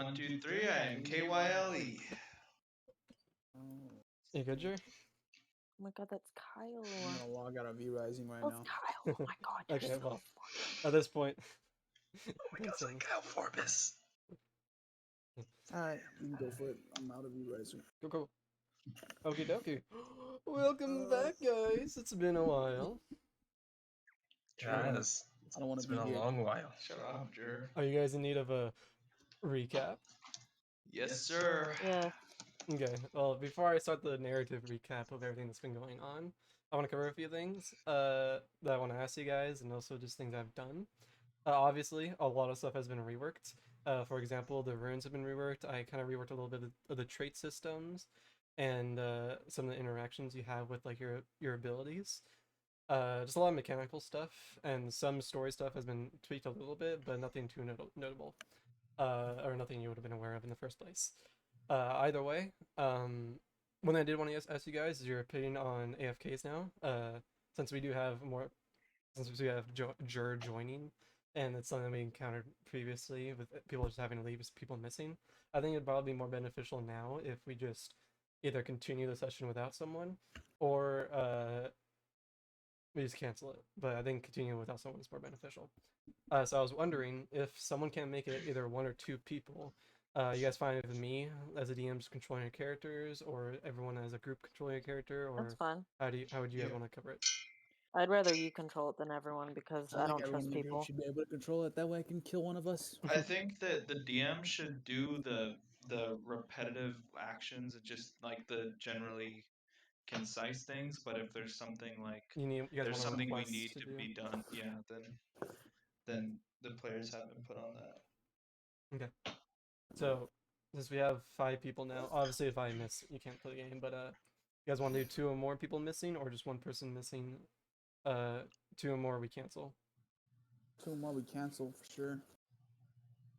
One, two, three. I am KYLE. You good, Jer? Oh my god, that's Kyle. I'm gonna log out of V-Rising right That's now. Kyle. Oh my god, you're Okay, so well, smart. at this point, Oh my god, it's like Kyle Forbes. Alright, you can go for it. I'm out of V-Rising. go. Okie dokie. Welcome back, guys. It's been a while. Yes. I don't want It's to been be a here. long while. Shut up, Jer. Are you guys in need of a recap? Yes, sir. Yeah. Okay, well, before I start the narrative recap of everything that's been going on, I want to cover a few things that I want to ask you guys, and also just things I've done. Obviously, a lot of stuff has been reworked. For example, the runes have been reworked. I kind of reworked a little bit of the trait systems and some of the interactions you have with like your abilities. Just a lot of mechanical stuff, and some story stuff has been tweaked a little bit, but nothing too notable, or nothing you would have been aware of in the first place. Either way, one I did want to ask you guys is your opinion on AFKs now. Since we do have more, since we have Jur joining, and it's something we encountered previously with people just having to leave, people missing. I think it'd probably be more beneficial now if we just either continue the session without someone, or we just cancel it. But I think continuing without someone is more beneficial. So I was wondering if someone can make it either one or two people. You guys fine with me as a DM just controlling your characters, or everyone as a group controlling your character, or That's fine. how would you guys want to cover it? I'd rather you control it than everyone because I don't everyone trust in the group people. should be able to control it. That way I can kill one of us. I think that the DM should do the repetitive actions, just like the generally concise things. But if there's something like You guys there's want to something we request need to to do? be done, yeah, then the players have been put on that. Okay. So since we have 5 people now, obviously if I miss, you can't play the game. But you guys want to do 2 or more people missing, or just one person missing? 2 or more we cancel. 2 more we cancel for sure.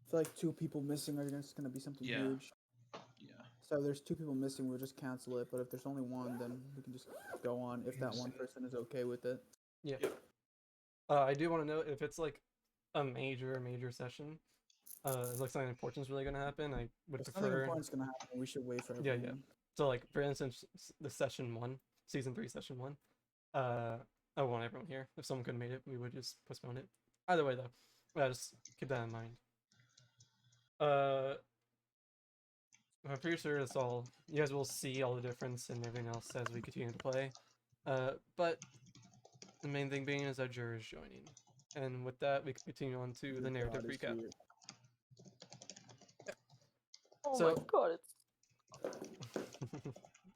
I feel like 2 people missing are just gonna be something Yeah. huge. Yeah. So if there's 2 people missing, we'll just cancel it. But if there's only one, then we can just go on if that one person is okay with it. Yeah. Yep. I do want to know if it's like a major session. Like something important is really gonna happen. I would If something prefer. important's gonna happen, we should wait for Yeah, everyone. yeah. So like for instance, the session 1, season 3, session 1. I want everyone here. If someone could have made it, we would just postpone it. Either way, though, just keep that in mind. I'm pretty sure that's all. You guys will see all the difference and everything else as we continue to play. But the main thing being is that Jur is joining. And with that, we can continue on to the narrative God is recap. here. Oh So- my god, it's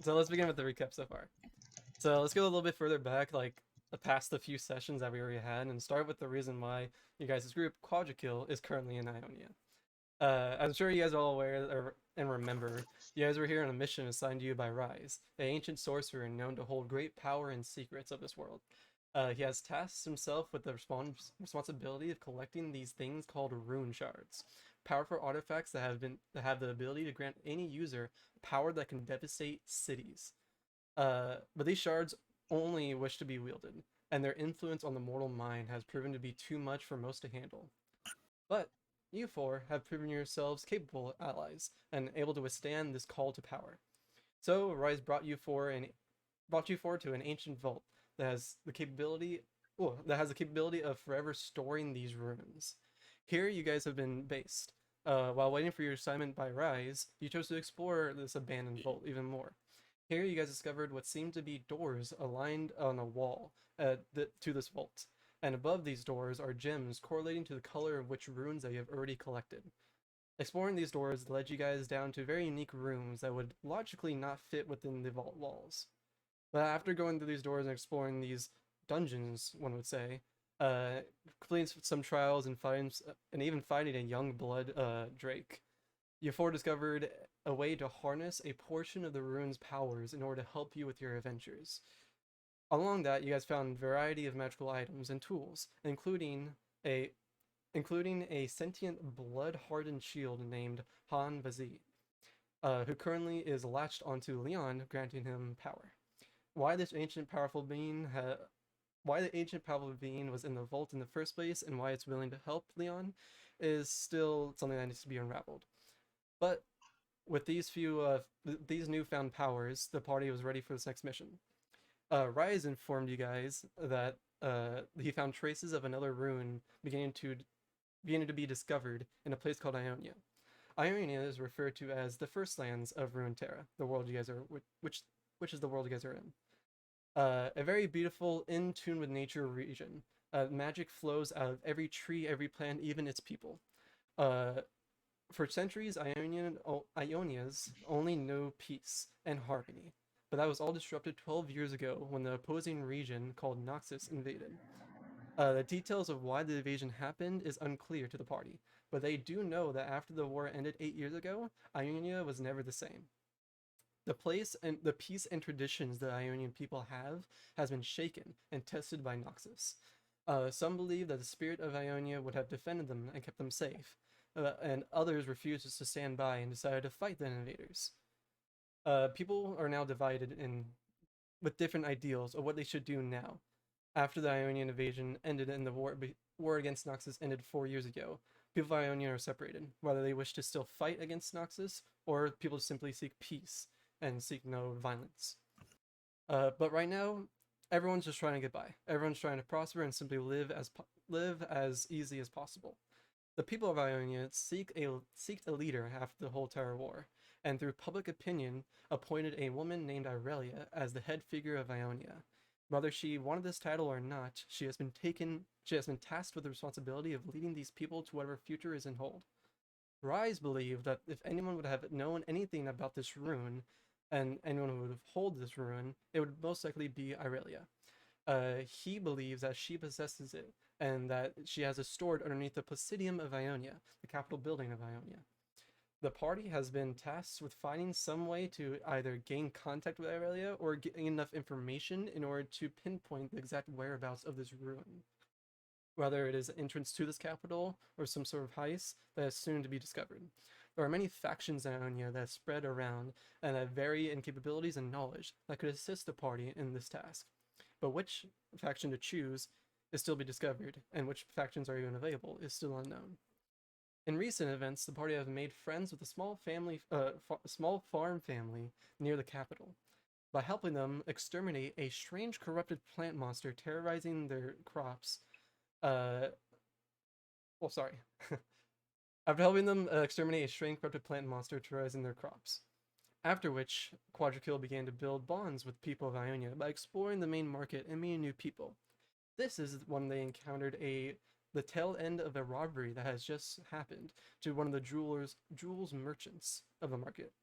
So let's begin with the recap so far. So let's go a little bit further back, like past the few sessions that we already had, and start with the reason why you guys' group, Quadra is currently in Ionia. I'm sure you guys are all aware and remember, you guys were here on a mission assigned to you by Rise, an ancient sorcerer known to hold great power and secrets of this world. He has tasked himself with the responsibility of collecting these things called rune shards, powerful artifacts that have the ability to grant any user power that can devastate cities. But these shards only wish to be wielded, and their influence on the mortal mind has proven to be too much for most to handle. But you 4 have proven yourselves capable allies and able to withstand this call to power. So Rise brought you 4 to an ancient vault that has the capability of forever storing these runes. Here you guys have been based. While waiting for your assignment by Rise, you chose to explore this abandoned vault even more. Here you guys discovered what seemed to be doors aligned on a wall to this vault, and above these doors are gems correlating to the color of which runes that you have already collected. Exploring these doors led you guys down to very unique rooms that would logically not fit within the vault walls. But after going through these doors and exploring these dungeons, one would say, completing some trials and even finding a young blood Drake, you 4 discovered a way to harness a portion of the rune's powers in order to help you with your adventures. Along that, you guys found a variety of magical items and tools, including a sentient blood-hardened shield named Han Vazi, who currently is latched onto Leon, granting him power. Why the ancient powerful being was in the vault in the first place and why it's willing to help Leon is still something that needs to be unraveled. But with these newfound powers, the party was ready for this next mission. Rise informed you guys that he found traces of another ruin beginning to be discovered in a place called Ionia. Ionia is referred to as the first lands of Runeterra, the world you guys are, which is the world you guys are in. A very beautiful, in tune with nature region. Magic flows out of every tree, every plant, even its people. For centuries, Ionias only knew peace and harmony, but that was all disrupted 12 years ago when the opposing region called Noxus invaded. The details of why the invasion happened is unclear to the party, but they do know that after the war ended 8 years ago, Ionia was never the same. The place and the peace and traditions that Ionian people have has been shaken and tested by Noxus. Some believe that the spirit of Ionia would have defended them and kept them safe, and others refused to stand by and decided to fight the invaders. People are now divided with different ideals of what they should do now. After the Ionian invasion ended and the war against Noxus ended 4 years ago, people of Ionia are separated, whether they wish to still fight against Noxus or people simply seek peace and seek no violence. But right now, everyone's just trying to get by. Everyone's trying to prosper and simply live as easy as possible. The people of Ionia seek a leader after the whole Terror War, and through public opinion, appointed a woman named Irelia as the head figure of Ionia. Whether she wanted this title or not, she has been tasked with the responsibility of leading these people to whatever future is in hold. Rise believed that if anyone would have known anything about this rune, and anyone who would hold this rune, it would most likely be Irelia. He believes that she possesses it, and that she has it stored underneath the Placidium of Ionia, the capital building of Ionia. The party has been tasked with finding some way to either gain contact with Irelia or getting enough information in order to pinpoint the exact whereabouts of this ruin. Whether it is entrance to this capital or some sort of heist that is soon to be discovered. There are many factions in Ionia that spread around and that vary in capabilities and knowledge that could assist the party in this task. But which faction to choose is still be discovered, and which factions are even available is still unknown. In recent events, the party have made friends with a small farm family near the capital. By helping them exterminate a strange corrupted plant monster terrorizing their crops, after helping them exterminate a strange corrupted plant monster terrorizing their crops. After which, Quadra began to build bonds with people of Ionia by exploring the main market and meeting new people. This is when they encountered the tail end of a robbery that has just happened to one of the jewels merchants of the market.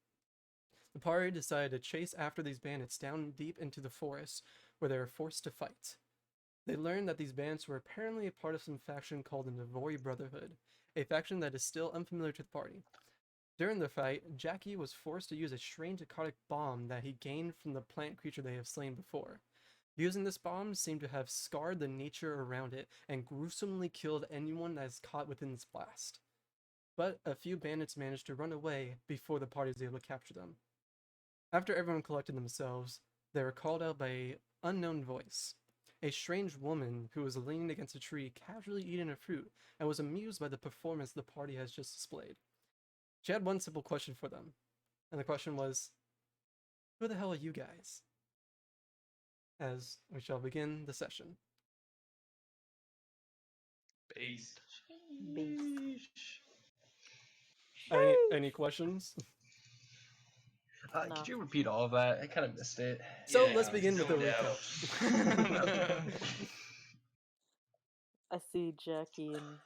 The party decided to chase after these bandits down deep into the forest, where they were forced to fight. They learned that these bandits were apparently a part of some faction called the Navori Brotherhood, a faction that is still unfamiliar to the party. During the fight, Jackie was forced to use a strange aquatic bomb that he gained from the plant creature they have slain before. Using this bomb seemed to have scarred the nature around it and gruesomely killed anyone that is caught within its blast. But a few bandits managed to run away before the party was able to capture them. After everyone collected themselves, they were called out by an unknown voice. A strange woman who was leaning against a tree casually eating a fruit and was amused by the performance the party has just displayed. She had one simple question for them, and the question was, "Who the hell are you guys?" As we shall begin the session. Based. Any questions? No. Could you repeat all of that? I kind of missed it. So Yeah, let's begin with a no doubt. recap. I see Jackie and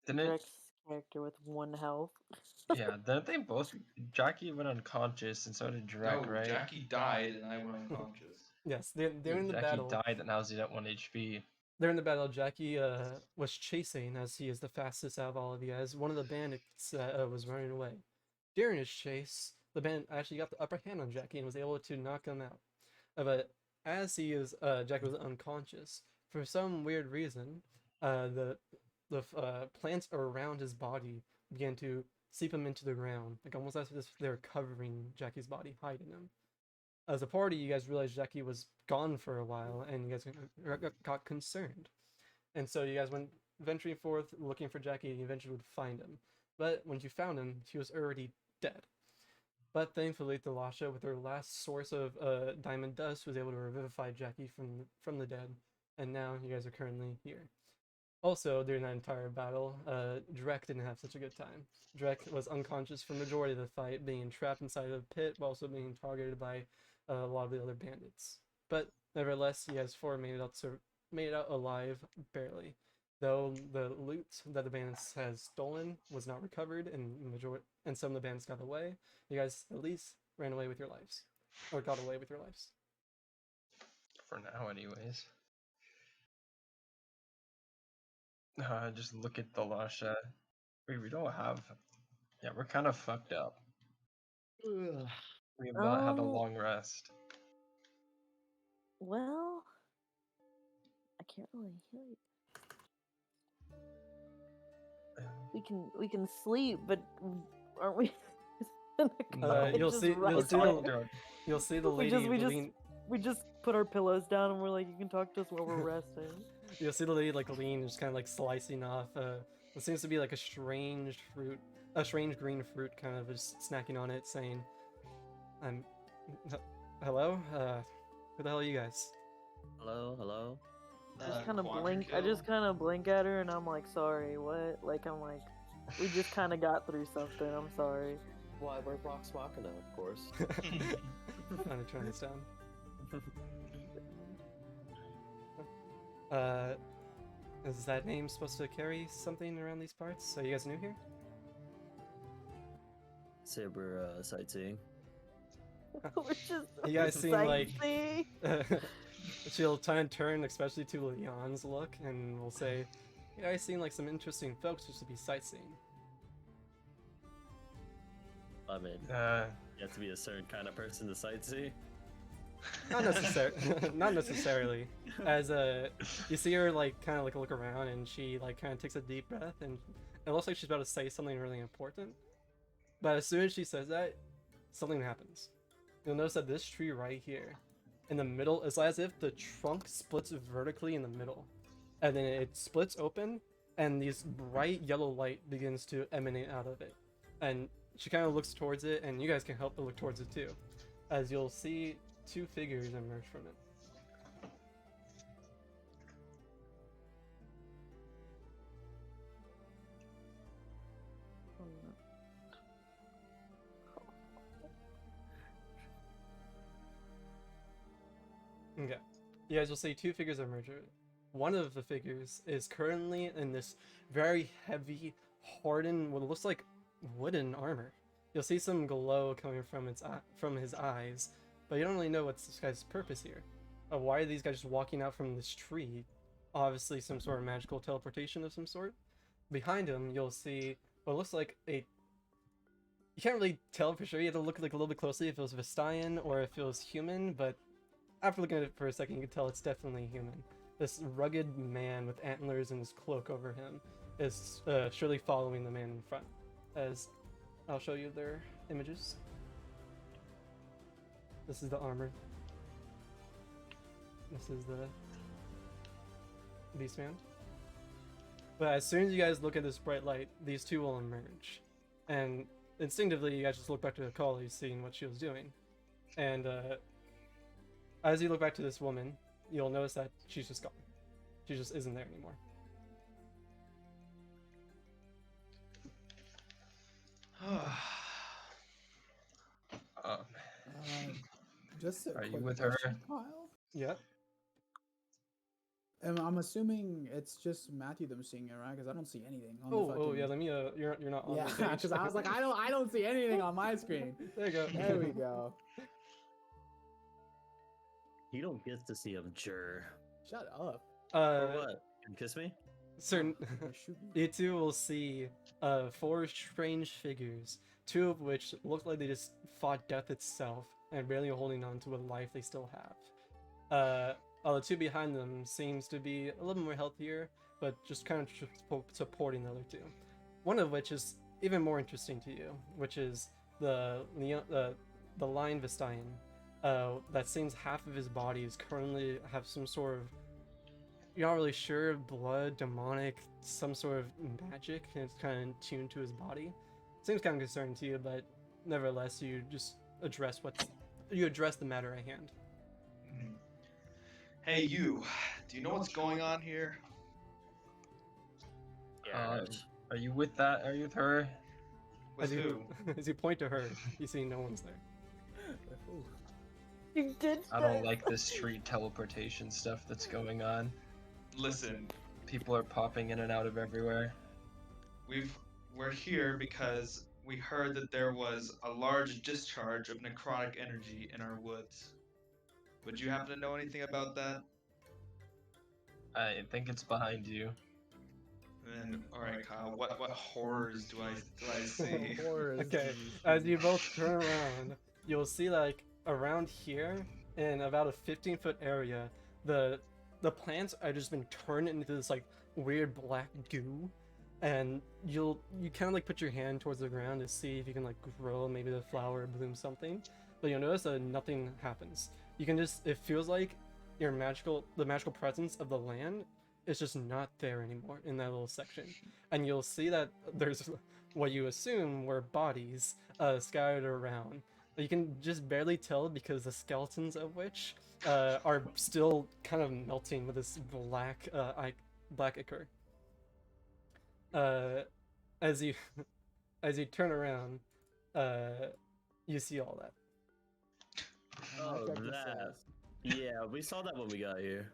Didn't it? Drex's character with 1 health. Yeah, didn't they both? Jackie went unconscious, and so did Drek, No, right? Jackie died and I went unconscious. Yes, Yeah, during the Jackie battle. died, and now he's at 1 HP. During the battle, Jackie was chasing, as he is the fastest out of all of you guys, one of the bandits that was running away. During his chase, the bandit actually got the upper hand on Jackie and was able to knock him out. But as Jackie was unconscious, for some weird reason, the plants around his body began to seep him into the ground, like almost as if they were covering Jackie's body, hiding him. As a party, you guys realized Jackie was gone for a while, and you guys got concerned. And so you guys went venturing forth, looking for Jackie, and you eventually would find him. But when you found him, he was already dead. But thankfully, Thalasha, with her last source of diamond dust, was able to revivify Jackie from the dead, and now you guys are currently here. Also, during that entire battle, Drek didn't have such a good time. Drek was unconscious for the majority of the fight, being trapped inside of a pit, while also being targeted by a lot of the other bandits. But nevertheless, you guys four made it out alive, barely. Though the loot that the bandits has stolen was not recovered, and some of the bandits got away, you guys at least ran away with your lives, or got away with your lives. For now, anyways. Just look at the Lasha. Wait, we don't have. Yeah, we're kind of fucked up. Ugh. We have not had a Oh. long rest. Well, I can't really heal you. We can sleep, but aren't we? You'll see the lady lean. We just put our pillows down and we're like, you can talk to us while we're resting. You'll see the lady like lean, just kind of like slicing off. What seems to be like a strange green fruit, kind of just snacking on it, saying, hello? Who the hell are you guys?" Hello? Just kind of blink. I just kind of blink at her and I'm like, sorry, what? Like, I'm like, we just kind of got through something. I'm sorry. Why, we're Vox Machina, of course. Trying to turn this down. Is that name supposed to carry something around these parts? Are you guys new here? Say we're sightseeing. We're just You guys seem like sightseeing. she'll try and turn, especially to Leon's look, and will say, "You guys seem like some interesting folks just to be sightseeing." I mean, you have to be a certain kind of person to sightsee. Not necessarily. As you see her like kind of like look around, and she like kind of takes a deep breath, and it looks like she's about to say something really important. But as soon as she says that, something happens. You'll notice that this tree right here, in the middle, is as if the trunk splits vertically in the middle, and then it splits open, and this bright yellow light begins to emanate out of it. And she kind of looks towards it, and you guys can help but look towards it too, as you'll see two figures emerge from it. Okay. You guys will see two figures emerge. One of the figures is currently in this very heavy, hardened, what looks like wooden armor. You'll see some glow coming from his eyes, but you don't really know what's this guy's purpose here. Why are these guys just walking out from this tree? Obviously some sort of magical teleportation of some sort. Behind him, you'll see what looks like a... You can't really tell for sure. You have to look like a little bit closely if it was Vestayan or if it was human, but after looking at it for a second, you can tell it's definitely human. This rugged man with antlers and his cloak over him is surely following the man in front. As I'll show you their images. This is the armor. This is the Beastman. But as soon as you guys look at this bright light, these two will emerge. And instinctively, you guys just look back to Akali, seeing what she was doing. And as you look back to this woman, you'll notice that she's just gone. She just isn't there anymore. Just a Are you quick with her? question, Kyle. Yep. And I'm assuming it's just Matthew them seeing it, right? Because I don't see anything on the Oh fucking... yeah. Let me. You're not on Yeah, the page. because I was like, I don't see anything on my screen. There you go. There we go. You don't get to see him, Jur. Shut up. Or what? You kiss me? Certain. Or shoot me. You two will see four strange figures, two of which look like they just fought death itself and barely holding on to what life they still have. The two behind them seems to be a little more healthier, but just kind of supporting the other two. One of which is even more interesting to you, which is the Lion Vestayan. That seems half of his body is currently have some sort of, you're not really sure, blood, demonic, some sort of magic, and it's kind of tuned to his body. Seems kind of concerning to you, but nevertheless, you just address the matter at hand. Mhm. Hey, you. Do you know what's going on here? Yeah. Are you with that? Are you with her? With who? As you point to her, you see no one's there. Ooh. You did I don't like this street teleportation stuff that's going on. Listen, People are popping in and out of everywhere. we're here because we heard that there was a large discharge of necrotic energy in our woods. Would you happen to know anything about that? I think it's behind you. Then, all right, Kyle. What horrors do I see? Horrors. Okay, as you both turn around, you'll see like around here in about a 15-foot area, the plants are just been turned into this like weird black goo, and you kind of like put your hand towards the ground to see if you can like grow maybe the flower or bloom something, but you'll notice that nothing happens. You can just, it feels like the magical presence of the land is just not there anymore in that little section, and you'll see that there's what you assume were bodies scattered around. You can just barely tell because the skeletons of which are still kind of melting with this black ichor. As you as you turn around, you see all that. Oh, Like I that. says. Yeah, we saw that when we got here.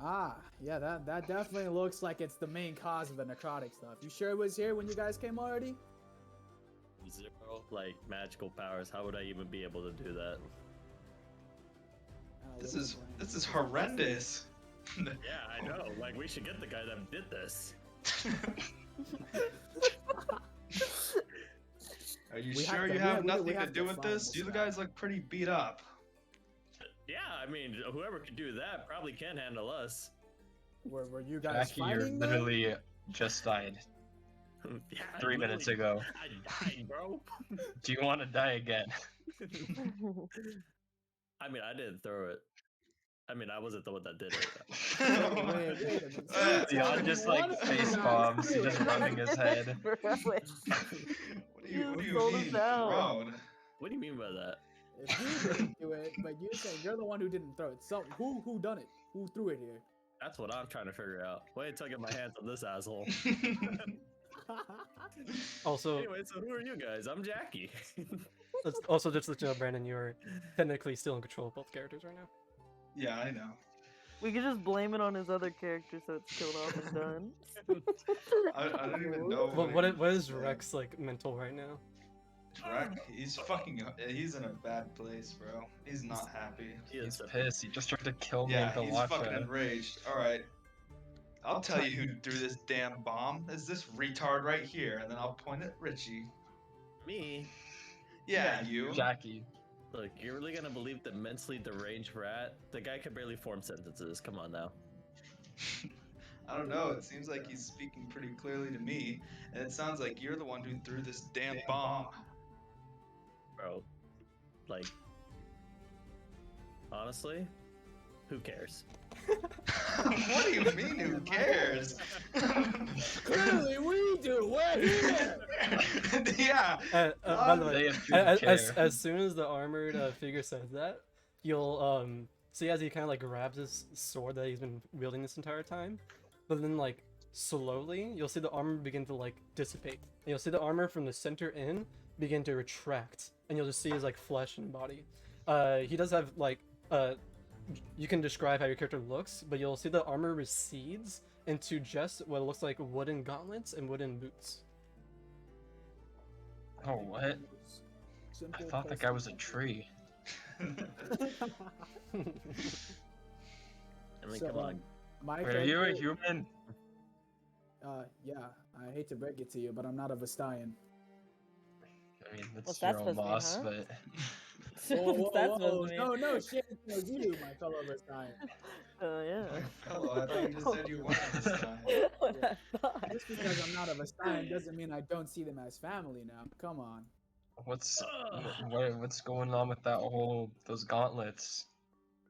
Ah, yeah, that definitely looks like it's the main cause of the necrotic stuff. You sure it was here when you guys came already? Zero, like, magical powers. How would I even be able to do that? This is horrendous. Yeah, I know. Like, we should get the guy that did this. Are you We sure have to- you we have have- nothing we to have do to with find this? this You guy. guys look pretty beat up. Yeah, I mean, whoever could do that probably can handle us. Were you guys Jackie, you're fighting? then? literally just died Yeah, 3 minutes ago. I died, bro. Do you want to die again? I mean, I didn't throw it. I mean, I wasn't the one that did it. Wait a minute. Beyond just like face bombs, he just running his head. What do you sold us mean out. thrown? What do you mean by that? If you didn't do it, but you're saying you're the one who didn't throw it. So who done it? Who threw it here? That's what I'm trying to figure out. Wait until I get my hands on this asshole. Also, Anyway, so who are you guys? I'm Jackie. also just to let you know, Brandon, you're technically still in control of both characters right now. Yeah, I know. We could just blame it on his other character so it's killed off and done. I don't even know. What is Rex like mental right now? Drek, he's in a bad place, bro. He's not happy. He is He's pissed. He just tried to kill me Yeah, in he's fucking Galasha. enraged. Alright. I'll tell you who threw this damn bomb. It's this retard right here, and then I'll point at Richie. me. Yeah, you. Jackie. Look, you're really gonna believe the mentally deranged rat? The guy could barely form sentences. Come on now. I don't know, it seems like he's speaking pretty clearly to me, and it sounds like you're the one who threw this damn bomb. Bro. Like, honestly, who cares? What do you mean, who cares? Clearly we do. We're here. Yeah. By the They way, appear to care. as soon as the armored figure says that, you'll see as he kind of like grabs his sword that he's been wielding this entire time, but then like slowly you'll see the armor begin to like dissipate, and you'll see the armor from the center in begin to retract, and you'll just see his like flesh and body. He does have like you can describe how your character looks, but you'll see the armor recedes into just what looks like wooden gauntlets and wooden boots. Oh, what? I Simple thought that guy was a tree. I mean, So, come on. My Wait, are you a character- human? Yeah. I hate to break it to you, but I'm not a Vestayan. I mean, What's that's that your own supposed to mean, loss, huh? but What's that supposed to mean? No, shit. It was you, my fellow Vestayan. Yeah. Hello, I thought you just said you wanted this time. What I thought. Just because I'm not a Vestayan doesn't mean I don't see them as family now. Come on. what's going on with those gauntlets?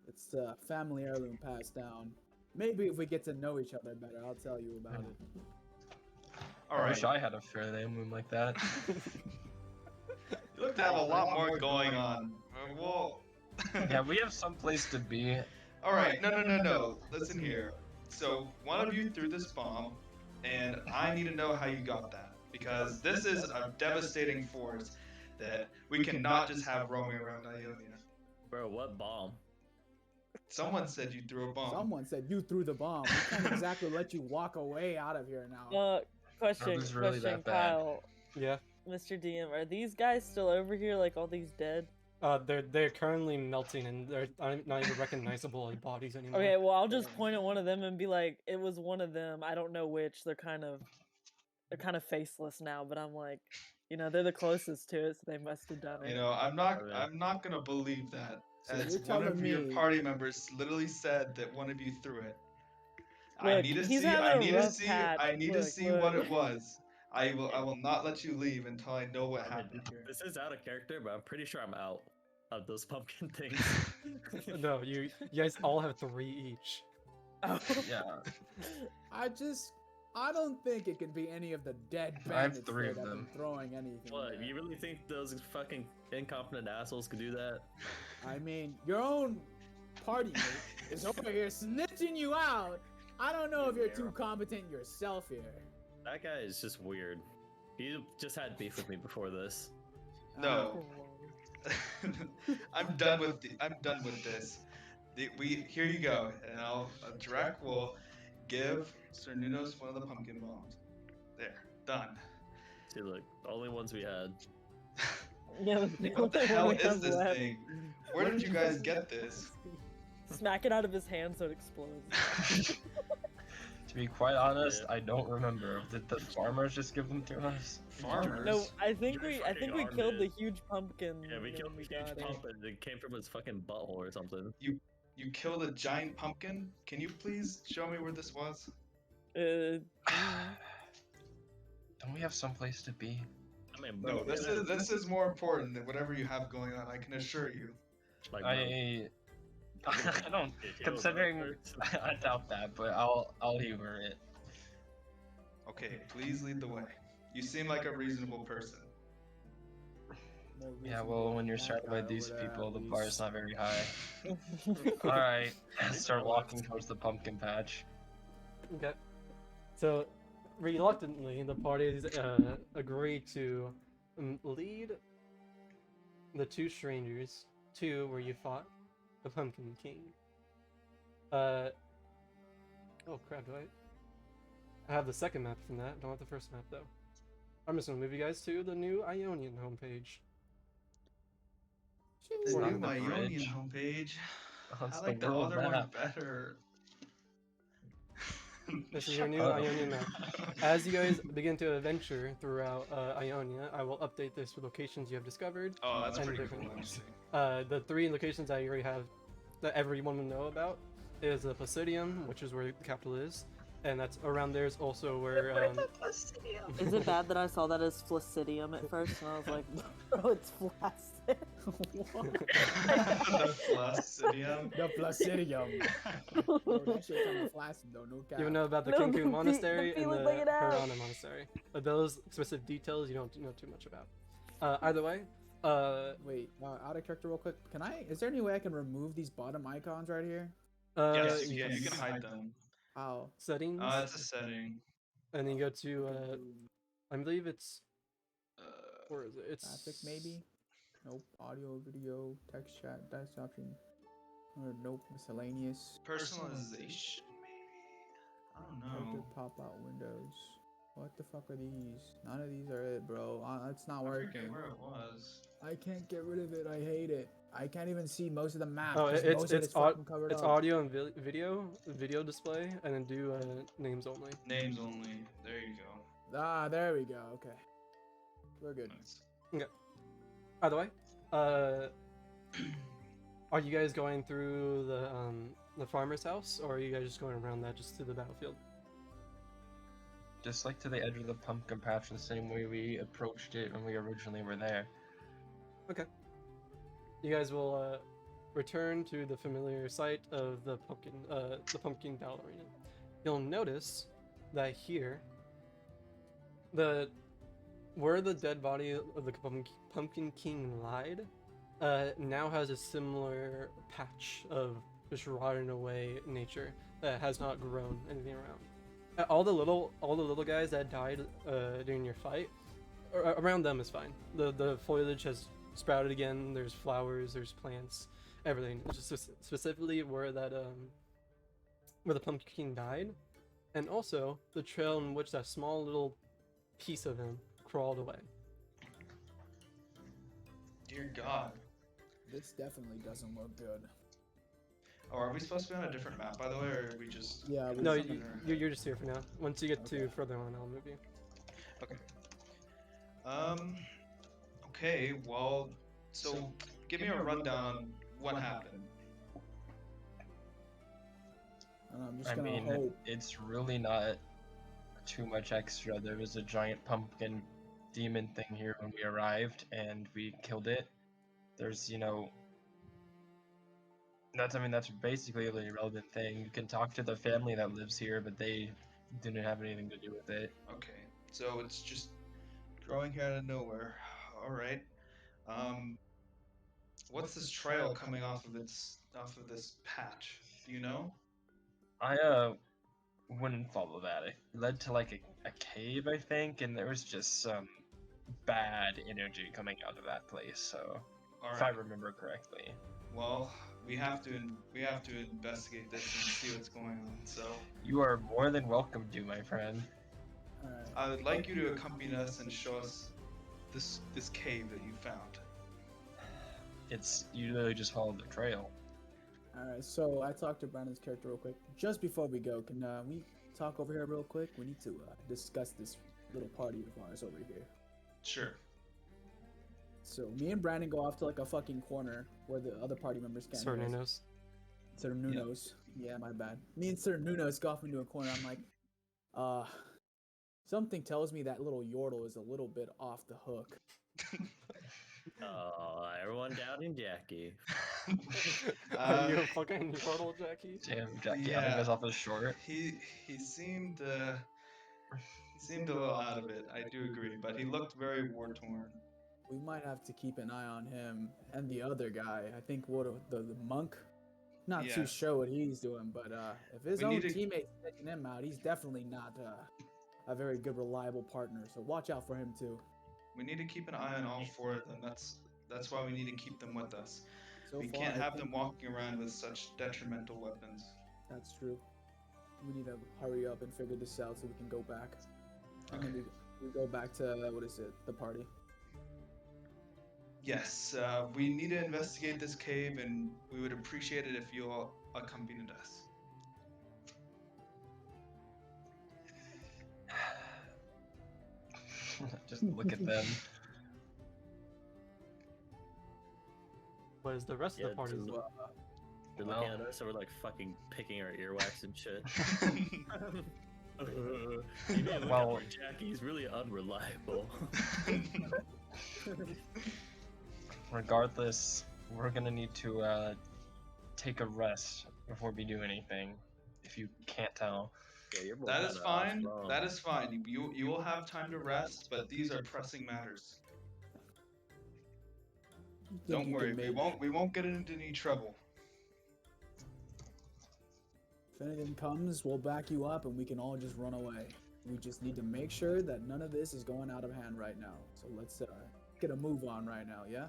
It's a family heirloom passed down. Maybe if we get to know each other better, I'll tell you about it. I Alright. wish I had a fair name like that. look to have a lot more going on. Well, Yeah, we have some place to be. all right, no. Listen here. So one of you threw this bomb, and I need to know how you got that because this is a devastating force that we cannot just have roaming around Ionia. Bro, what bomb? Someone said you threw a bomb. Someone said you threw the bomb. We can't exactly let you walk away out of here now. Question, was really question, that bad. Kyle, Yeah. Mr. DM, are these guys still over here? Like all these dead? They're currently melting and they're not even recognizable as bodies anymore. Okay, well I'll just point at one of them and be like, it was one of them. I don't know which. They're kind of faceless now, but I'm like, you know, they're the closest to it, so they must have done it. You know, I'm not gonna believe that. So As you're one of telling your me- party members literally said that one of you threw it. I Look, need to he's see. I having a need to rough see. patch. I need to Look, see what look. it was. I will not let you leave until I know what I mean, happened here. this is out of character, but I'm pretty sure I'm out of those pumpkin things. No, you guys all have 3 each. Yeah, I don't think it could be any of the dead I have bandits 3 there of that them. been throwing anything. What? there. You really think those fucking incompetent assholes could do that? I mean, your own party mate is over here snitching you out. I don't know if you're too competent yourself here. That guy is just weird. He just had beef with me before this. No. I'm done with this. Here you go, and Drek will give Sir Nunos one of the pumpkin bombs. There, done. See, look, the only ones we had. Yeah, What the one hell we is have this left. thing? Where did you guys get this? Smack it out of his hand so it explodes. to be quite honest, Yeah. I don't remember. Did the farmers just give them to us? Farmers. No, I think You're we fucking killed the armed. huge pumpkin. Yeah, we when killed the huge got it. pump and it came from his fucking butthole or something. You killed a giant pumpkin? Can you please show me where this was? Don't we have some place to be? I mean, No, bro, this is more important than whatever you have going on. I can assure you. like, bro, I don't. it was Considering, hurts. I doubt that, but I'll humor it. Okay, please lead the way. You seem like a reasonable person. No Yeah, reason well, to when you're back surrounded by out these over there, people, at the bar is least. not very high. Alright, start walking towards the pumpkin patch. Okay. So, reluctantly, the parties agree to lead the 2 strangers to where you fought the Pumpkin King. Oh crap, do I have the second map from that, don't have the first map though. I'm just gonna move you guys to the new Ionian homepage. The Or new not the Ionian bridge. homepage. That's I like the the world other one map. better. This is your new Oh. Ionian map. As you guys begin to adventure throughout Ionia, I will update this with locations you have discovered. Oh, that's And pretty different cool. ones. Actually. The 3 locations I already have that everyone will know about is the Placidium, which is where the capital is, and that's around there is also where Is it bad that I saw that as Flaccidium at first and I was like, bro, it's flaccid? The Placidium. The Placidium. Bro, that shit kinda flaccid though, no cap. you even know about the No, Kinku the Monastery feet and look the like an ass. Hirana Monastery. But those specific details you don't know too much about. Either way, Wait, out of character real quick. Is there any way I can remove these bottom icons right here? Yes, you can. You can hide them. How? settings, It's a setting. and then you go to I believe it's where is it? It's Graphic maybe? Nope. Audio, video, text chat, that's option. Or nope, miscellaneous. Personalization, maybe. I don't Character know. pop out windows. What the fuck are these? None of these are it, bro. It's not I working. forget where it was. I can't get rid of it. I hate it. I can't even see most of the map. Oh, 'cause it's most of it's fucking covered it's up. audio and video display, and then do names only. Names only. There you go. Ah, there we go. Okay, we're good. Nice. By the way, are you guys going through the farmer's house, or are you guys just going around that just to the battlefield? Just like to the edge of the pumpkin patch, the same way we approached it when we originally were there. Okay. You guys will return to the familiar site of the pumpkin battle arena. You'll notice that here, the where the dead body of the Pumpkin King lied, now has a similar patch of just rotting away nature that has not grown anything around. All the little guys that died during your fight, around them is fine. The foliage has sprouted again. There's flowers. There's plants. Everything. It's just specifically where the Pumpkin King died, and also the trail in which that small little piece of him crawled away. Dear God. This definitely doesn't look good. Oh, are we supposed to be on a different map, by the way, or are we just... Yeah, we No, something you're just here for now. Once you get to further on, I'll move you. Okay, well, so give me a rundown on what happened. And I'm just I gonna mean, hope. it's really not too much extra. There was a giant pumpkin demon thing here when we arrived, and we killed it. There's, that's basically the irrelevant thing. You can talk to the family that lives here, but they didn't have anything to do with it. Okay, so it's just growing here out of nowhere. All right. What's this trail coming off of this patch? Do you know? I wouldn't follow that. It led to like a cave, I think, and there was just some bad energy coming out of that place. So, All if I right. remember correctly. Well, we have to investigate this and see what's going on. So You are more than welcome to, my friend. Alright. I would like you to accompany us and show us this cave that you found. You literally just follow the trail. Alright, so I talked to Brandon's character real quick. Just before we go, can we talk over here real quick? We need to discuss this little party of ours over here. Sure. So me and Brandon go off to like a fucking corner where the other party members can't Sir hear us. Nunos. Sir Nunos. Yeah, my bad. Me and Sir Nunos go off into a corner. I'm like, something tells me that little Yordle is a little bit off the hook. Oh, everyone doubting Jackie. Are you a fucking Yordle, Jackie? Damn, Jackie Yeah. having us off his short. He seemed a little out of it. I do agree, but he looked very war torn. We might have to keep an eye on him and the other guy. I think the monk. Not too Yes. sure what he's doing, but if his We own need to- teammates taking him out, he's definitely not a very good, reliable partner. So watch out for him too. We need to keep an eye on all four of them. That's why we need to keep them with us. So We far, can't I have think them walking around with such detrimental weapons. That's true. We need to hurry up and figure this out so we can go back. And then we go back to the party. Yes, we need to investigate this cave, and we would appreciate it if you all accompanied us. Just look at them. What is the rest of the Yeah, party? just look- They're looking at us, so we're like fucking picking our earwax and shit. You need to look Well- out for Jackie. He's really unreliable. Regardless, we're gonna need to take a rest before we do anything. If you can't tell. Yeah, you're That is kinda fine. wrong. That is fine. You will have time to rest, but these are pressing matters. Think Don't you worry, can we won't get into any trouble. If anything comes, we'll back you up and we can all just run away. We just need to make sure that none of this is going out of hand right now. So let's get a move on right now, yeah?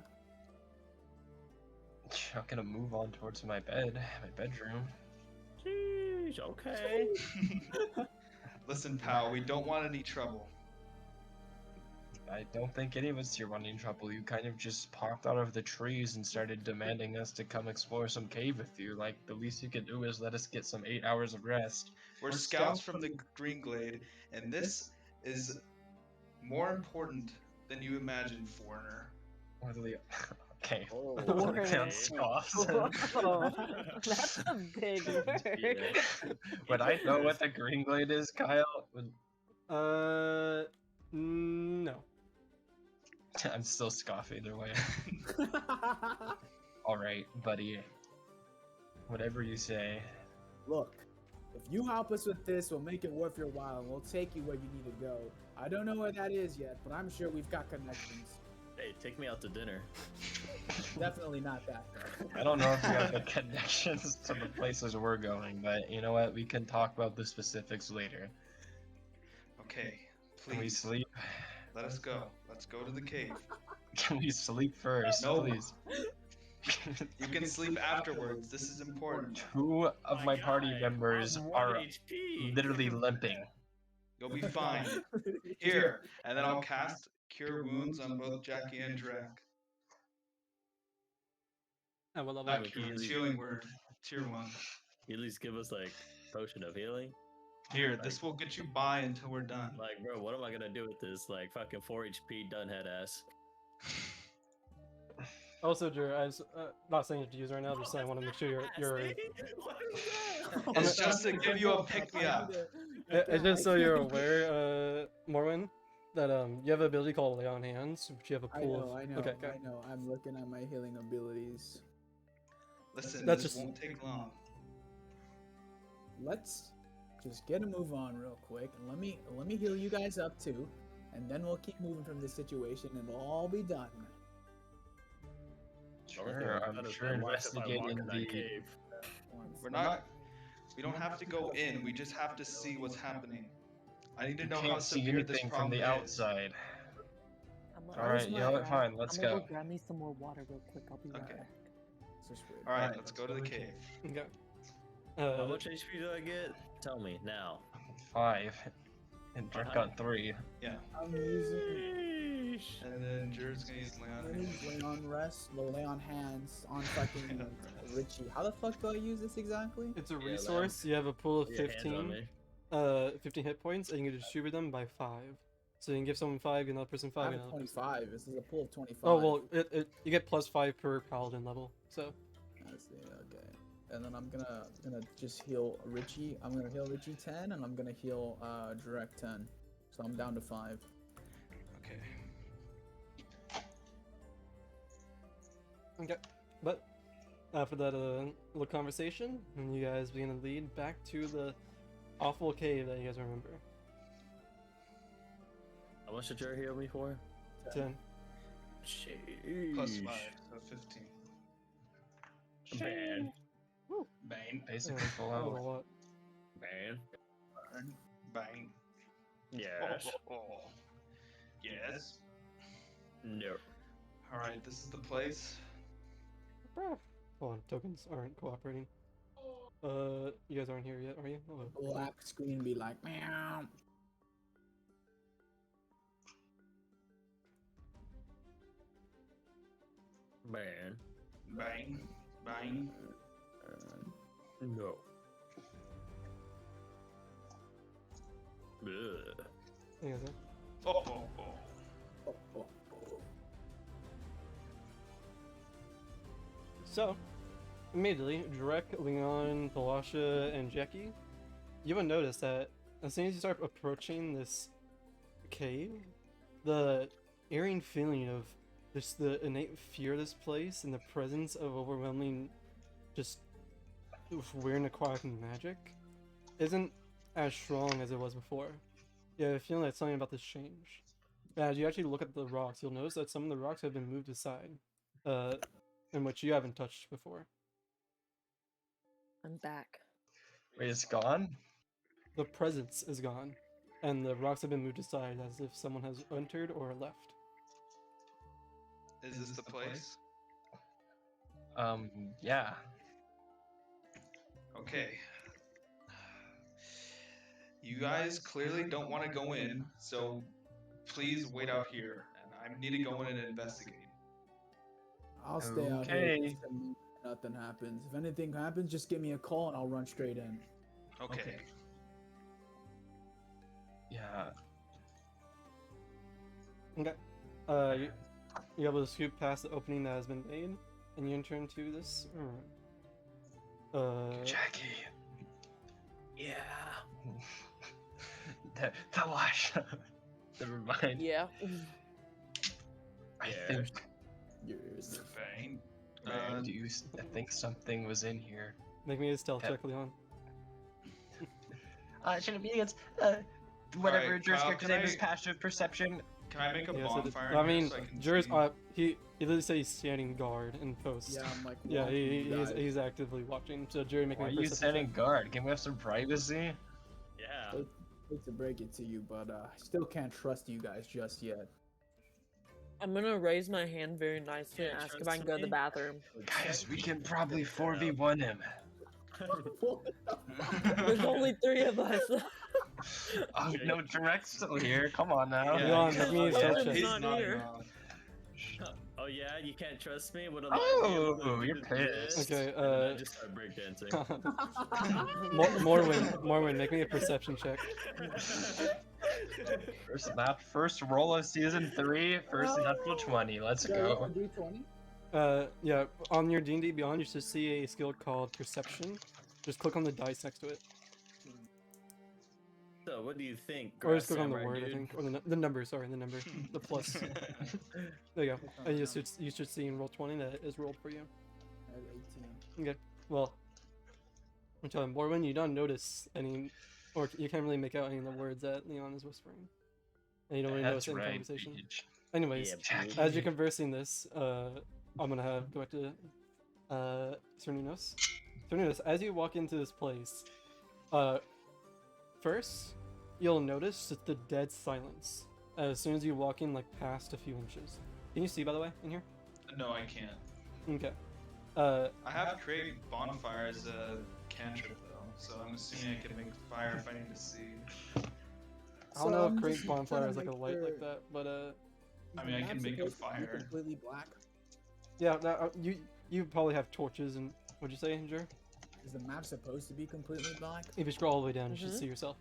I'm gonna move on towards my bedroom. Jeez, okay. Listen, pal, we don't want any trouble. I don't think any of us here want any trouble. You kind of just popped out of the trees and started demanding us to come explore some cave with you. Like, the least you can do is let us get some 8 hours of rest. We're scouts from the Green Glade, and this is more important than you imagine, foreigner. Literally, okay. Oh, Look down okay. scoffs. Whoa, that's a big word. Yeah. Would I know what the Green Glade is, Kyle? No. I'm still scoffing either way. Alright, buddy. Whatever you say. Look, If you help us with this, we'll make it worth your while, and we'll take you where you need to go. I don't know where that is yet, but I'm sure we've got connections. Hey, take me out to dinner. Definitely not that. I don't know if we have the connections to the places we're going, but you know what? We can talk about the specifics later. Okay, Can we please, sleep? let us go. Let's go to the cave. Can we sleep first, No. please? You can sleep afterwards. This is important. Two of my party members I'm 1 are HP. literally limping. You'll be fine. Here, and then I'll cast Cure Wounds on both Jackie and Drek. At what level? I mean, can you It's leave- healing word. Tier 1. You at least give us like potion of healing. Here, this will get you by until we're done. Like, bro, what am I gonna do with this? Like, fucking 4 HP dunhead ass. Also, Jer, I was not saying it to use right now, just saying I want to make sure you're What is that? It's just to give you a pick-me-up. It's just so you're aware, Morwin, that you have an ability called Lay on Hands, which you have a I pool know, of. I know, Okay, I know. I'm looking at my healing abilities. Listen, That's this just- won't take long. Let's just get a move on real quick, and let me heal you guys up too, and then we'll keep moving from this situation, and it'll all be done. Sure, I'm sure investigating the. We're not. We don't have to go in. We just have to see what's happening. I need to You know how can't see severe this anything problem from the is. outside. I'm Alright, you know what? Fine, let's I'm gonna go. go grab me some more water real quick. I'll be right Okay. back. It's just weird. All right, let's go to the cave. Okay. How much HP do I get? Tell me now. 5. And Drek got 3. I'm using And then Jared's gonna use Leon. lay on rest, lay on hands on fucking Richie. How the fuck do I use this exactly? It's a Yeah, resource. You have a pool of Put your hands on 15, me. 15 hit points, and you can distribute them by 5. So you can give someone 5, give another person I 5, have give a another person. 25. This is a pool of 25. Oh well, you get +5 per paladin level. So I see. Okay. And then I'm gonna just heal Richie. I'm gonna heal Richie 10, and I'm gonna heal Direct 10. So I'm down to 5. Okay. okay, but after that little conversation, and you guys begin to lead back to the awful cave that you guys remember. How much did you heal me for? 10. Plus 5, so 15. Man. Bane, basically Yeah, full that was a health. lot. Man. Bang. Yes. Yes. No. All right, this is the place. Hold on, tokens aren't cooperating. You guys aren't here yet, are you? Oh, Black screen be like, meow. Man. Bang. Bang. No. Ugh. you guys are? Oh, oh, oh. Oh, oh, oh. So, immediately, Drek, Leon, Palasha, and Jackie, you will notice that as soon as you start approaching this cave, the eerie feeling of just the innate fear of this place and the presence of overwhelming, just weird and aquatic magic isn't as strong as it was before. You have a feeling that something about this changed. As you actually look at the rocks, you'll notice that some of the rocks have been moved aside, in which you haven't touched before. I'm back. Wait, it's gone? The presence is gone, and the rocks have been moved aside as if someone has entered or left. Is this the place? Yeah. Okay. You guys clearly don't want to go in, so please wait out here. And I need to go in and investigate. I'll stay out here. Okay. just till nothing happens. If anything happens, just give me a call and I'll run straight in. Okay. Yeah. Okay. You're able to scoop past the opening that has been made, and you enter into this room. Jackie. Yeah. Talasha. Never mind. Yeah. I Yeah. think. Yours. Bang. Man, I think something was in here. Make me a stealth Yep. check, Leon. Shenanigans. Whatever Alright, Jur's Kyle, character's can name is I- passive perception. Can I make a Yeah, so bonfire? I in here mean, so I can Jur's see? he literally says he's standing guard in post. Yeah, I'm like. Yeah, watching you guys. he's actively watching. So Jerry, make Why me are a you perception standing check. guard? Can we have some privacy? Yeah. Hate to break it to you, but I still can't trust you guys just yet. I'm gonna raise my hand very nicely and Yeah, ask if I can go to the trust me. bathroom. Guys, we can probably 4v1 him. There's only 3 of us. Oh no, Direct's still here. Come on now. Yeah, Elon, he's make me a not- stealth yeah, check. he's He's not here. wrong. Oh yeah, you can't trust me. What Oh, you're pissed. Okay, I just start breakdancing. Morwin, make me a perception check. First roll of season 3, first natural 20. Let's go. D20. Yeah, on your D&D Beyond, you should see a skill called Perception. Just click on the dice next to it. So, what do you think? Or just Grass click on the Samurai word, I dude? think. Or the number, sorry, the number. The plus. There you go. And you should see in roll 20 that is rolled for you. I have 18. Okay, well, I'm telling Morwin, you don't notice any, or you can't really make out any of the words that Leon is whispering. And you don't really notice That's any right. conversation. Peach. Anyways, Yeah, Jackie. as you're conversing this, I'm gonna go back to Cerninos. Cerninos, as you walk into this place, first you'll notice just the dead silence as soon as you walk in, like past a few inches. Can you see, by the way, in here? No, I can't. Okay. I have created bonfire as a cantrip though, so I'm assuming I can make fire if I need to see. I don't know I'm if create just trying bonfire to is like a make light sure- like that, but I mean, I can make a fire. Completely black. yeah, you probably have torches and what'd you say, Injure? Is the map supposed to be completely black? If you scroll all the way down, you should Mhm. see yourself.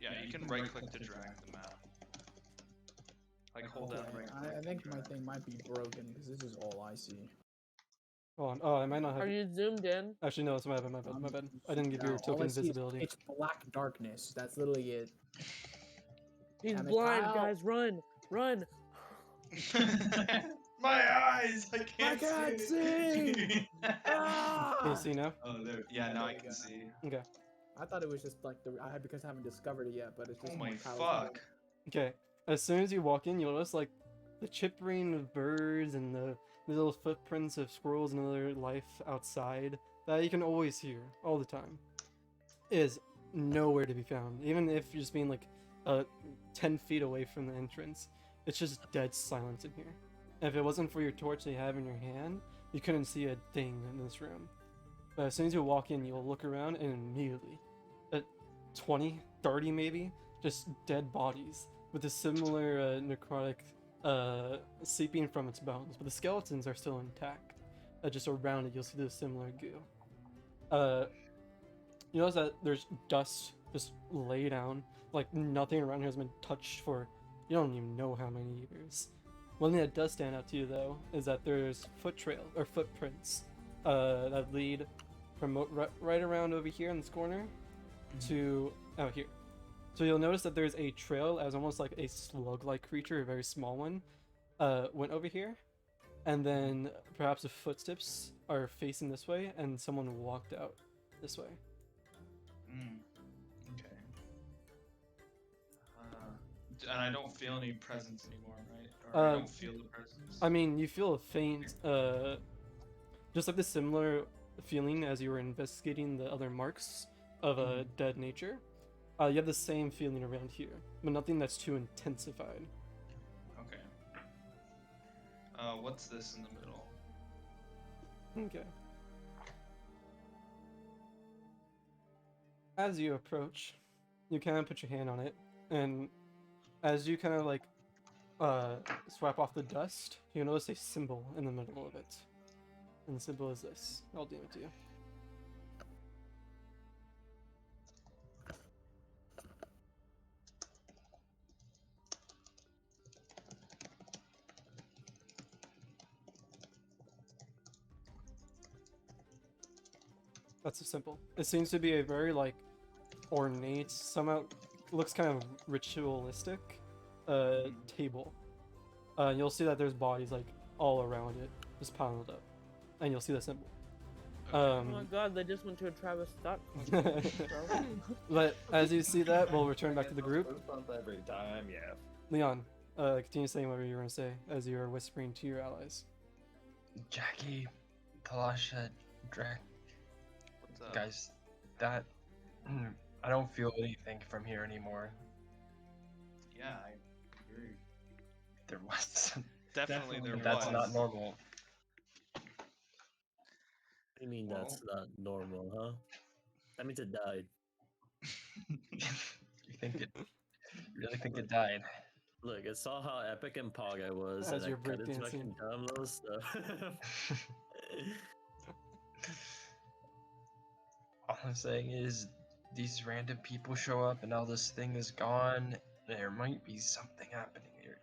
Yeah, you can right click to drag the map. Like hold down right click. I think to my drag. thing might be broken because this is all I see. Hold on. Oh, I might not have. Are you zoomed in? Actually, no, it's my bad. My bad. My bad. I didn't give you Yeah, your all I token see is visibility. It's black darkness. That's literally it. He's Damn it, blind, Kyle. guys. Run! Run! My eyes! I can't, can't see! Can you see now? Oh, there. Yeah, now I can see. Okay. I thought it was just like because I haven't discovered it yet, but it's just Oh my Kyle's fuck. Okay. As soon as you walk in, you'll notice like the chippering of birds and the little footprints of squirrels and other life outside that you can always hear all the time is nowhere to be found. Even if you're just being like 10 feet away from the entrance, it's just dead silence in here. And if it wasn't for your torch that you have in your hand, you couldn't see a thing in this room. But as soon as you walk in, you'll look around and immediately, at 20, 30 maybe, just dead bodies with a similar necrotic seeping from its bones. But the skeletons are still intact. Just around it, you'll see the similar goo. You notice that there's dust just lay down, like nothing around here has been touched for you don't even know how many years. One thing that does stand out to you though is that there's footprints that lead from right around over here in this corner to out here. So you'll notice that there's a trail as almost like a slug-like creature, a very small one, went over here, and then perhaps the footsteps are facing this way, and someone walked out this way. Okay. And I don't feel any presence anymore, right? Or I don't feel the presence. I mean, you feel a faint, just like the similar feeling as you were investigating the other marks of a dead nature. You have the same feeling around here, but nothing that's too intensified. Okay. What's this in the middle? Okay. As you approach, you kind of put your hand on it, and as you kind of like swipe off the dust, you notice a symbol in the middle of it. And the symbol is this. I'll do it to you. That's a symbol. It seems to be a very like ornate, somehow looks kind of ritualistic table. You'll see that there's bodies like all around it, just piled up, and you'll see the symbol. Oh my god, they just went to a Travis Scott concert, bro. But as you see that, we'll return back to the group. Every time, yeah. Leon, continue saying whatever you were going to say as you are whispering to your allies. Jackie, Talasha, Drek, What's up? guys, that I don't feel anything from here anymore. Yeah, I agree. There was. Definitely there That's was. not normal. I mean, that's not normal, huh? That means it died. You really think it died? Look, it saw how epic and pog I was, As and you're I cut its breakdancing. fucking dumb little stuff. All I'm saying is, these random people show up and all this thing is gone. There might be something happening here.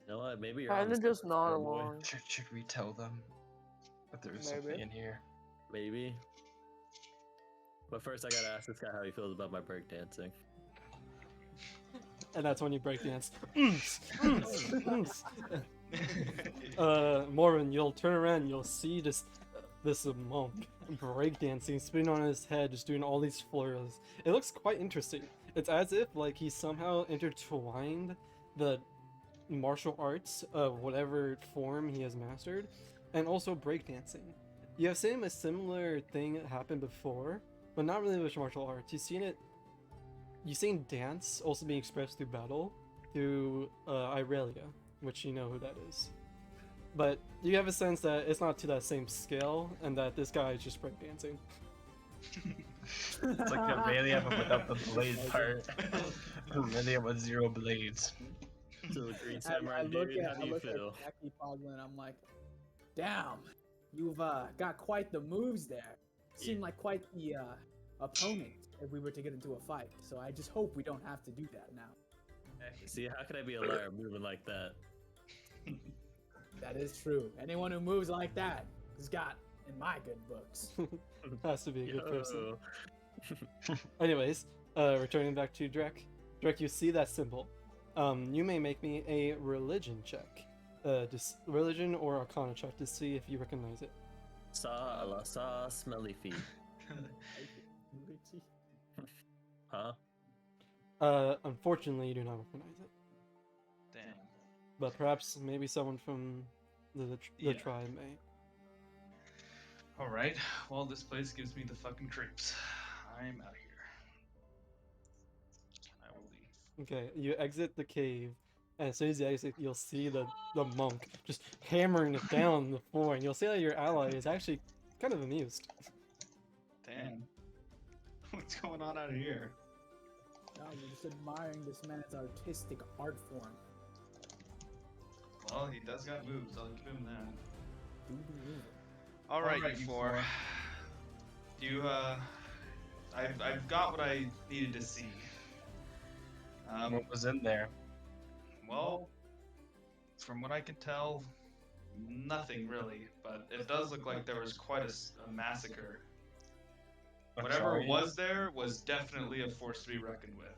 You know what? Maybe you're Kinda on just something, nod Starboy. along. Should we tell them that there is something Maybe. in here? Maybe. But first, I gotta ask this guy how he feels about my breakdancing. And that's when you breakdance. Morven, you'll turn around and you'll see this monk breakdancing, spinning on his head, just doing all these flurries. It looks quite interesting. It's as if like he somehow intertwined the martial arts of whatever form he has mastered, and also breakdancing. You have seen a similar thing happen before, but not really with martial arts. You've seen dance also being expressed through battle, through Irelia, which you know who that is. But you have a sense that it's not to that same scale, and that this guy is just breakdancing. It's like Aurelia, but without the blade part. Aurelia with 0 blades. So, Green I Samurai look dude, how at do you feel? Jackie Poglin, I'm like, damn, you've got quite the moves there. Seem like quite the opponent if we were to get into a fight. So I just hope we don't have to do that now. See, how could I be a liar moving like that? That is true. Anyone who moves like that has got in my good books. Has to be a good person. Yo. Anyways, returning back to Drek. Drek, you see that symbol. You may make me a religion check. Just religion or arcana check to see if you recognize it. Saw la saw smelly feet. Huh? Unfortunately, you do not recognize it. Damn. But perhaps maybe someone from the Yeah. tribe may. All right. Well, this place gives me the fucking creeps. I'm out of here. I will leave. Okay, you exit the cave, and as soon as you exit, you'll see the monk just hammering it down on the floor, and you'll see that your ally is actually kind of amused. Damn. What's going on out here? No, we're just admiring this man's artistic art form. Well, he does got moves. I'll give him that. Do be moving. All right, you four. I've got what I needed to see. What was in there? Well, from what I can tell, nothing really. But it does look like there was quite a massacre. I'm Whatever sorry. was there was definitely a force to be reckoned with.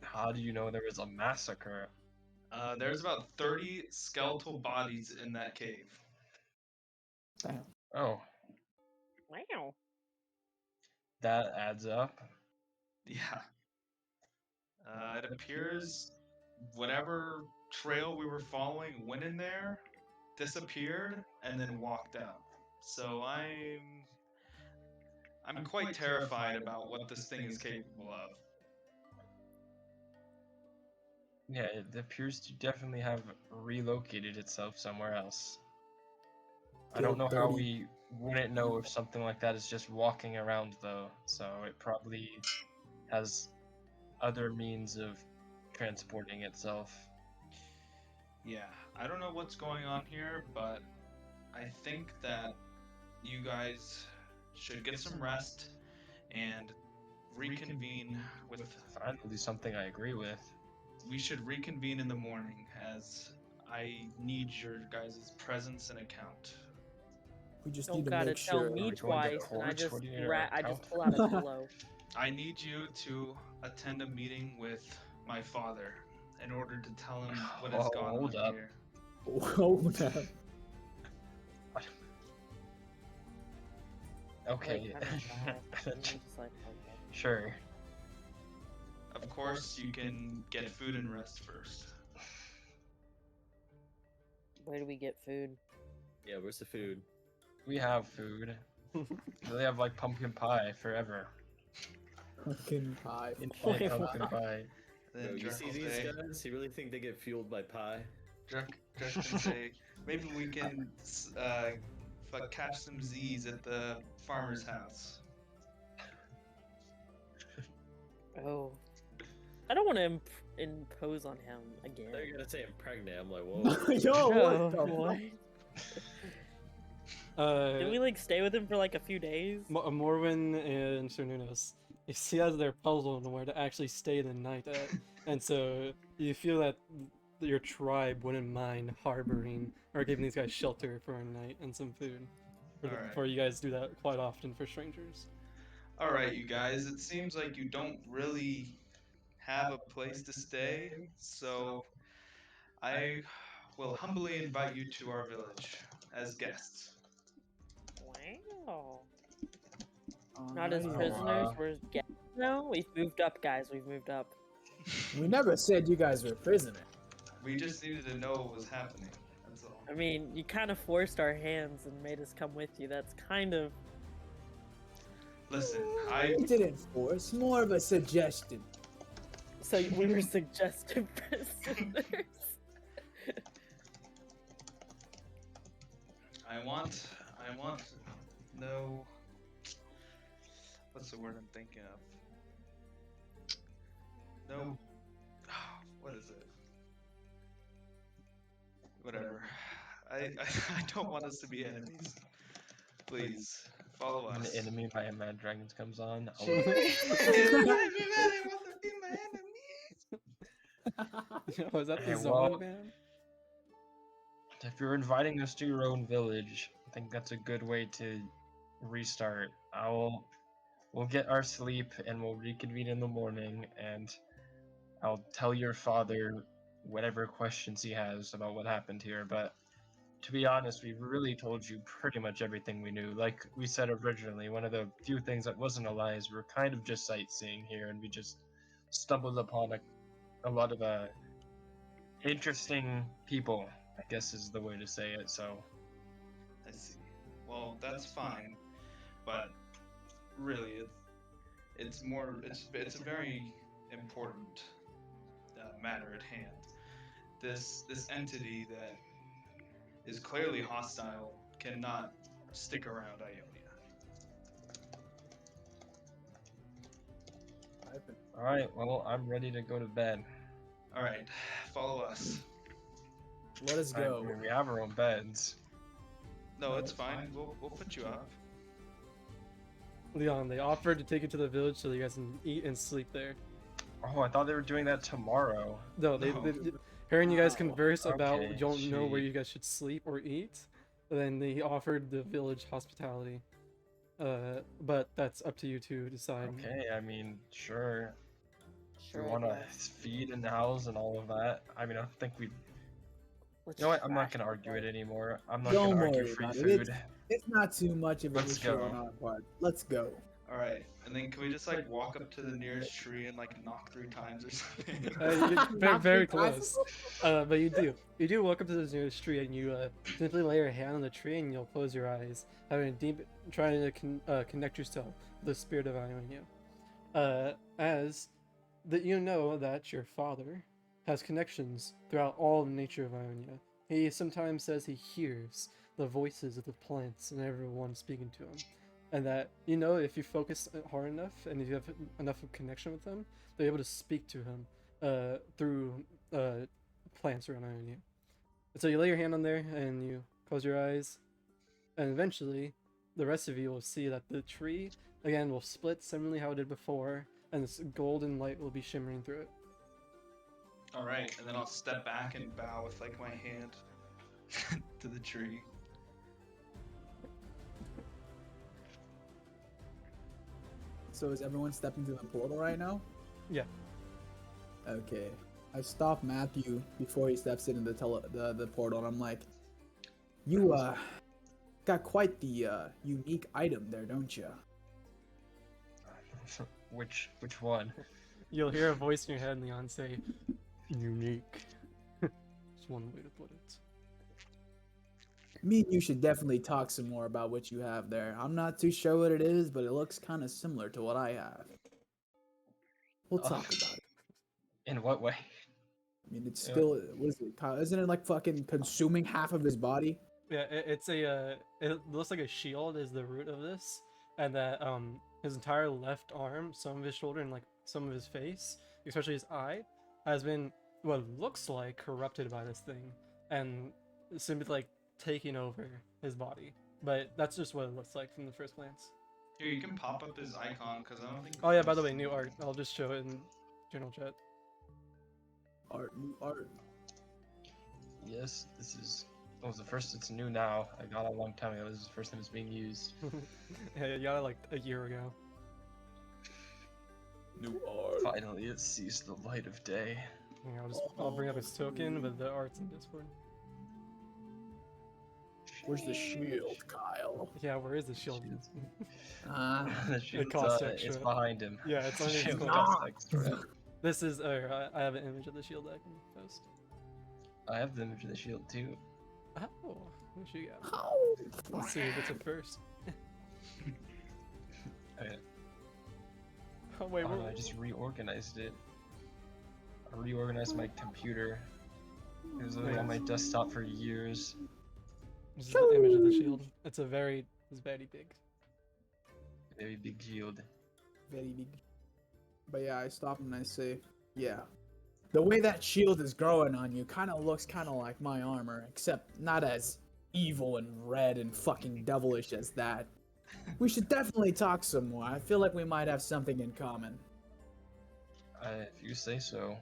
How do you know there was a massacre? There's about 30 skeletal bodies in that cave. Damn. Oh, Wow. that adds up. Yeah. It appears whatever trail we were following went in there, disappeared, and then walked out. So I'm quite terrified about what this thing is capable of. Yeah, it appears to definitely have relocated itself somewhere else. I don't know how we wouldn't know if something like that is just walking around though, so it probably has other means of transporting itself. Yeah, I don't know what's going on here, but I think that you guys should get some rest and reconvene with. Finally, something I agree with. We should reconvene in the morning, as I need your guys' presence and account. We just Don't need to gotta make tell sure. me Are we going to twice, and I court? just What do you need I our just account? pull out a pillow. I need you to attend a meeting with my father in order to tell him what has gone Hold on up. here. Hold up. Okay. Like, kinda fast, and I'm just like, okay. Sure. Of course, you can get food and rest first. Where do we get food? Yeah, where's the food? We have food. They have like pumpkin pie forever. Pumpkin pie. Infinite Wait, pumpkin what? pie. Then Bro, you Drek see will these say, guys? You really think they get fueled by pie? Drek can say, maybe we can catch some Z's at the farmer's house. Oh. I don't want to impose on him again. They're gonna say I'm pregnant. I'm like, whoa. Yo, No, what the what? fuck? Did we like stay with him for like a few days? Morwin and Cernunos, you see as they're puzzled on where to actually stay the night at, and so you feel that your tribe wouldn't mind harboring or giving these guys shelter for a night and some food. Alright. For you guys do that quite often for strangers. Alright, you guys, it seems like you don't really have a place to stay, so I will humbly invite you to our village as guests. Wow. Not as Alrighty. prisoners, we're guests now. We've moved up, guys. We've moved up. We never said you guys were prisoner. We just needed to know what was happening. That's all. I mean, you kind of forced our hands and made us come with you. That's kind of. Listen, I We didn't force, more of a suggestion. So we were suggestive prisoners. I want no. What's the word I'm thinking of? No. What is it? Whatever. I don't want us to be enemies. Please follow When us. the enemy by a mad dragons comes on. Everybody wants to be my enemies. Was that the Okay, Zon well- man? If you're inviting us to your own village, I think that's a good way to restart. We'll get our sleep and we'll reconvene in the morning, and I'll tell your father whatever questions he has about what happened here. But to be honest, we really told you pretty much everything we knew. Like we said originally, one of the few things that wasn't a lie is we're kind of just sightseeing here, and we just stumbled upon a lot of interesting people, I guess is the way to say it. So I see. Well, that's fine, but really, it's a very important matter at hand. This entity that is clearly hostile cannot stick around Ionia. all right, well, I'm ready to go to bed. All right, follow us. Let us go. I mean, we have our own beds. No, it's fine. We'll put you up. Leon, they offered to take you to the village so you guys can eat and sleep there. Oh, I thought they were doing that tomorrow. No, No. hearing you guys Wow. converse about Okay, you don't know where gee. you guys should sleep or eat, then they offered the village hospitality. But that's up to you to decide. Okay, I mean, sure. Sure, we I want to guess. feed and house and all of that. I mean, I don't think we. Let's You know what? I'm not trash gonna it, argue guys. it anymore. I'm not Don't gonna argue worry free about it. food. It's not too much of an Let's issue go. on our part. Let's go. All right, and then can we just like walk up to the nearest tree and like knock 3 times or something? Very, very Not too close. But you do walk up to the nearest tree and you simply lay your hand on the tree and you'll close your eyes, having a deep, trying to connect yourself with the spirit of Ionia. As that you know that your father has connections throughout all nature of Ionia. He sometimes says he hears the voices of the plants and everyone speaking to him. And that, you know, if you focus hard enough and if you have enough of connection with them, they're able to speak to him through plants around Ionia. And so you lay your hand on there and you close your eyes, and eventually the rest of you will see that the tree, again, will split similarly how it did before, and this golden light will be shimmering through it. All right, and then I'll step back and bow with like my hand to the tree. So is everyone stepping through the portal right now? Yeah. Okay. I stop Matthew before he steps into the portal, and I'm like, "You Got quite the unique item there, don't you? Which one? You'll hear a voice in your head, Leon, say, unique. That's one way to put it. Me and you should definitely talk some more about what you have there. I'm not too sure what it is, but it looks kind of similar to what I have. We'll talk about it. In what way? I mean, it's still, what is it? Isn't it like fucking consuming half of his body? Yeah, it's a it looks like a shield is the root of this, and that his entire left arm, some of his shoulder, and like some of his face, especially his eye, has been what looks like corrupted by this thing, and simply like taking over his body. But that's just what it looks like from the first glance. Here, you can pop up his icon because I don't think. Oh yeah, by the way, new art. I'll just show it in general chat. New art. Yes, this is. Oh, the first. It's new now. I got it a long time ago. This is the first time it's being used. Yeah, you got it like a year ago. New art. Finally, it sees the light of day. Yeah, I'll bring up his token, but the art's in Discord. Where's the shield, Kyle? Yeah, where is the shield? The shield's, costs it's extra. behind him. Yeah, it's on his Shield coin. costs extra. This is I have an image of the shield that I can post. I have the image of the shield too. Oh, what you got? Oh, Let's see if it's a first. Okay. Oh wait, Oh, what? no, I just reorganized it. I reorganized my computer. It was on my desktop for years. This is the image of the shield. It's very big. Very big shield. very big. But yeah, I stop and I say, yeah. The way that shield is growing on you kind of looks kind of like my armor, except not as evil and red and fucking devilish as that. We should definitely talk some more. I feel like we might have something in common. If you say so.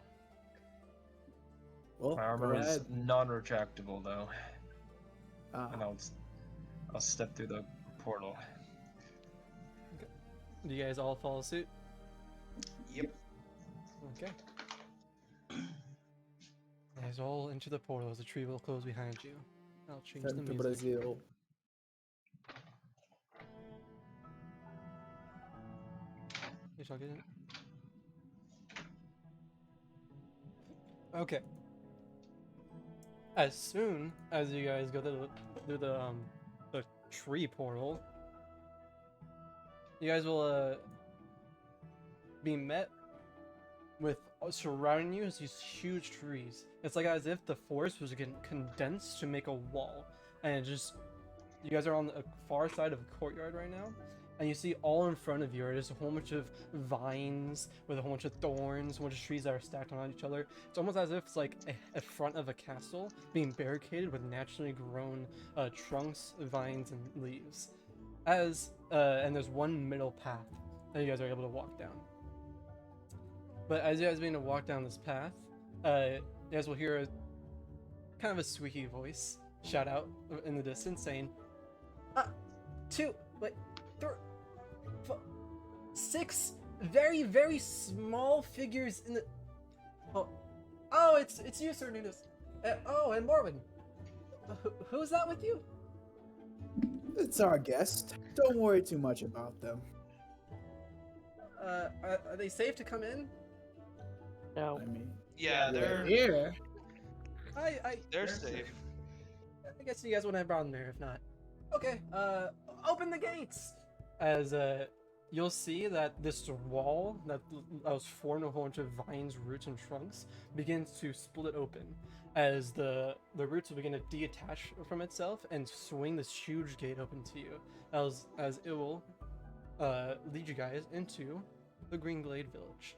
Well, My armor go is ahead. non-retractable though, and Uh, I'll step through the portal. Do you guys all follow suit? Yep. Okay. You guys all into the portal as the tree will close behind you. I'll change the sent to music. Brazil. You shall get it. Okay. As soon as you guys go through the tree portal, you guys will be met with surrounding you is these huge trees. It's like as if the forest was getting condensed to make a wall, and it just you guys are on the far side of a courtyard right now, and you see all in front of you are just a whole bunch of vines with a whole bunch of thorns, a bunch of trees that are stacked on each other. It's almost as if it's like a front of a castle being barricaded with naturally grown trunks, vines, and leaves. And there's one middle path that you guys are able to walk down. But as you guys begin to walk down this path, you guys will hear a kind of a squeaky voice shout out in the distance saying, 6 very, very small figures in the... Oh, it's you, Sir Nudus. And Morwen. Who's that with you? It's our guest. Don't worry too much about them. Are they safe to come in? No. I mean, Yeah, they're here. they're safe. I guess you guys wouldn't have brought them there if not. Okay, open the gates! As, you'll see that this wall that was formed of a whole bunch of vines, roots, and trunks begins to split open as the roots will begin to detach from itself and swing this huge gate open to you as it will lead you guys into the Green Glade Village.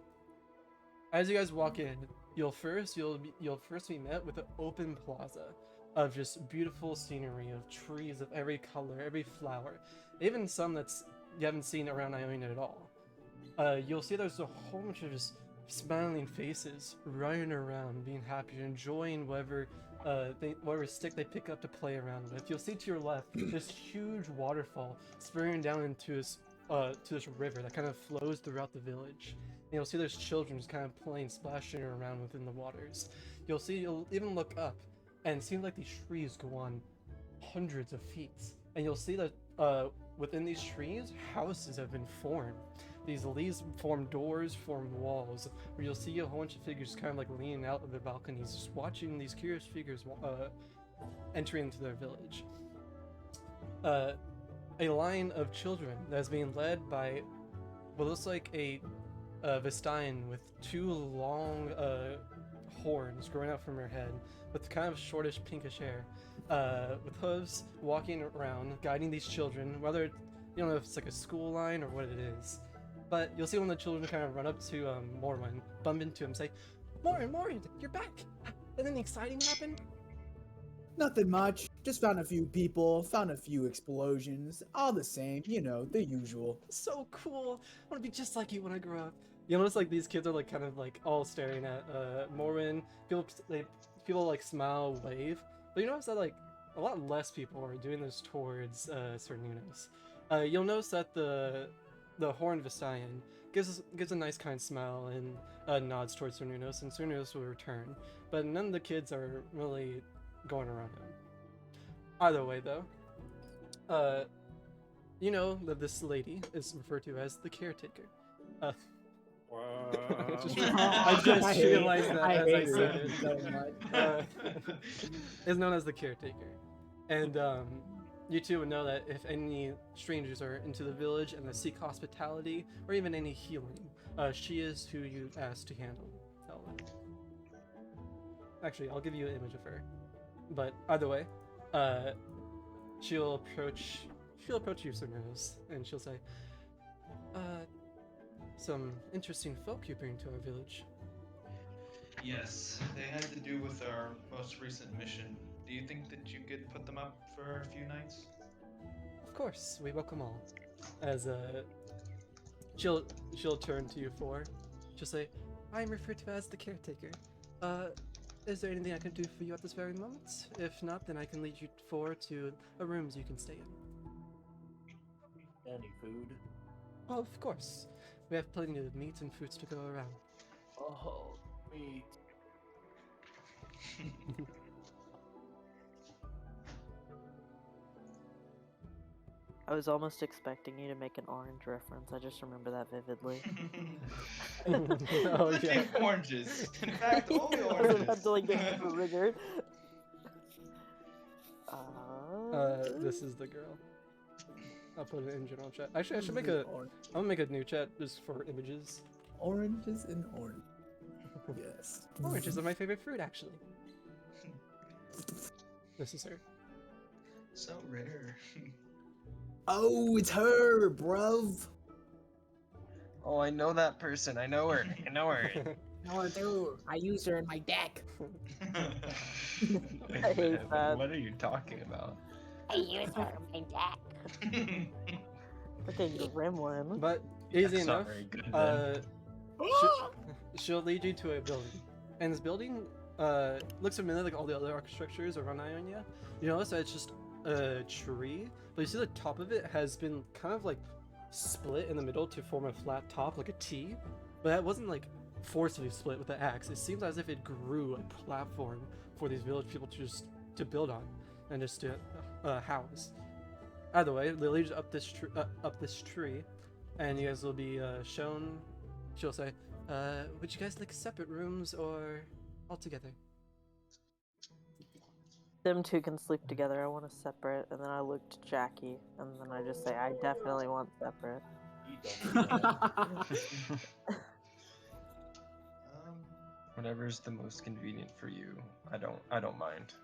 As you guys walk in, you'll first be met with an open plaza of just beautiful scenery of trees of every color, every flower, even some that's you haven't seen around Ionia at all. You'll see there's a whole bunch of just smiling faces running around, being happy, enjoying whatever stick they pick up to play around with. You'll see to your left this huge waterfall spurring down into this river that kind of flows throughout the village. And you'll see there's children just kind of playing, splashing around within the waters. You'll even look up and it seems like these trees go on hundreds of feet and you'll see that within these trees, houses have been formed. These leaves form doors, form walls, where you'll see a whole bunch of figures kind of like leaning out of their balconies, just watching these curious figures entering into their village. A line of children that is being led by what looks like a Vistine with two long horns growing out from her head, with kind of shortish pinkish hair, with hooves, walking around, guiding these children, whether you don't know if it's like a school line or what it is. But you'll see one of the children kind of run up to Morwen, bump into him, say, Morwen, you're back! And then the exciting happened? Nothing much. Just found a few people, found a few explosions. All the same, you know, the usual. So cool! I want to be just like you when I grow up. You notice like these kids are like kind of like all staring at Morwen. People like smile, wave. But you notice that like a lot less people are doing this towards Cernunos. You'll notice that the horned Visayan gives a nice kind smile and nods towards Cernunos, and Cernunos will return. But none of the kids are really going around him. Either way, though, you know that this lady is referred to as the caretaker. I just realized that as I said it. So much. Is known as the caretaker, and you two would know that if any strangers are into the village and they seek hospitality or even any healing, she is who you ask to handle. Actually, I'll give you an image of her. But either way, she'll approach you, Cernunos, and she'll say, some interesting folk you bring to our village. Yes, they had to do with our most recent mission. Do you think that you could put them up for a few nights? Of course, we welcome all. As she'll turn to you four. She'll say, I am referred to as the caretaker. Is there anything I can do for you at this very moment? If not, then I can lead you four to a rooms you can stay in. Any food? Oh, of course. We have plenty of meat and fruits to go around. Oh, meat. I was almost expecting you to make an orange reference. I just remember that vividly. Oh, Flipping yeah. oranges. In fact, only I was oranges. about to like get super rigor. This is the girl. I'll put it in general chat. Actually, I should make a. I'm gonna make a new chat just for images. Oranges and orange. Yes. Oranges are my favorite fruit, actually. This is her. So Ritter. Oh, it's her, bruv. Oh, I know that person. I know her. No, dude. I use her in my deck. I hate that. What are you talking about? I use her in my deck. Freaking gremlin. But easy That's not enough. very good, then. She'll lead you to a building, and this building looks familiar like all the other architectures around Ionia. You notice that it's just a tree, but you see the top of it has been kind of like split in the middle to form a flat top, like a T. But that wasn't like forcibly split with the axe. It seems as if it grew a platform for these village people to build on and just to house. Either way, they'll lead you up this tree, and you guys will be shown. She'll say, "Would you guys like separate rooms or all together?" Them two can sleep together. I want to separate, and then I look to Jackie, and then I just say, I definitely want separate. Whatever's the most convenient for you. I don't mind.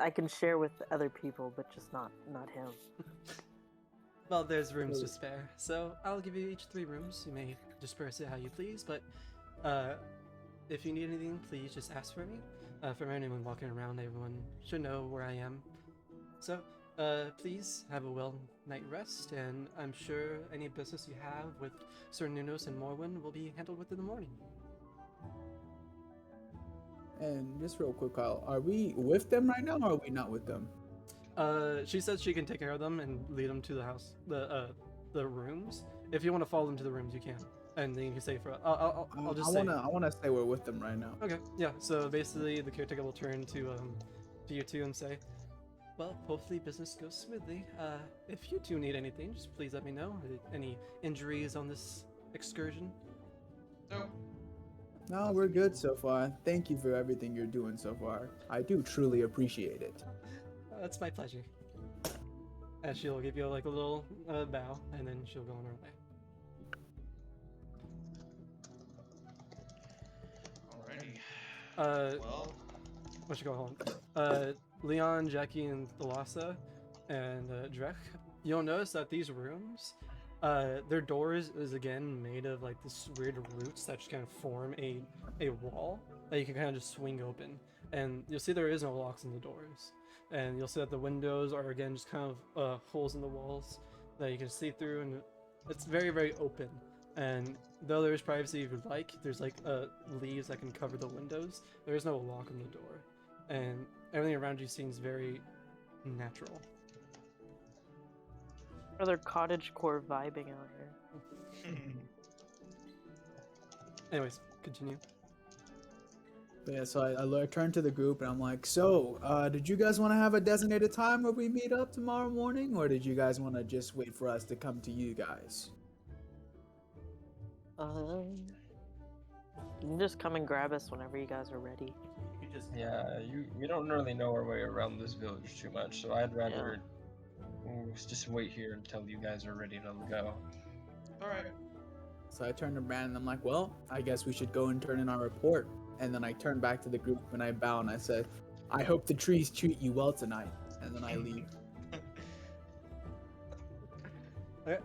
I can share with other people, but just not him. Well, there's rooms to spare, so I'll give you each 3 rooms. You may disperse it how you please, but if you need anything, please just ask for me. From anyone walking around, everyone should know where I am. So, please have a well night rest, and I'm sure any business you have with Sir Nunos and Morwen will be handled within the morning. And just real quick, Kyle, are we with them right now, or are we not with them? She says she can take care of them and lead them to the house, the rooms. If you want to follow them to the rooms, you can, and then you can stay for. I'll just say. I wanna say we're with them right now. Okay, yeah. So basically, the caretaker will turn to you two and say, well, hopefully business goes smoothly. If you two need anything, just please let me know. Any injuries on this excursion? Nope. No, we're good so far. Thank you for everything you're doing so far. I do truly appreciate it. That's my pleasure. And she'll give you like a little bow, and then she'll go on her way. Alrighty. Well, what should go on? Leon, Jackie, and Thalassa, and Drek. You'll notice that these rooms, their doors is again made of like this weird roots that just kind of form a wall that you can kind of just swing open, and you'll see there is no locks in the doors, and you'll see that the windows are again just kind of holes in the walls that you can see through, and it's very very open. And though there is privacy if you'd like, there's like leaves that can cover the windows. There is no lock on the door, and everything around you seems very natural. Another cottagecore vibing out here. Anyways, continue. But yeah, so I turned to the group and I'm like, so, did you guys want to have a designated time where we meet up tomorrow morning, or did you guys want to just wait for us to come to you guys? You can just come and grab us whenever you guys are ready. Yeah, we don't really know our way around this village too much, so I'd rather just wait here until you guys are ready to go. Alright. So I turned to Brandon and I'm like, well, I guess we should go and turn in our report. And then I turned back to the group and I bow and I said, I hope the trees treat you well tonight. And then I leave. Okay.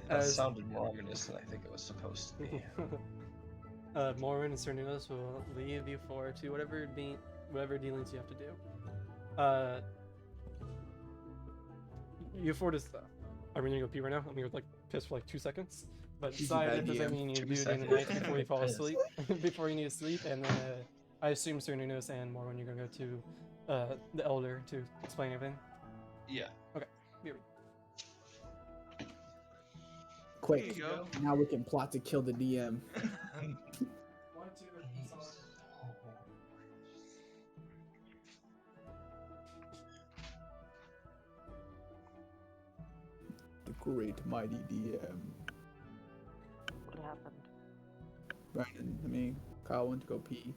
That sounded more ominous than I think it was supposed to be. Morwen and Cernunos will leave you four to whatever dealings you have to do. You four just are we gonna go pee right now? I'm gonna like piss for like 2 seconds. But Easy decide bad if there's DM. anything you need to 2 do during the seconds. night before you fall Piss. asleep. Before you need to sleep, and then I assume Cernunos and Morwen you're gonna go to the elder to explain everything. Yeah. Be right. Quick. There you go. Now we can plot to kill the DM. 1, 2, The great mighty DM. What happened? Brandon, Kyle went to go pee.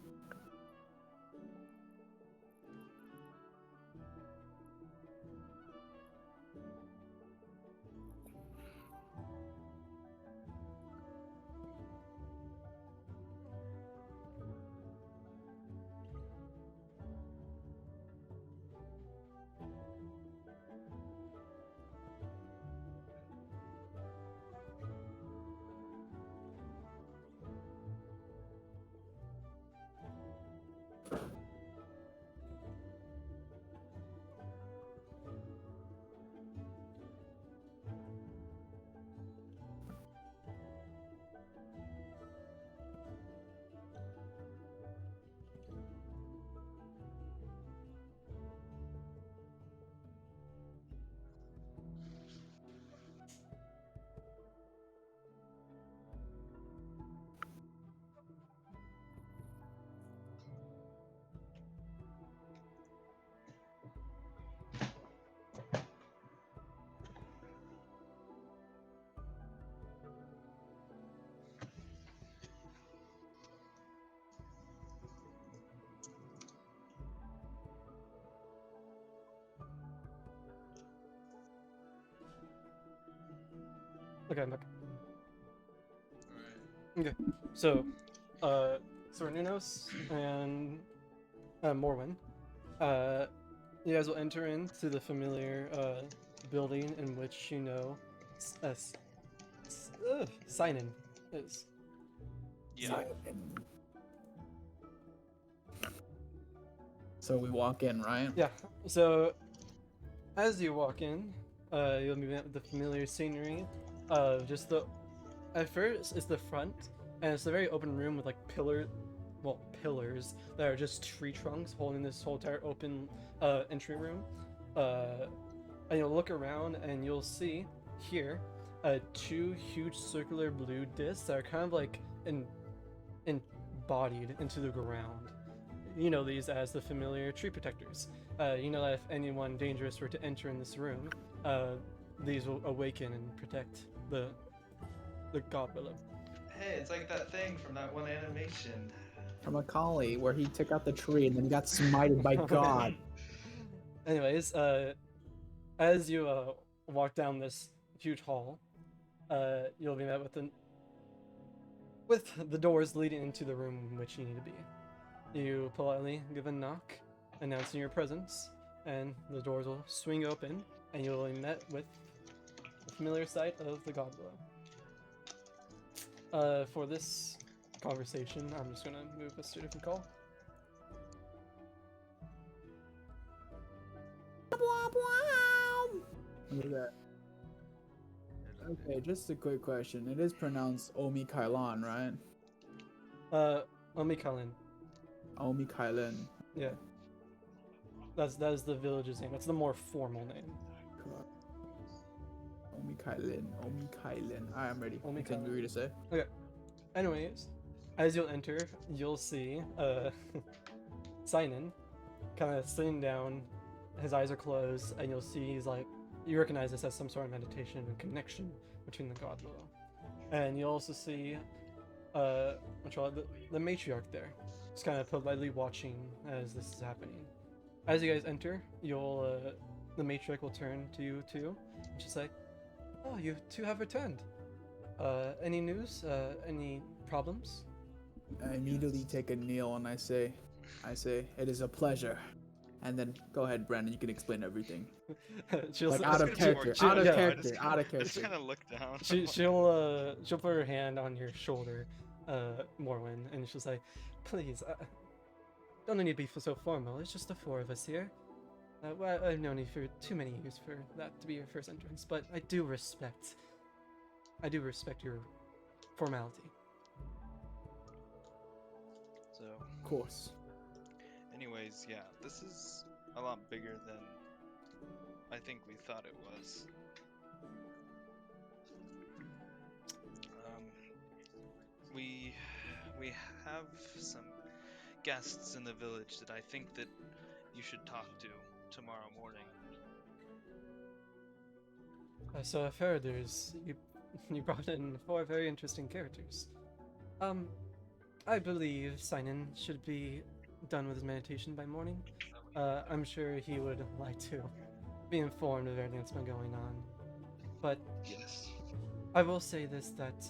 Okay, I'm back. Alright. Okay, so Cernunos and Morwen, you guys will enter into the familiar building in which you know Sinan is. Yeah. So we walk in, right? Yeah. So as you walk in, you'll be met with the familiar scenery of just at first it's the front, and it's a very open room with like pillars that are just tree trunks holding this whole entire open entry room. And you'll look around and you'll see here 2 huge circular blue discs that are kind of like embodied into the ground. you know these as the familiar tree protectors. You know that if anyone dangerous were to enter in this room, these will awaken and protect the god willow. Hey, it's like that thing from that one animation. From Macaulay, where he took out the tree and then he got smited by God. Anyways, as you walk down this huge hall, you'll be met with the doors leading into the room in which you need to be. You politely give a knock, announcing your presence, and the doors will swing open, and you will be met with the familiar sight of the god willow. For this conversation, I'm just gonna move us to a different call. Look at that. Okay, just a quick question. It is pronounced Omi Kailan, right? Let me call in. Omi Kailan. Yeah. That is the village's name. That's the more formal name. Omi Kailan. Omi Kailan. Alright, I'm ready. Omi Continue Kailan. to say. Anyways, as you'll enter, you'll see Sinan kind of sitting down. His eyes are closed, and you'll see he's like, you recognize this as some sort of meditation and connection between the god willow. And you'll also see the matriarch there, just kind of politely watching as this is happening. As you guys enter, the matriarch will turn to you too, and she's like, "Oh, you two have returned. Any news? Any problems?" I immediately take a kneel and I say, it is a pleasure. And then go ahead, Brandon. You can explain everything. She'll Like s- out of It's gonna be character. more Out of yeah, character. Out of I just character. kind of look down. she'll put her hand on your shoulder, Morwen, and she'll say, "Please, don't need to be so formal. It's just the four of us here. Well, I've known you for too many years for that to be your first entrance, but I do respect your formality." So, Of course. anyways, yeah, this is a lot bigger than I think we thought it was. We have some guests in the village that I think that you should talk to tomorrow morning. So I've heard you brought in four very interesting characters. I believe Sinan should be done with his meditation by morning. I'm sure he would like to be informed of everything that's been going on. But Yes. I will say this, that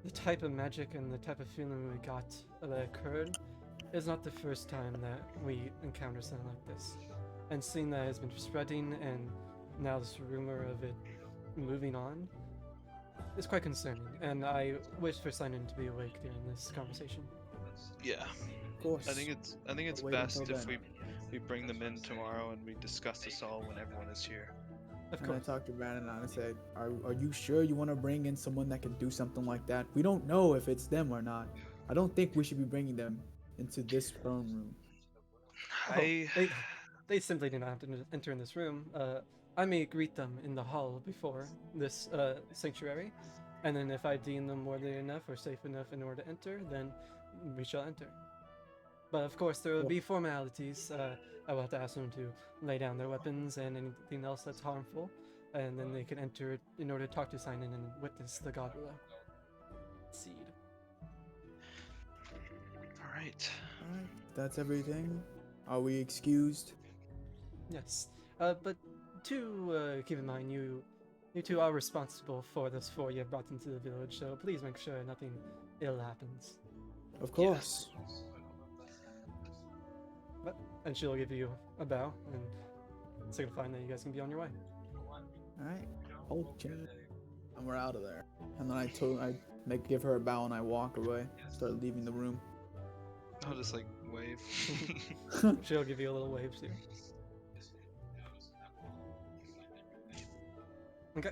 the type of magic and the type of feeling we got that occurred is not the first time that we encounter something like this. And seeing that it's been spreading and now this rumor of it moving on is quite concerning. And I wish for Sinan to be awake during this conversation. Yeah. Of course. I think it's Wait best until if then. we bring them in tomorrow and we discuss this all when everyone is here. Of And I course. talked to Brandon and I said, are you sure you want to bring in someone that can do something like that? We don't know if it's them or not. I don't think we should be bringing them into this throne room. I They simply do not have to enter in this room. I may greet them in the hall before this sanctuary, and then if I deem them worthy enough or safe enough in order to enter, then we shall enter. But of course, there will be formalities. I will have to ask them to lay down their weapons and anything else that's harmful, and then they can enter in order to talk to Sinan and witness the god willow seed. all right. Alright, that's everything. Are we excused? Yes, but to keep in mind, you two are responsible for those four you have brought into the village, so please make sure nothing ill happens. Of course. And she'll give you a bow and signifying that you guys can be on your way. Alright. Hold chat. And we're out of there. And then I give her a bow and I walk away. Start leaving the room. I'll just like wave. She'll give you a little wave too. Okay.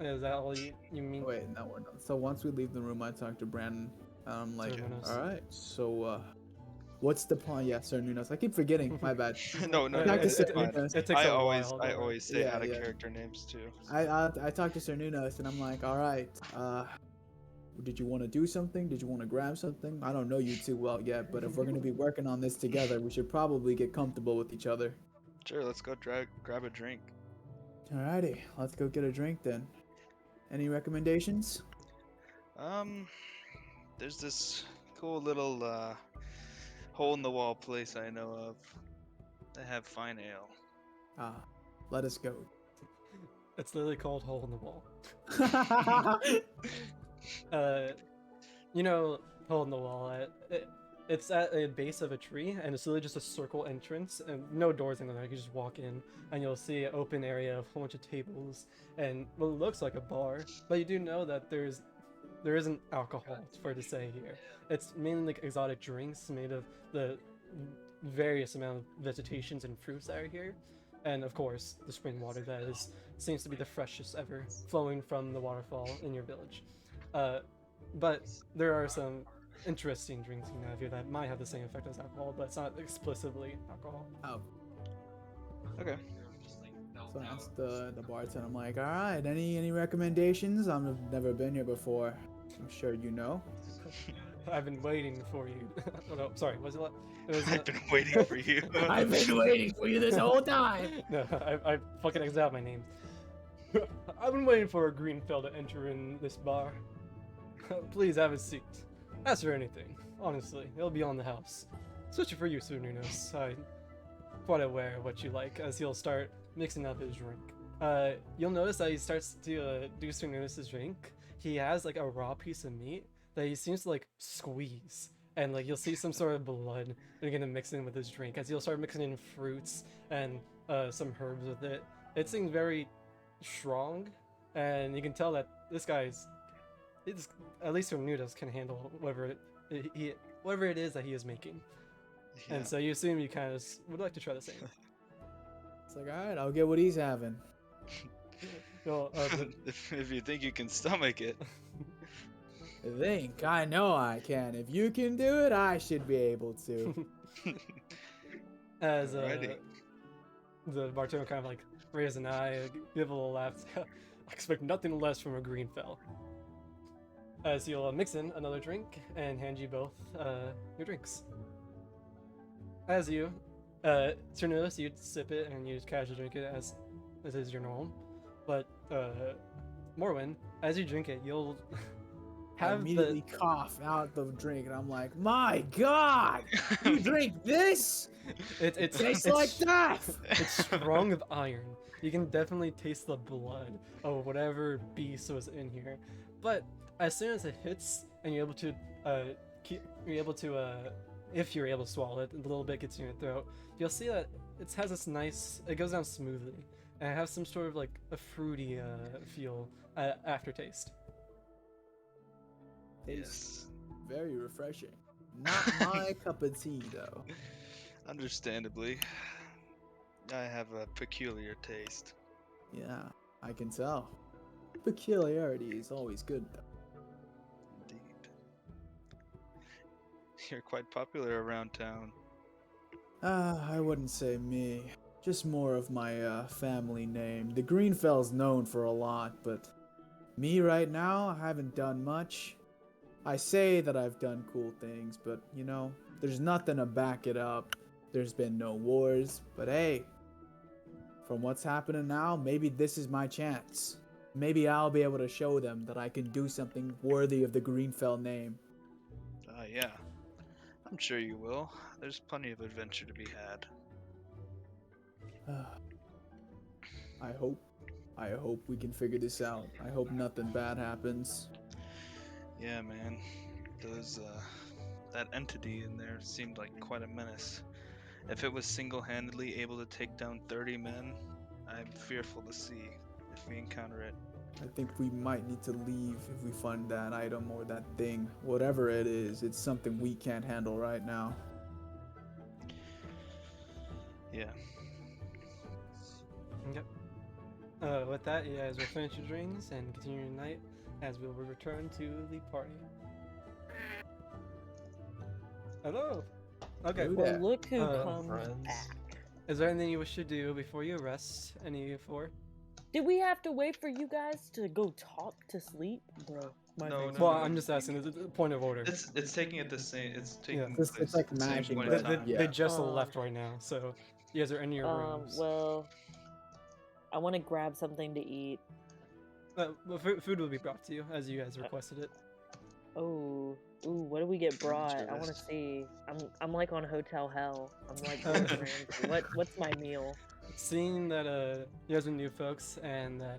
Is that all you mean? Wait, no, we're done. So once we leave the room, I talk to Brandon. And I'm like, Everyone else. alright, so what's the plan? Yeah, Sir Nunes. I keep forgetting. My bad. no, Yeah, Talk to it- Sir it- Nunes. it takes I a always while, I but- always say Yeah, out of yeah. character names too. I talked to Sir Nunes and I'm like, alright, Did you want to do something? Did you want to grab something? I don't know you too well yet, but if we're gonna be working on this together, we should probably get comfortable with each other. Sure, let's go grab a drink. Alrighty, let's go get a drink then. Any recommendations? There's this cool little hole in the wall place I know of. They have fine ale. Ah, let us go. It's literally called Hole in the Wall. You know, Hole in the Wall. It's at a base of a tree, and it's literally just a circle entrance, and no doors in there. You can just walk in, and you'll see an open area of a whole bunch of tables, and what looks like a bar. But you do know that there isn't alcohol for to say here. It's mainly like exotic drinks made of the various amount of vegetations and fruits that are here, and of course the spring water that seems to be the freshest ever, flowing from the waterfall in your village. But there are some interesting drinks you can have here that might have the same effect as alcohol, but it's not explicitly alcohol. Oh, Okay. so I asked the bartender. I'm like, all right, any recommendations? I've never been here before. I'm sure you know. I've been waiting for you. Oh, no, sorry. Was it? It was. I've been waiting for you. I've been waiting for you this whole time. No, I fucking exited out my name. I've been waiting for a green fell to enter in this bar. Please have a seat. Ask for anything. Honestly, it'll be on the house. Especially for you, Sununos. I'm quite aware of what you like, as he'll start mixing up his drink. You'll notice that he starts to do Sununos' drink. He has like a raw piece of meat that he seems to like squeeze. And like you'll see some sort of blood and you're gonna mix in with his drink, as he'll start mixing in fruits and some herbs with it. It seems very strong, and you can tell that this guy's, at least from Nudas, can handle whatever it is that he is making. Yeah. And so you assume you kind of would like to try the same. It's like, all right, I'll get what he's having. Well, if you think you can stomach it. I know I can. If you can do it, I should be able to. as Alrighty. the bartender kind of like raises an eye, give a little laugh. I expect nothing less from a green fell. As he'll mix in another drink and hand you both your drinks. As you, Cernulis, you sip it and you just casually drink it as is your norm. But Morwin, as you drink it, you'll I have immediately cough out the drink, and I'm like, my God, you drink this? it Tastes like that. It's strong of iron. You can definitely taste the blood of whatever beast was in here. But as soon as it hits and you're able to if you're able to swallow it, a little bit gets in your throat, you'll see that it has this nice, it goes down smoothly, and it has some sort of like a fruity feel aftertaste. It's very refreshing. Not my cup of tea, though. Understandably. I have a peculiar taste. Yeah, I can tell. Peculiarity is always good, though. Indeed. You're quite popular around town. I wouldn't say me. Just more of my family name. The Greenfell's known for a lot, but me right now, I haven't done much. I say that I've done cool things, but, you know, there's nothing to back it up. There's been no wars, but hey, from what's happening now, maybe this is my chance. Maybe I'll be able to show them that I can do something worthy of the Greenfell name. Yeah. I'm sure you will. There's plenty of adventure to be had. I hope we can figure this out. I hope nothing bad happens. Yeah, man. Those, that entity in there seemed like quite a menace. If it was single-handedly able to take down 30 men, I'm fearful to see if we encounter it. I think we might need to leave if we find that item or that thing. Whatever it is, it's something we can't handle right now. Yeah. Yep. With that, you guys will finish your drinks and continue your night, as we will return to the party. Hello. Okay. Who Well, that? look who Friends. comes back. Is there anything you wish to do before you rest? Any of you four? Did we have to wait for you guys to go talk to sleep, bro? My No, thing's no, Well, no. I'm just asking the point of order. It's taking it the same. It's taking It's place like at the same mashing, point They, in but they, time. yeah. they just Um, left right now, so you guys are in your rooms. Well, I want to grab something to eat. Well, food will be brought to you as you guys requested it. Oh, ooh, what do we get brought? I want to Cheers. see. I'm like on hotel hell. I'm like Gordon Ramsay. What's my meal? Seeing that you guys are new folks and that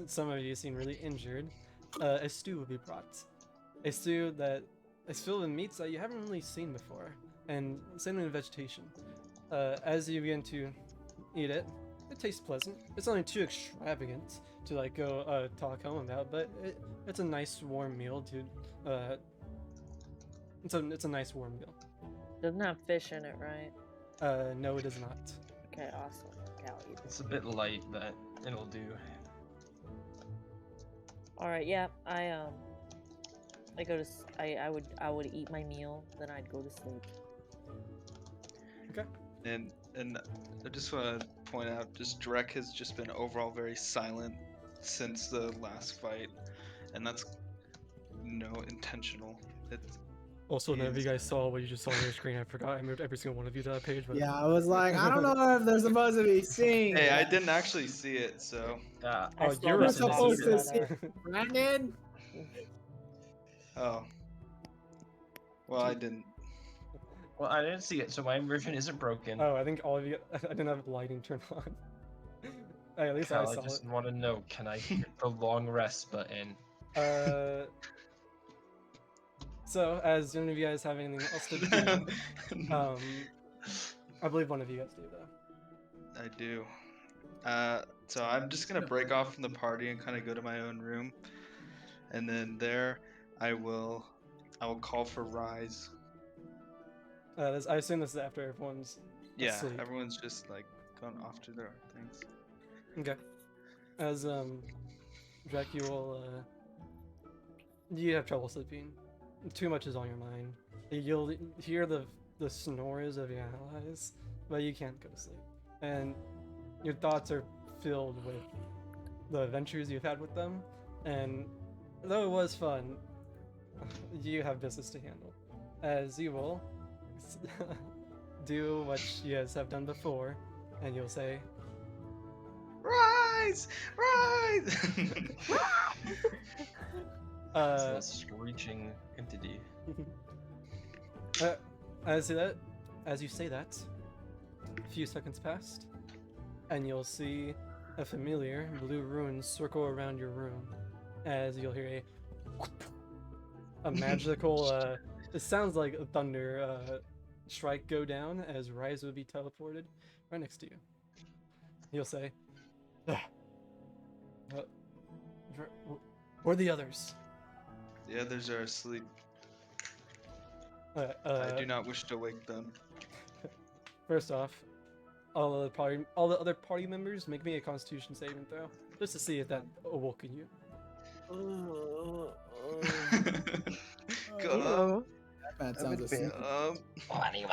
some of you seem really injured, a stew will be brought. A stew that is filled with meats that you haven't really seen before, and same with vegetation. As you begin to eat it, it tastes pleasant. It's not too extravagant to like go talk home about, but it's a nice warm meal to. It's a nice warm meal. Doesn't have fish in it, right? No, it is not. Okay, awesome. Okay, I'll eat it. It's a bit light, but it'll do. All right, yeah. I go to. I would eat my meal, then I'd go to sleep. Okay. And I just want to point out, just Drek has just been overall very silent since the last fight, and that's intentional. It's Also, none of you Jeez. guys saw what you just saw on your screen. I forgot I moved every single one of you to that page. But Yeah, I was like, I don't know if they're supposed to be seeing. hey, I that. didn't actually see it, so Yeah. I Oh, saw you're that supposed too, to but, see- Brandon. oh. Well, I didn't. Well, I didn't see it, so my version isn't broken. Oh, I think all of you. I didn't have the lighting turned on. Hey, at least I Cal, I saw just it. want to know, can I hit the long rest button? So, as none of you guys have anything else to do, I believe one of you guys do though. I do. So I'm just gonna break off from the party and kind of go to my own room, and then there I will call for Rise. I assume this is after everyone's Yeah, asleep. everyone's just like gone off to their own things. Okay. As Jack, you will you have trouble sleeping. Too much is on your mind. You'll hear the snores of your allies, but you can't go to sleep. And your thoughts are filled with the adventures you've had with them, and though it was fun, you have business to handle. As you will do what you guys have done before, and you'll say, Rise! Rise! It's that screeching entity. As you say that, a few seconds passed, and you'll see a familiar blue rune circle around your room. As you'll hear a magical, it sounds like a thunder strike go down as Rise would be teleported right next to you. You'll say, where are the others? The others are asleep. I do not wish to wake them. First off, all the other party members make me a Constitution saving throw, just to see if that awoken you. Go. That sounds asleep. 21.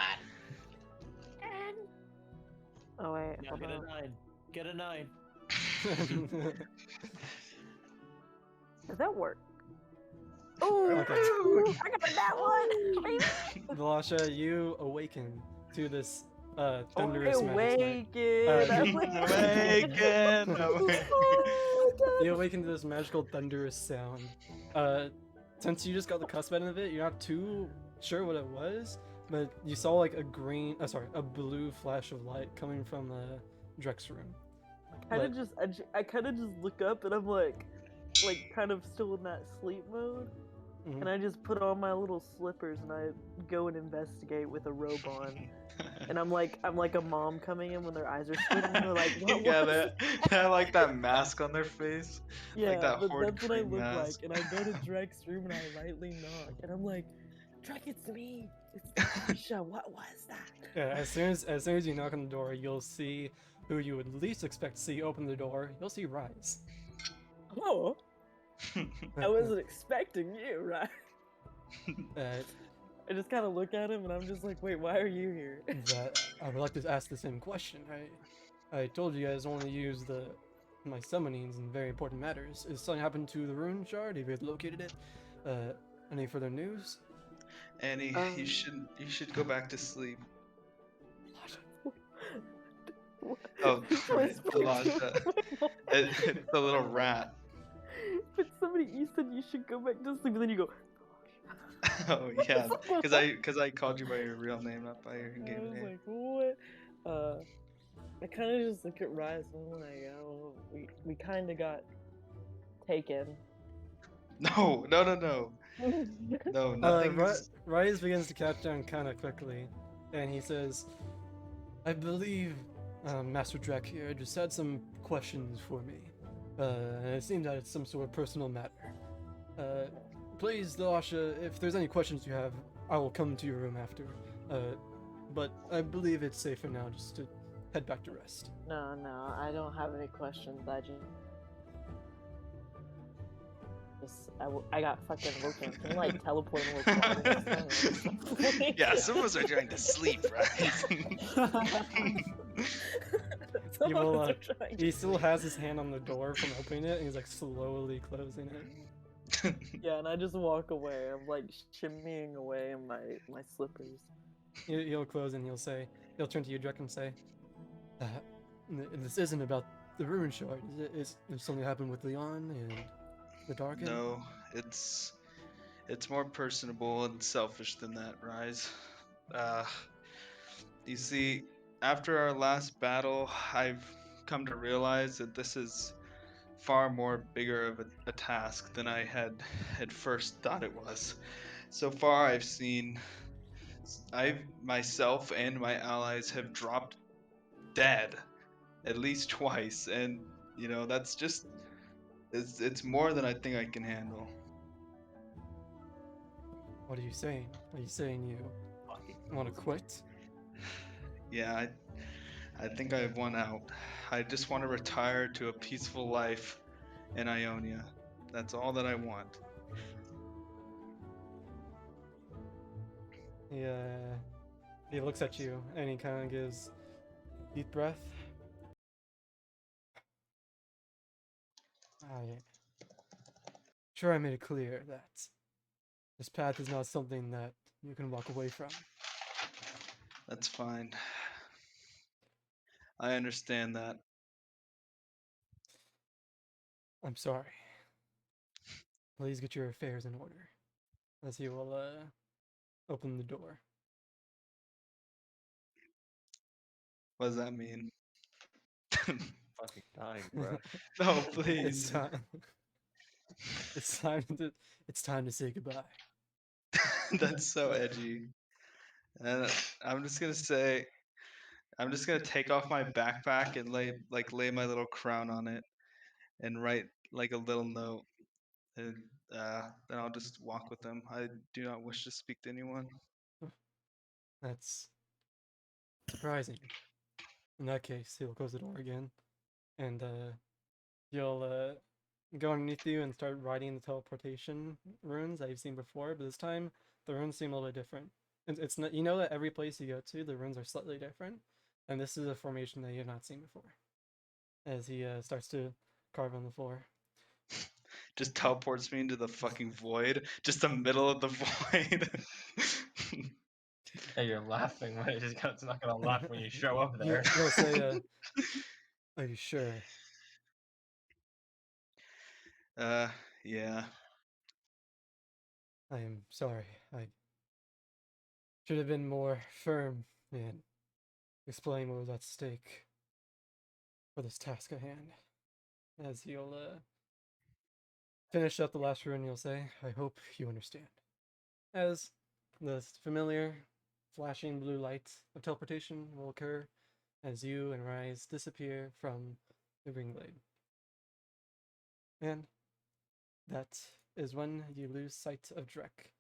Oh wait, Yeah, hold get a on. 9. Get a 9. Does that work? Oh, Okay. I got that one. Baby. Velasha, you awaken to this Oh, thunderous magic. awaken. You awaken to this magical thunderous sound. Since you just got the cusp end of it, you're not too sure what it was, but you saw like a blue flash of light coming from Drek's room. I kind of just look up and I'm like kind of still in that sleep mode. Mhm. And I just put on my little slippers and I go and investigate with a robe on. And I'm like a mom coming in when their eyes are squinting. They're like, what? Yeah, was they have like that mask on their face. Yeah, that but horde that's what I cream look mask. like. And I go to Drek's room and I lightly knock. And I'm like, Drek, it's me. It's Tasha. What was that? Yeah, as soon as you knock on the door, you'll see who you would least expect to see open the door. You'll see Rise. Oh, I wasn't expecting you, right? I just kind of look at him and I'm just like, wait, why are you here? That I would like to ask the same question. I told you guys only use the my summonings in very important matters. Is something happened to the rune shard? Have you located it? Any further news? Annie, you should go back to sleep. Oh, Who's right, whispering Elijah. to my It's the little rat. But somebody, you said you should go back to sleep, and then you go. Oh yeah, because I called you by your real name, not by your I game was name. like, what? I kind of just look at Rise and I'm like, oh, we kind of got taken. No, no, no, no, no. Nothing's. Rise begins to catch on kind of quickly, and he says, "I believe Master Drek here just had some questions for me. And it seems that it's some sort of personal matter. Please, Lasha, if there's any questions you have, I will come to your room after. But I believe it's safer now just to head back to rest." No, I don't have any questions. I got fucking woken. Can you like teleport a little closer? Yeah, some of us are trying to sleep, right? He will, he still has his hand on the door from opening it, and he's like slowly closing it. Yeah, and I just walk away. I'm like shimmying away in my slippers. He'll close and he'll turn to you, Drek, and say, "This isn't about the ruin shard. Is something happened with Leon and the Darken?" No, it's more personable and selfish than that, Rise. You see, after our last battle, I've come to realize that this is far more bigger of a task than I had at first thought it was. So far, I've myself and my allies have dropped dead at least twice, and that's just it's more than I think I can handle. What are you saying? Are you saying you want to quit? Yeah, I think I've won out. I just want to retire to a peaceful life in Ionia. That's all that I want. He looks at you and he kind of gives a deep breath. Sure, I made it clear that this path is not something that you can walk away from. That's fine. I understand that. I'm sorry. Please get your affairs in order, as he will open the door. What does that mean? Fucking dying, bro. No, It's please. time. It's time to say goodbye. That's so edgy. And I'm just gonna take off my backpack and lay my little crown on it and write like a little note, and then I'll just walk with them. I do not wish to speak to anyone. That's surprising. In that case, he'll close the door again, and you'll go underneath you and start writing the teleportation runes that you've seen before, but this time the runes seem a little bit different. It's not, you know that every place you go to, the runes are slightly different, and this is a formation that you have not seen before. As he starts to carve on the floor. Just teleports me into the fucking void, just the middle of the void. Hey, you're laughing, but it's not gonna laugh when you show up there. He'll say, "Are you sure?" Yeah. I am sorry. I should have been more firm and explain what was at stake for this task at hand. As he'll finish up the last rune, he'll say, "I hope you understand." As the familiar flashing blue light of teleportation will occur as you and Rise disappear from the ring blade. And that is when you lose sight of Drek,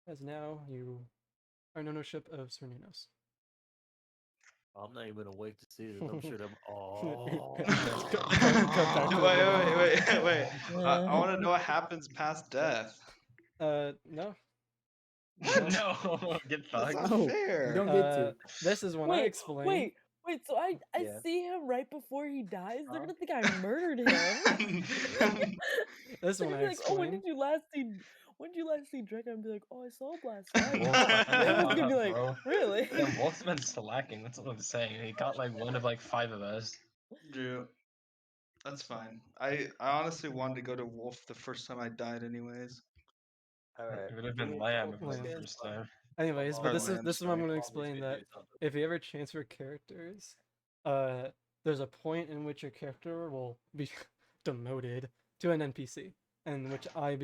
as now you are in ownership of Cerninos. I'm not even awake to see this. I'm sure them. Oh. Wait. I want to know what happens past death. No. No, get That's fucked. not No, fair. you don't get to. This is when I explain. Wait, so I Yeah. see him right before he dies. They're Oh. gonna think I murdered him. This They're one gonna I be like, "Oh, when explained. did you last see? When did you last see Drake?" I'm be like, "Oh, I saw him last night." Wolf's fucking Everyone's gonna be like, bro. "Really?" Yeah, Wolf's been slacking. That's what I'm saying. He got like one of like 5 of us. Drew, that's fine. I honestly wanted to go to Wolf the first time I died, anyways. Alright. It would have give been me a Lamb couple if it was the Lamb. first time. Anyways, but Or this is Lamb, this is what I'm sorry. going to explain, that if you ever transfer characters, there's a point in which your character will be demoted to an NPC, and which I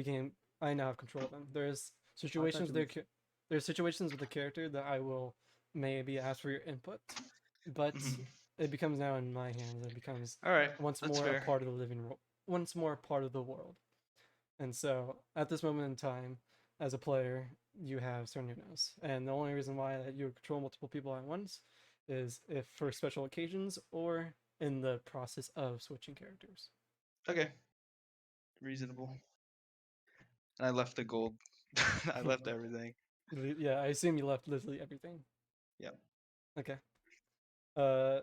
now have control of them. There's situations there's situations with the character that I will maybe ask for your input, but Mhm. it becomes now in my hands. It becomes All right, once that's more fair. a part of the living world, once more a part of the world. And so at this moment in time, as a player, you have Cernunos, and the only reason why that you control multiple people at once is if for special occasions or in the process of switching characters. Okay, reasonable. And I left the gold. I left everything. Yeah, I assume you left literally everything. Yep. Okay. Uh,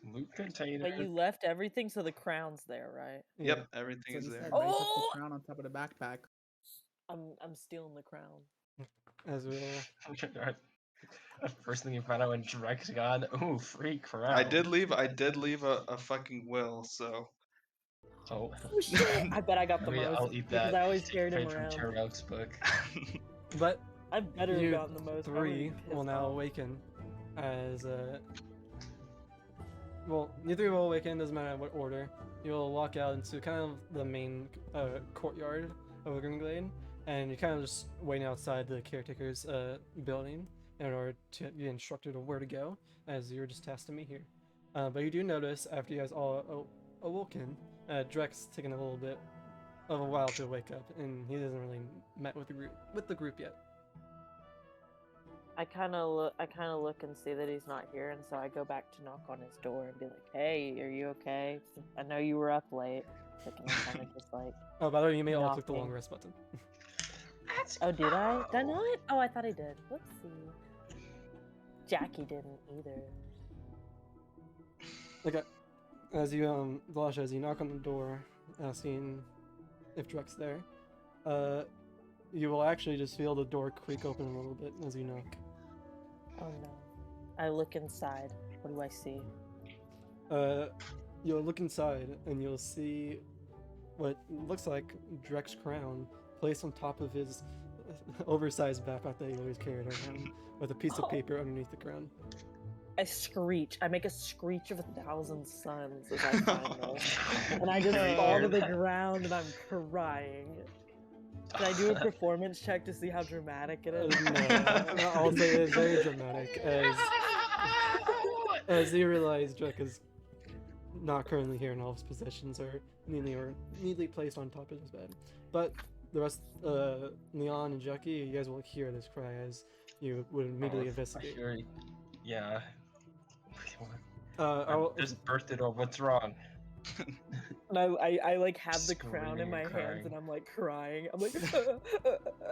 Loot container. But you left everything, so the crown's there, right? yeah. Yep, everything So is he there. said raise up Oh! the crown on top of the backpack. I'm stealing the crown. As we'll. First thing you find out when Drex gone, ooh, free crown. I did leave a fucking will, so Oh, Oh shit! I bet I got the maybe most I'll eat because that. I always Take carried him page from around. Terrell's book. But I better have you gotten the most. I'm gonna be three will pissed now off. awaken as well, you three will awaken, doesn't matter what order. You'll walk out into kind of the main courtyard of the Green Glade, and you're kind of just waiting outside the caretaker's building in order to be instructed of where to go, as you were just tasked to meet here. But you do notice, after you guys all awoken, Drex taking a little bit of a while to wake up, and he hasn't really met with the group yet. I kind of look and see that he's not here, and so I go back to knock on his door and be like, "Hey, are you okay? I know you were up late." Like, and I'm kind of just like, Oh, by the way, you may all click the long Knocking. rest button. "Oh, did I? Did I not? Oh, I thought I did. Whoopsie." Jackie didn't either. Okay. As you Velasha, as you knock on the door, asking if Druck's there, you will actually just feel the door creak open a little bit as you knock. Oh no. I look inside. What do I see? You'll look inside and you'll see what looks like Dreck's crown placed on top of his oversized backpack that he always carried around, with a piece of paper underneath the crown. I screech. I make a screech of 1,000 suns as I find this. And I just fall to the ground and I'm crying. Can I do a performance check to see how dramatic it is? No, I'll say it is very dramatic as you realize Dreck is not currently here and all of his possessions are neatly placed on top of his bed. But the rest, Leon and Jackie, you guys will hear this cry as you would immediately investigate. Yeah. I'll, Just birthed it, or what's wrong? And I like have the crown in Screaming my and hands crying. and I'm like crying. I'm like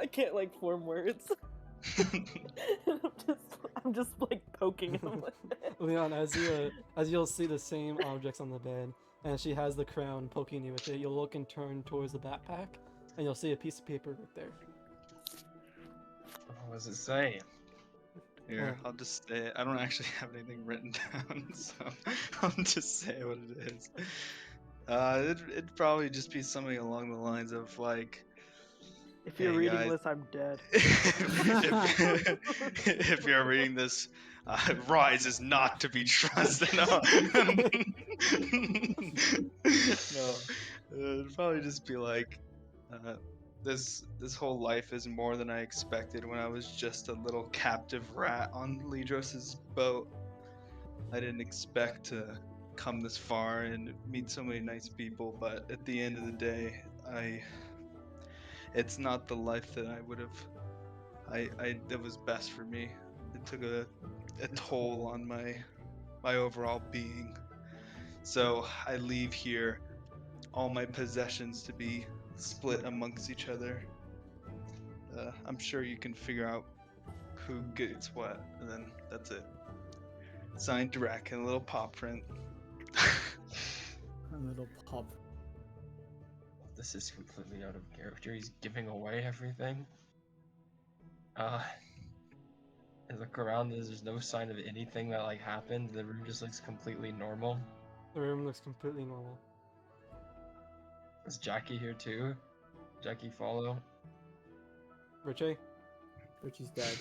I can't like form words. I'm just like poking him with it. Leon, as you'll see the same objects on the bed, and she has the crown poking you with it, you'll look and turn towards the backpack, and you'll see a piece of paper right there. What was it saying? Here, I'll just say it. I don't actually have anything written down, so I'll just say what it is. It'd probably just be something along the lines of like, If you're "Hey, reading guys, this, I'm dead. if you're reading this, Rise is not to be trusted." No, it'd probably just be like, this whole life is more than I expected when I was just a little captive rat on Lidros's boat. I didn't expect to come this far and meet so many nice people, but at the end of the day, it's not the life that I would have that was best for me. It took a toll on my overall being. So I leave here all my possessions to be split amongst each other. I'm sure you can figure out who gets what, and then that's it. Signed Drac in a little paw print. A little pub. This is completely out of character. He's giving away everything. I look around, there's no sign of anything that like happened. The room just looks completely normal. The room looks completely normal. Is Jackie here too? Jackie follow? Richie? Richie's dead.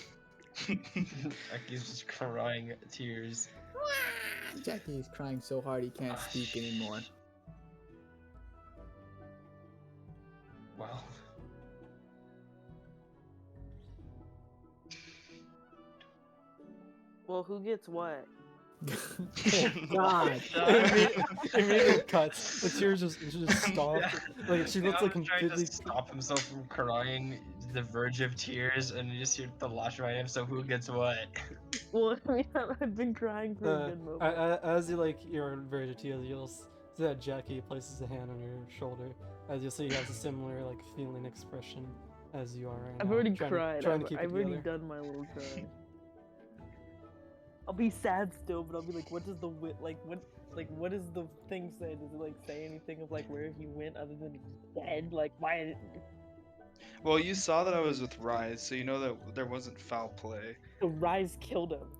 Jackie's just crying tears. Jackie is crying so hard he can't speak anymore. Well, Well, who gets what? God. Immediately cuts. The tears just stop. Like she looks like trying completely. to stop himself from crying, the verge of tears, and you just hear the lash right him. So who gets what? Well, I mean, I've been crying for a good moment. As you like you're on verge of tears, you'll see that Jackie places a hand on your shoulder. As you'll see, he has a similar like feeling expression as you are right now. I've already trying cried. To keep it I've already together. done my little cry. I'll be sad still, but I'll be like, what does the what does the thing say? Does it like say anything of like where he went other than he's dead? Like why? Well, you saw that I was with Rise, so you know that there wasn't foul play. The Rise killed him.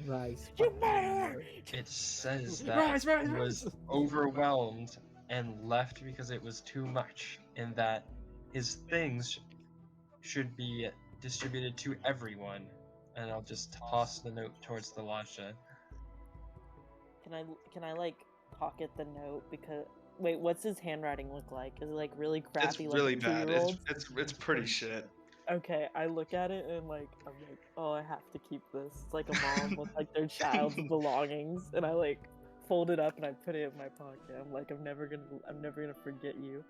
Rise. You murderer! It says that he was overwhelmed and left because it was too much, and that his things should be distributed to everyone. And I'll just toss the note towards the Lasha. Can I like pocket the note because wait, what's his handwriting look like? Is it like really It's crappy? really like bad. 2-year-olds? It's pretty shit. Okay, I look at it and like I'm like, oh, I have to keep this. It's like a mom with like their child's belongings, and I like fold it up and I put it in my pocket. I'm like, I'm never gonna forget you.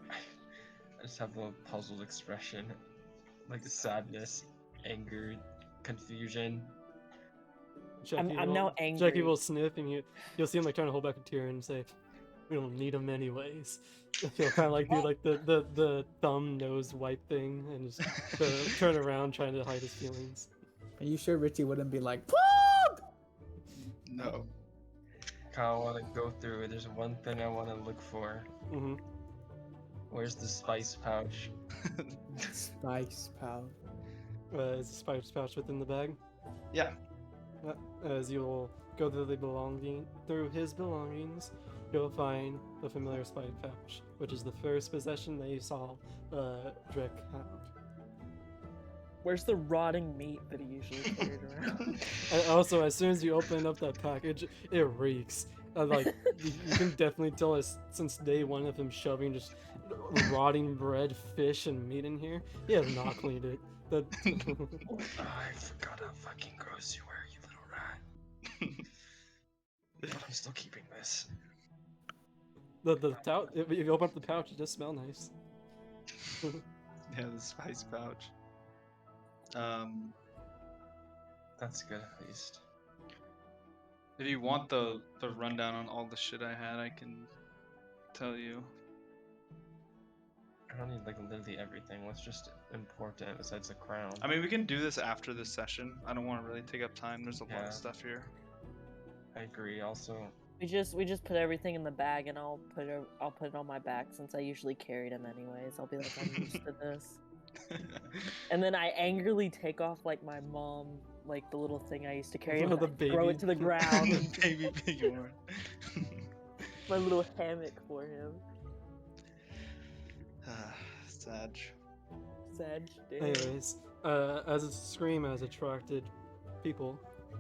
I just have a puzzled expression. Like sadness, anger, confusion. I'm now angry. Jackie will sniff, and you'll see him like trying to hold back a tear and say, "We don't need him anyways." He'll kind of like do like the thumb nose wipe thing and just turn around trying to hide his feelings. Are you sure Richie wouldn't be like, "Pog!" No. Kyle, I want to go through it. There's one thing I want to look for. Mm-hmm. Where's the spice pouch? Spice pal. Is the spice pouch within the bag? Yeah. As you'll go through his belongings, you'll find the familiar spice pouch, which is the first possession that you saw Drek have. Where's the rotting meat that he usually carried around? And also, as soon as you open up that package, it reeks. Like you can definitely tell us since day one of him shoving just rotting bread, fish, and meat in here. He has not cleaned it. Oh, I forgot how fucking gross you were, you little rat. But I'm still keeping this. If you open up the pouch, it does smell nice. Yeah, the spice pouch. That's good at least. If you want the rundown on all the shit I had, I can tell you. I don't need like literally everything. What's just important besides the crown? I mean, we can do this after this session. I don't want to really take up time. There's a lot Yeah. of stuff here. I agree. Also, we just put everything in the bag, and I'll put it on my back since I usually carried them anyways. I'll be like, I'm used to this. And then I angrily take off like my mom, like the little thing I used to carry, and The I throw baby. it to the ground. Baby Bigorn. My little hammock for him. Sad. Sad. Damn. Anyways, as a scream has attracted people,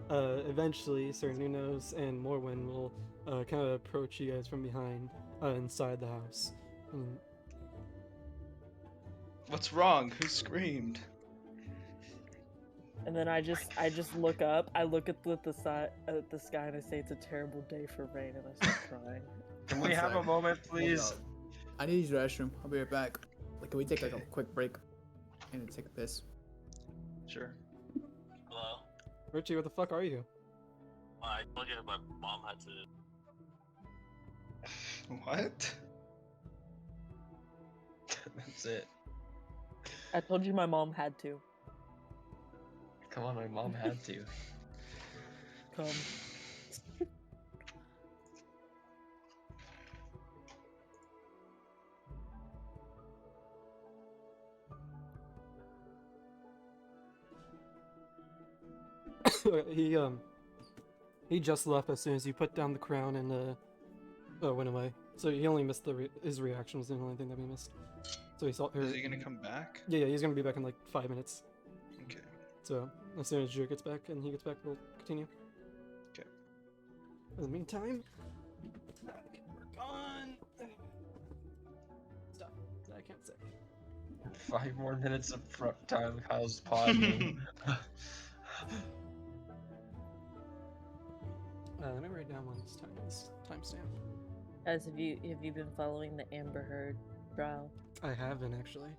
eventually Sir Nunos and Morwen will kind of approach you guys from behind inside the house. And What's wrong? Who screamed? And then I just look up. I look at the sky and I say it's a terrible day for rain, and I start crying. can we have a moment, please? I need to use the restroom. I'll be right back. Like, can we take like a quick break and take a piss? Sure. Hello? Richie, where the fuck are you? I told you my mom had to. What? That's it. I told you my mom had to. Come on, my mom had to. Come. He just left as soon as you put down the crown and went away. So he only missed his reaction was the only thing that we missed. So he saw. Is he gonna come back? Yeah, he's gonna be back in like 5 minutes. Okay. So as soon as Drew gets back and he gets back, we'll continue. Okay. In the meantime, we're gone. Stop. I can't say. 5 more minutes of prep time. Kyle's pausing. Let me write down this timestamp. As have you been following the Amber Heard trial? I haven't actually.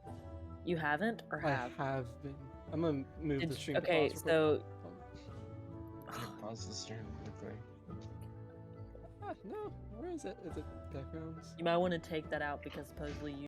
You haven't or have? I have been. I'm gonna move Did the you- stream. okay, to pause real quick. Yeah, pause the stream quickly. No, where is it? Is it backgrounds? You might want to take that out because supposedly you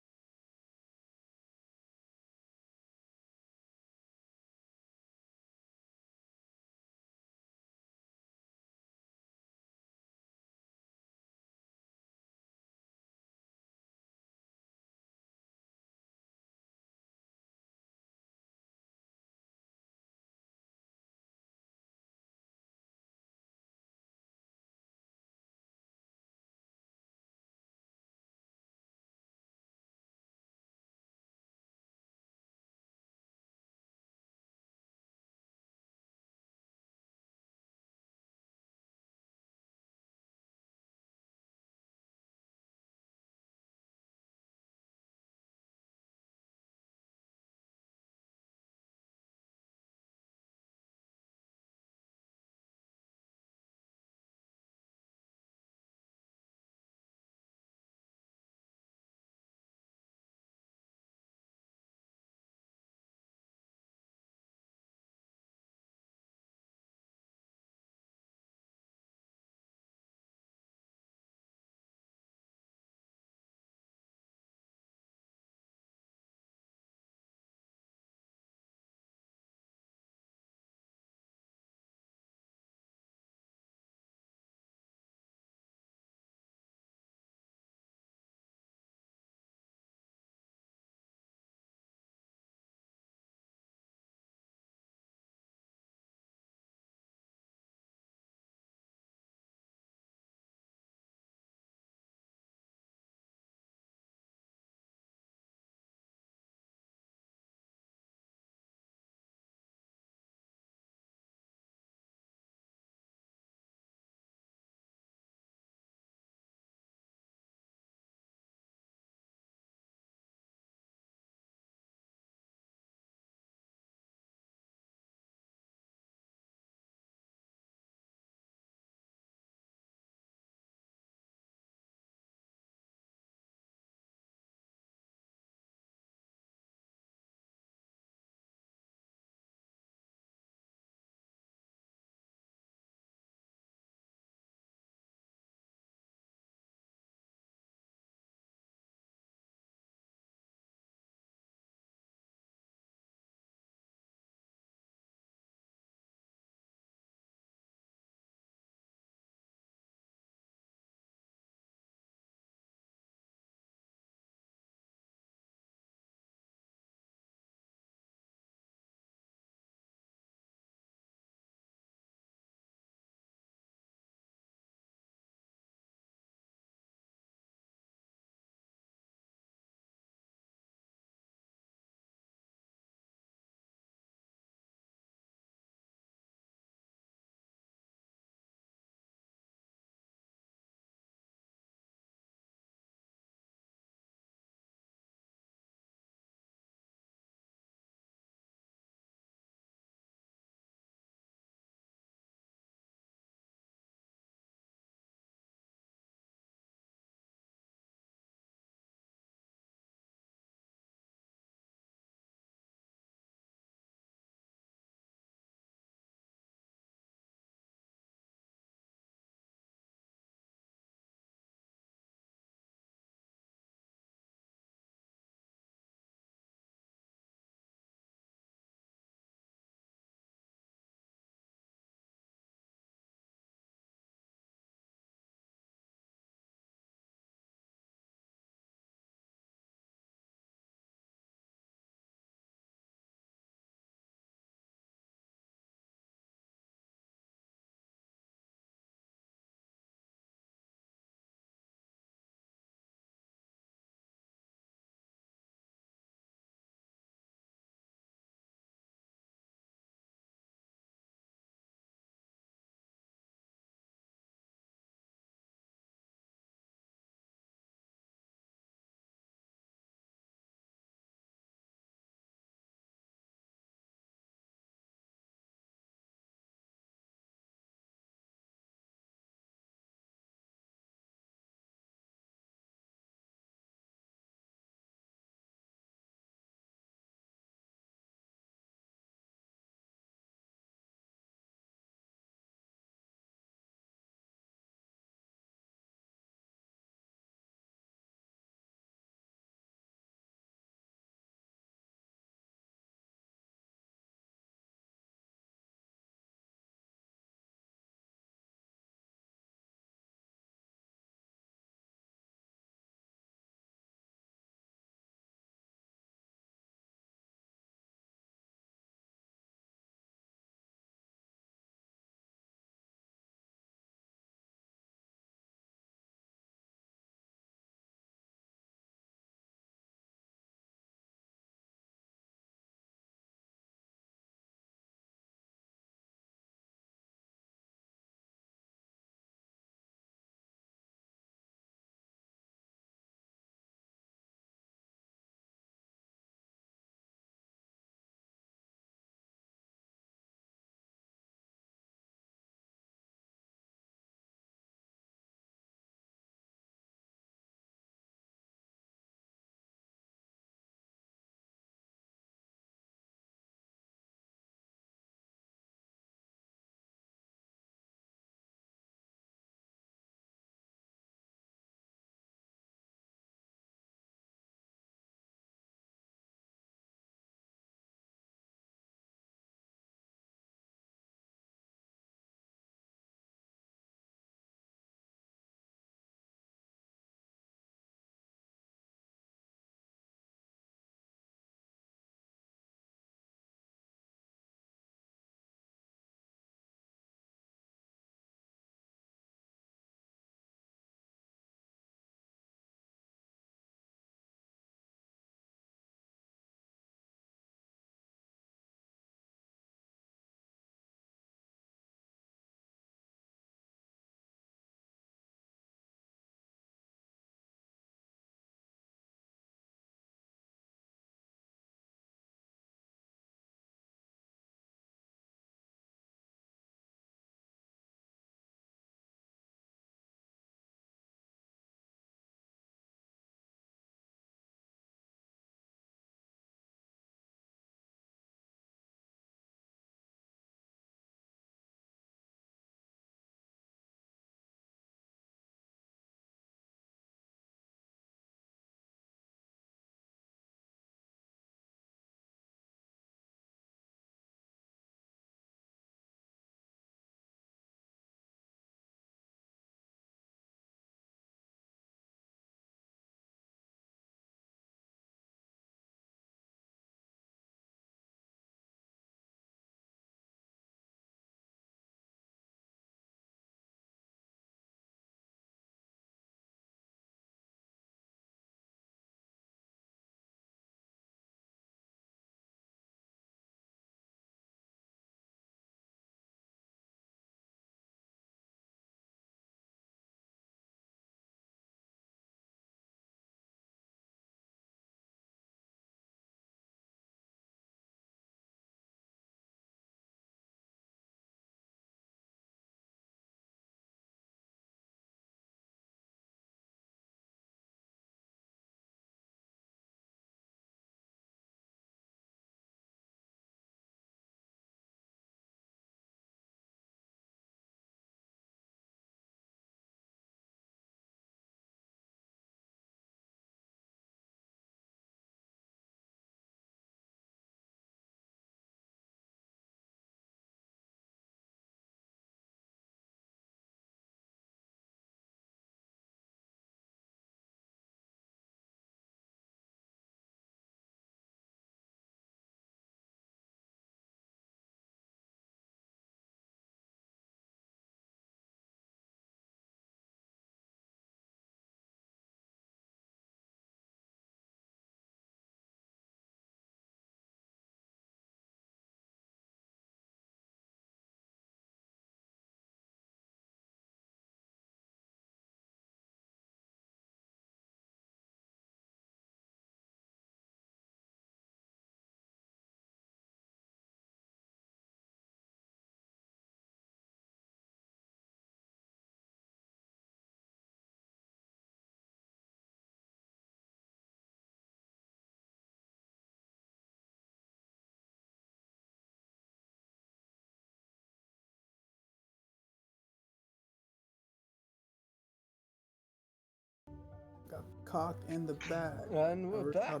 cock in the bag. And we're back.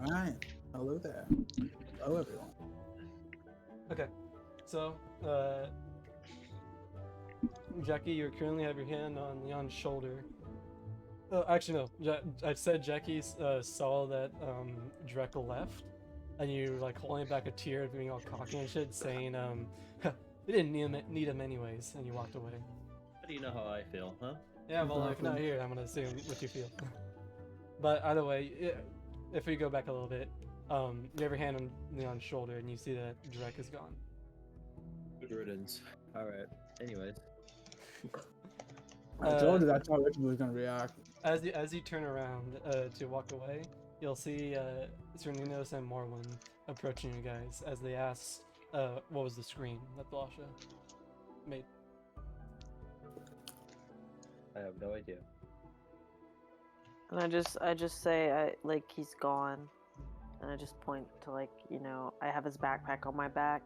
Alright. Hello there. Hello, everyone. Okay, so Jackie, you currently have your hand on Leon's shoulder. Actually, no. I said Jackie saw that Drek left, and you like holding back a tear, being all cocky and shit, saying, "We didn't need him anyways," and you walked away. How do you know how I feel, huh? Yeah, well, if you're not here, I'm gonna assume what you feel. But either way, if we go back a little bit, you have your hand on Leon's shoulder, and you see that Drek is gone. Good riddance. Alright. Anyways. I told you that's how Richard was gonna react. As you turn around to walk away, you'll see Cerninos and Morwin approaching you guys as they ask, what was the scream that Blasha made? I have no idea. And I just say like he's gone, and I just point to like I have his backpack on my back,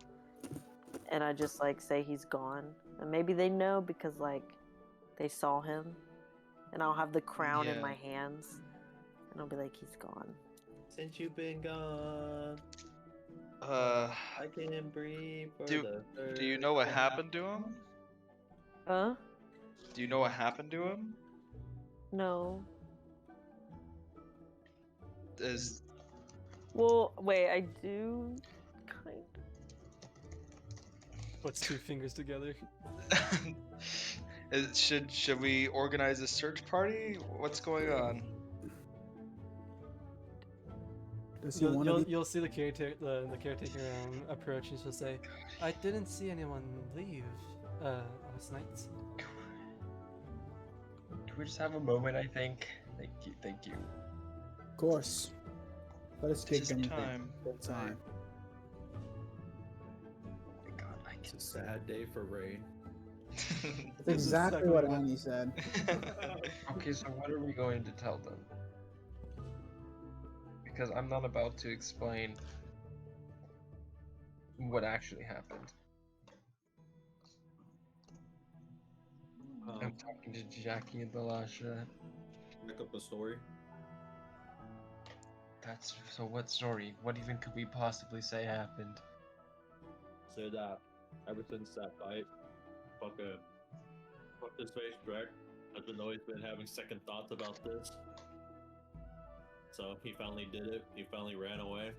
and I just like say he's gone, and maybe they know because like they saw him, and I'll have the crown in my hands, and I'll be like he's gone. Since you've been gone, Uh, I can breathe for do the do you know what happened to him? Huh? Do you know what happened to him? No. Is Well, wait, I do kind Puts two fingers together. should we organize a search party? What's going on? Does he want to You'll see the caretaker approach, and she'll say, "I didn't see anyone leave last night." Can we just have a moment, I think? Thank you. Of course. Let us This take is anything. time. Good time. God, I It's can a sad day for rain. That's exactly what Annie said. Okay, so what are we going to tell them? Because I'm not about to explain what actually happened. I'm talking to Jackie and Balasha. Make up a story. So what story? What even could we possibly say happened? Say that ever since that fight, fuck his face, Drek. I've always been having second thoughts about this. So he finally did it. He finally ran away.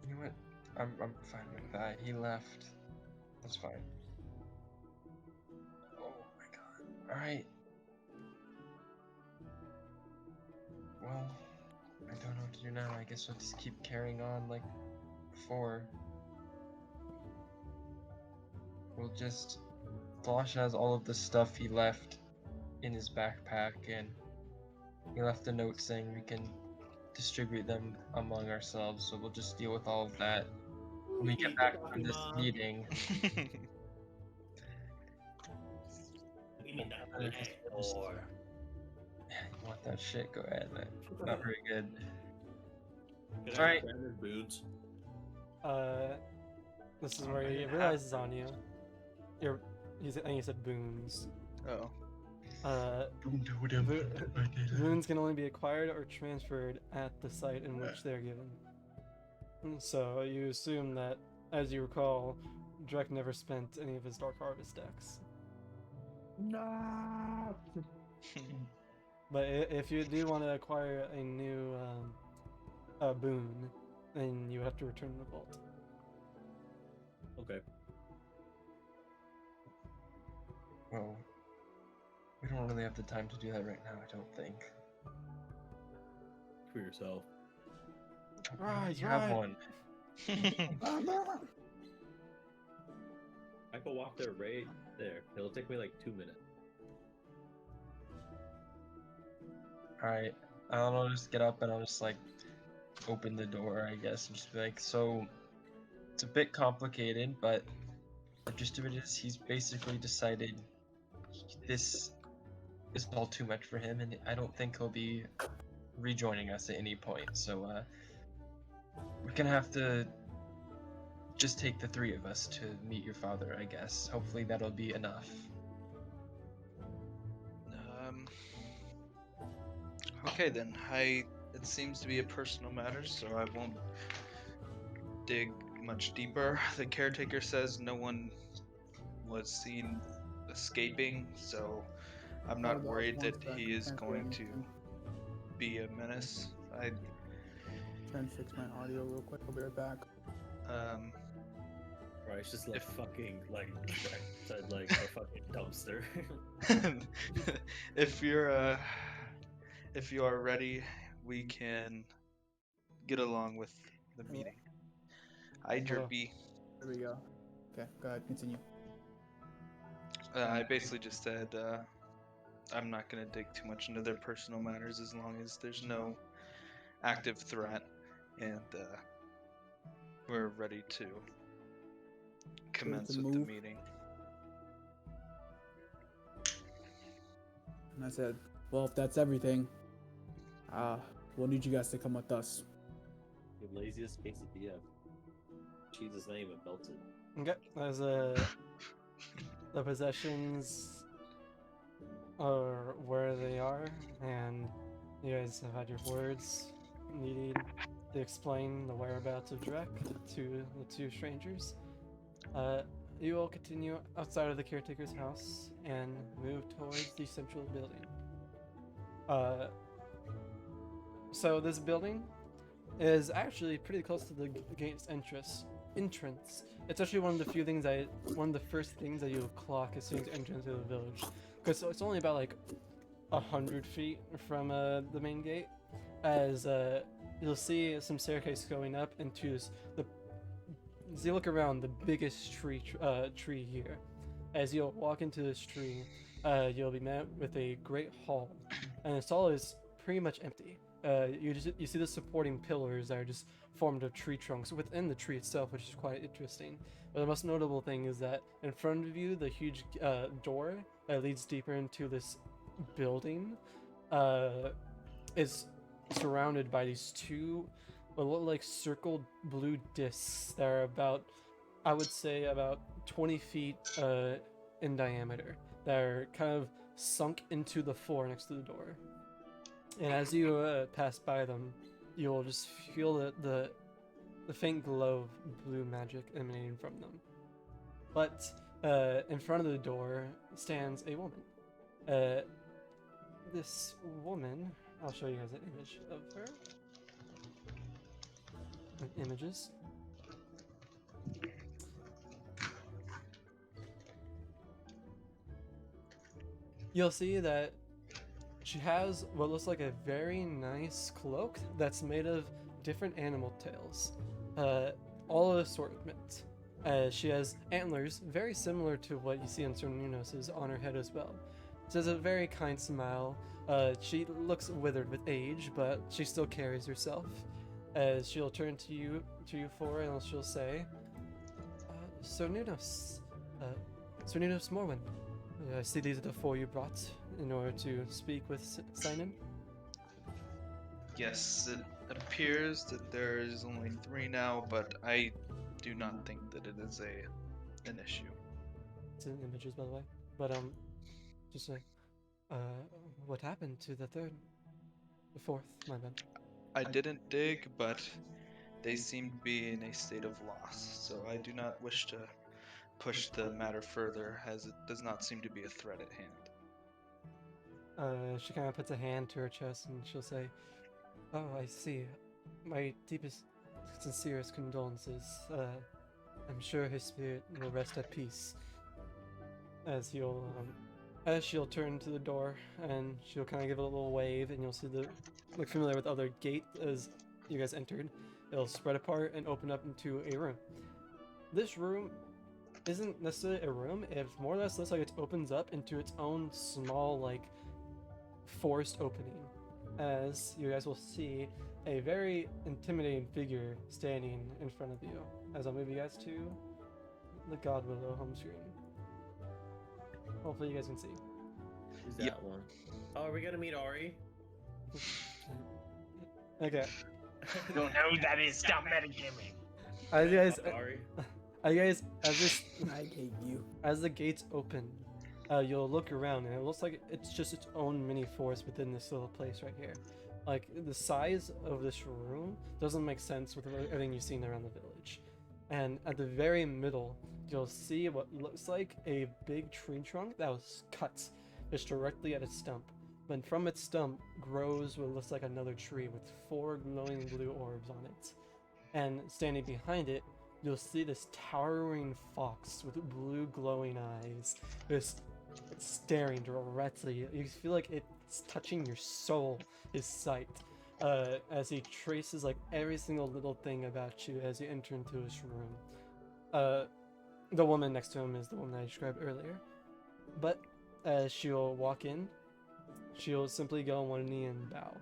You know what? I'm fine with that. He left. That's fine. Oh my god. Alright. Well, I don't know what to do now. I guess we'll just keep carrying on like before. We'll just... Flosh has all of the stuff he left in his backpack, and he left a note saying we can distribute them among ourselves, so we'll just deal with all of that when we get back from this meeting. You mean that I guess we'll just- You want that shit? Go ahead, man. Not very good. Alright. Boots. This is where he realizes on you. I think he said boons. Oh. Boons can only be acquired or transferred at the site in which they're given. So you assume that, as you recall, Drek never spent any of his Dark Harvest decks. No. But if you do want to acquire a new boon, then you have to return the vault. Okay. Well, we don't really have the time to do that right now, I don't think. For yourself. Right, You have right. one. I can walk there right there. It'll take me like 2 minutes. Alright, I'll just get up and I'll just like open the door, I guess, and just be like, so it's a bit complicated, but the gist of it is he's basically decided this is all too much for him, and I don't think he'll be rejoining us at any point, so we're gonna have to just take the three of us to meet your father, I guess. Hopefully that'll be enough. Okay then, it seems to be a personal matter, so I won't dig much deeper. The caretaker says no one was seen escaping, so I'm not Hold on worried one that sec, he is can't hear going to anything. be a menace. Trying to fix my audio real quick. I'll be right back. Um, Right, it's just like If- fucking like outside like a fucking dumpster. if you are ready, we can get along with the meeting. Hi, Drippy. There we go. Okay, go ahead, continue. I basically just said I'm not gonna dig too much into their personal matters as long as there's no active threat, and we're ready to commence with the move. meeting. And I said, well, if that's everything, we'll need you guys to come with us. The laziest quesadilla. Cheese his name and melted. Okay, as the possessions are where they are, and you guys have had your words needed to explain the whereabouts of Drek to the two strangers. You will continue outside of the caretaker's house and move towards the central building. So this building is actually pretty close to the gate's entrance. It's actually one of the first things that you'll clock as soon as you enter into the village, because it's only about like 100 feet from the main gate. As you'll see some staircase going up into as you look around, the biggest tree here. As you'll walk into this tree, you'll be met with a great hall, and this hall is pretty much empty. You see the supporting pillars that are just formed of tree trunks within the tree itself, which is quite interesting. But the most notable thing is that in front of you, the huge door that leads deeper into this building is surrounded by these two what look like circled blue discs that are about, I would say, about 20 feet in diameter, that are kind of sunk into the floor next to the door. And as you pass by them, you'll just feel the faint glow of blue magic emanating from them. But in front of the door stands a woman. This woman, I'll show you guys an image of her. Images. You'll see that she has what looks like a very nice cloak that's made of different animal tails, all assortment. She has antlers very similar to what you see on Sir Nunos's on her head as well. She has a very kind smile. She looks withered with age, but she still carries herself. As she'll turn to you four, and she'll say, Sir Nunos Morwen, I see these are the four you brought in order to speak with Simon. Yes, it appears that there is only 3 now, but I do not think that it is an issue. It's in images, by the way. But just what happened to the fourth, my bad. I didn't dig, but they seem to be in a state of loss, so I do not wish to push the matter further, as it does not seem to be a threat at hand. She kind of puts a hand to her chest and she'll say, "Oh, I see. My deepest, sincerest condolences. I'm sure his spirit will rest at peace." As she'll turn to the door and she'll kind of give it a little wave, and you'll see look familiar with other gate as you guys entered. It'll spread apart and open up into a room. This room isn't necessarily a room. It more or less looks like it opens up into its own small, like, forest opening. As you guys will see a very intimidating figure standing in front of you. As I'll move you guys to the God Willow home screen. Hopefully you guys can see. Who's that one? Oh, are we gonna meet Ari? Okay. Don't know who that is. Stop metagaming. As you guys, Ari? I hate you. as the gates open, you'll look around and it looks like it's just its own mini forest within this little place right here. Like the size of this room doesn't make sense with everything you've seen around the village. And at the very middle, you'll see what looks like a big tree trunk that was cut just directly at its stump. But from its stump grows what looks like another tree with 4 glowing blue orbs on it. And standing behind it, you'll see this towering fox with blue glowing eyes, just staring directly. You feel like it's touching your soul, his sight, as he traces like every single little thing about you as you enter into his room. The woman next to him is the woman I described earlier. But as she'll walk in, she'll simply go on one knee and bow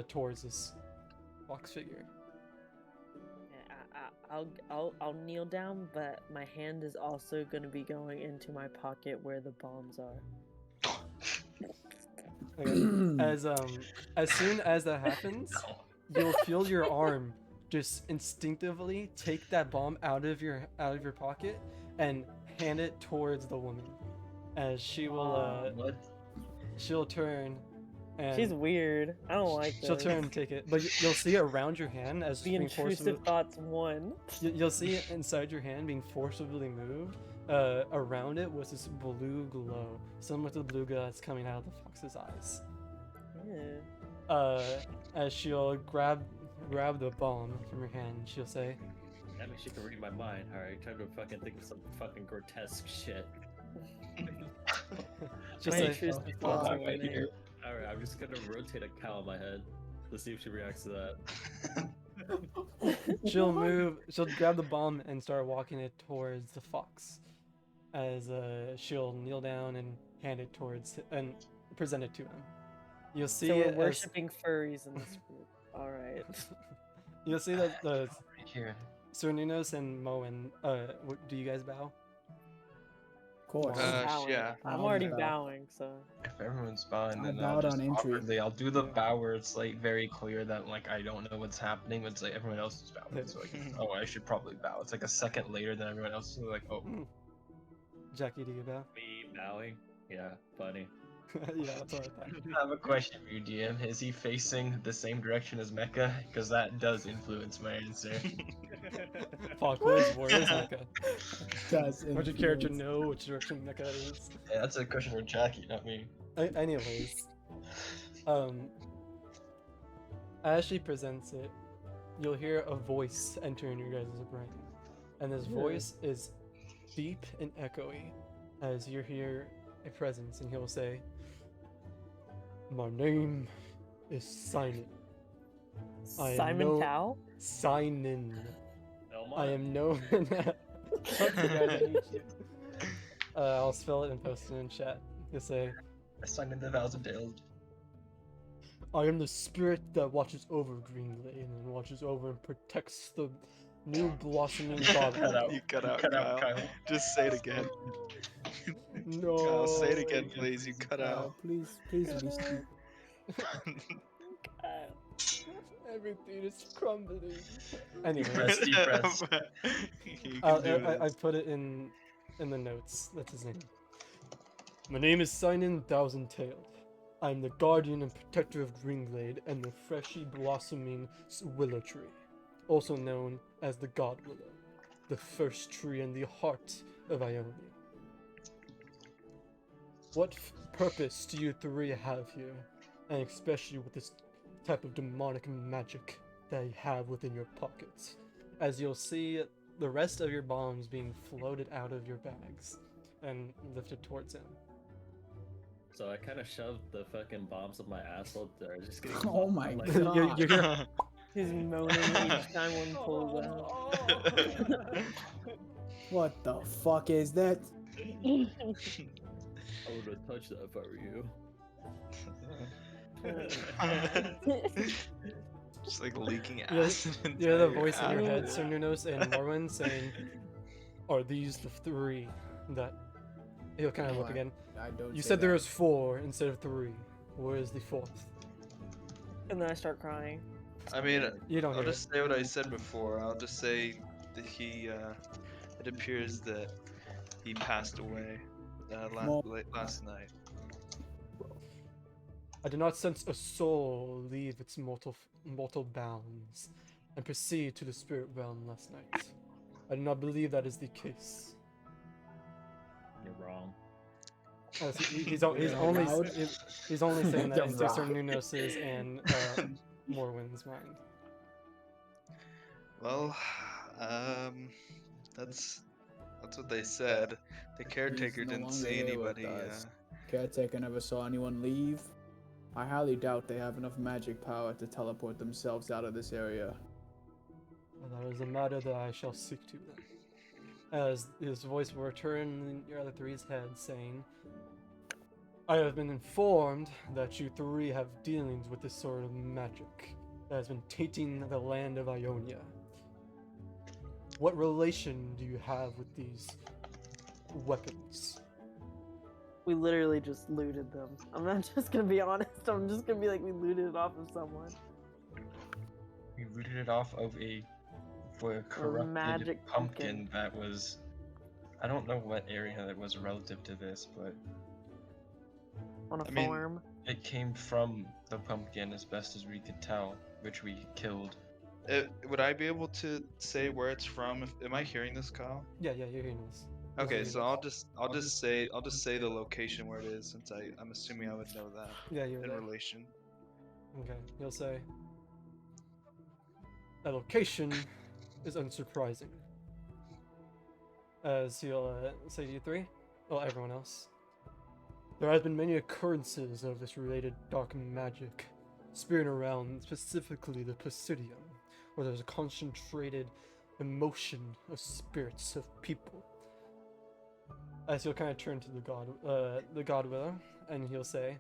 towards this fox figure. I'll kneel down, but my hand is also gonna be going into my pocket where the bombs are. Okay. As soon as that happens, you'll feel your arm just instinctively take that bomb out of your pocket and hand it towards the woman. As she will she'll turn and She's weird. I don't like this. she'll turn and take it, but you'll see it around your hand as The being intrusive thoughts won. You'll see it inside your hand being forcibly moved. Around it was this blue glow, similar to the blue glow that's coming out of the fox's eyes. Yeah. As she'll grab the bomb from your hand, she'll say, That means she can read my mind. Alright, time to fucking think of some fucking grotesque shit. she'll My say, intrusive thoughts are right winning. here. Alright, I'm just gonna rotate a cow in my head to see if she reacts to that. she'll grab the bomb and start walking it towards the fox. As she'll kneel down and hand it towards and present it to him. You'll see So we're it as, worshipping furries in this group. Alright. you'll see that the Right here. Sir Nunos and Moen, do you guys bow? Of course. Bowing. Yeah. I'm I'll already bow. bowing, so. If everyone's bowing, I then bowed I'll on just entry. awkwardly, I'll do the bow where it's like very clear that like I don't know what's happening, but it's like everyone else is bowing. So like, oh, I should probably bow. It's like a second later than everyone else. So like, oh, Jackie, do you bow? Me bowing? Yeah, funny. Yeah, that's what I thought. I have a question for you, DM. Is he facing the same direction as Mecca? Because that does influence my answer. Fuck, where is Mecca? Does Would your character influence. know which direction Mecca is? Yeah, that's a question for Jackie, not me. Anyways, as she presents it, you'll hear a voice enter in your guys' brain, and this voice is deep and echoey as you hear a presence, and he'll say, "My name is Simon. I Simon know- Cowell? Simon. Elmont? I am known." Fuck you guys, I hate you. I'll spell it and post it in chat. You'll say, I signed in the Thousand Tales. I am the spirit that watches over Greenglade and watches over and protects the new blossoming Cut garden. out. You cut out, Cut out, Kyle. Kyle. Just say it again. No. Kyle, say it again, please. You cut out. Please be still. Everything is crumbling. Anyway, Press deep breaths. You can do I this. put it in the notes. That's his name. My name is Sinon Thousand Tailed. I am the guardian and protector of Greenglade and the freshly blossoming willow tree, also known as the God Willow, the first tree in the heart of Ionia. What purpose do you three have here, and especially with this type of demonic magic that you have within your pockets? As you'll see the rest of your bombs being floated out of your bags and lifted towards him. So I kind of shoved the fucking bombs up my asshole. They're just getting. Oh my like, god. You're gonna- He's moaning each time one pulls out. What the fuck is that? I would have touched that if I were you. Just like leaking Yeah, acid. you hear the into voice in your ass. head, Sir Nunos and Morwen, saying, "Are these the three that?" He'll kind of look What? again. I don't. You say said there that. was 4 instead of 3. Where is the 4th? And then I start crying. I mean, You don't I'll hear it. just say what I said before. I'll just say that it appears that he passed away Well- late last night. I did not sense a soul leave its mortal bounds and proceed to the spirit realm last night. I do not believe that is the case. You're wrong. He's You're only allowed. he's only saying that You're into Sir wrong. Nunoz's and Morwin's mind. Well, that's what they said. The caretaker He's no didn't longer see here with anybody. us. Caretaker never saw anyone leave. I highly doubt they have enough magic power to teleport themselves out of this area. Well, that is a matter that I shall seek to then. As his voice will return in your other three's head, saying, I have been informed that you three have dealings with this sort of magic that has been tainting the land of Ionia. What relation do you have with these weapons? We literally just looted them. I'm not just gonna be honest. I'm just gonna be like, we looted it off of someone. We rooted it off of a corrupted magic pumpkin that was. I don't know what area that was relative to this, but On a I mean, farm. it came from the pumpkin as best as we could tell, which we killed. Would I be able to say where it's from? Am I hearing this, Kyle? Yeah, you're hearing this. Okay, so I'll just say the location where it is, since I'm assuming I would know that Yeah, you're in there. relation. Okay, he'll say, the location is unsurprising. As he'll say to you three, well, everyone else. There has been many occurrences of this related dark magic spearing around, specifically the Presidium, where there's a concentrated emotion of spirits of people. As he'll kind of turn to the God Willow, and he'll say,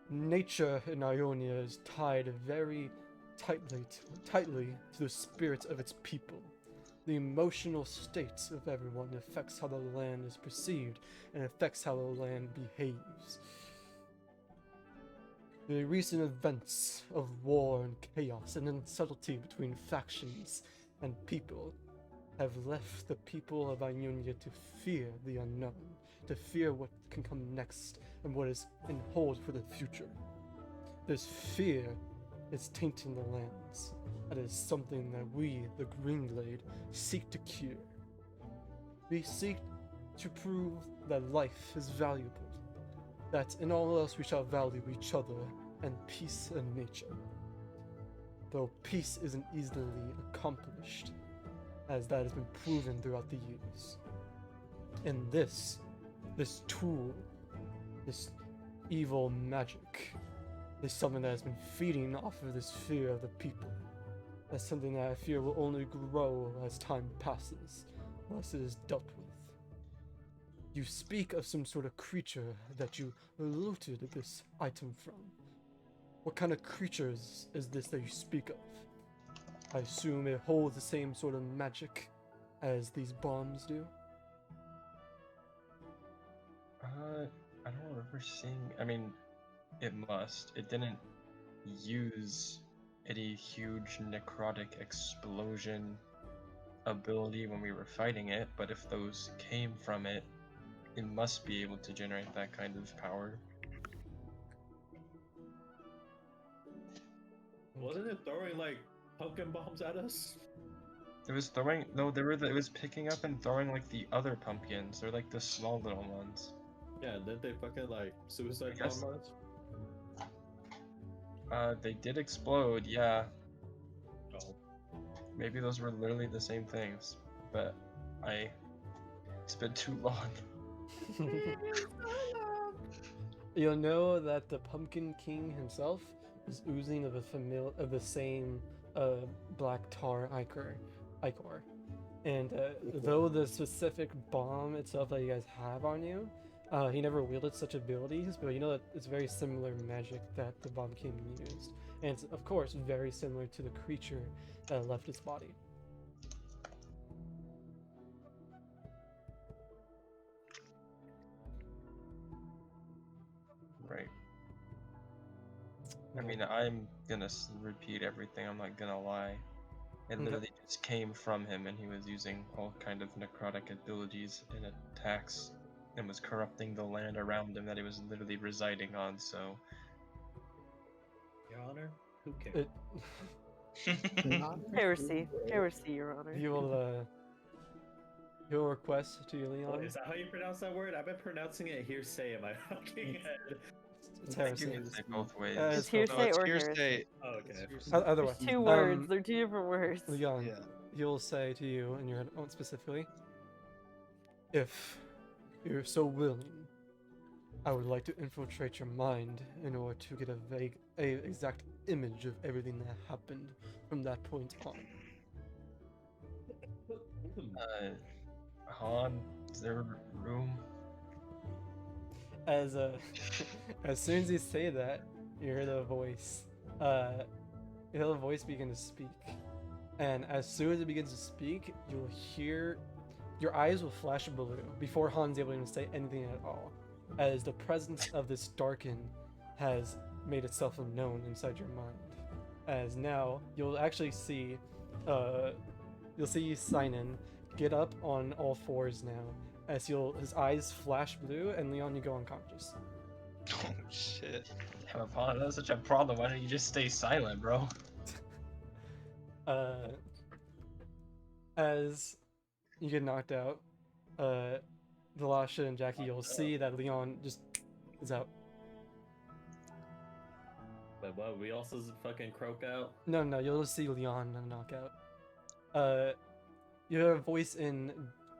nature in Ionia is tied very tightly to the spirits of its people. The emotional state of everyone affects how the land is perceived and affects how the land behaves. The recent events of war and chaos and subtlety between factions and people have left the people of Ionia to fear the unknown, to fear what can come next and what is in hold for the future. This fear is tainting the lands. That is something that we, the Greenglade, seek to cure. We seek to prove that life is valuable, that in all else we shall value each other and peace and nature. Though peace isn't easily accomplished, as that has been proven throughout the years. And this tool, this evil magic, is something that has been feeding off of this fear of the people. That's something that I fear will only grow as time passes, unless it is dealt with. You speak of some sort of creature that you looted this item from. What kind of creatures is this that you speak of? I assume it holds the same sort of magic as these bombs do? I don't remember seeing. I mean, it must. It didn't use any huge necrotic explosion ability when we were fighting it, but if those came from it, it must be able to generate that kind of power. Wasn't it throwing like pumpkin bombs at us? It was throwing. No, it was picking up and throwing like the other pumpkins. They're like the small little ones. Yeah, didn't they fucking like suicide Yes. bomb us? They did explode, yeah. Oh. Maybe those were literally the same things, but it's been too long. You'll know that the Pumpkin King himself is oozing of the same black tar ichor. And though the specific bomb itself that you guys have on you, he never wielded such abilities, but you know that it's very similar magic that the Bomb King used. And it's, of course, very similar to the creature that left its body. Right. I mean, I'm gonna repeat everything, I'm not gonna lie. It Okay. literally just came from him, and he was using all kind of necrotic abilities and attacks, and was corrupting the land around him that he was literally residing on, so Your Honor, who cares? Heresy. Heresy, Your Honor. You'll request to Leon. What, is that how you pronounce that word? I've been pronouncing it hearsay in my fucking head. It's I think you heresy. can say both ways. It's No, hearsay it's or hearsay. heresy. Oh, okay. It's hearsay. Other There's way. two words. They're two different words. Leon, Yeah. he'll say to you in your own specifically, if you're so willing, I would like to infiltrate your mind in order to get a exact image of everything that happened from that point on. Han, is there room? As as soon as you say that, you hear the voice. You hear the voice begin to speak, and as soon as it begins to speak, you'll hear your eyes will flash blue before Han's able to even say anything at all, as the presence of this darken has made itself known inside your mind. As now you'll actually see, Sinan get up on all fours now, as his eyes flash blue, and Leon, you go unconscious. Oh shit. Damn, Han, that's such a problem. Why don't you just stay silent, bro? As you get knocked out, Velasha and Jackie, you'll see that Leon just is out. But what, we also fucking croak out? No, you'll just see Leon knockout. You hear a voice in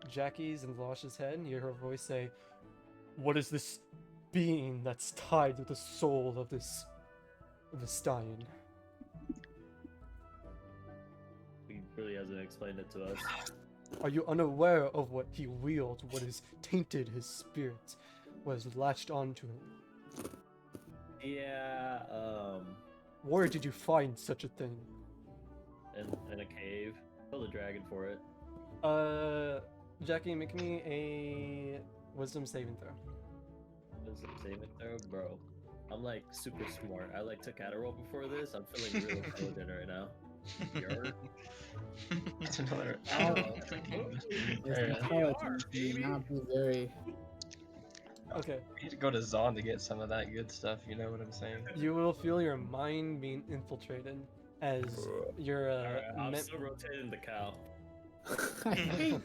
Jackie's and Velasha's head, and you hear her voice say, "What is this being that's tied to the soul of this Stein?" He really hasn't explained it to us. Are you unaware of what he wields, what has tainted his spirit, what has latched onto him? Yeah, Where did you find such a thing? in a cave. Kill the dragon for it. Jackie, make me a wisdom saving throw. Wisdom saving throw, bro. I'm like super smart. I like took Adderall before this. I'm feeling real intelligent right now. You're... It's another. Not be very. Okay. We need to go to Zon to get some of that good stuff. You know what I'm saying? You will feel your mind being infiltrated as your Alright, I'm still rotating the cow. I hate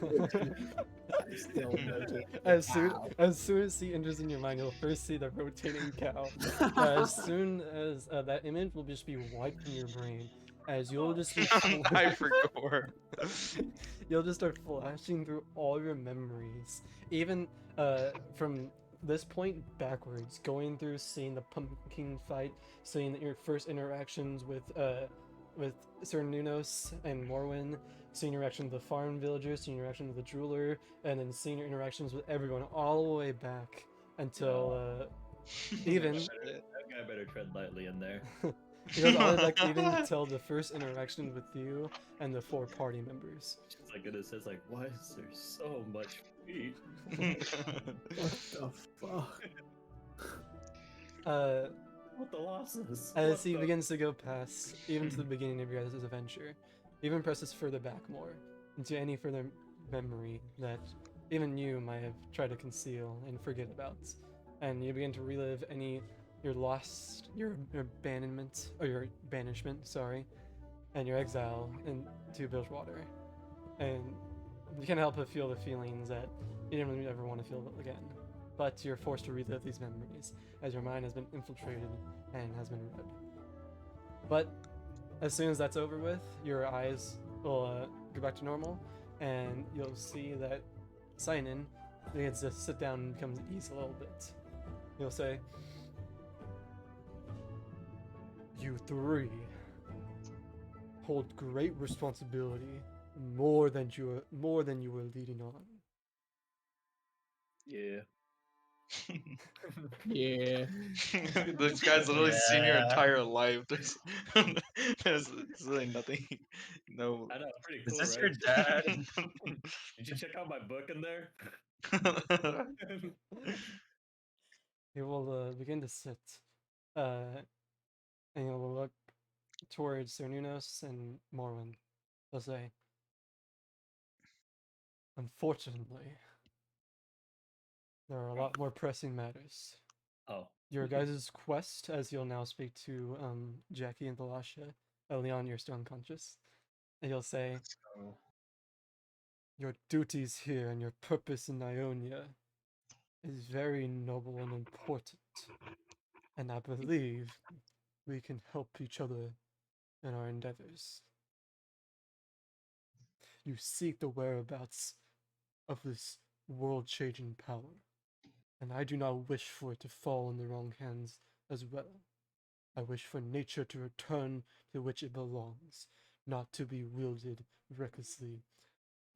still rotating the as soon as he enters in your mind, you'll first see the rotating cow. As soon as that image will just be wiped from your brain, as you'll just be Hypercore. you'll just start flashing through all your memories, even from this point backwards, going through seeing the pumpkin fight, seeing your first interactions with Sir Nunos and Morwen, seeing your interaction with the farm villagers, seeing your interaction with the jeweler, and then seeing your interactions with everyone all the way back until even That guy better tread lightly in there. it goes all the way back even until the first interaction with you and the 4 party members. It's like it says like, why is there so much meat? What the fuck? What the losses? As he begins to go past, even to the beginning of your guys' adventure, even presses further back more into any further memory that even you might have tried to conceal and forget about, and you begin to relive your abandonment or your banishment, sorry, and your exile into Bilgewater, and you can't help but feel the feelings that you didn't really ever want to feel again. But you're forced to relive these memories as your mind has been infiltrated and has been read. But as soon as that's over with, your eyes will go back to normal, and you'll see that Sinan begins to sit down and becomes ease a little bit. He'll say, "You 3 hold great responsibility, more than you were leading on." Yeah. Yeah. This guy's literally seen your Yeah. entire life. There's really nothing. No. I know, pretty Is cool, this right? your dad? Did you check out my book in there? He will begin to sit, and he'll look towards Sir Nunos and Morwen. He'll say, "Unfortunately, there are a lot more pressing matters." Oh, your guys' quest, as you'll now speak to Jackie and Thalasha. Leon, you're still unconscious. And you'll say, Let's go. your duties here and your purpose in Ionia is very noble and important. And I believe we can help each other in our endeavors. You seek the whereabouts of this world-changing power, and I do not wish for it to fall in the wrong hands as well. I wish for nature to return to which it belongs, not to be wielded recklessly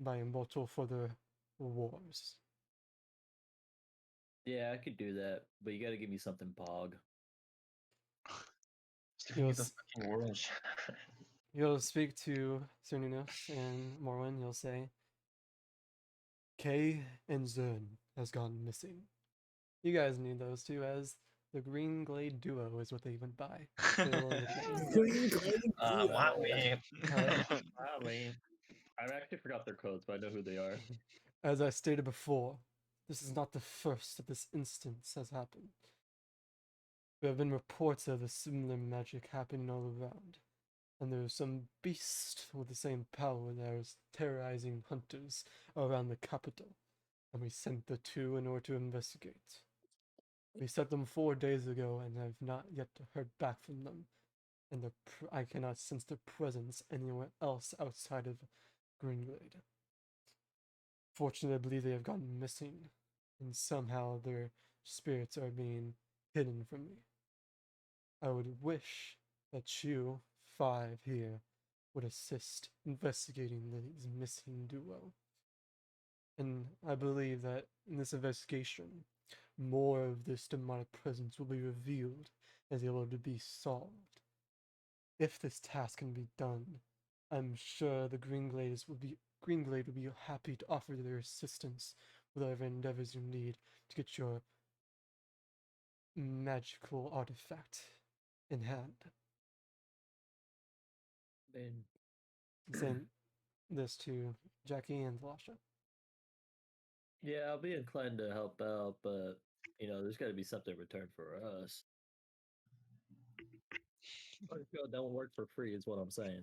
by immortal further wars. Yeah, I could do that, but you gotta give me something pog. Just giving you the Yes. fucking world. You'll speak to Cernunnos and Morwen. You'll say, Kay and Zern has gone missing. You guys need those two as the Green Glade duo is what they went by. Green Glade What Duo. me? I mean, I actually forgot their codes, but I know who they are. As I stated before, this is not the first that this instance has happened. There have been reports of a similar magic happening all around, and there is some beast with the same power that is terrorizing hunters around the capital, and we sent the two in order to investigate. We sent them 4 days ago and have not yet heard back from them, and I cannot sense their presence anywhere else outside of Greenglade. Fortunately, I believe they have gone missing, and somehow their spirits are being hidden from me. I would wish that you, 5 here, would assist investigating this missing duo. And I believe that in this investigation, more of this demonic presence will be revealed as able to be solved. If this task can be done, I'm sure the Greenglade will be happy to offer their assistance with whatever endeavors you need to get your magical artifact in hand. Man. Saying this to Jackie and Lasha. Yeah, I'll be inclined to help out, but there's got to be something in return for us. Don't work for free, is what I'm saying.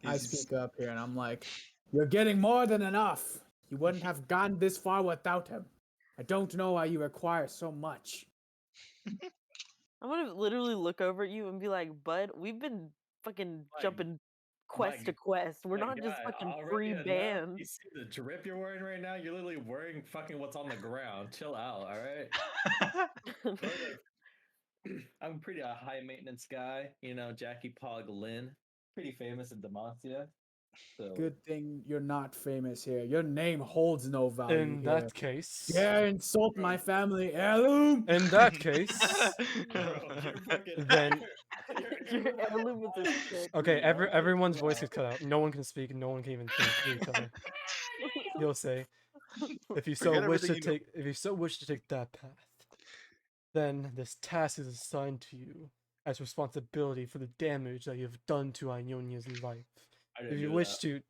I speak up here and I'm like, you're getting more than enough. You wouldn't have gotten this far without him. I don't know why you require so much. I'm gonna literally look over at you and be like, Bud, we've been fucking jumping quest to quest. We're not just fucking free You bands. see the drip you're wearing right now? You're literally wearing fucking what's on the ground. Chill out, all right? I'm a pretty high maintenance guy. Jackie Pog Lynn. Pretty famous in Demacia. So Good thing you're not famous here. Your name holds no value In here. that case, Dare insult my family heirloom? in that case, Bro, you're fucking then Your heirloom is a stick. okay, everyone's voice is cut out. No one can speak, no one can even think to each other. You'll say, if you so Forget wish to everything you know. take, if you so wish to take that path, then this task is assigned to you as responsibility for the damage that you have done to Ionia's life. If you wish to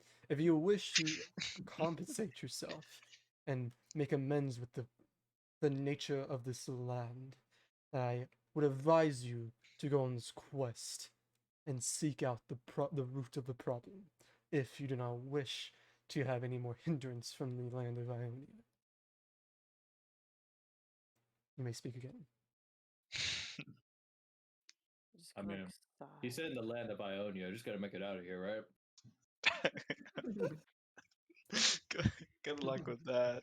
compensate yourself and make amends with the nature of this land, I would advise you to go on this quest and seek out the root of the problem, if you do not wish to have any more hindrance from the land of Ionia. You may speak again. I mean, he said in the land of Ionia. I just gotta make it out of here, right? Good luck with that.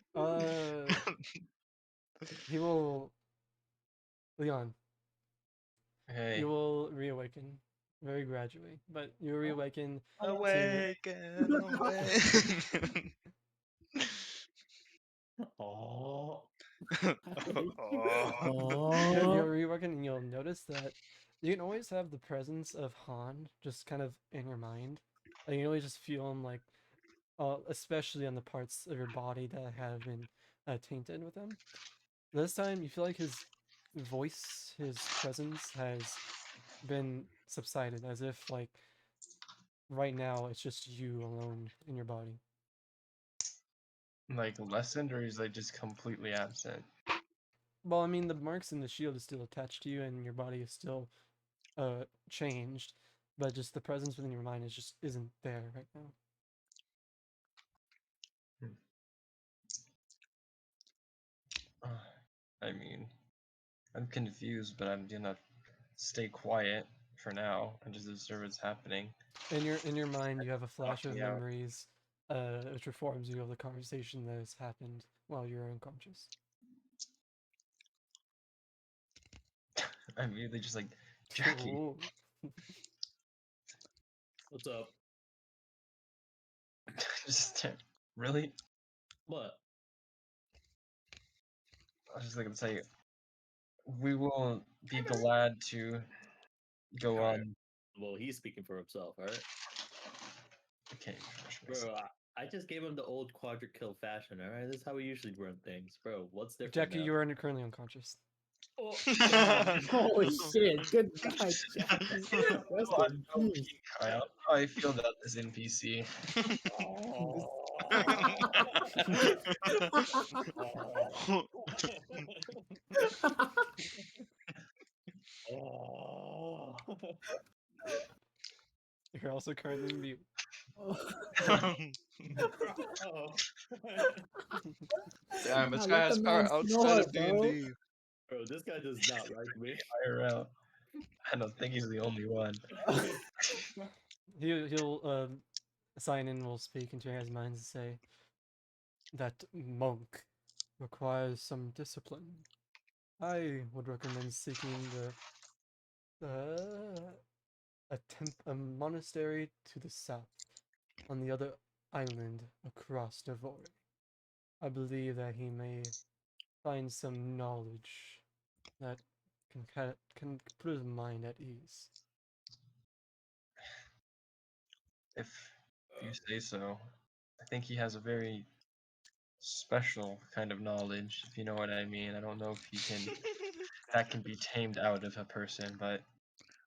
He will. Leon, Hey. you will reawaken very gradually, but you reawaken. Awaken, awaken. Oh. You'll reawaken and you'll notice that you can always have the presence of Han just kind of in your mind. Like, you can always just feel him, like, especially on the parts of your body that have been tainted with him. This time, you feel like his voice, his presence has been subsided, as if, like, right now it's just you alone in your body. Like lessened, or is like just completely absent? Well, I mean, the marks in the shield is still attached to you, and your body is still changed, but just the presence within your mind is just isn't there right now. I mean, I'm confused, but I'm gonna stay quiet for now and just observe what's happening. In your mind, you have a flash of Yeah. memories, which informs you of the conversation that has happened while you're unconscious. I'm really just like, Jackie. Ooh. What's up? Just really? What? I was just gonna say, we will be glad to go Alright. on. Well, he's speaking for himself, alright? Okay, Bro, I just gave him the old Quadra kill fashion, alright? This is how we usually run things. Bro, what's different Jackie, now? you are currently unconscious. Oh, Holy shit! Good night, Jackie. Rest in peace. Kyle, how I feel about this NPC. You're also currently mute. Damn, this Let guy the has man power outside of snore, bro. D&D. Bro, this guy does not like me. IRL. I don't think he's the only one. He'll sign in, will speak into your guys' minds and say that monk requires some discipline. I would recommend seeking a monastery to the south, on the other island across Devore. I believe that he may find some knowledge that can put his mind at ease. If you say so. I think he has a very special kind of knowledge, if you know what I mean. I don't know if he can that can be tamed out of a person, but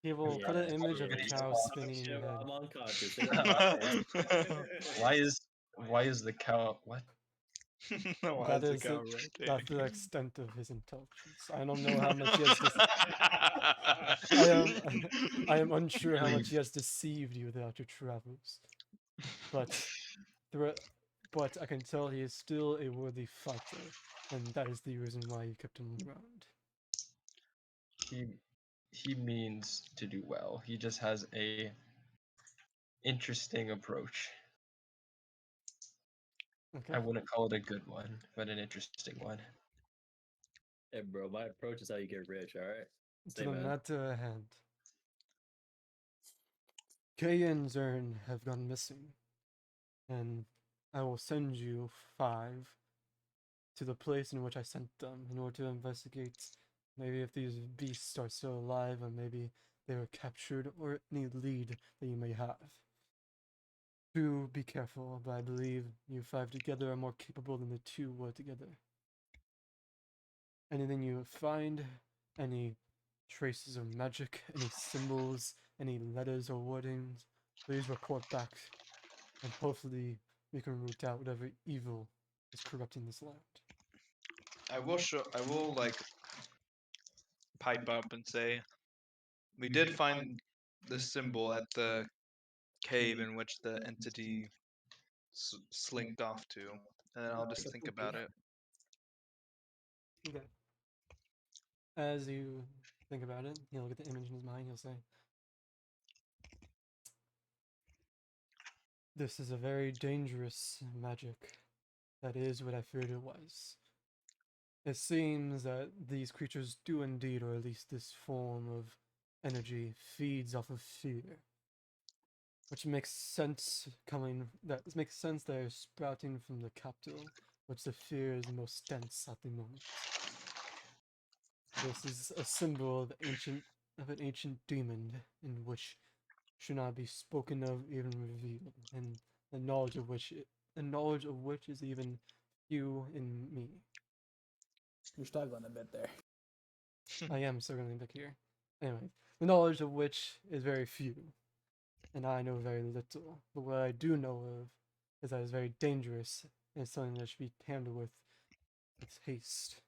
He will put an image of a cow spinning in your head. I'm unconscious. I got why is the cow what? Why That is the is cow it. rotating? That's the extent of his intelligence. I don't know how much he has. I am unsure how much he has deceived you throughout your travels, but but I can tell he is still a worthy fighter, and that is the reason why you kept him around. He means to do well. He just has a interesting approach. Okay. I wouldn't call it a good one, but an interesting one. Hey, bro, my approach is how you get rich, alright? To the matter at hand. Kay and Zern have gone missing, and I will send you 5 to the place in which I sent them in order to investigate maybe if these beasts are still alive, or maybe they were captured, or any lead that you may have. Do be careful, but I believe you 5 together are more capable than the 2 were together. Anything you find, any traces of magic, any symbols, any letters or wordings, please report back, and hopefully we can root out whatever evil is corrupting this land. I will like pipe up and say, we did find the symbol at the cave in which the entity slinked off to, and then I'll just think about it. Okay. As you think about it, he'll look at the image in his mind, he'll say, "This is a very dangerous magic. That is what I feared it was. It seems that these creatures do indeed, or at least this form of energy, feeds off of fear. Which makes sense this makes sense they're sprouting from the capital, which the fear is most dense at the moment. This is a symbol of an ancient demon, in which should not be spoken of, even revealed, and the knowledge of which is even few in me." You're struggling a bit there. I am struggling a bit here. Anyway, the knowledge of which is very few, and I know very little. But what I do know of is that it's very dangerous, and it's something that should be handled with haste.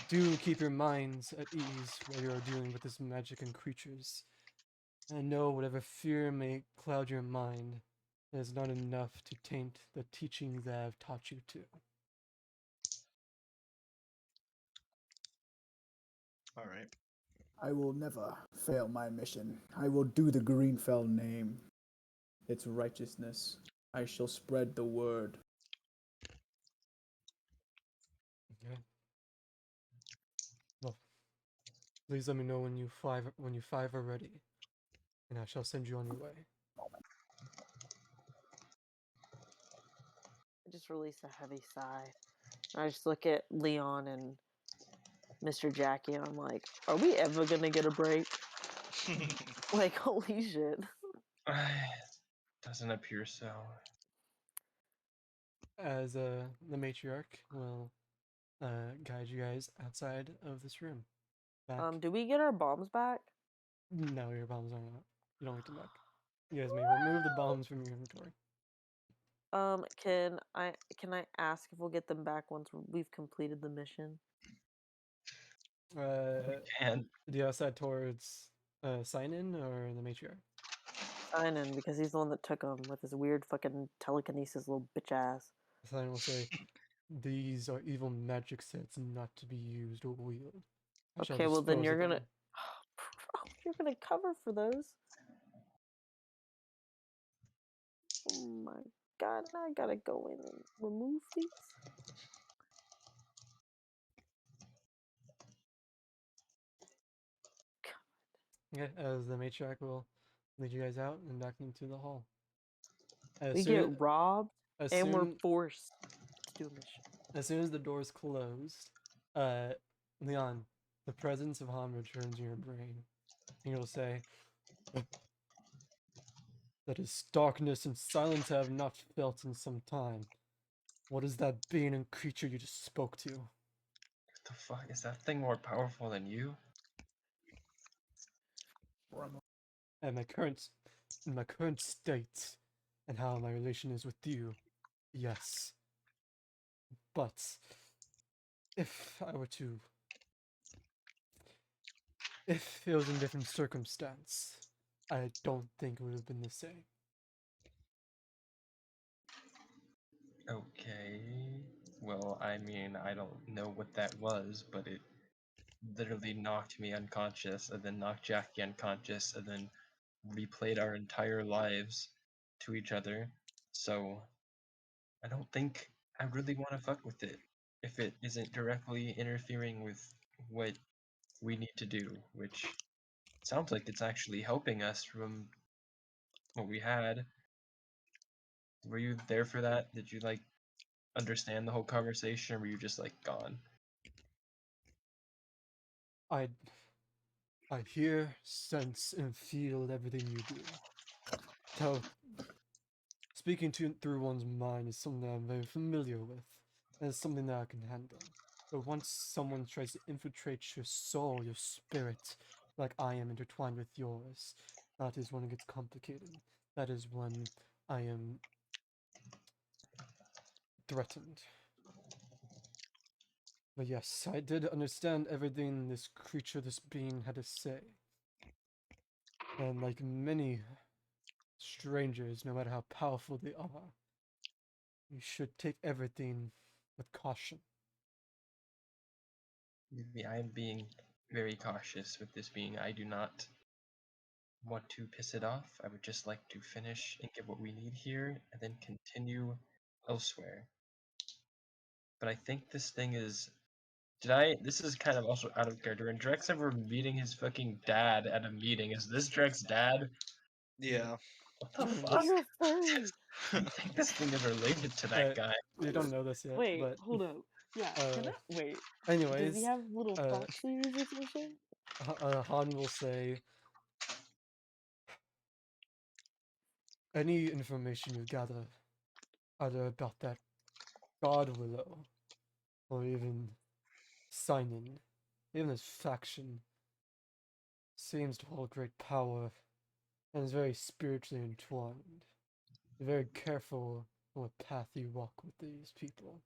do keep your minds at ease while you are dealing with this magic and creatures. And know whatever fear may cloud your mind is not enough to taint the teachings that I have taught you to. All right. I will never fail my mission. I will do the Greenfell name. Its righteousness. I shall spread the word. Okay. Well, please let me know when you five are ready, and I shall send you on your way. I just release a heavy sigh. I just look at Leon and Mr. Jackie, and I'm like, are we ever gonna get a break? Like, holy shit. Doesn't appear so. As the matriarch will guide you guys outside of this room. Back. Do we get our bombs back? No, your bombs aren't out. You don't get them back. You guys may remove the bombs from your inventory. Can I ask if we'll get them back once we've completed the mission? And Do you outside towards sign in or the matriarch? Sign in, because he's the one that took them with his weird fucking telekinesis little bitch ass. Sign will say, "These are evil magic sets not to be used or wielded." Okay, well then you're gonna you're gonna cover for those. Oh my god, now I gotta go in and remove these. Okay, as the matriarch will lead you guys out and back into the hall. We get robbed and we're soon, forced to do a mission. as soon as the doors closed, Leon, the presence of Han returns in your brain. And you'll say, "That is darkness and silence I have not felt in some time. What is that being and creature you just spoke to?" what the fuck? Is that thing more powerful than you? And in my current state, and how my relation is with you, yes. But if I were to, if it was in a different circumstance, I don't think it would have been the same. Okay. Well, I mean, I don't know what that was, but it literally knocked me unconscious, and then knocked Jackie unconscious, and then replayed our entire lives to each other. So, I don't think I really want to fuck with it if it isn't directly interfering with what we need to do, which sounds like it's actually helping us from what we had. Were you there for that? Did you like understand the whole conversation, or were you just like gone? I hear, sense, and feel everything you do. Speaking through one's mind is something I'm very familiar with, and it's something that I can handle. But once someone tries to infiltrate your soul, your spirit, like I am intertwined with yours, that is when it gets complicated. That is when I am threatened. But yes, I did understand everything this creature, this being had to say. And like many strangers, no matter how powerful they are, you should take everything with caution. Yeah, I'm being very cautious with this being. I do not want to piss it off. I would just like to finish and get what we need here, and then continue elsewhere. But I think this thing is. This is kind of also out of character. And Drex ever meeting his fucking dad at a meeting. Is this Drex's dad? Yeah. What the fuck? Oh, you're furry. I think this thing is related to that guy. You don't know this yet, Wait, but hold up. Yeah, can I wait? anyways, Does he have little fox ears or some shit? Han will say, "Any information you gather, either about that God Willow, or even Simon, even his faction, seems to hold great power, and is very spiritually entwined. Be very careful on what path you walk with these people."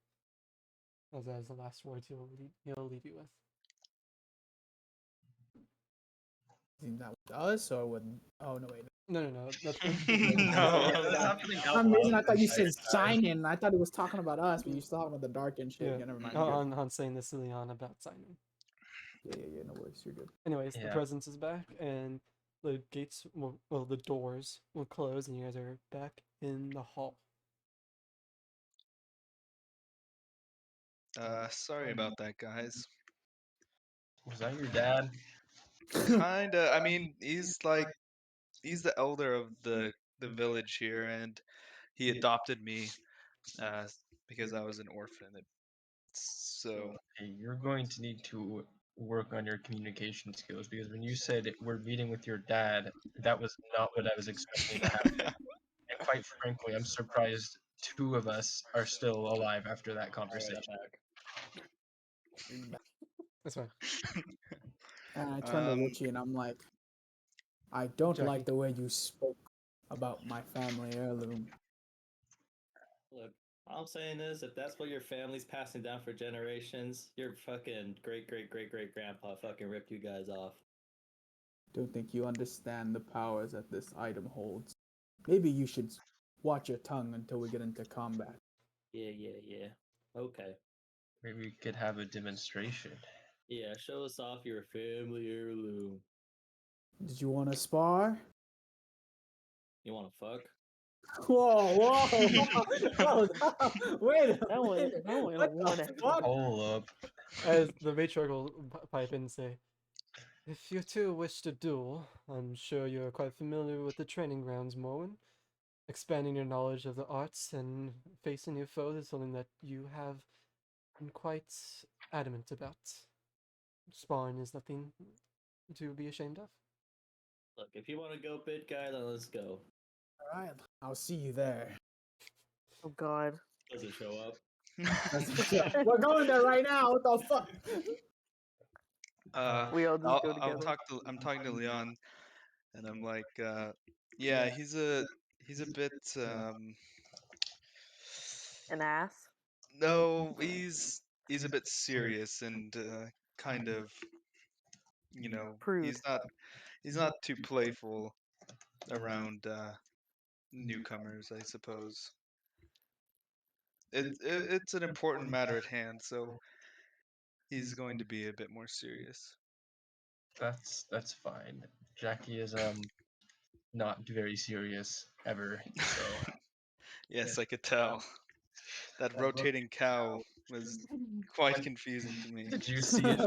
As that is the last words he'll leave you with. Isn't that with us or with? Oh no, wait. No. That's No. That's happening For out some reason, I loud thought you the said entire time. sign-in. I thought it was talking about us, but you still talking about the dark and shit. yeah. Yeah, never mind. You're good. On saying this to Leon about signing. Yeah. No worries. You're good. Anyways, the Yeah. presence is back, and the gates well, the doors will close, and you guys are back in the hall. Sorry about that, guys. Was that your dad? Kinda. I mean, he's the elder of the village here, and he adopted me uh, because I was an orphan. So Hey, you're going to need to work on your communication skills because when you said we're meeting with your dad, that was not what I was expecting to happen. And quite frankly, I'm surprised two of us are still alive after that conversation. That's fine. And I turned to um, Richie and I'm like, I don't Jackie. like the way you spoke about my family heirloom. Look, all I'm saying is, if that's what your family's passing down for generations, your fucking great grandpa fucking ripped you guys off. Don't think you understand the powers that this item holds. Maybe you should watch your tongue until we get into combat. Yeah. Okay. Maybe we could have a demonstration. Yeah, show us off your family heirloom. Did you want to spar? You want to fuck? Whoa! Wait a That one, minute. that one, What one the at- fuck? Hold up. As the matriarch will pipe in and say, "If you two wish to duel, I'm sure you're quite familiar with the training grounds, Morwen. Expanding your knowledge of the arts and facing your foes is something that you have been quite adamant about. Sparring is nothing to be ashamed of." Look, if you want to go big guy, then let's go. All right, I'll see you there. Oh God. Doesn't show up. We're going there right now. What the fuck? We all just go I'll together. I'm talking to Leon, and I'm like, yeah, he's a bit An ass. no, he's a bit serious and kind of, Prude. he's not too playful around newcomers, I suppose. It's an important matter at hand, so he's going to be a bit more serious. That's fine. Jackie is not very serious ever, so Yes, I could tell. That rotating cow was quite confusing to me. did you see it? I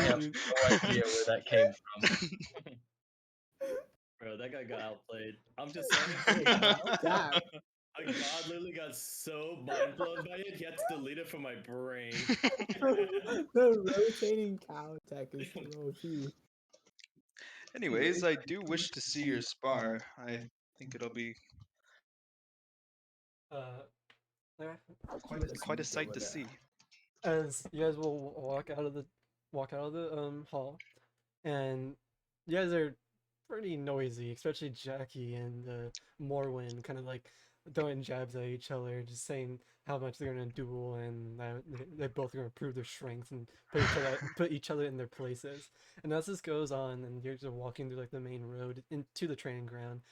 have no idea where that came from. Bro, that guy got outplayed. I'm just saying. God. A god literally got so mind blown by it, he had to delete it from my brain. The rotating cow tech is so OP. Anyways, I do wish to see your spar. I think it'll be Yeah. quite a sight to see. As you guys will walk out of the hall, and you guys are pretty noisy, especially Jackie and Morwen, kind of like throwing jabs at each other, just saying how much they're gonna duel and that they're both gonna prove their strength and put each other in their places. And as this goes on, and you're just walking through like the main road into the training ground,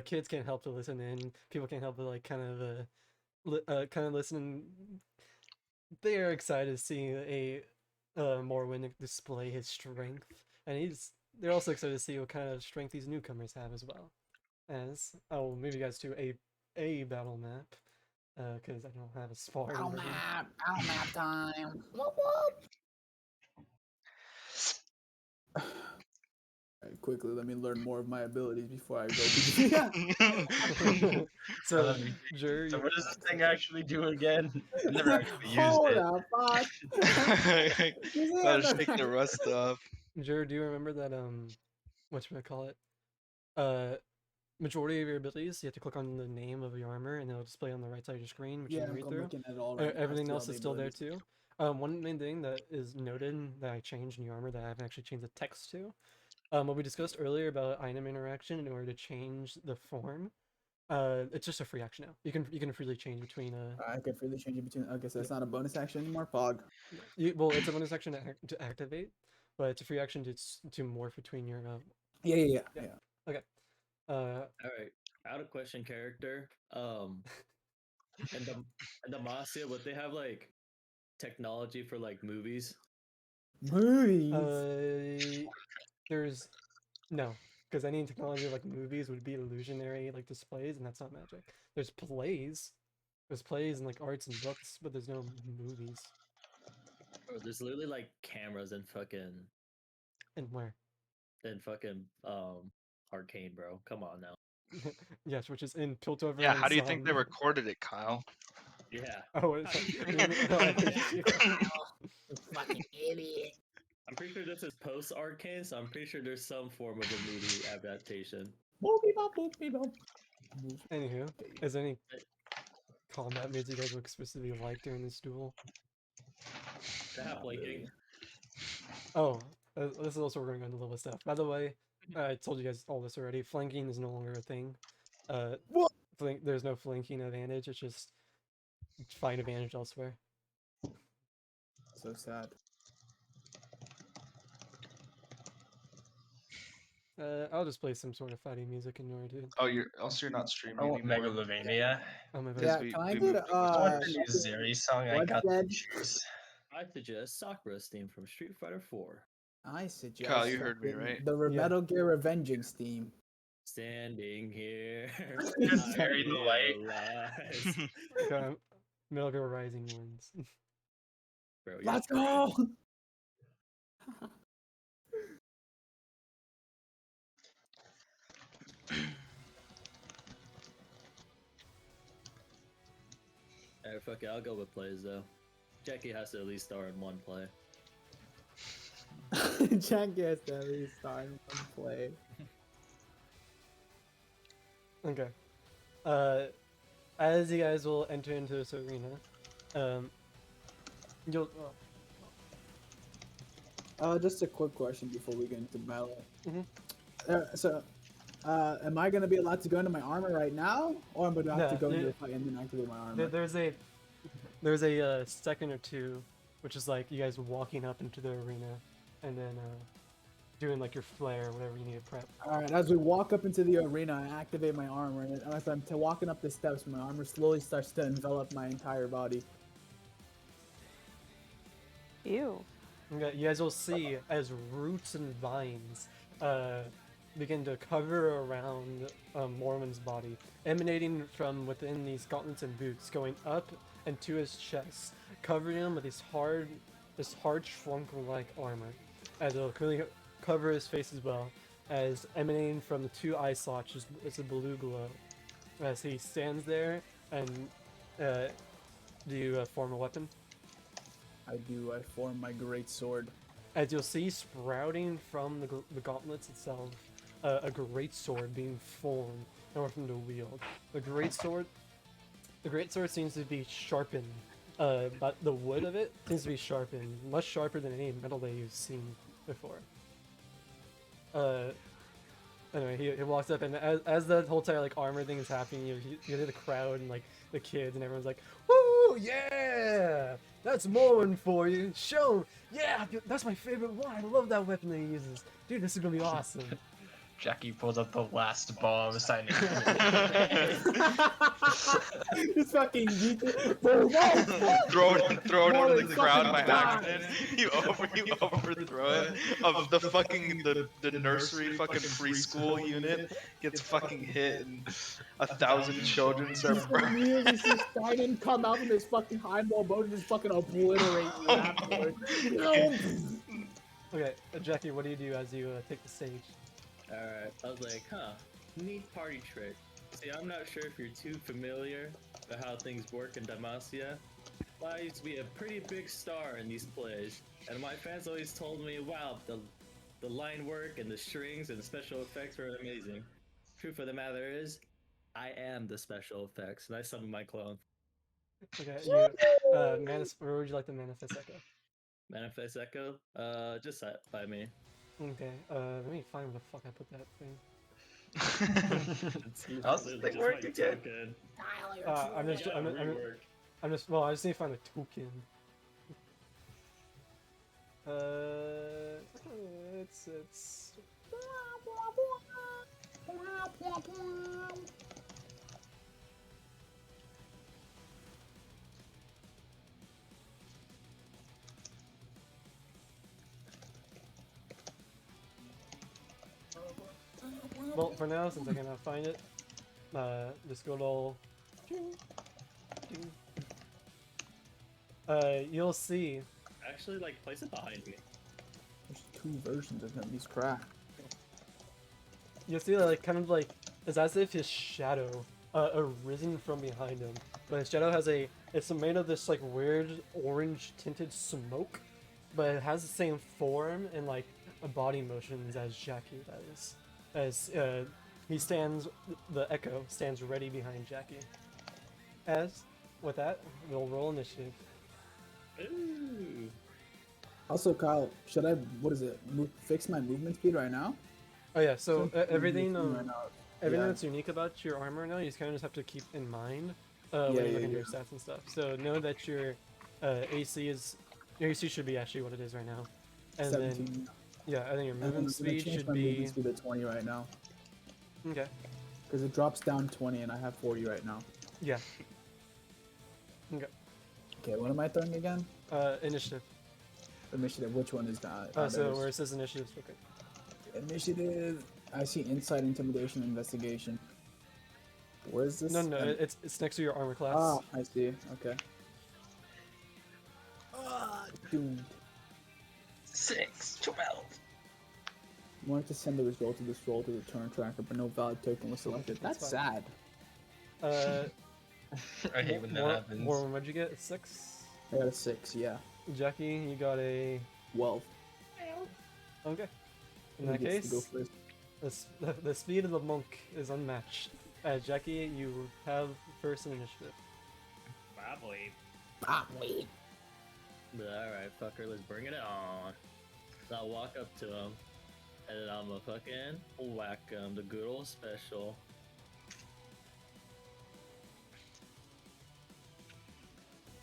kids can't help to listen in. People can't help but like kind of listen. They are excited to see a Morwen display his strength, and they're also excited to see what kind of strength these newcomers have as well. As I will move you guys to a battle map, because I don't have a sparring. Battle map time. Alright, quickly, let me learn more of my abilities before I go. So, Jer, So what does this thing actually do again? I never actually used Hold it. up, fuck. Gotta shake the rust off. Jer, do you remember that whatchamacallit? Majority of your abilities, you have to click on the name of your armor, and it'll display on the right side of your screen, which you Yeah, can I'm read through. looking at it all right now. I Everything still else have is the still there abilities. too. One main thing that is noted that I changed in your armor that I haven't actually changed the text to. What we discussed earlier about item interaction in order to change the form. It's just a free action now. You can freely change between I can freely change it between. Okay, so it's not a bonus action anymore. Fog. well, it's a bonus action to activate, but it's a free action to morph between your. Yeah. Okay. All right. Out of question character. And the Demacia, would they have like technology for like movies? Movies. There's no, because any technology like movies would be illusionary like displays, and that's not magic. There's plays. There's plays and like arts and books, but there's no movies. Or there's literally like cameras and And where? Arcane, bro. Come on now. Yes, which is in Piltover. Yeah, and how do you think they some- recorded it, Kyle? Yeah. Oh, it's You fucking idiot. I'm pretty sure this is post Arcane, so I'm pretty sure there's some form of a movie adaptation. Anywho, is there any combat moves you guys would specifically like during this duel? That blinking. Oh, this is also where we're going to go into a little bit of stuff. By the way, I told you guys all this already. Flanking is no longer a thing. There's no flanking advantage. It's just find advantage elsewhere. So sad. I'll just play some sort of fighting music in order to. Oh, you're not streaming I want anymore. Megalovania. Oh my Yeah, bad. we- can I we get moved I want the new Zeri song. I what's got the that? juice. I suggest Sakura's theme from Street Fighter 4. I suggest Kyle, you heard me, fucking right? The Yeah. Metal Gear Avenging Steam. Standing here. Very I light. realize- Okay, Metal Gear Rising wins. Bro, you're Let's crazy. go! Alright, fuck it, I'll go with plays though. Jackie has to at least star in one play. Jack gets to at least start in one play. Okay. As you guys will enter into this arena, you'll. Just a quick question before we get into battle. Mhm. Am I gonna be allowed to go into my armor right now, or am I gonna have to No, go into you- the fight and then activate my armor? There's a second or two, which is like you guys walking up into the arena, and then doing like your flare, whatever you need to prep. All right, as we walk up into the arena, I activate my armor, and as I'm walking up the steps, my armor slowly starts to envelop my entire body. Ew. Okay, you guys will see as roots and vines begin to cover around Mormon's body, emanating from within these gauntlets and boots, going up and to his chest, covering him with this hard shrunk-like armor, as it'll clearly cover his face as well, as emanating from the two eye sockets is a blue glow, as he stands there. And do you form a weapon? I form my great sword. As you'll see, sprouting from the gauntlets itself, a great sword being formed in order for him to wield. The great sword seems to be sharpened, but the wood of it seems to be sharpened, much sharper than any metal that you've seen before. Anyway, he walks up, and as the whole entire like armor thing is happening, you hear the crowd and like the kids, and everyone's like, "Woo, yeah! That's Mormon for you. Show, yeah, that's my favorite one. I love that weapon that he uses. Dude, this is gonna be awesome." Jackie pulls up the last bomb, signing. This fucking throw it into the crowd by God. accident. You overthrow it. Of the fucking the nursery fucking preschool unit gets fucking hit, and 1,000 children start Just burning. immediately see Steinen come out from his fucking highball boat and just fucking obliterate you afterwards. No! Okay, Jackie, what do you do as you take the stage? Alright, I was like, neat party trick. See, I'm not sure if you're too familiar with how things work in Demacia, but I used to be a pretty big star in these plays, and my fans always told me, wow, the line work and the strings and the special effects were amazing. Truth of the matter is, I am the special effects, and I summon my clone. Okay, you where would you like to manifest echo? Manifest Echo? Just set by me. Okay, let me find where the fuck I put that thing. How's this thing work again? I'm just well, I just need to find the token. this. Well, for now, since I cannot find it, just go to you'll see. Actually, like, place it behind me. There's 2 versions of him. He's cracked. You'll see that, like, kind of like, it's as if his shadow arisen from behind him. But his shadow has it's made of this, like, weird orange tinted smoke, but it has the same form and, like, body motions as Jackie does. As the Echo stands ready behind Jackie. With that, we'll roll initiative. Ooh. Also, Kyle, should I, fix my movement speed right now? Oh yeah, so everything Right now. everything Yeah. that's unique about your armor now, you just kind of just have to keep in mind when you're looking at your stats and stuff. So know that your AC should be actually what it is right now, and 17. then yeah, I think your And then movement I'm speed change should my be movement speed to 20 right now. okay. Because it drops down 20 and I have 40 right now. Yeah. Okay. Okay, what am I throwing again? Initiative. Initiative, which one is that? So where it says initiative, okay. Initiative, I see insight, intimidation, investigation. Where is this? No, it's next to your armor class. Ah, I see, okay. Dude. 6, 12. I wanted to send the result of this roll to the turn tracker, but no valid token was selected. That's sad. I hate when that happens. Warren, what'd you get? A 6? I got a 6, yeah. Jackie, you got a 12. Okay. In Who that gets to go case, first? the speed of the monk is unmatched. Jackie, you have first in initiative. Probably. Probably. Alright, fucker, let's bring it on. So I'll walk up to him, and then I'm gonna fucking whack him, the good old special.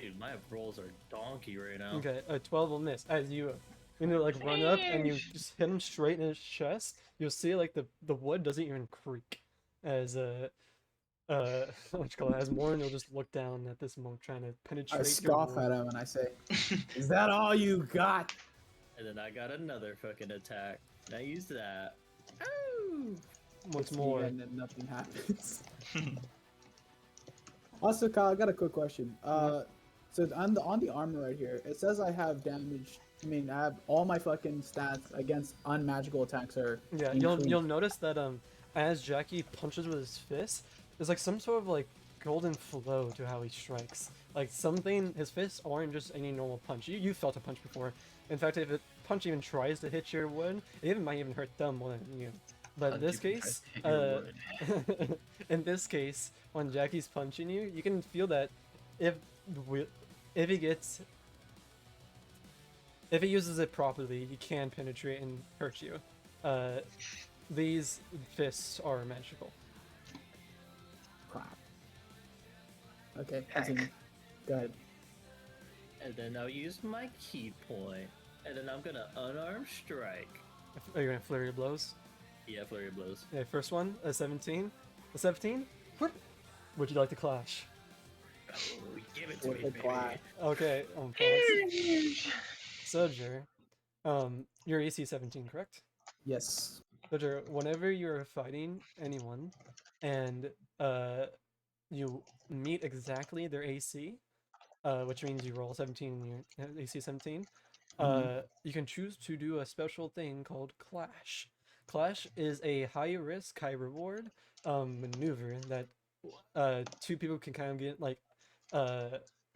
Dude, my rolls are donkey right now. Okay, a 12 will miss. As you like run up and you just hit him straight in his chest, you'll see like the wood doesn't even creak. As what you call it? As Morin will just look down at this monk trying to penetrate. I scoff at him and I say, "Is that all you got?" And then I got another fucking attack. And I used that. Ooh! Once Hits me more. again and nothing happens. Also, Kyle, I got a quick question. So on the armor right here, it says I have damage. I mean, I have all my fucking stats against unmagical attacks are. Yeah, increased. you'll notice that as Jackie punches with his fist, there's like some sort of like golden flow to how he strikes. Like something, his fists aren't just any normal punch. You felt a punch before. In fact, if a punch even tries to hit your wood, it might even hurt them more than you. But in this case, in this case, when Jackie's punching you, you can feel that if he uses it properly, he can penetrate and hurt you. These fists are magical. Crap. Okay, continue. Go ahead. And then I'll use my key point. And then I'm gonna unarmed strike. Are you gonna flurry of blows? Yeah, flurry of blows. Okay, first one, a 17. A 17? Would you like to clash? Oh, give it to With me, the baby. clap. Okay, pause. Sojourner, you're AC 17, correct? Yes. Sojourner, whenever you're fighting anyone and you meet exactly their AC, which means you roll 17 in your AC 17, you can choose to do a special thing called Clash. Clash is a high risk, high reward maneuver that two people can kind of get like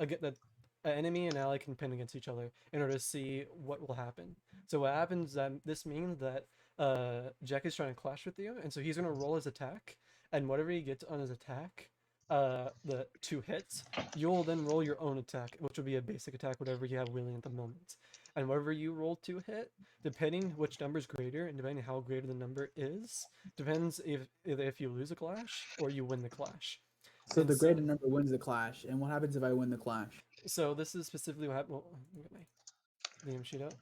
get that an enemy and ally can pin against each other in order to see what will happen. So what happens that this means that Jack is trying to clash with you, and so he's gonna roll his attack, and whatever he gets on his attack, the 2 hits, you'll then roll your own attack, which will be a basic attack, whatever you have wheeling at the moment. And whatever you roll to hit, depending which number is greater, and depending how greater the number is, depends if you lose a clash or you win the clash. So And the greater number wins the clash, and what happens if I win the clash? So this is specifically what happened. Well, let me get my DM sheet up.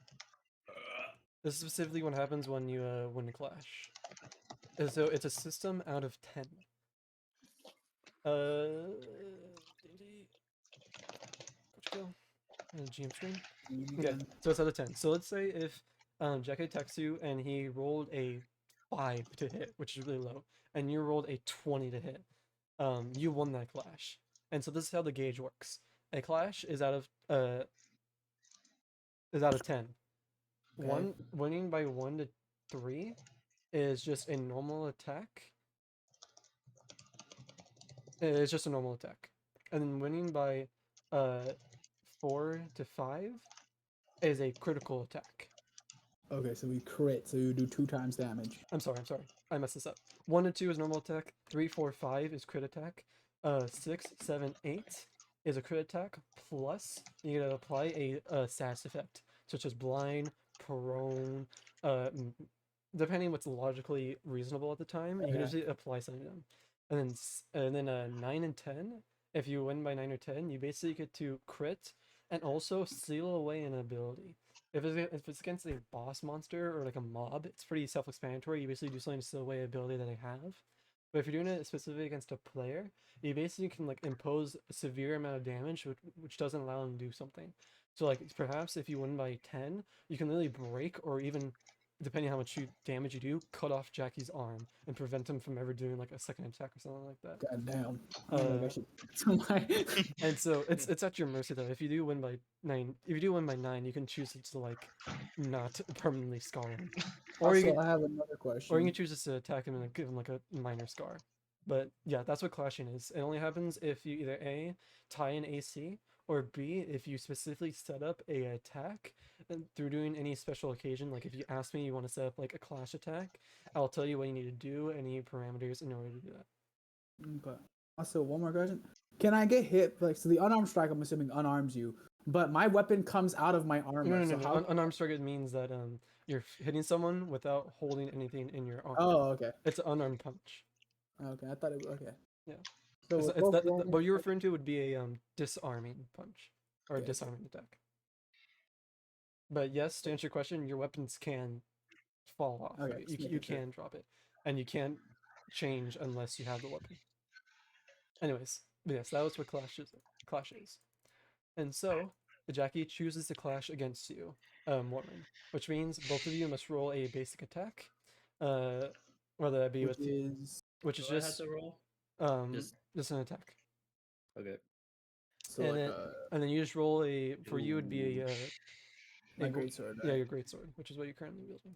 This is specifically what happens when you win a clash. And so it's a system out of 10. D&D, Coach Kill, and GM screen. Okay, so it's out of 10. So let's say if Jackie attacks you and he rolled a 5 to hit, which is really low, and you rolled a 20 to hit, you won that clash. And so this is how the gauge works. A clash is out of 10. Okay. Winning by 1 to 3 is just a normal attack. It's just a normal attack. And then winning by 4 to 5 is a critical attack. Okay, so we crit, so you do 2 times damage. I'm sorry. I messed this up. 1 to 2 is normal attack. 3, 4, 5 is crit attack. 6, 7, 8 is a crit attack. Plus, you gotta apply a status effect, such as blind, prone, depending what's logically reasonable at the time. You can usually apply something to them. And then 9 and 10. If you win by 9 or 10, you basically get to crit and also seal away an ability. If it's against a boss monster or like a mob, it's pretty self-explanatory. You basically do something to seal away an ability that they have. But if you're doing it specifically against a player, you basically can like impose a severe amount of damage, which doesn't allow them to do something. So like perhaps if you win by 10, you can literally break or even, depending how much damage you do, cut off Jackie's arm and prevent him from ever doing like a second attack or something like that. God damn. I don't know if I should... And so it's at your mercy though. If you do win by 9, you can choose to like not permanently scar him. Or Also, I have another question. Or you can choose just to attack him and give him like a minor scar. But yeah, that's what clashing is. It only happens if you either A, tie an AC, or B, if you specifically set up a attack through doing any special occasion. Like if you ask me you want to set up like a clash attack, I'll tell you what you need to do, any parameters in order to do that. Okay. Also, one more question. Can I get hit? Like, so the unarmed strike, I'm assuming, unarms you, but my weapon comes out of my armor. No. How... Unarmed strike means that you're hitting someone without holding anything in your arm. Oh, okay. It's an unarmed punch. Okay, I thought it was okay. Yeah. So what you're referring to would be a disarming punch or a disarming attack. But yes, to answer your question, your weapons can fall off. Okay, You can drop it, and you can't change unless you have the weapon. Anyways, yes, that was what clash is. And so the Jackie chooses to clash against you, Mormon, which means both of you must roll a basic attack, whether that be which is just just an attack. Okay. So and then you just roll for you would be my greatsword. Yeah, your greatsword, which is what you're currently wielding.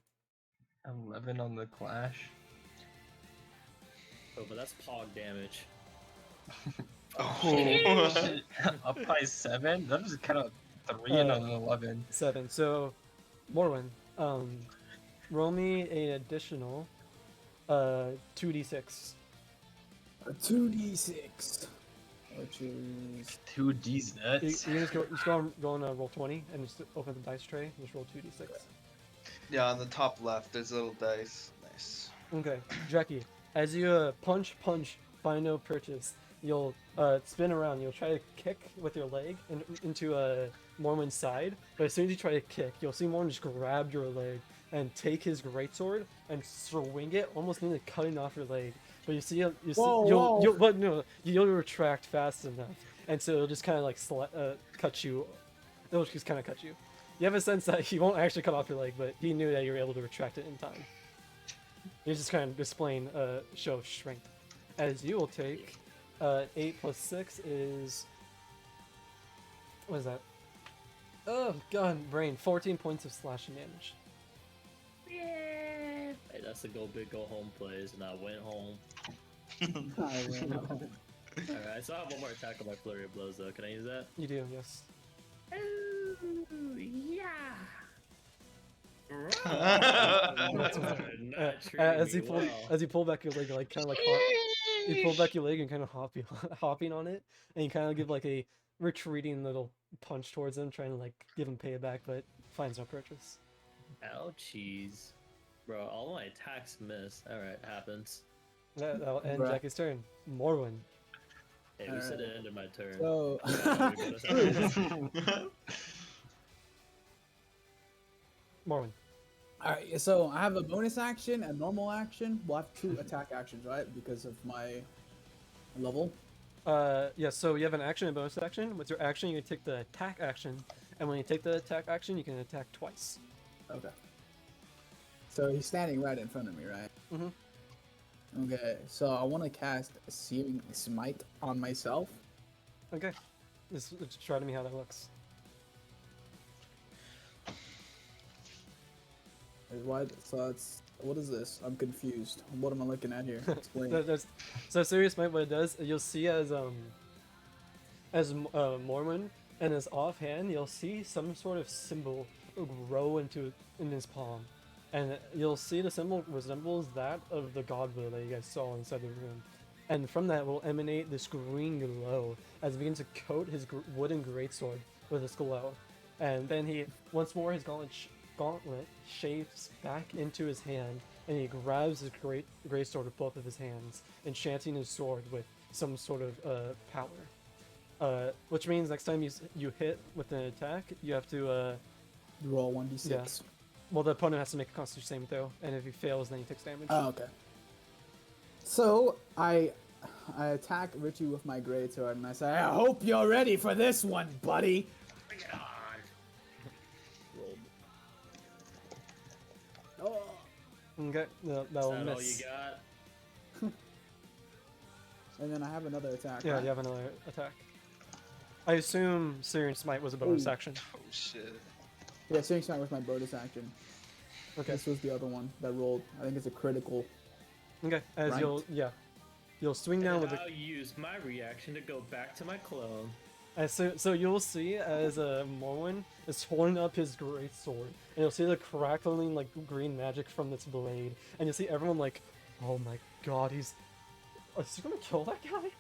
11 on the clash. Oh, but that's pog damage. Up by 7? That was kind of 3 and an 11. 7. So, Morwin, roll me an additional 2d6. A 2d6, which is 2D's nuts. You can just go on roll 20 and just open the dice tray. Just roll 2d6. Yeah, on the top left, there's a little dice. Nice. Okay, Jackie, as you punch, find no purchase, you'll spin around. You'll try to kick with your leg into Mormon's side, but as soon as you try to kick, you'll see Mormon just grab your leg and take his greatsword and swing it, almost nearly cutting off your leg. But you'll retract fast enough, and so it'll just kind of like cut you. It'll just kind of cut you. You have a sense that he won't actually cut off your leg, but he knew that you were able to retract it in time. He's just kind of displaying a show of strength. As you will take 8 plus 6 is... What is that? Oh, God, brain. 14 points of slashing damage. Yeah. Hey, that's the go big, go home plays, and I went home. Alright, so I have one more attack on my flurry of blows, though. Can I use that? You do, yes. Ooh, yeah. As you pull back your leg, like kind of like you pull back your leg and kind of hopping on it, and you kind of give like a retreating little punch towards him, trying to like give him payback, but finds no purchase. Ouchies. Bro, all my attacks miss. Alright, happens. That'll end Jackie's turn. Morwin. Hey, we said it ended my turn. So... Morwin. Alright, so I have a bonus action, a normal action. We'll have 2 attack actions, right? Because of my level. Yeah, so you have an action and bonus action. With your action, you can take the attack action, and when you take the attack action, you can attack twice. Okay. So he's standing right in front of me, right? Mm-hmm. Okay, so I want to cast a Searing Smite on myself. Okay. Just try to me how that looks. What? So it's what is this? I'm confused. What am I looking at here? Explain. So Serious Might, what it does, you'll see as Mormon and his offhand, you'll see some sort of symbol grow in his palm, and you'll see the symbol resembles that of the God Will that you guys saw inside the room, and from that will emanate this green glow as it begins to coat his wooden greatsword with this glow, and then he once more his gauntlet shapes back into his hand, and he grabs his greatsword with both of his hands, enchanting his sword with some sort of power. Which means next time you hit with an attack, you have to Roll 1d6. Yeah. Well, the opponent has to make a Constitution saving throw, and if he fails, then he takes damage. Oh, okay. So I attack Richie with my greatsword, and I say, "I hope you're ready for this one, buddy." Bring it on. Oh. Okay, that'll Is that all you miss. got? And then I have another attack. Yeah, right? you have another attack. I assume Searing Smite was a bonus Ooh. action. Oh shit. Yeah, Searing Smite was my bonus action. Okay. This was the other one that rolled. I think it's a critical. Okay, as Right. you'll swing down with And the. I'll use my reaction to go back to my clone. So you'll see as Morwen is holding up his great sword, and you'll see the crackling like green magic from this blade, and you'll see everyone like, oh my god, is he gonna kill that guy?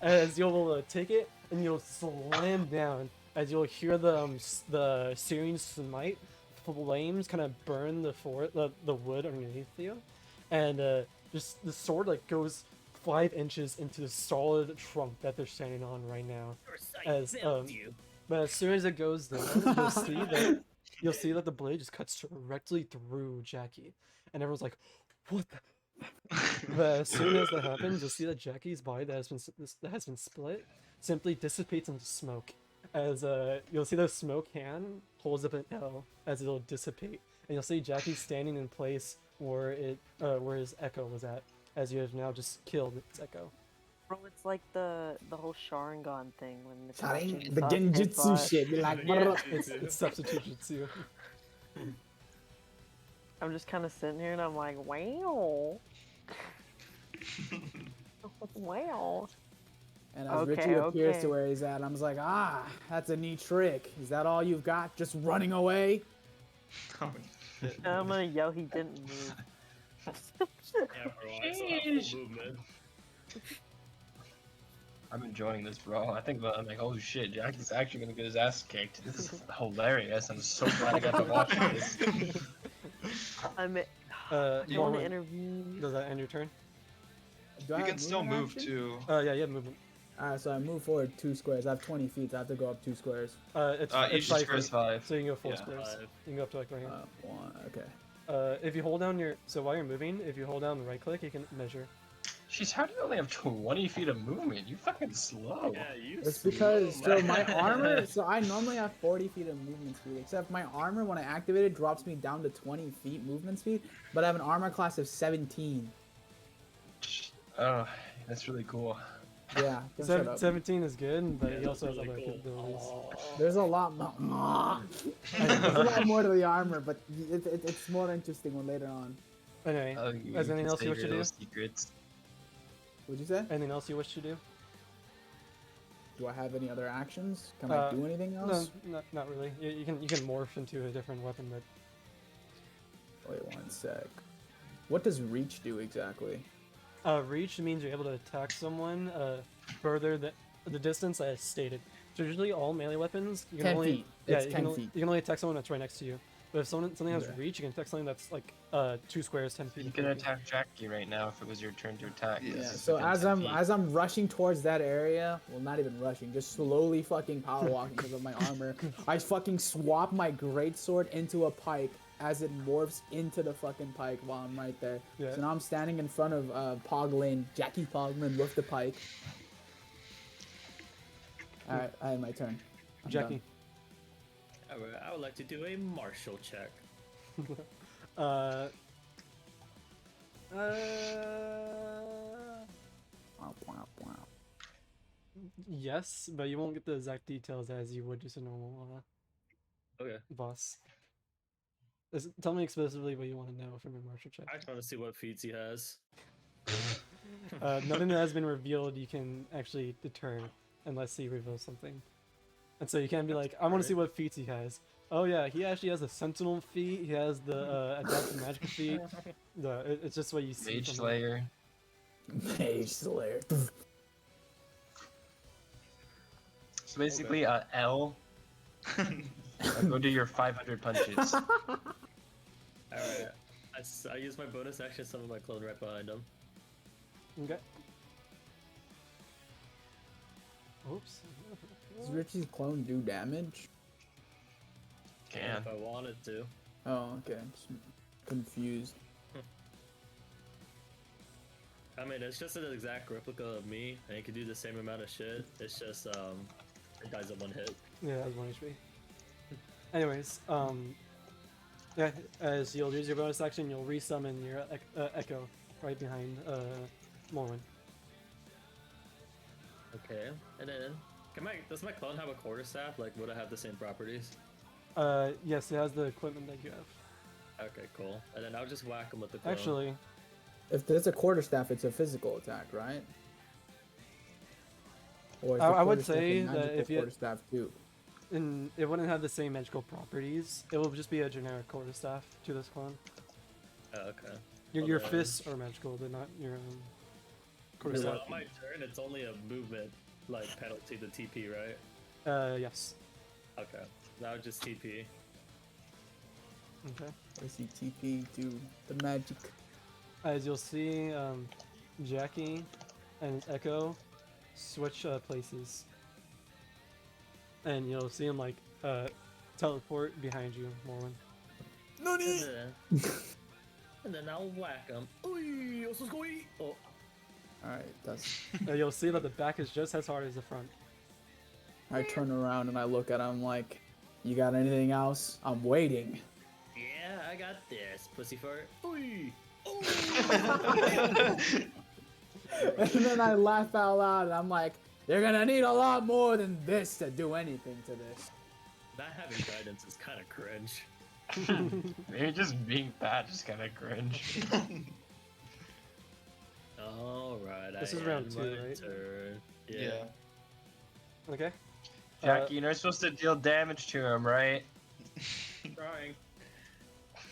As you'll take it and you'll slam down, as you'll hear the Searing Smite flames kind of burn the wood underneath you, and just the sword like goes 5 inches into the solid trunk that they're standing on right now. But as soon as it goes down, you'll see that the blade just cuts directly through Jackie, and everyone's like, "What the?" But as soon as that happens, you'll see that Jackie's body that has been split simply dissipates into smoke. As you'll see the smoke hand holds up an L as it'll dissipate, and you'll see Jackie standing in place where his echo was at, as you have now just killed its echo. Bro, it's like the whole Sharingan thing when the Sharing Kachin's the up, genjutsu it's, shit. You're like, Yeah. It's substitute jutsu. I'm just kind of sitting here and I'm like, wow. Wow. and as Okay, Richie appears okay. to where he's at, I'm just like, ah, that's a neat trick. Is that all you've got? Just running away? Oh, shit. I'm gonna yell he didn't move. Yeah, bro, I still have full movement. I'm enjoying this, bro. I think about I'm like, oh shit, Jackie's actually gonna get his ass kicked. This is hilarious. I'm so glad I got to watch this. I'm You want to wanna- intervene. Does that end your turn? Do I You have can still movement move action? too. Yeah, you have movement. Alright, so I move forward 2 squares. I have 20 feet. So I have to go up 2 squares. It's Each 5 square's feet, 5. so you can go 4 Yeah. squares. 5. You can go up to like right here. 1. Okay. If you hold down while you're moving, if you hold down the right click, you can measure. She's how do you only have 20 feet of movement? You fucking slow. Yeah, you. It's because so my man. armor. So I normally have 40 feet of movement speed, except my armor when I activate it drops me down to 20 feet movement speed. But I have an armor class of 17. Oh, that's really cool. Yeah, don't shut up. 17 is good, but Yeah, he also that's has really other cool. capabilities. There's a lot more. There's a lot more to the armor, but it's more interesting when later on. Anyway, Oh, is there anything else you save wish to your do? little secrets. What'd you say? Anything else you wish to do? Do I have any other actions? Can I do anything No, else? not really. You can morph into a different weapon, but Wait 1 sec. What does reach do exactly? reach means you're able to attack someone further than the distance as stated. So usually all melee weapons, you can 10 only feet. yeah It's you 10 can, feet. you can only attack someone that's right next to you. But if something has Okay. reach, you can attack something that's like 2 squares, 10 feet. You in can front of you. attack Jackie right now if it was your turn to attack. Yes. Yeah. This is So within as 10 I'm feet. as I'm rushing towards that area, well, not even rushing, just slowly fucking power walking because of my armor, I fucking swap my greatsword into a pike as it morphs into the fucking pike while I'm right there. Yeah. So now I'm standing in front of Poglin, Jackie Poglin with the pike. All right, I had my turn. I'm done. Jackie. Alright, I would like to do a martial check. uh. Wow, wow, wow. Yes, but you won't get the exact details as you would just a normal Okay. boss. Tell me explicitly what you want to know from your martial check. I just want to see what feats he has. Nothing that has been revealed you can actually deter unless he reveals something. And so you can't be like, I want to see what feats he has. Oh yeah, he actually has a sentinel feat. He has the adaptive magic feat. It's just what you see. Mage from him. Slayer. Mage Slayer. So basically, L. Go do your 500 punches. Alright. I use my bonus action, summon my clone right behind him. Okay. Oops. Does Richie's clone do damage? Can. If I wanted to. Oh, okay. Just confused. I mean, it's just an exact replica of me, and it can do the same amount of shit. It's just, it dies at 1 hit. Yeah, that was 1 HP. Anyways, yeah, as you'll use your bonus action, you'll resummon your Echo right behind Morwin. Okay, and then, does my clone have a quarterstaff? Like, would I have the same properties? Yes, it has the equipment that you have. Okay, cool. And then I'll just whack him with the clone. Actually, If there's a quarterstaff, it's a physical attack, right? Or is the I would quarterstaff say a that magical if you- quarterstaff too. and it wouldn't have the same magical properties. It will just be a generic quarterstaff to this clone. Oh, okay. Your then- fists are magical, but not your So quarterstaff. on my turn, it's only a movement, like, penalty to TP, right? Yes. Okay. Now just TP. Okay. I see TP do the magic. As you'll see, Jackie and Echo switch places, and you'll see him like teleport behind you, Morwin. And then I'll whack him. Oh. Alright, that's. You'll see that the back is just as hard as the front. I turn around and I look at him like, you got anything else? I'm waiting. Yeah, I got this, pussy fart. Ooh. And then I laugh out loud and I'm like, you're gonna need a lot more than this to do anything to this. Not having guidance is kind of cringe. Maybe just being bad is kind of cringe. Alright, This I is round end 2, my right? turn. Yeah. Okay. Jackie, you're not supposed to deal damage to him, right? Trying.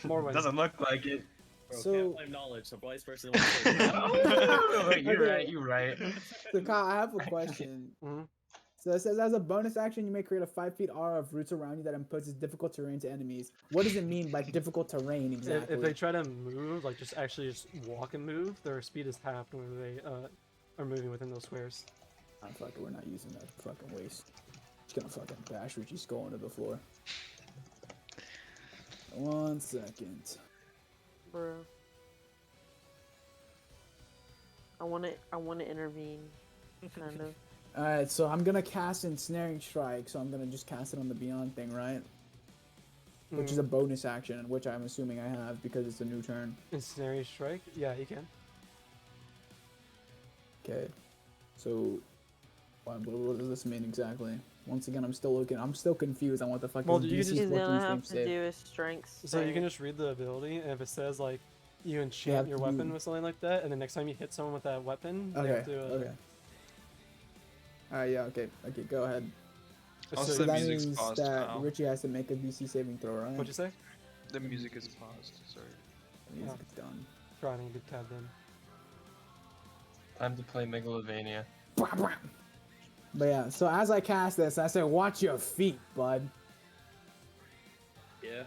Morwin. Doesn't look like it. Bro, So- can't blame knowledge, so vice versa. You're right, you're right. So Kyle, I have a question. Mhm. So it says, as a bonus action, you may create a 5 feet aura of roots around you that imposes difficult terrain to enemies. What does it mean by difficult terrain exactly? If they try to move, like just walk and move, their speed is halved when they are moving within those squares. Oh, fuck it, we're not using that fucking waste. Just gonna fucking bash Richie's skull into the floor. 1 second. Bro. I wanna intervene. Kind of. Alright, so I'm gonna cast Ensnaring Strike, so I'm gonna just cast it on the Beyond thing, right? Which is a bonus action, which I'm assuming I have because it's a new turn. Ensnaring strike? Yeah, you can. Okay. So, what does this mean exactly? Once again, I'm still confused on what the fuck Well, is you DC just- He's 14 gonna have save to save. do his strength. So you save. can just read the ability, and if it says like you have enchant your to weapon do- with something like that, and the next time you hit someone with that weapon, they Okay, have to. okay. Alright, yeah, okay, go ahead. Also, So the that music's means paused that now. Richie has to make a DC saving throw, right? What'd you say? The music is paused. Sorry. The music's done. Trying to tab in. Time to play Megalovania. But yeah, so as I cast this, I say, watch your feet, bud. Yeah.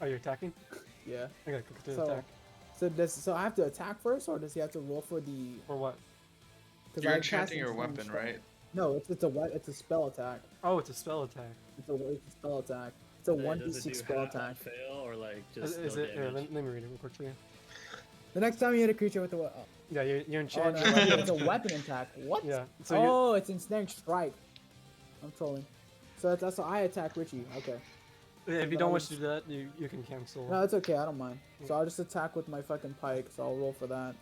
Are you attacking? Yeah. I gotta click to So, attack. so I have to attack first, or does he have to roll for the? For what? Because You're I cast enchanting your Ensnaring weapon, Strike. right? No, it's a spell attack. Oh, it's a spell attack. It's a spell attack. It's a Hey, does it 1d6 do spell half on attack. fail or like Is, just is no it? Here, damage? let me read it real quick for you. The next time you hit a creature with a Yeah, you're oh, enchanting. no, it's a weapon attack. What? Yeah. So Oh, it's Ensnaring Strike. I'm trolling. So that's how I attack Richie. Okay. if you don't wish to do that, you can cancel. No, it's okay. I don't mind. So I'll just attack with my fucking pike. So I'll roll for that.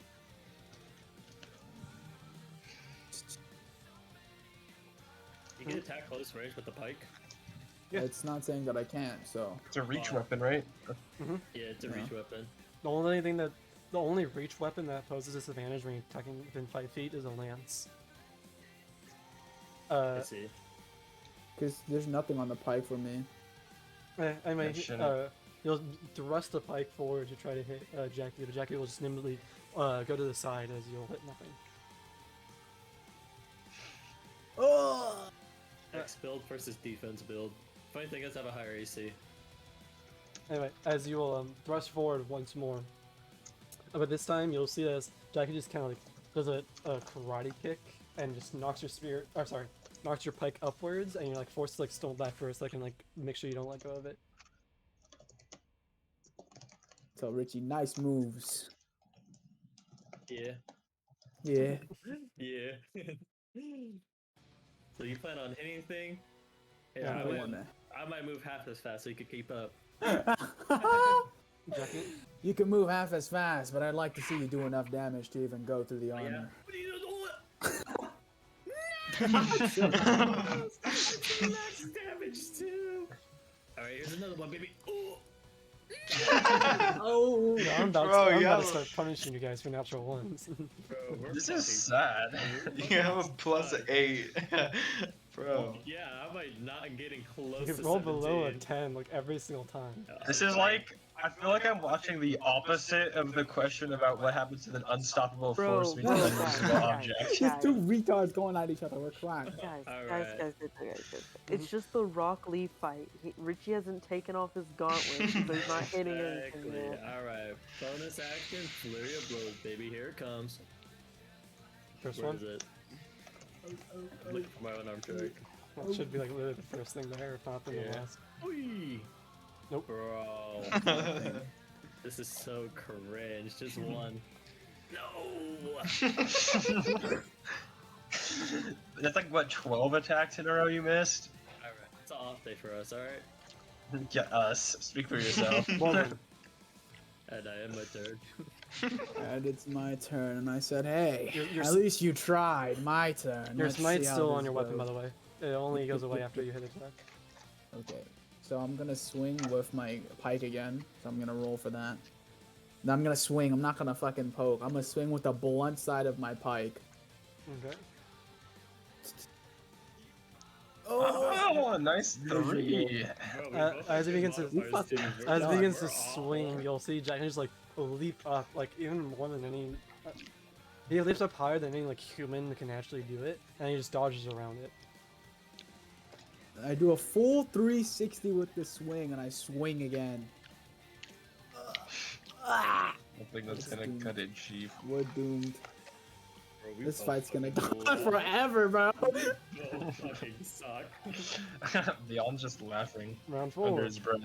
You can attack close range with the pike. Yeah. It's not saying that I can't. So It's a reach weapon, right? Yeah, it's a reach weapon. The only reach weapon that poses disadvantage when you're attacking within 5 feet is a lance. I see. because there's nothing on the pike for me. I mean, shouldn't. you'll thrust the pike forward to try to hit Jackie, but Jackie will just nimbly go to the side as you'll hit nothing. Oh! Dex build versus defense build. Funny thing is, I have a higher AC. Anyway, as you will thrust forward once more, but this time you'll see as Jackie just kind of like does a karate kick and just knocks your spear, or sorry, knocks your pike upwards, and you're like forced to like stand back for a second, like make sure you don't let go of it. So Richie, nice moves. Yeah. Yeah. Yeah. So you plan on hitting anything? Yeah, Yeah, I'm I might move half as fast so you could keep up. Jackie, You can move half as fast, but I'd like to see you do enough damage to even go through the Oh, yeah. armor. What are you doing? Max damage too. All right, here's another one, baby. Ooh. Oh! yeah, I'm Bro, about yeah. to start punishing you guys for natural ones. Bro, we're This is fucking- sad. You have a plus Fuck. 8. Bro. Yeah, I might not getting close You to roll below a 17. 10 like every single time. This is like, I feel like I'm watching the opposite of the question about what happens to an unstoppable Bro, force bro, meets an guys, invisible guys. object. It's just two retards going at each other. We're crying. Guys, Alright. guys. It's just the Rock Lee fight. Richie hasn't taken off his gauntlet, so he's not hitting anything Exactly. yet. Alright. Bonus action, flurry of blows, baby. Here it comes. First Where one, is it? I'm looking for my unarmed strike. that should be like literally the first thing there, if not the Yeah. last. Whee! Nope. Bro. This is so cringe. Just one. No! That's like, what, 12 attacks in a row you missed? Alright. It's an off day for us, alright? Yeah, us. Speak for yourself. Well done. And I am my turn. And it's my turn, and I said, hey, Your at least you tried. My turn. Your Let's smite's see how still this on your weapon, by goes. the way. It only goes away after you hit attack. Okay, so I'm gonna swing with my pike again. So I'm gonna roll for that. Now I'm gonna swing. I'm not gonna fucking poke. I'm gonna swing with the blunt side of my pike. Okay. Oh, nice 3. Bro, we both As he have begins to- good You modifiers, fucking- too. As We're- he begins to we're awful. swing, you'll see Jack just like leap up, like even more than any. He leaps up higher than any like human can actually do it, and he just dodges around it. I do a full 360 with the swing, and I swing again. I think that's It's gonna doomed. cut it, Chief. We're doomed. Bro, we This both fight's gonna fucking go on forever, bro. both fucking suck. Beyond's just laughing Round under 4. his breath.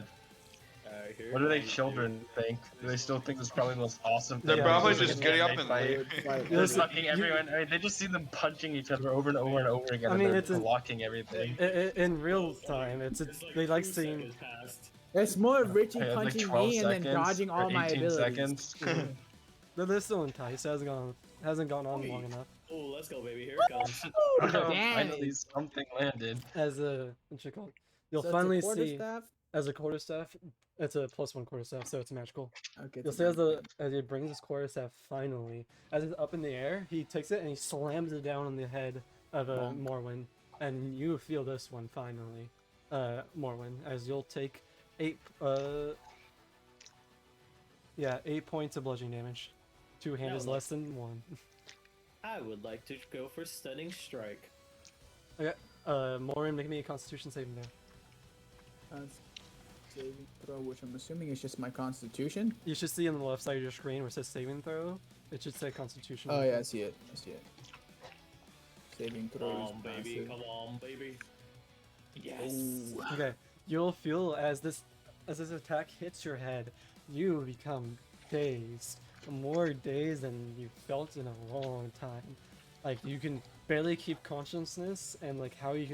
Alright, here What do they comes, children think? Do they still think this is probably the most awesome thing? They're Yeah, probably it's like just an getting up anime and fight. leaving. Like, They're Listen, fucking everyone. I mean, they just see them punching each other over and over and over again. I and mean, they're it's a- blocking everything. In real time, it's It's like they like 2 seeing. seconds passed. it's more Richie Yeah, like punching 12 me and then seconds dodging or all my 18 abilities. seconds. They're still enticed. Hasn't gone on long enough. Oh, let's go, baby. Here it comes. Finally, something landed. As a what's it called? You'll So it's a finally quarterstaff? see as a quarterstaff. It's a +1 quarterstaff, so it's magical. Okay. You'll it's see a as he brings his quarterstaff finally, as it's up in the air, he takes it and he slams it down on the head of Bonk. Morwyn, and you feel this one finally, Morwyn, as you'll take 8 points of bludgeoning damage. 2 hand No, is like- less than 1. I would like to go for stunning strike. Okay, Morwyn, make me a Constitution saving throw. Saving throw, which I'm assuming is just my Constitution. You should see on the left side of your screen where it says saving throw. It should say Constitution. Oh right yeah, there. I see it. I see it. Saving Come throw is on, baby. massive. Come on, baby. Yes. Ooh. Okay, you'll feel as this attack hits your head, you become dazed, more dazed than you felt in a long time. Like you can barely keep consciousness, and like how you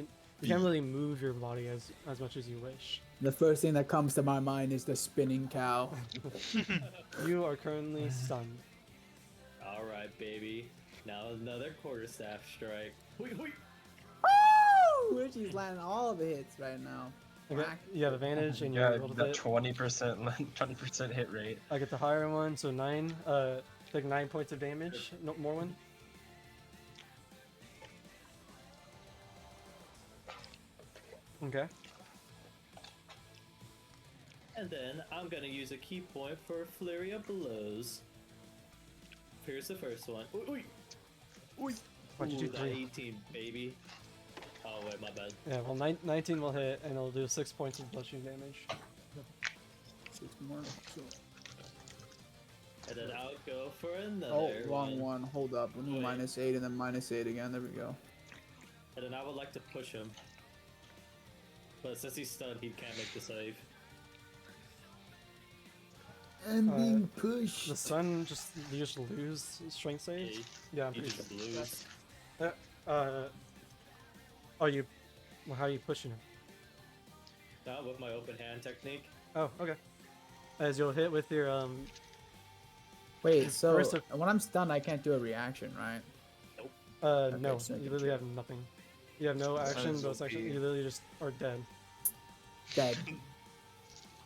can't really move your body as much as you wish. The first thing that comes to my mind is the spinning cow. You are currently stunned. All right, baby. Now another quarterstaff strike. Hui, hui. Woo! She's landing all the hits right now. Okay, you have advantage and you're Yeah, able to the hit. 20% hit rate. I get the higher one, so 9. Take 9 points of damage. No more one. Okay. And then I'm gonna use a key point for Flurry of Blows. Here's the first one. Oi, oi. What'd you do? Ooh, that 18, baby. Oh wait, my bad. Yeah, well, 19 will hit, and it'll do 6 points of bludgeoning damage. 6 more. So. And then I'll go for another Oh, wrong one. Hold up. We need Wait. -8 and then -8 again. There we go. And then I would like to push him. But since he's stunned, he can't make the save. I'm Uh, being pushed. The sun you just lose strength save. He, Yeah, I'm he pretty just sure. lose. Oh, you. Well, how are you pushing him? Not with my open hand technique. Oh, okay. As you'll hit with your Wait, so First of- when I'm stunned, I can't do a reaction, right? no, just making you literally have nothing. You have no action, is bonus action. OP. You literally just are dead. Dead.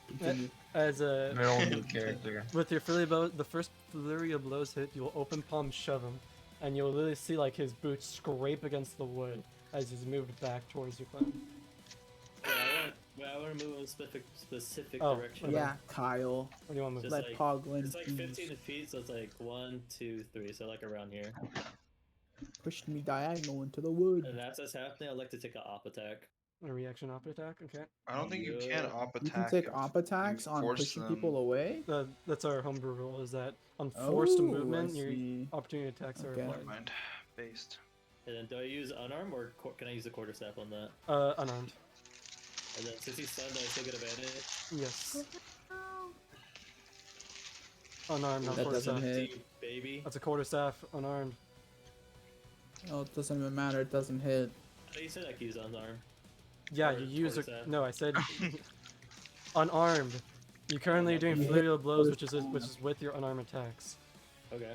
Continue. As a My own new character. with your flurry blow, the first flurry of blows hit, you'll open palm shove him, and you'll literally see like his boots scrape against the wood as he's moved back towards your clan. I want to move in a specific Oh, direction. okay. Yeah, Kyle. What do you want to move? Just Let like- Poglin It's like please. 15 feet, so it's like 1, 2, 3, so like around here. Push me diagonal into the wood. And as that's happening, I'd like to take an op attack. A reaction op attack. Okay. I don't think you can Yeah. op You attack. can take if op attacks you on force pushing them. people away. That's our homebrew rule. Is that on forced Oh, movement, I your see. opportunity attacks are Okay. applied. Never mind. Based. And then do I use unarmed or can I use a quarterstaff on that? Unarmed. And then since he's stunned, do I still get advantage? Yes. Unarmed, not That doesn't quarterstaff. hit. Team, baby. That's a quarterstaff. Unarmed. Oh, it doesn't even matter. It doesn't hit. I thought you said I could use unarmed. Yeah, Or you use a. quarterstaff. No, I said unarmed. You're currently doing You flurry hit of blows, which is with your unarmed attacks. Okay.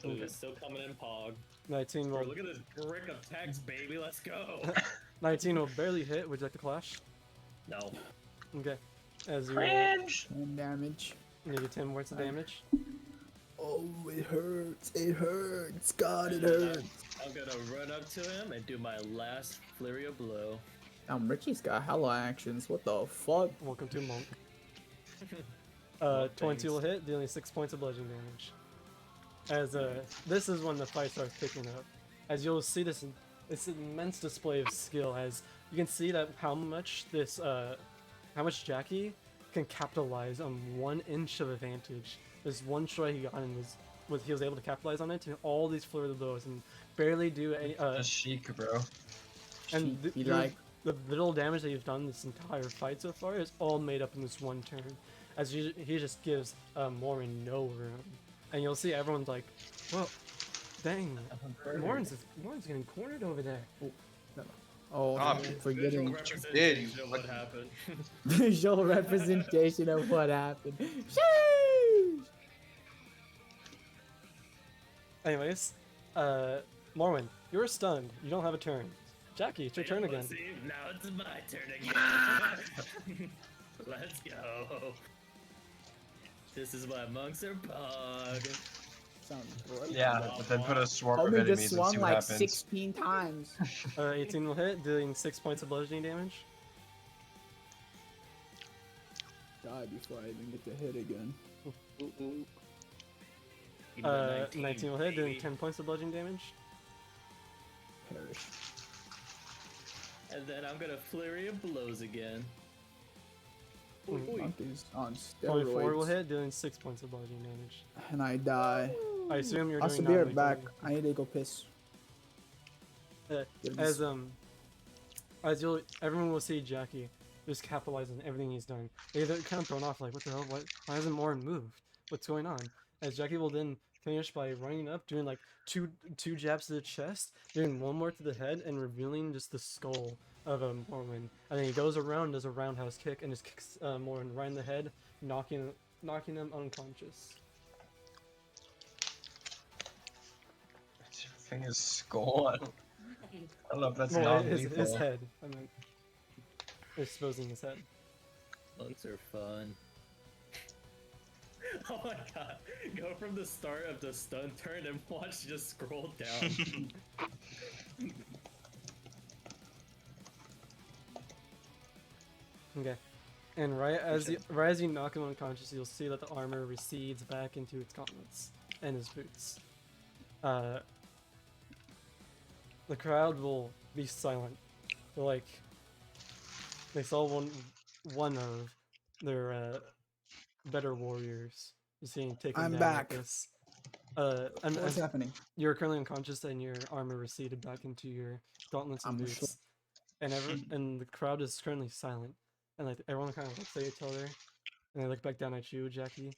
So, Ooh, okay. it's still coming in Pog. 19 Bro, will. look at this brick of text, baby. Let's go. 19 will barely hit. Would you like to clash? No. Okay. As you roll, Cringe. 10 damage. you get 10 points of damage. Oh, it hurts. It hurts. God, it hurts. I'm gonna run up to him and do my last flurry of blow. Richie's got hella actions. What the fuck? Welcome to Monk. Oh, 22 will thanks. hit, dealing 6 points of bludgeoning damage. As this is when the fight starts picking up. As you'll see this immense display of skill, as you can see that how much Jackie can capitalize on 1 inch of advantage. This one try he got and he was able to capitalize on it to all these flurry of blows and barely do any Just chic, bro. and Cheeky the like. little damage that you've done this entire fight so far is all made up in this one turn. As he just gives Morin no room. And you'll see everyone's like, well, dang, Morin's getting cornered over there. Oh, Ah, I'm forgetting. Representation of what happened. Visual representation of what happened. Sheesh! Anyways, Morwin, you're stunned. You don't have a turn. Jackie, it's your turn again. See, now it's my turn again. Let's go. This is why monks are pog. Sounds great. Yeah, but then put a swarm of Homie enemies just and swung see what like happens. 16 times. 18 will hit, dealing 6 points of bludgeoning damage. Die before I even get to hit again. Give me the 19 will hit, doing baby. 10 points of bludgeoning damage. Perish. And then I'm gonna flurry of blows again. Monkey's on 24 will steroids. hit, doing 6 points of bludgeoning damage. And I die. I assume you're I'll doing be right back. non-lethal. I need to go piss. As everyone will see Jackie just capitalizing on everything he's done. They're kind of thrown off, like, what the hell? Why hasn't Morin moved? What's going on? As Jackie will then finish by running up, doing like two jabs to the chest, doing one more to the head, and revealing just the skull of Morwin. And then he goes around, does a roundhouse kick, and just kicks Morwin right in the head, knocking him unconscious. I think his skull. I don't know if that's Well, not his head. I mean, exposing his head. Lunks are fun. Oh my god. Go from the start of the stun turn and watch just scroll down. Okay. And right as you knock him unconscious, you'll see that the armor recedes back into its gauntlets and his boots. The crowd will be silent. They're like, they saw one of their better warriors. You see him taken I'm down back. like this. What's happening? You're currently unconscious and your armor receded back into your gauntlets and boots. And the crowd is currently silent. And like everyone kind of looks at each other, and they look back down at you, Jackie.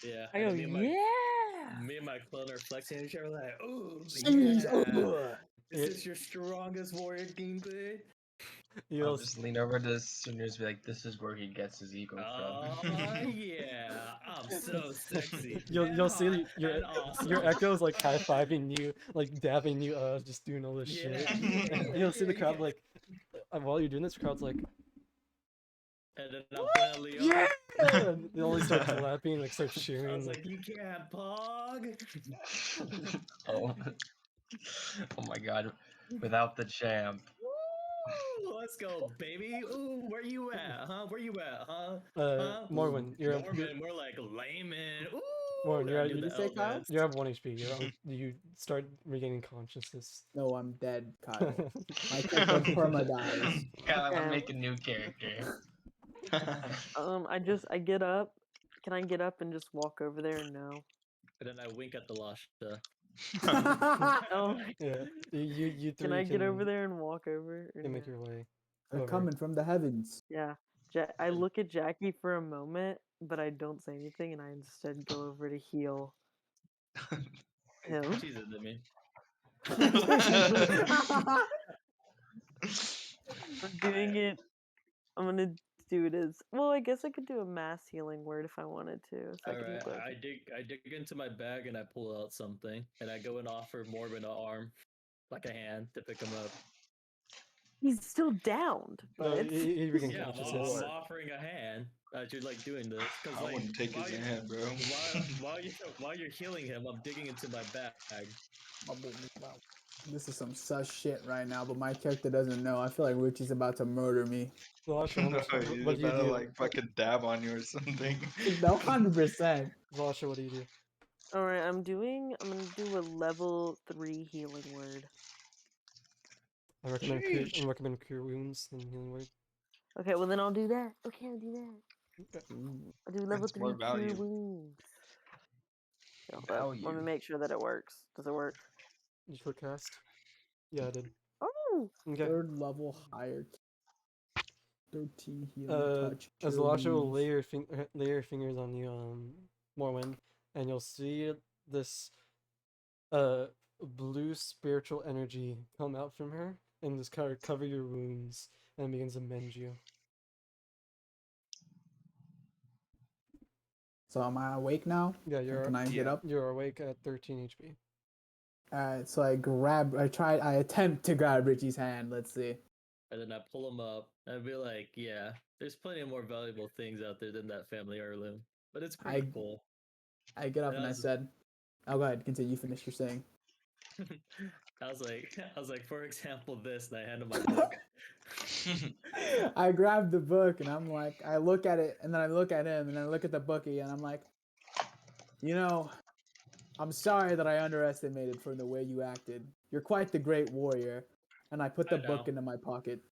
Yeah. I go, Me yeah! and my clone are flexing each other like, oh, Jeez, yeah. This is your strongest warrior gameplay. I'll just lean over to Sunir and be like, this is where he gets his ego from. Oh yeah, I'm so sexy. You'll see your echoes like high-fiving you, like dabbing you, just doing all this shit. And you'll see the crowd like, while you're doing this, the crowd's like, and then I'm playing Leo. yeah! And they only start clapping, like start cheering. I was like, you can't pog. Oh my god, without the champ. Woo, let's go, baby. Ooh, where you at, huh? Where you at, huh? Morwin, more like layman. Ooh, Morwin, you you have 1 HP. You start regaining consciousness. No, I'm dead, Kyle. My character perma dies. Kyle, I'm making a new character. I get up. Can I get up and just walk over there? No. And then I wink at the Lasha. Oh. Yeah. You three Can I get over there and walk over? You make your way. They're over. coming from the heavens. Yeah. I look at Jackie for a moment, but I don't say anything, and I instead go over to heal him. Jesus, I mean. I'm doing it. I'm gonna do it as well. I guess I could do a mass healing word if I wanted to. So Alright, I dig into my bag and I pull out something, and I go and offer Morbin an arm, like a hand, to pick him up. He's still downed, but he regained yeah, consciousness. I'm offering a hand as you're like doing this. Cause, I like, wouldn't take his hand, bro. While you're healing him, I'm digging into my bag. This is some sus shit right now, but my character doesn't know. I feel like Richie's about to murder me. Lasha, He's what do you about to do? like fucking dab on you or something. No, 100%. Lasha, what do you do? Alright, I'm gonna do a level 3 healing word. I recommend cure wounds and healing word. Okay, well then I'll do that. Okay, I'll do that. I'll do level That's more 3 cure value. wounds. Let me make sure that it works. Does it work? Did you click cast? Yeah, I did. Oh! Okay. 3rd level higher. 13 healing touch. As cure Lasha will wounds. lay your fingers on you, Morwin, and you'll see this blue spiritual energy come out from her and just kind of cover your wounds and begins to mend you. So am I awake now? Yeah, Can I get up? You're awake at 13 HP. Alright, so I attempt to grab Richie's hand. Let's see. And then I pull him up and I'd be like, yeah, there's plenty of more valuable things out there than that family heirloom. But it's pretty cool. I get up and I said, oh, go ahead, continue, finish your saying. I was like, for example, this, and I hand him my book. I grabbed the book and I'm like, I look at it and then I look at him and then I look at the bookie and I'm like, you know, I'm sorry that I underestimated from the way you acted. You're quite the great warrior. And I put the book into my pocket.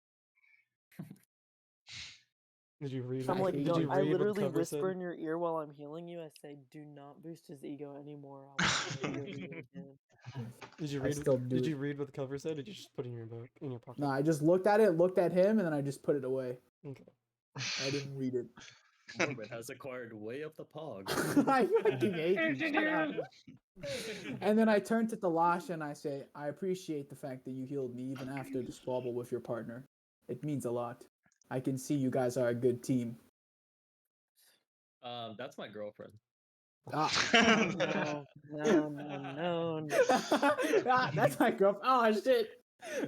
Did you read? I'm I like, hate Did you. you I read what the literally cover whisper said? in your ear while I'm healing you. I say, "Do not boost his ego anymore. I want to know you're healing him." Did you I read? still do Did it. you read what the cover said? Or did you just put it in your book in your pocket? No, I just looked at it, looked at him, and then I just put it away. Okay. I didn't read it. Morbid has acquired way up the pog. I fucking hate you. Shut up. And then I turn to Talasha and I say, I appreciate the fact that you healed me even after the squabble with your partner. It means a lot. I can see you guys are a good team. That's my girlfriend. Ah, No, no, no, no. ah that's my girlfriend. Oh, shit.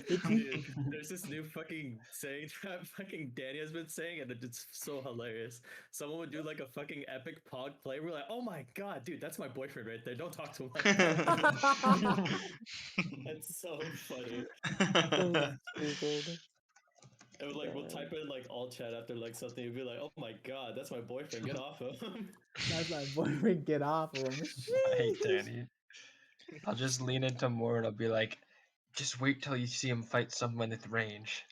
Dude, there's this new fucking saying that fucking Danny has been saying, and it's so hilarious. Someone would do like a fucking epic pog play. We're like, oh my god, dude, that's my boyfriend right there. Don't talk to him like that. That's so funny. So stupid. And we'll type in like all chat after like something and be like, oh my god, that's my boyfriend. Get off him. That's my boyfriend. Get off of him. I hate Danny. I'll just lean into more and I'll be like, just wait till you see him fight someone at range.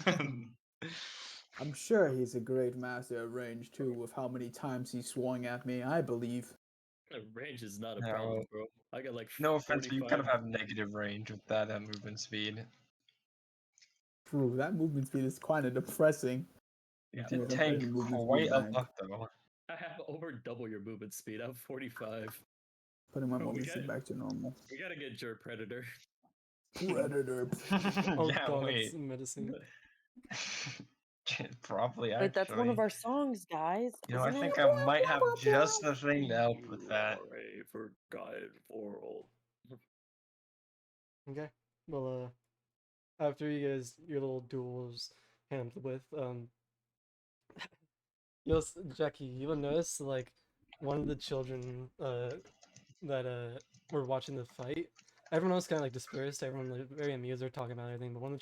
I'm sure he's a great master at range too, with how many times he swung at me, I believe. Range is not a No. problem, bro. I got like No offense, but you kind of 45 have negative range with that movement speed. True, that movement speed is kind of depressing. You Yeah, did bro. tank The movement speed quite a back. lot though. I have over double your movement speed. I'm 45. Putting my Bro, we movement speed gotta- back to normal. We gotta get Jer Predator. Predator. Oh Yeah, god, wait. that's menacing. Probably actually. Wait, that's one of our songs, guys. You know, I isn't think it? I might have just the thing to help with that. You are a forgotten world. Okay. Well, after you guys your little duels handled with, Jackie, you will notice like one of the children that were watching the fight. Everyone else kind of like dispersed. Everyone like, very amused. They're talking about everything, but one of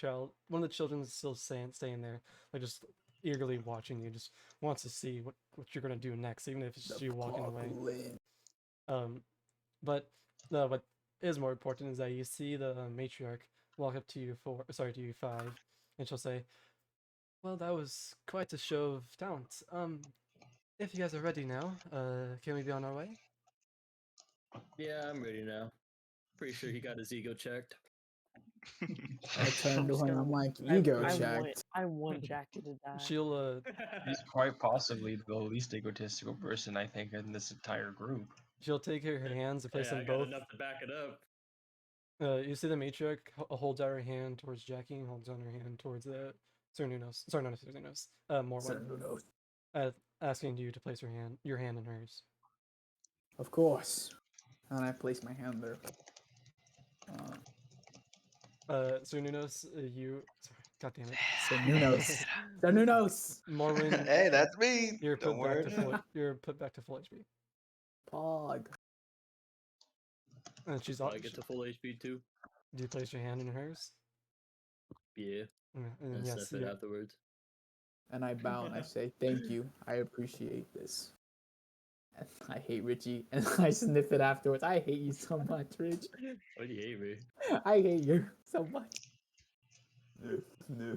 the children is still staying there, like just eagerly watching you. Just wants to see what you're gonna do next, even if it's just you walking away. But what is more important is that you see the matriarch walk up to you to you five, and she'll say, "Well, that was quite a show of talent. If you guys are ready now, can we be on our way?" Yeah, I'm ready now. Pretty sure he got his ego checked. I turned to just him. gonna- I'm like, ego I checked. want Jackie to die. She'll He's quite possibly the least egotistical person I think in this entire group. she'll take her hands and place Hey, I them got both. enough to back it up. You see the matriarch holds out her hand towards Jackie and holds on her hand towards Cernunos. Sorry, not Cernunos. Morwen. Asking you to place your hand in hers. Of course. And I place my hand there. Cernunos, you. Sorry, God damn it. Cernunos. Cernunos. Morwen. Hey, that's me. You're Don't put back worry. to full. You're put back to full HP. Pog. And she's Do all. I get to full HP too? Do you place your hand in hers? Yeah. Yeah, and And yes, sniff it afterwards. And I bow and I say, thank you. I appreciate this. And I hate Richie. And I sniff it afterwards. I hate you so much, Rich. Why do you hate me? I hate you so much. No.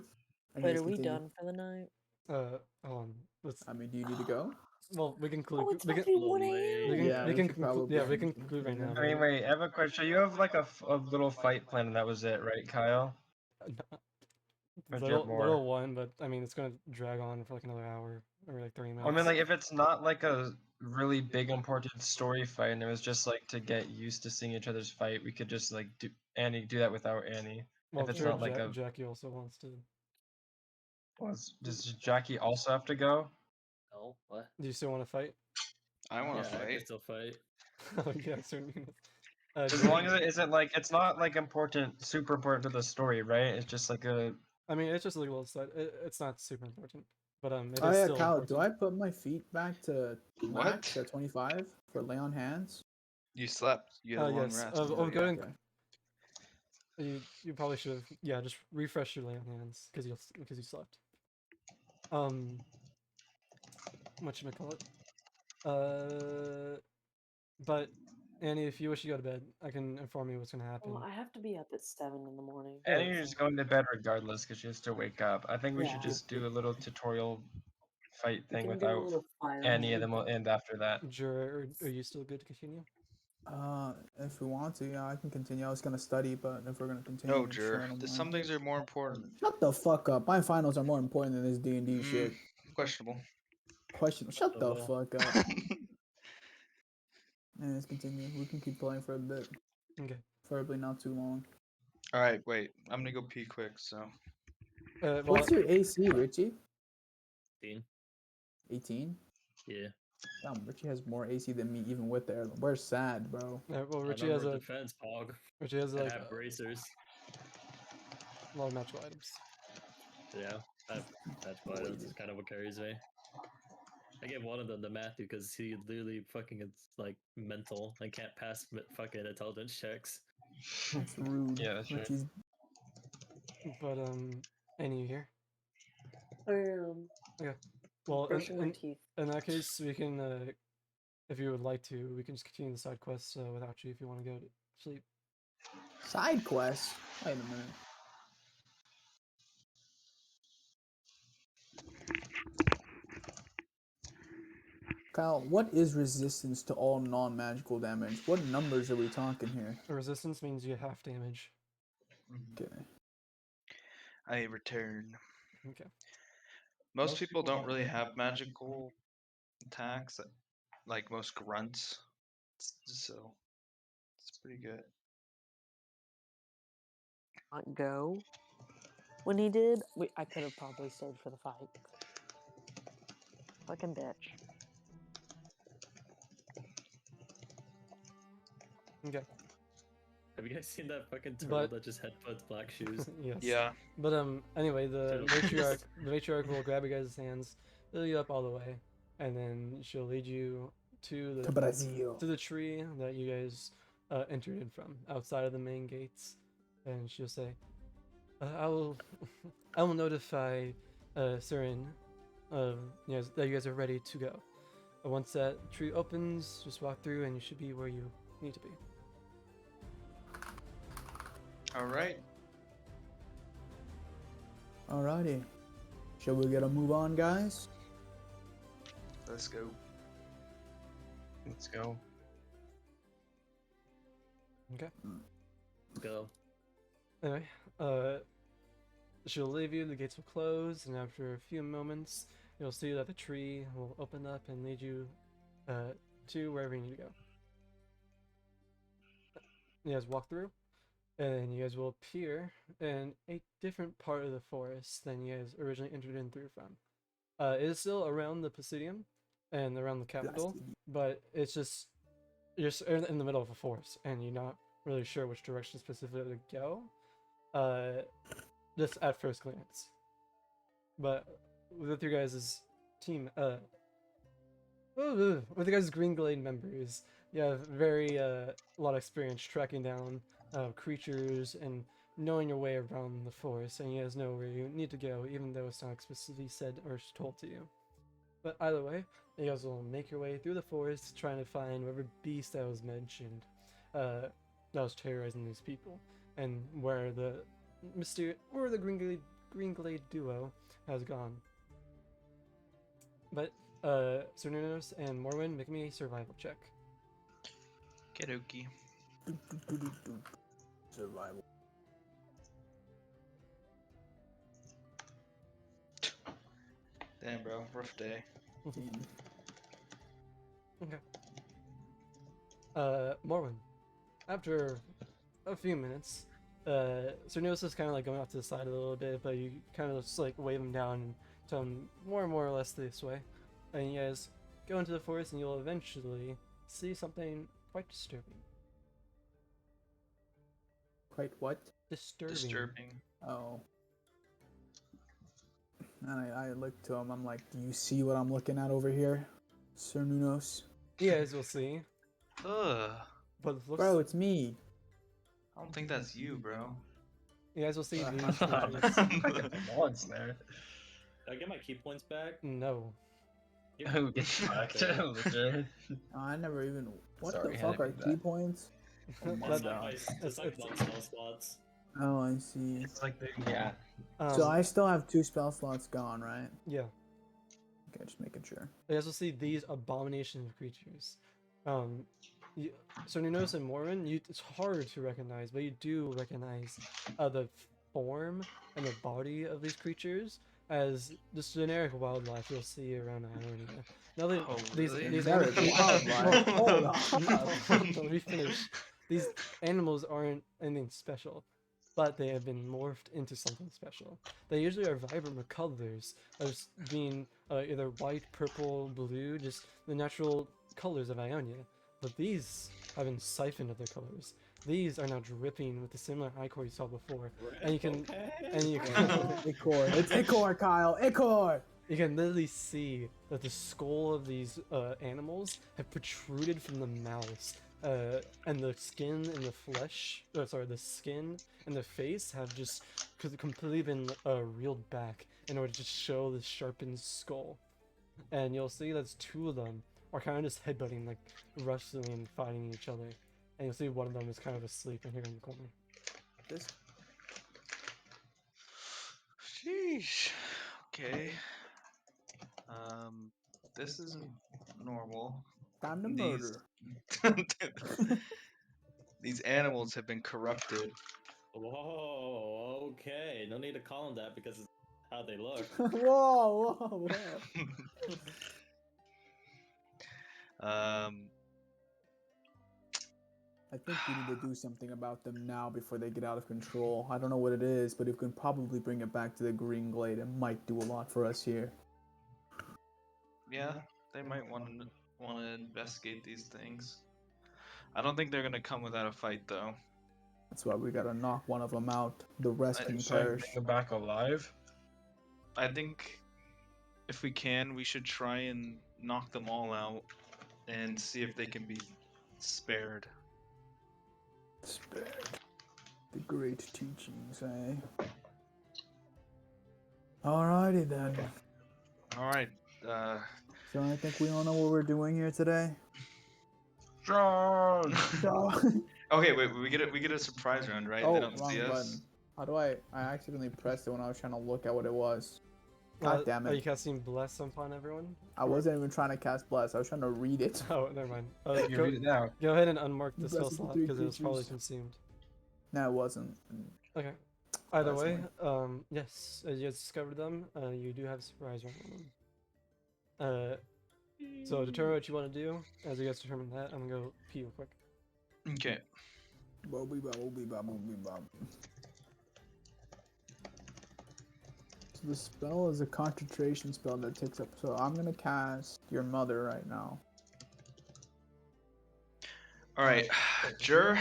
Wait, are we done for the night? Hold on. Let's. I mean, do you need to go? Well, we can conclude. Oh, it's we can. fucking 1 a.m. We can. Yeah, we we can should conclude. probably Yeah, we can end conclude right conclude. now. I mean, wait, I have a question. You have like a little fight plan and that was it, right, Kyle? Or do you have more? Little one, but I mean, it's gonna drag on for like another hour or like 30 minutes. I mean, like, if it's not like a really big important story fight and it was just like to get used to seeing each other's fight, we could just like do do that without Annie. Well, if it's sure, not like a. Jackie also wants to. Does Jackie also have to go? No, what? Do you still want to fight? I want to Yeah, I fight. can still fight. Oh yeah, certainly. As long as it isn't like it's not like important, super important to the story, right? It's just like a. I mean, it's just a little side. It's not super important, but it is Oh yeah, still Kyle, important. do I put my feet back to What? max at 25 for lay on hands? You slept. You had a long Yes. rest. Go but yeah. ahead and you probably should have just refresh your lay on hands because you slept. Whatchamacallit? But Annie, if you wish to go to bed, I can inform you what's gonna happen. Well, I have to be up at 7 in the morning. Annie's going to bed regardless because she has to wake up. I think we should Yeah. just do a little tutorial fight We thing can do a without little fire. any of them will end after that. Jura, are you still good to continue? If we want to, yeah, I can continue. I was gonna study, but if we're gonna continue, No, sure, I Jur. don't mind. Some things are more important. Shut the fuck up. My finals are more important than this D&D Mm, shit. questionable. Question. Shut the Oh. fuck up. Let's continue. We can keep playing for a bit. Okay. Preferably not too long. All right, wait. I'm gonna go pee quick. So Well, What's your AC, Richie? 18. 18? Yeah. Damn, Richie has more AC than me, even with there. We're sad, bro. well, I Richie know has more a defense, Pog. Richie has I like have bracers. a lot of magical items. Yeah, that's Weighted. That's kind of what carries me. I gave one of them to Matthew because he literally fucking is like mental and can't pass fucking intelligence checks. That's rude. Yeah, that's right. Richie's But any you here? Um, Well, brushing my teeth. in that case, we can, if you would like to, we can just continue the side quests without you if you want to go to sleep. side quest. Wait a minute. Kyle, what is resistance to all non-magical damage? What numbers are we talking here? Resistance means you get half damage. Okay. I return. Okay. Most people don't really have magical attacks, like most grunts. So it's pretty good. Not go. When he did, I could have probably stayed for the fight. Fucking bitch. Okay. Have you guys seen that fucking turtle But- that just headbutts black shoes? Yes. Yeah. But anyway, the Turtle. matriarch will grab you guys' hands, lead you up all the way, and then she'll lead you to To Brazil. the tree that you guys entered in from, outside of the main gates, and she'll say, "I will, I will notify Sirin, that you guys are ready to go. Once that tree opens, just walk through, and you should be where you need to be." All right. Alrighty. Shall we get a move on, guys? Let's go. Let's go. Okay. Go. Anyway, she'll leave you, the gates will close, and after a few moments, you'll see that the tree will open up and lead you to wherever you need to go. You guys walk through, and you guys will appear in a different part of the forest than you guys originally entered in through from. It is still around the Presidium and around the capital, but it's just you're in the middle of a forest, and you're not really sure which direction specifically to go. Just at first glance. But with your guys' team, with your guys' Green Glade members, you have a lot of experience tracking down creatures and knowing your way around the forest, and you guys know where you need to go, even though it's not explicitly said or told to you. But either way, you guys will make your way through the forest, trying to find whatever beast that was mentioned, that was terrorizing these people, and where the Green Glade duo has gone. But Cernunos and Morwin, make me a survival check. Kidoki. Survival. Damn, bro. Rough day. Okay. Morwin, after a few minutes, Cernunos is kind of like going off to the side a little bit, but you kind of just like wave him down and tell him more or less this way. And you guys go into the forest, and you'll eventually see something quite disturbing. Quite what? Disturbing. Oh. And I look to him, I'm like, do you see what I'm looking at over here, Sir Nunos? You guys will see. Ugh. But it looks, Bro, it's me. I don't think that's you, bro. you guys will see these Look creatures. at the monster. Did I get my key points back? No. Who gets fucked? Legit. Oh, I never even. What Sorry, the had fuck to are do key that. points? Oh my That's- god. It's like one spell slots. Oh, I see. It's like the yeah. So I still have 2 spell slots gone, right? Yeah. Okay, just making sure. You also see these abomination of creatures. Um, you, so you notice in Mormon, it's hard to recognize, but you do recognize the form and the body of these creatures as just generic wildlife you'll see around Ionia. Now that Oh, these really? these Generic animals, wildlife. Hold up. let me finish. These animals aren't anything special, but they have been morphed into something special. They usually are vibrant with colors, as being either white, purple, blue, just the natural colors of Ionia. But these have been siphoned of their colors. These are now dripping with the similar ichor you saw before, and you can, and you can, Ichor. It's Ichor, Kyle. Ichor. you can literally see that the skull of these animals have protruded from the mouths, and the skin and the flesh, the skin and the face have just completely been reeled back in order to show the sharpened skull. And you'll see that two of them are kind of just headbutting, like wrestling and fighting each other. And you'll see one of them is kind of asleep in here in the corner. This Sheesh. Okay. This isn't normal. time to These murder. these animals have been corrupted. Whoa, okay. No need to call them that because it's how they look. Whoa, whoa, whoa. I think we need to do something about them now before they get out of control. I don't know what it is, but if we can probably bring it back to the Green Glade, it might do a lot for us here. Yeah, they might want to investigate these things. I don't think they're gonna come without a fight, though. That's why we gotta knock one of them out. The rest can So I perish. bring them back alive. I think if we can, we should try and knock them all out and see if they can be spared. Spared. The great teachings, eh? Alrighty then. All right. So I think we all know what we're doing here today. John! Okay, wait. We get a surprise round, right? Oh, They don't wrong see us. button. How do I accidentally pressed it when I was trying to look at what it was. God damn Are you it. casting Bless upon everyone? I wasn't even trying to cast Bless. I was trying to read it. Oh, never mind. You read it now. Go ahead and unmark the The spell rest of the slot three because it was probably creatures. consumed. No, it wasn't. Okay. Either That's way, fine. yes, as you guys discovered them, you do have a surprise round on them. So determine what you want to do. As you guys determine that, I'm gonna go pee real quick. Okay. Bobby bob, bobby bob, bobby bob. So the spell is a concentration spell that takes up. So I'm gonna cast your mother right now. All right, Jur.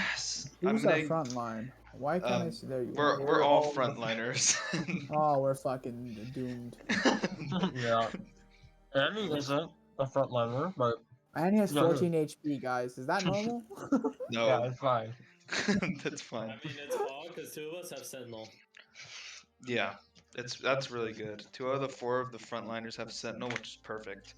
I'm Who's our gonna. front line? Why can't I see? There you are. We're all frontliners. Oh, we're fucking doomed. Yeah. Annie isn't a frontliner, but Annie has Yeah. 14 HP, guys. Is that normal? No, yeah, it's fine. that's fine. I mean, it's fog because two of us have Sentinel. Yeah, that's really good. Two out of the four of the frontliners have Sentinel, which is perfect.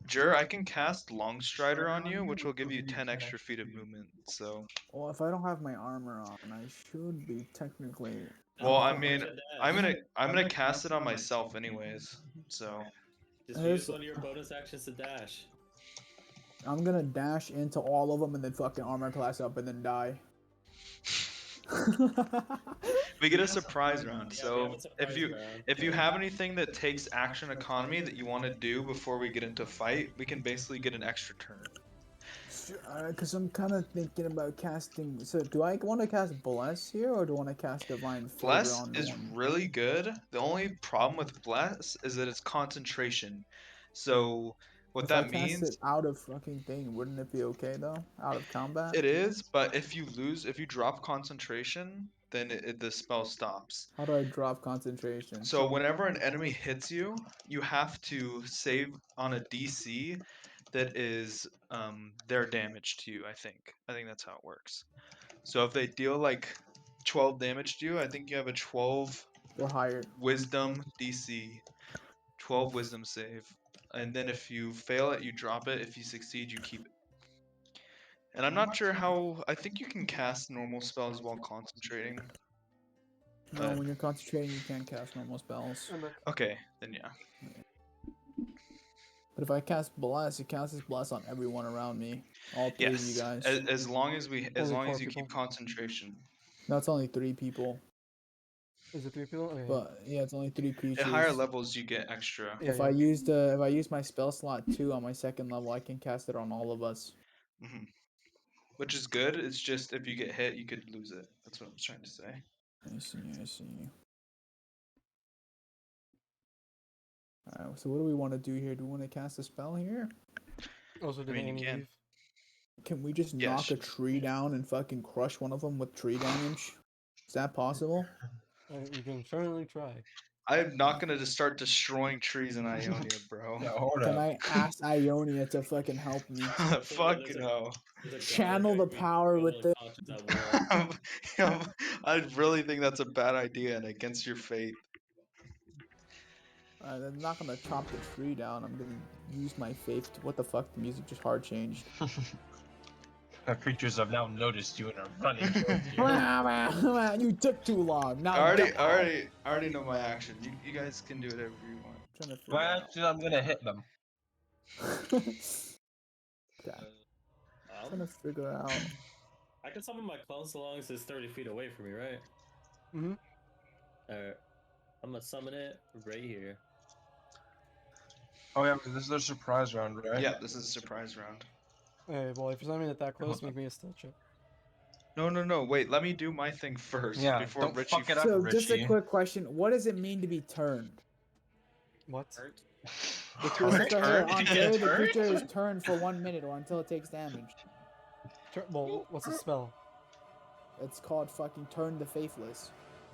Jur, I can cast Longstrider on you, which will give you 10 extra feet of movement. So, Well, if I don't have my armor on, I should be technically. well, I Oh, mean, bunch of dash. I'm gonna cast it on myself anyways. So, Just There's- use one of your bonus actions to dash. I'm gonna dash into all of them and then fucking armor class up and then die. we get a surprise round. Yeah, we have So, a surprise round. if you have anything that takes action economy that you want to do before we get into fight, we can basically get an extra turn. Because I'm kind of thinking about casting. So, do I want to cast Bless here, or do I want to cast Divine Favor Bless on is one? really good. The only problem with Bless is that it's concentration. So what If I that cast means, it out of fucking thing, wouldn't it be okay though? Out of combat? it is, but if you drop concentration, then the spell stops. How do I drop concentration? So whenever an enemy hits you, you have to save on a DC that is their damage to you, I think. I think that's how it works. So if they deal like 12 damage to you, I think you have a 12 Or higher. wisdom DC, 12 wisdom save. And then if you fail it, you drop it. If you succeed, you keep it. And I'm not sure how. I think you can cast normal spells while concentrating. No, But when you're concentrating, you can't cast normal spells. okay, then yeah. But if I cast Bless, it casts Bless on everyone around me. All three of you Yes, guys. as long as Only long 4 as you people. keep concentration. That's only 3 people. Is it 3 people? Okay. But yeah, it's only 3 creatures. At higher levels, you get extra. Yeah, If I use my spell slot 2 on my second level, I can cast it on all of us. Hmm. Which is good. It's just if you get hit, you could lose it. That's what I was trying to say. I see. Alright, so what do we want to do here? Do we want to cast a spell here? Also, did mean, you Annie can. leave? Can we just Yeah, knock a tree down and fucking crush one of them with tree damage? Is that possible? You can certainly try. I'm not gonna just start destroying trees in Ionia, bro. No, hold Can up. I ask Ionia to fucking help me? Fuck no. There's a Channel guard the being power with the. conscious at will. I really think that's a bad idea and against your fate. I'm not gonna chop the tree down. I'm gonna use my faith. What the fuck? The music just hard changed. The creatures have now noticed you and are running towards you. You took too long. Now I already know my action. You guys can do whatever you want. trying to figure Well, out. actually, I'm gonna hit them. Okay. Trying to figure out. I can summon my clone so long as it's 30 feet away from me, right? Mm-hmm. Alright. I'm gonna summon it right here. Oh yeah, because this is a surprise round, right? Yeah, this is a surprise round. Hey, well, if you're summoning it that close, make me a still check. No. Wait, let me do my thing first Yeah, before don't Richie. fuck it up, So, just a Richie. quick question: what does it mean to be turned? What? The Turn, creature turn? here, Did on you get failure, a the turn? creature is turned for 1 minute or until it takes damage. Well, what's the spell? It's called fucking Turn the Faithless.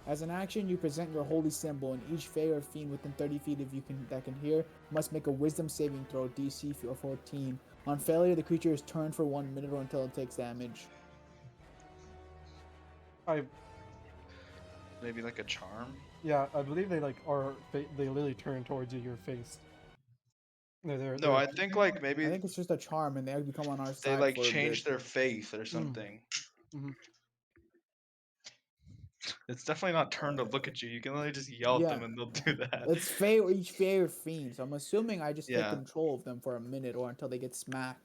As an action, you present your holy symbol, and each fae or fiend within 30 feet of you that can hear must make a Wisdom saving throw, DC 14. On failure, the creature is turned for 1 minute or until it takes damage. Maybe like a charm. Yeah, I believe they they literally turn towards you, your face. No, I think like maybe I think it's just a charm, and they become on our they side like for a change bit. their faith or something. Mm-hmm. It's definitely not turn to look at you. You can only just yell at them and they'll do that. It's fae or each fae or fiend, so I'm assuming I just take Yeah. control of them for a minute or until they get smacked.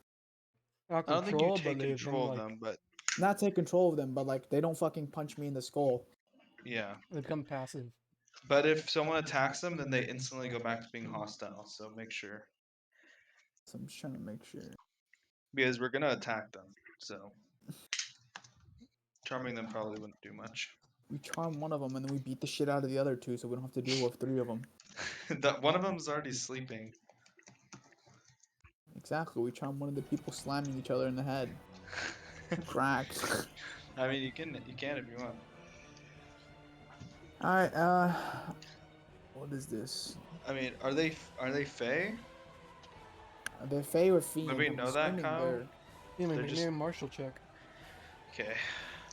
Not I don't think you control, but take they've control been of like them, but Not take control of them, but like they don't fucking punch me in the skull. yeah. they become passive. But if someone attacks them, then they instantly go back to being hostile. So make sure, So I'm just trying to make sure. because we're gonna attack them. So charming them probably wouldn't do much. We charm one of them and then we beat the shit out of the other two, so we don't have to deal with 3 of them. That one of them's already sleeping. Exactly. We charm one of the people slamming each other in the head. Cracked. I mean, you can if you want. All right. What is this? I mean, are they Fae? Are they fae or fiend? Do we I'm know that, assuming Kyle? they're- Yeah, They're make just- me a martial check. Okay.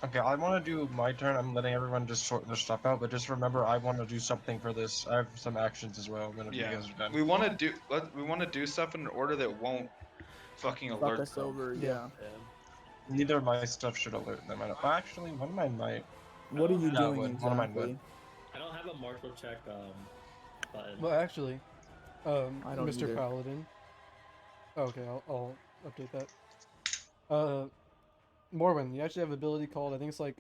Okay, I want to do my turn. I'm letting everyone just sort their stuff out, but just remember, I want to do something for this. I have some actions as well. Whenever you Yeah. guys are done. We want to do stuff in an order that won't fucking Fuck alert us them. over. Yeah. Neither of my stuff should alert them. Well, actually, one of mine might. What are you Yeah, doing one of mine would. exactly? I don't have a martial check button. Well, actually, I don't Mr. either. Paladin. Okay, I'll update that. Morwen, you actually have an ability called, I think it's like,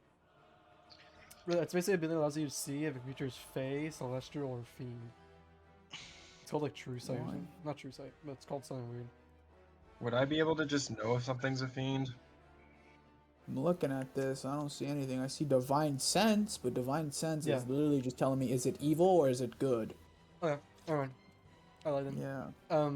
it's basically an ability that allows you to see if a creature is Fey, Celestial, or Fiend. It's called like True Sight or Why? something. Not True Sight, but it's called something weird. Would I be able to just know if something's a fiend? I'm looking at this. I don't see anything. I see Divine Sense, but Divine Sense Yeah. is literally just telling me, is it evil or is it good? Okay, alright. I like them. Yeah.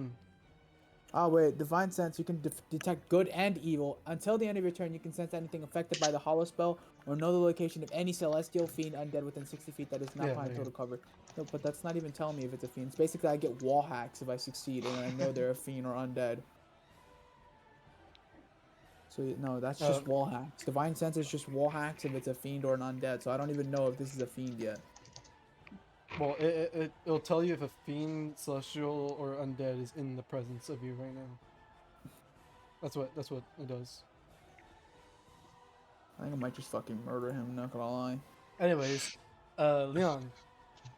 Oh wait, Divine Sense, you can detect good and evil. Until the end of your turn, you can sense anything affected by the Hollow Spell or know the location of any Celestial, Fiend, Undead within 60 feet that is not Yeah, behind yeah. total cover. No, but that's not even telling me if it's a Fiend. It's basically I get wall hacks if I succeed, and then I know they're a Fiend or Undead. So no, that's just wall hacks. Divine Sense is just wall hacks if it's a Fiend or an Undead, so I don't even know if this is a Fiend yet. Well, it'll tell you if a Fiend, Celestial, or Undead is in the presence of you right now. That's what it does. I think I might just fucking murder him, not gonna lie. Anyways, Leon,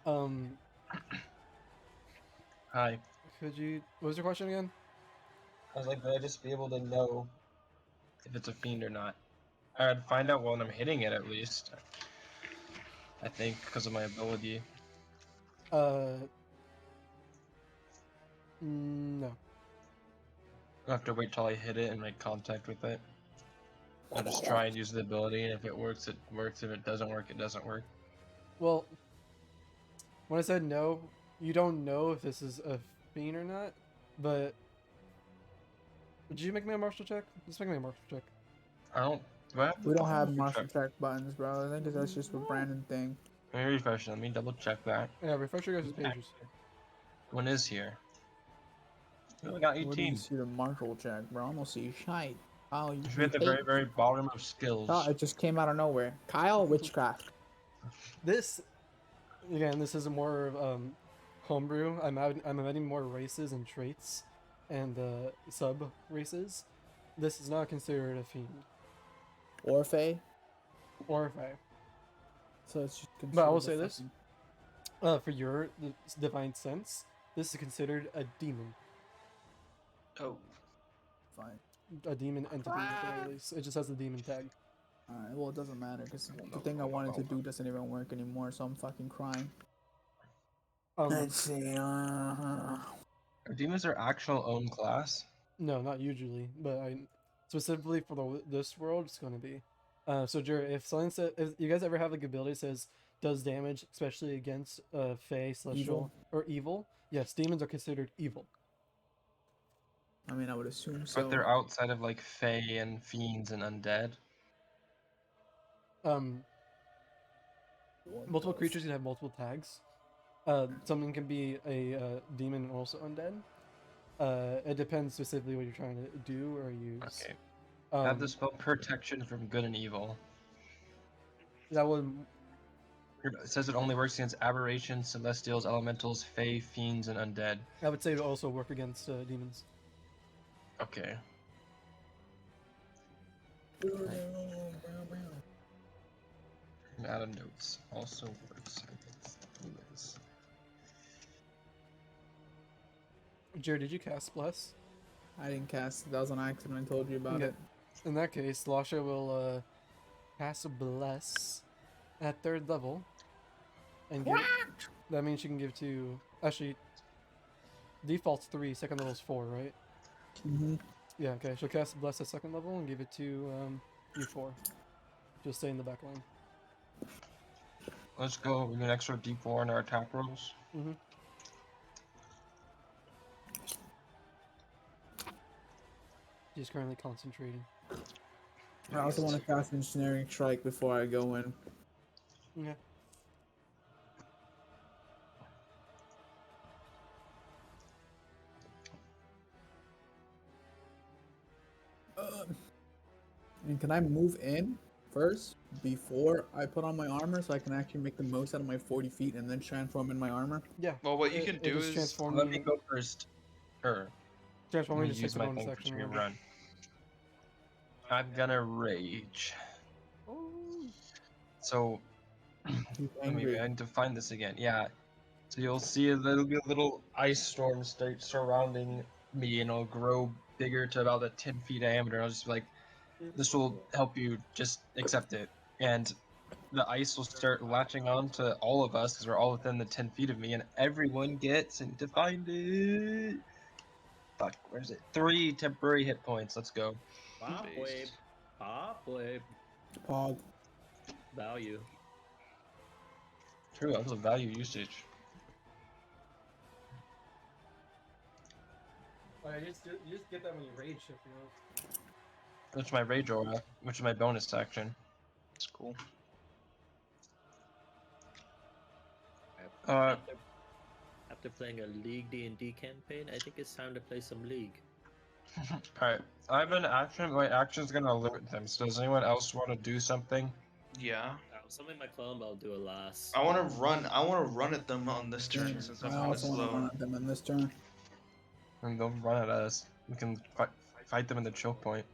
um, Hi. could you? What was your question again? I was like, would I just be able to know if it's a fiend or not? I'd find out when I'm hitting it at least. I think because of my ability. No. I'll have to wait till I hit it and make contact with it. I'll just try and use the ability, and if it works, it works. If it doesn't work, it doesn't work. Well, when I said no, you don't know if this is a fiend or not, but did you make me a martial check? Just make me a martial check. I don't. Do I have We don't have double martial check? check buttons, bro. I think that's just a Brandon thing. Let me refresh. Let me double check that. Yeah, refresh your guys' pages. One is here. We got Where do you 18. see the martial check, bro? I almost see shite. Oh, you Should be at the very, very bottom of skills. Oh, it just came out of nowhere. Kyle, witchcraft. This, again, this is more of homebrew. I'm adding more races and traits, and sub races. This is not considered a fiend Orphe. or a fae. So it's just But I will considered say a this: fucking- for your divine sense, this is considered a demon. Oh. Fine. A demon entity, at the very least. It just has the demon tag. Alright, well, it doesn't matter because the thing I wanted to do doesn't even work anymore, so I'm fucking crying. Let's see. Demons are actual own class. No, not usually, but specifically for this world, it's going to be. So Jerry, if something says, if you guys ever have like ability that says does damage, especially against fae, celestial, or evil, yes, demons are considered evil. I mean, I would assume so. But they're outside of like fae and fiends and undead. Multiple creatures can have multiple tags. Something can be a demon and also undead. It depends specifically what you're trying to do or use. Okay. Have the spell protection from good and evil. That would. It says it only works against aberrations, celestials, elementals, fae, fiends, and undead. I would say it would also work against demons. Okay. Adam notes also works against demons. Jared, did you cast Bless? I didn't cast it. That was an accident. I told you about it. In that case, Lasha will cast Bless at 3rd level. And that means she can give to... Actually, default's 3, 2nd level's 4, right? Mm-hmm. Yeah, okay. She'll cast Bless at 2nd level and give it to you 4. Just stay in the back line. Let's go. We get an extra d4 in our attack rolls. Mm-hmm. She's currently concentrating. I also want to cast Ensnaring Strike before I go in. Okay. And can I move in first before I put on my armor so I can actually make the most out of my 40 feet and then transform in my armor? Yeah. Well, what you can do is transform. Let me go first. Transform just use takes a my bonus thing for action. screen run. I'm gonna rage. So I need to find this again. Yeah. So you'll see there'll be a little ice storm start surrounding me, and it'll grow bigger to about a 10 feet diameter. I'll just be like, this will help you. Just accept it. And the ice will start latching on to all of us because we're all within the 10 feet of me, and everyone gets. I need to find it. Fuck, where's it? 3 temporary hit points. Let's go. Pop wave. Pop wave. Pog. Value. True, that was a value usage. You just get that when you rage shift, you know. Which is my rage aura, which is my bonus action. It's cool. After playing a League D&D campaign, I think it's time to play some League. Alright, I have an action. My action's gonna alert them. So does anyone else want to do something? Yeah. Something my clone, but I'll do it last. I want to run. I want to run at them on this turn since I'm I kind of also want to slow. run at them in this turn. And they'll run at us. We can fight them in the choke point.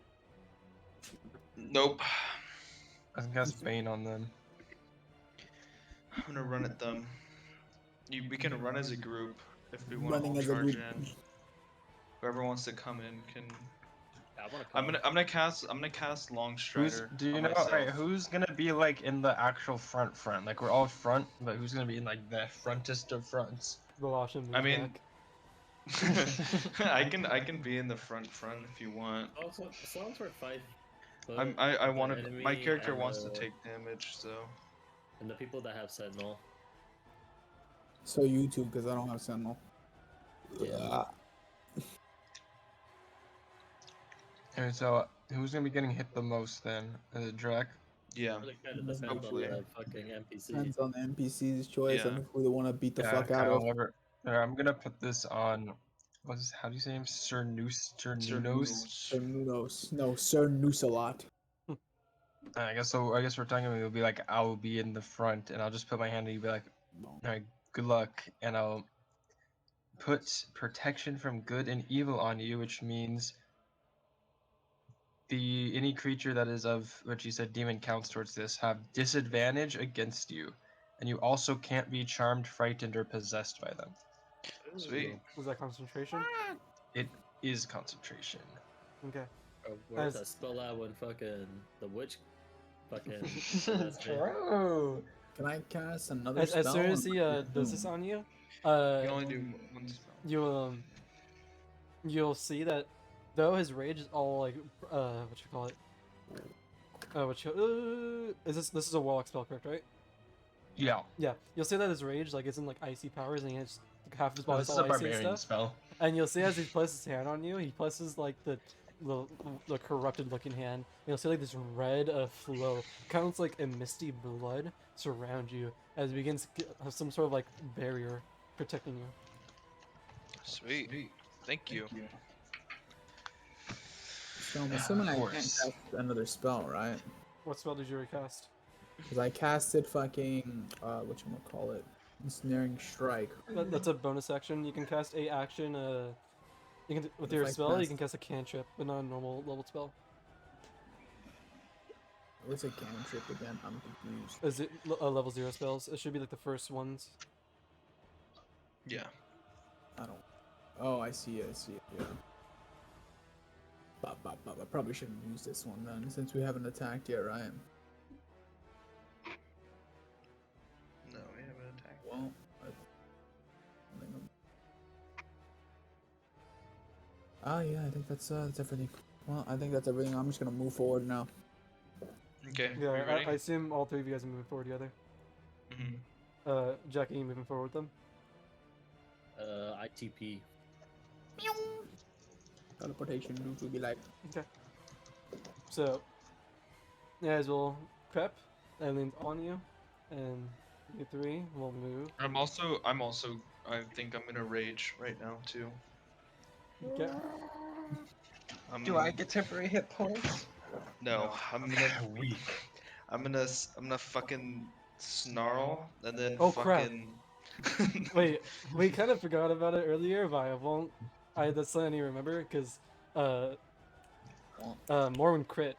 Nope. I think that's Bane on them. I'm gonna run at them. We can run as a group if we want to Running all as a charge group. in. Whoever wants to come in can. I want to. I'm gonna cast Long Who's Strider do you on know? myself. Alright, who's gonna be like in the actual front? Like we're all front, but who's gonna be in like the frontest of fronts? Velasha moves I mean, back. I can be in the front if you want. Also, as long as we're 5 foot, I the want to. My enemy character and wants to the- take damage, so. and the people that have Sentinel. So you too, because I don't have Sentinel. Yeah. And so who's gonna be getting hit the most then? Is it Drek? Yeah. Really kind of depends on Hopefully. the fucking NPC. Depends on the NPC's choice Yeah. and who they want to beat the Yeah, fuck out of. however, I'm gonna put this on. How do you say him? Sir Nunos. Sir Nunos. No, Sir Nusalot. I guess so. I guess we're talking. It'll be like I'll be in the front, and I'll just put my hand, and you'll be like, "All right, good luck," and I'll put protection from good and evil on you, which means any creature that is of what you said demon counts towards this have disadvantage against you, and you also can't be charmed, frightened, or possessed by them. Sweet. Was that concentration? It is concentration. Okay. Oh, where's As- that spell out when fucking the witch fucking True. Can I cast another As spell? soon as he or- does this on you, You can only do one spell. you'll see that though his rage is all like what you call it? This is a warlock spell, correct, right? Yeah. Yeah. You'll see that his rage like isn't like icy powers and it's half his Oh, body's this is a all icy and barbarian stuff. spell. And you'll see as he places his hand on you, he places like the corrupted looking hand. And you'll see like this red flow, kind of looks like a misty blood surround you as it begins to have some sort of like barrier protecting you. Sweet. Thank you. So I'm assuming I can't course. cast another spell, right? What spell did you recast? Because I casted fucking whatchamacallit? Ensnaring Strike. That's a bonus action. You can cast a action. You can with If your I spell, you cast- can cast a cantrip, but not a normal level spell. What's a cantrip again? I'm confused. Is it level 0 spells? It should be like the first ones. Yeah. I don't. Oh, I see it. Yeah. I probably shouldn't use this one then, since we haven't attacked yet, right? No, we haven't attacked. Well, I think yeah, I think that's everything. Well, I think that's everything. I'm just gonna move forward now. Okay. Yeah, we ready? I assume all three of you guys are moving forward together. Mhm. Jackie, you moving forward with them? ITP. Teleportation dude will be like. Okay. So, you guys will prep. Eileen's on you, and you three will move. I think I'm gonna rage right now too. Okay. Do I get temporary hit points? No, I'm gonna Weak. I'm gonna fucking snarl and then Oh, crap. fucking. Wait, we kind of forgot about it earlier, but I won't. That's something I need to remember because Morwen crit.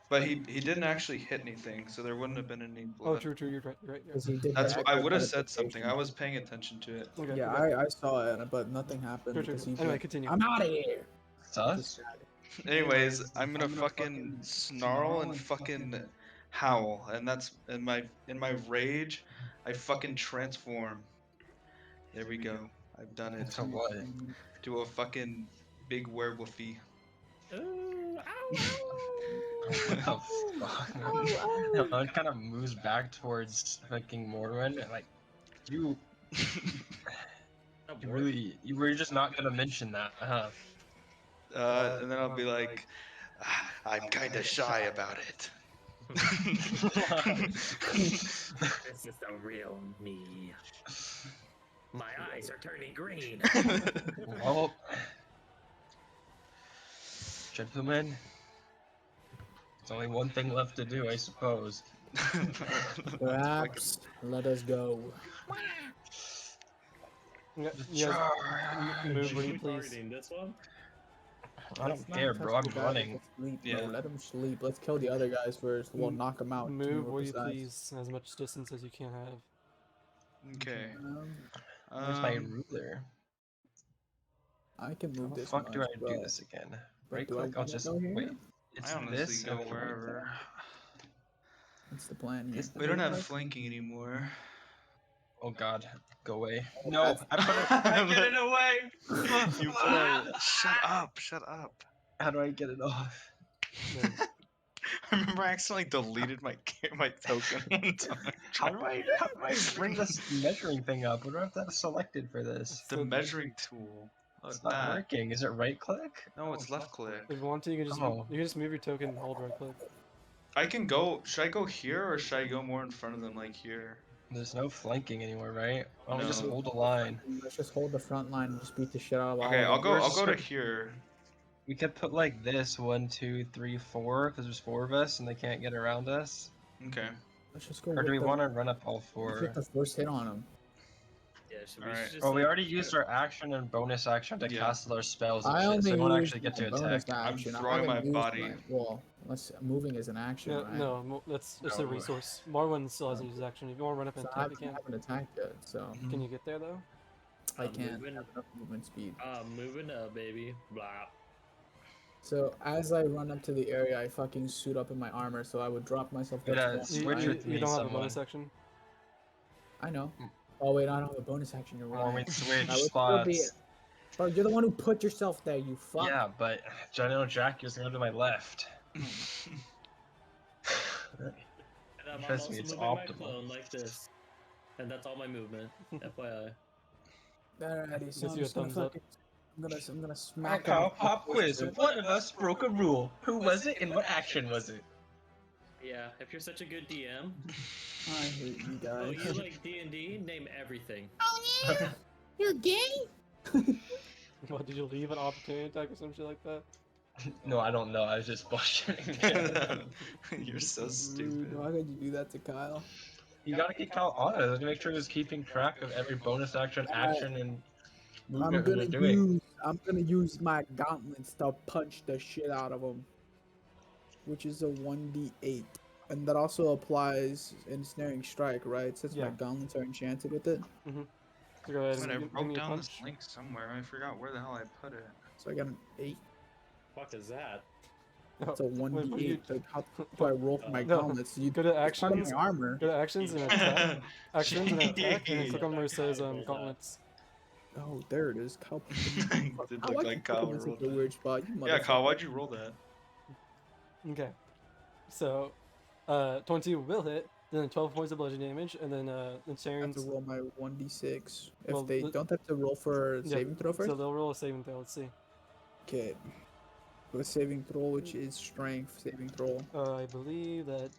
But he didn't actually hit anything, so there wouldn't have been any blood. Oh, true. You're right. You're right. Because he did That's the what I extra would have said something. teleportation. I was paying attention to it. Okay, Yeah, okay. I saw it, but nothing happened True, true, because true. he. Anyway, went, continue. I'm out of here. Sus? Anyways, I'm gonna fucking snarl and fucking howl, and that's in my rage, I fucking transform. There we go. I've done it. To what? To a fucking big werewolfy. What the fuck? It kind of moves back towards fucking Morwen. Like, you were just not gonna mention that, huh? And then I'll be like, I'm kind of shy about it. This is the real me. My eyes are turning green. Well, gentlemen, there's only one thing left to do, I suppose. Perhaps let us go. Yeah, Just you guys charge. move when you Who's please. targeting this one? I Let's don't not care, touch bro. I'm the guy running. that's asleep, Yeah. bro. Let him sleep. Let's kill the other guys first. We'll knock him out. to be Move more where you precise. please, as much distance as you can have. Okay. Where's my ruler? I can How move the this fuck do much, I do this again? but Right do I click, I'll wanna just go here? wait. It's I honestly this. go Okay. wherever. What's the plan here? Is the We don't right have click? flanking anymore. Oh god, go away. Oh, No, that's- I put it. I get it away. You put it. Shut up! Shut up! How do I get it off? There. I remember I accidentally deleted my token one time. How do I bring this measuring thing up? What do I have to have selected for this? The measuring tool. It's Like not that. working. Is it right click? No, it's left click. If you want to, you can just Oh. you can just move your token and hold right click. I can go. Should I go here or should I go more in front of them, like here? There's no flanking anymore, right? I'll just No. hold a line. Let's just hold the front line and just beat the shit out of all Okay, of I'll them. go. I'll Yours go to is- here. We could put like this 1, 2, 3, 4, because there's 4 of us and they can't get around us. Okay. Let's just go. Or with do we the- want to run up all let's 4? get the first hit on him. Yeah, so we Alright. should just, Well, we like, already used our action and bonus action to Yeah. cast our spells and I shit, only so we won't used actually get my to bonus attack. I'm action. I throwing haven't my used body. well, moving is an action, No, right? no, that's it's a No. resource. Marwan still hasn't used his action. If you want to run up and So I attack, you can. haven't attacked yet, so Can you get there though? I I'm can't moving. have enough movement speed. Moving up, baby. Blah. So as I run up to the area, I fucking suit up in my armor, so I would drop myself. Yeah, down to it's- the You, Switch line. with you me, don't have a someone. bonus action. I know. Mm. Oh wait, I don't have a bonus action. You're Or we right. switch I would still be. spots. Bro, you're the one who put yourself there. You fuck. Yeah, but I know Jack is going to my left. And I'm Trust also me, it's moving my optimal. clone like this. And that's all my movement. FYI. Alrighty, so Gives I'm you a just gonna thumbs up. fucking. I'm gonna smack Okay, him. pop quiz. One of us broke a rule. Who was it and what action was it? Yeah, if you're such a good DM, I hate you oh, guys. you like D&D? Name everything. You're gay? What, did you leave an opportunity attack or some shit like that? No, I don't know. I was just bullshitting. You're so Rude. stupid. Why could you do that to Kyle? You gotta keep Kyle honest to make sure he's keeping track of every bonus action, action, and movement we're doing. I'm gonna use my gauntlets to punch the shit out of him, which is a 1d8, and that also applies in snaring strike, right? Since my Yeah. gauntlets are enchanted with it, So go ahead But I and give wrote me a down this punch. link somewhere. I forgot where the hell I put it. so I got an 8. Fuck is that? It's a Wait, what do 1d8. you- Like, how do I roll for my No, gauntlets? You go to it's part of actions. my armor. Go to actions and attack. Actions and attack, and then click on where it says gauntlets. Oh, there it is. Kyle. It did How look I like can put Kyle him in such rolled a that. weird spot. You Yeah, Kyle, motherfucker. why'd you roll that? Okay. So, 22 will hit. Then 12 points of bludgeoning damage, and then I have Saren's. to roll my 1d6. If Well, they the- don't have to roll for Yeah, saving throw first. So they'll roll a saving throw. Let's see. Okay. With saving throw, which is strength saving throw. I believe that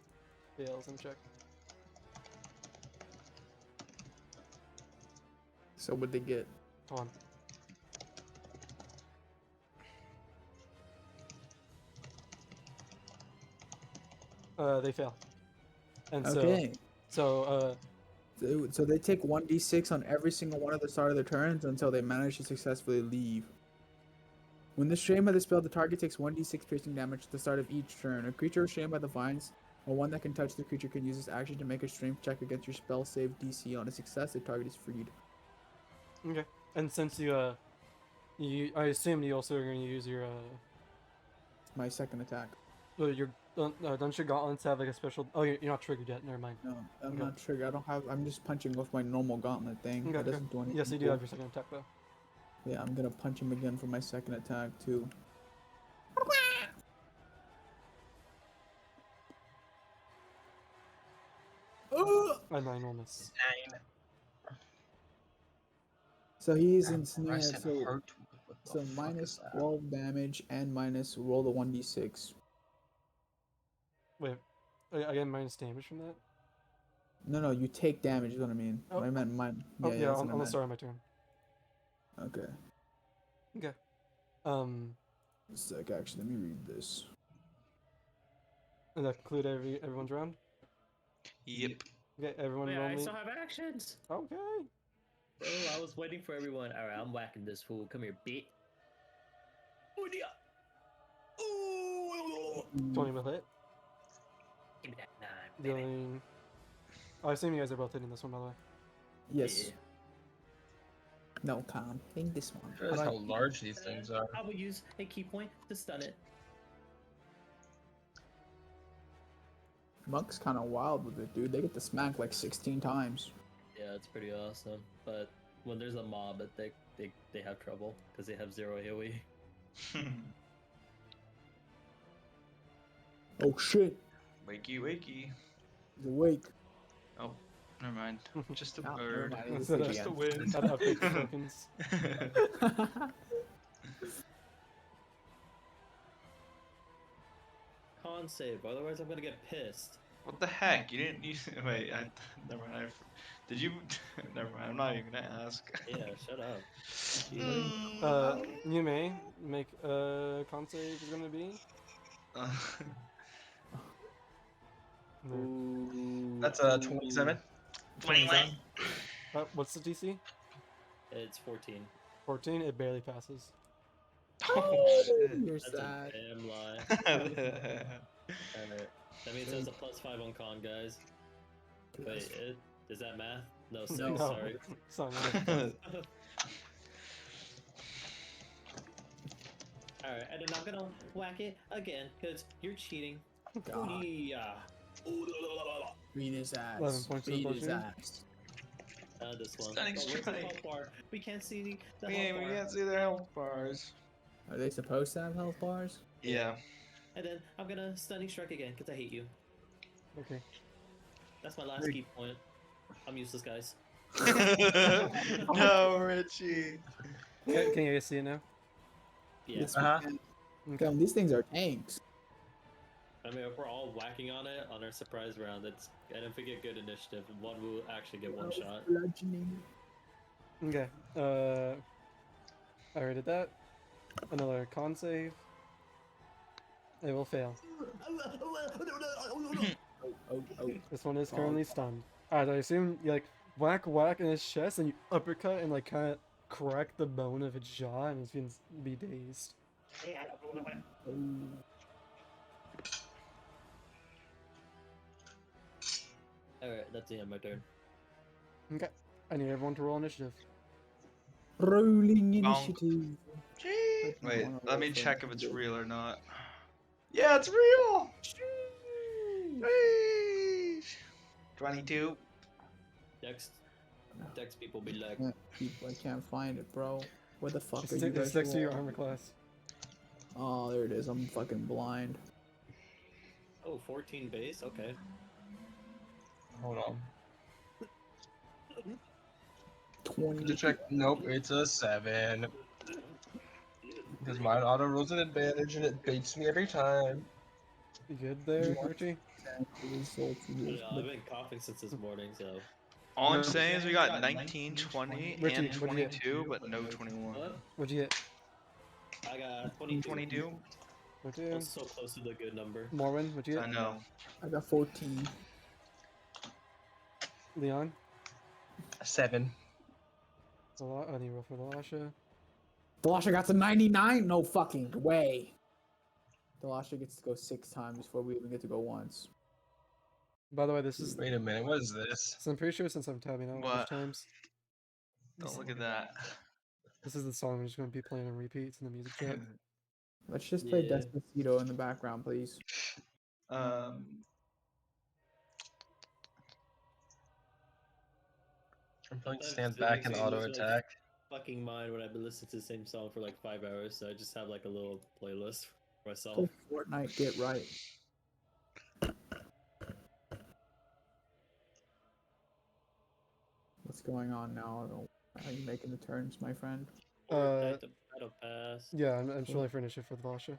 fails. Let me check. So what they get? Hold on. They fail. And Okay. so So they take 1d6 on every single one at the start of their turns until they manage to successfully leave. When restrained by the spell, the target takes 1d6 piercing damage at the start of each turn. A creature restrained by the vines, or one that can touch the creature, can use this action to make a strength check against your spell save DC. On a success, the target is freed. okay. And since you I assume you also are going to use your My second attack. your don't your gauntlets have like a special? Oh, you're not triggered yet. Never mind. No, I'm Okay. not triggered. I don't have. I'm just punching with my normal gauntlet thing. Okay, That okay. doesn't do anything. Yes, you do cool. have your second attack though. Yeah, I'm gonna punch him again for my second attack too. I'm enormous. 9. So he's God, ensnared. Rest and So, Heart. What the so fuck minus is that? 12 damage and minus roll the 1d6. Wait, again minus damage from that. No, you take damage is what I mean. Oh. I meant mine. Oh Yeah, yeah, that's on what I the meant. start of my turn. Okay. Okay. Sec, actually, let me read this. And that conclude everyone's round. Yep. Okay, everyone Wait, roll I me. still have actions. Okay. Oh, I was waiting for everyone. Alright, I'm whacking this fool. Come here, bitch. Oh, dear. Ooh. 20 will hit. Give me that 9, baby. Dealing. Oh, I assume you guys are both hitting this one, by the way. Yes. Yeah. No, Con. Think this one. Realize how large these things are. I will use a key point to stun it. Monk's kind of wild with it, dude. They get to smack like 16 times. Yeah, it's pretty awesome. But when there's a mob, they have trouble because they have 0 AoE. Oh shit. Wakey, wakey. He's awake. Oh, never mind. Just a Oh, never bird. mind, it is Instead of- again. Just a wind. How to update the tokens. Con save, otherwise I'm gonna get pissed. What the heck? You didn't use. Wait, never mind. Did you? Never mind. I'm not even gonna ask. Yeah, shut up. You may make con save is gonna be. No. That's 27. 21. What's the DC? It's 14. 14. It barely passes. You're That's a sad. damn lie. Alright. That means there's a +5 on con, guys. Wait, is that math? No, 6, No. sorry. It's not really. Alright, and then I'm gonna whack it again, because you're cheating. God. Yeah. Beat his 11 ass. points to Beat the his potion. ass. This one. Stunning Where's the strike. health bar? We can't see the We health bar. can't see their health bars. Are they supposed to have health bars? Yeah. And then I'm gonna stunning strike again, because I hate you. Okay. That's my last key point. I'm useless, guys. No, Richie. Can you guys see it now? Yeah. Yes, Uh-huh. we can. Okay. Damn, these things are tanks. I mean, if we're all whacking on it on our surprise round, and if we get good initiative, one will actually get one shot. Bludgeoning. Okay. I already did that. Another con save. It will fail. Oh. This one is currently stunned. Alright, I assume you like whack in his chest and you uppercut and like kind of crack the bone of its jaw and it's gonna be dazed. Alright, that's the end of my turn. Okay. I need everyone to roll initiative. Rolling Bonk. initiative. Wait, let me check if it's real or not. Yeah, it's real. Sheesh. 22. Dex people be like, I can't find it, bro. Where the fuck Just are you stick, guys? it's next to your rolling? armor class. Oh, there it is. I'm fucking blind. oh, 14 base? Okay. Hold on. 20. To check. Nope, it's a 7. Because mine auto rolls an advantage and it baits me every time. You good there, Richie? I've been coughing since this morning, so. All I'm saying is we got 19, 20, Richie, and what'd you get? 22, but no 21. What? What'd you get? I got 22. 22? Okay. That's so close to the good number. Morwen, what'd you I get? know. I got 14. Leon? 7. I need to roll for Lasha. Delasha got to 99? No fucking way. Delasha gets to go 6 times before we even get to go once. By the way, this is. Wait a minute, what is this? So I'm pretty sure since I'm tabbing out What? which times, Don't look at that. this is the song I'm just going to be playing on repeats in the music chat. Let's just play Yeah. Despacito in the background, please. Um, I'm playing Sometimes stand back and physics auto is, like, attack. Fucking mind when I've been listening to the same song for like 5 hours, so I just have like a little playlist for myself. Play Fortnite, get right. What's going on now? Are you making the turns, my friend? Fortnite, the battle pass. Yeah, I'm just rolling for initiative for the Lasha.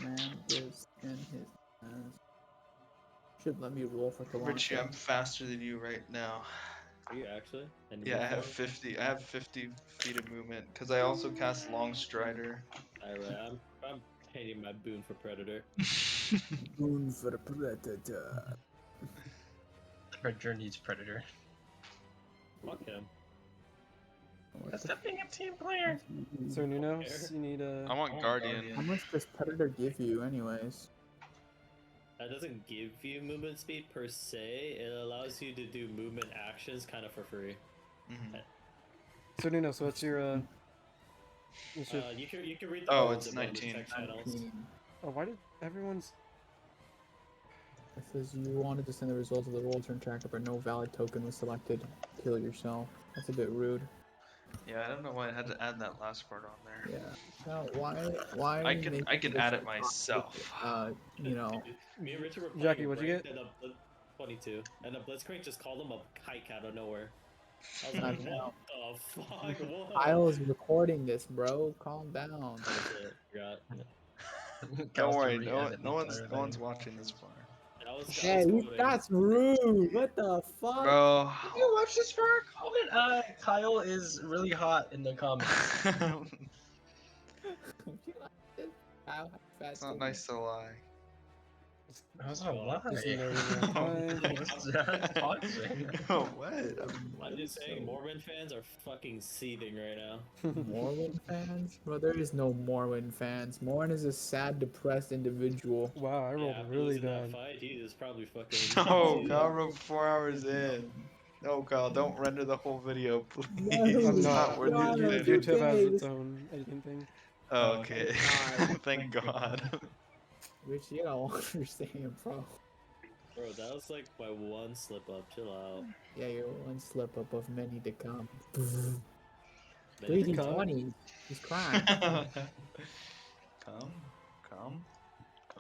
Man, this and his ass. Should let me roll for Richie, Delasha. I'm faster than you right now. Are you actually? And Yeah, I move have forward? 50. I have 50 feet of movement because I also cast Long Strider. Alright, I'm painting my boon for Predator. Boon for the Predator. Predator needs Predator. Fuck him. That's not being a team player. Sir Nunos, you need I want Guardian. How much does Predator give you, anyways? That doesn't give you movement speed per se. It allows you to do movement actions kind of for free. So Nuno, so what's your what's your... You can read Oh, the it's bonus 19. tech channels. Oh, why did everyone's... It says you wanted to send the results of the roll turn tracker, but no valid token was selected. Kill yourself. That's a bit rude. Yeah, I don't know why I had to add that last part on there. Yeah. No, why are I you can making this add it toxic, myself. You know. Me and Richard were playing Jackie, a what'd you ranked get? and 22, and the Blitzcrank just called him a kike out of nowhere. I was Calm like, down. what the fuck? Whoa. Kyle's recording this, bro. Calm down. Forgot. Don't Cows to worry, re-edit the entire no one's thing. watching this far. Hey, that's rude. What the fuck? Bro. Did you watch this for a comment? Kyle is really hot in the comments. It's not nice to lie. That's not why. Just no time. Oh, what? I'm just saying, Mormon fans are fucking seething right now. Mormon fans? Bro, there is no Mormon fans. Mormon is a sad, depressed individual. Wow, I rolled After really losing that bad. fight, he is probably fucking. No, Kyle wrote 4 hours in. No, Kyle, don't render the whole video, please. I'm It's not. not worth no, it. YouTube has its own editing thing. Oh, okay. Thank God. Rich, you don't understand, bro. Bro, that was like my one slip up. Chill out. Yeah, you're one slip up of many to come. Many to 3D20. He's crying. Come.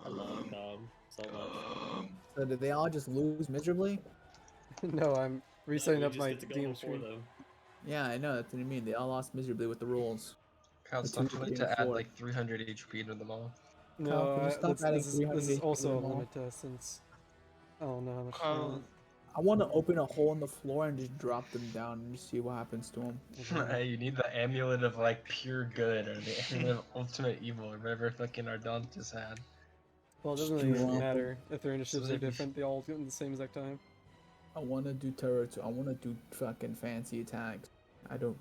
I love Tom so much. So did they all just lose miserably? No, I'm resetting We up just my get to go DM before screen. them. Yeah, I know. That's what I mean. They all lost miserably with the rules. Kyle's The two definitely game to add four. like 300 HP to them all. No, Kyle, can you stop adding this 300 is HP also to a them all? limit test since I don't know how much. Kyle, I want to open a hole in the floor and just drop them down and just see what happens to them. Hey, you need the amulet of like pure good or the amulet of ultimate evil or whatever fucking Ardontis had. Well, it doesn't Do you really want- matter if their initiatives are Maybe. different. They all get in the same exact time. I want to do terror too. I want to do fucking fancy attacks. I don't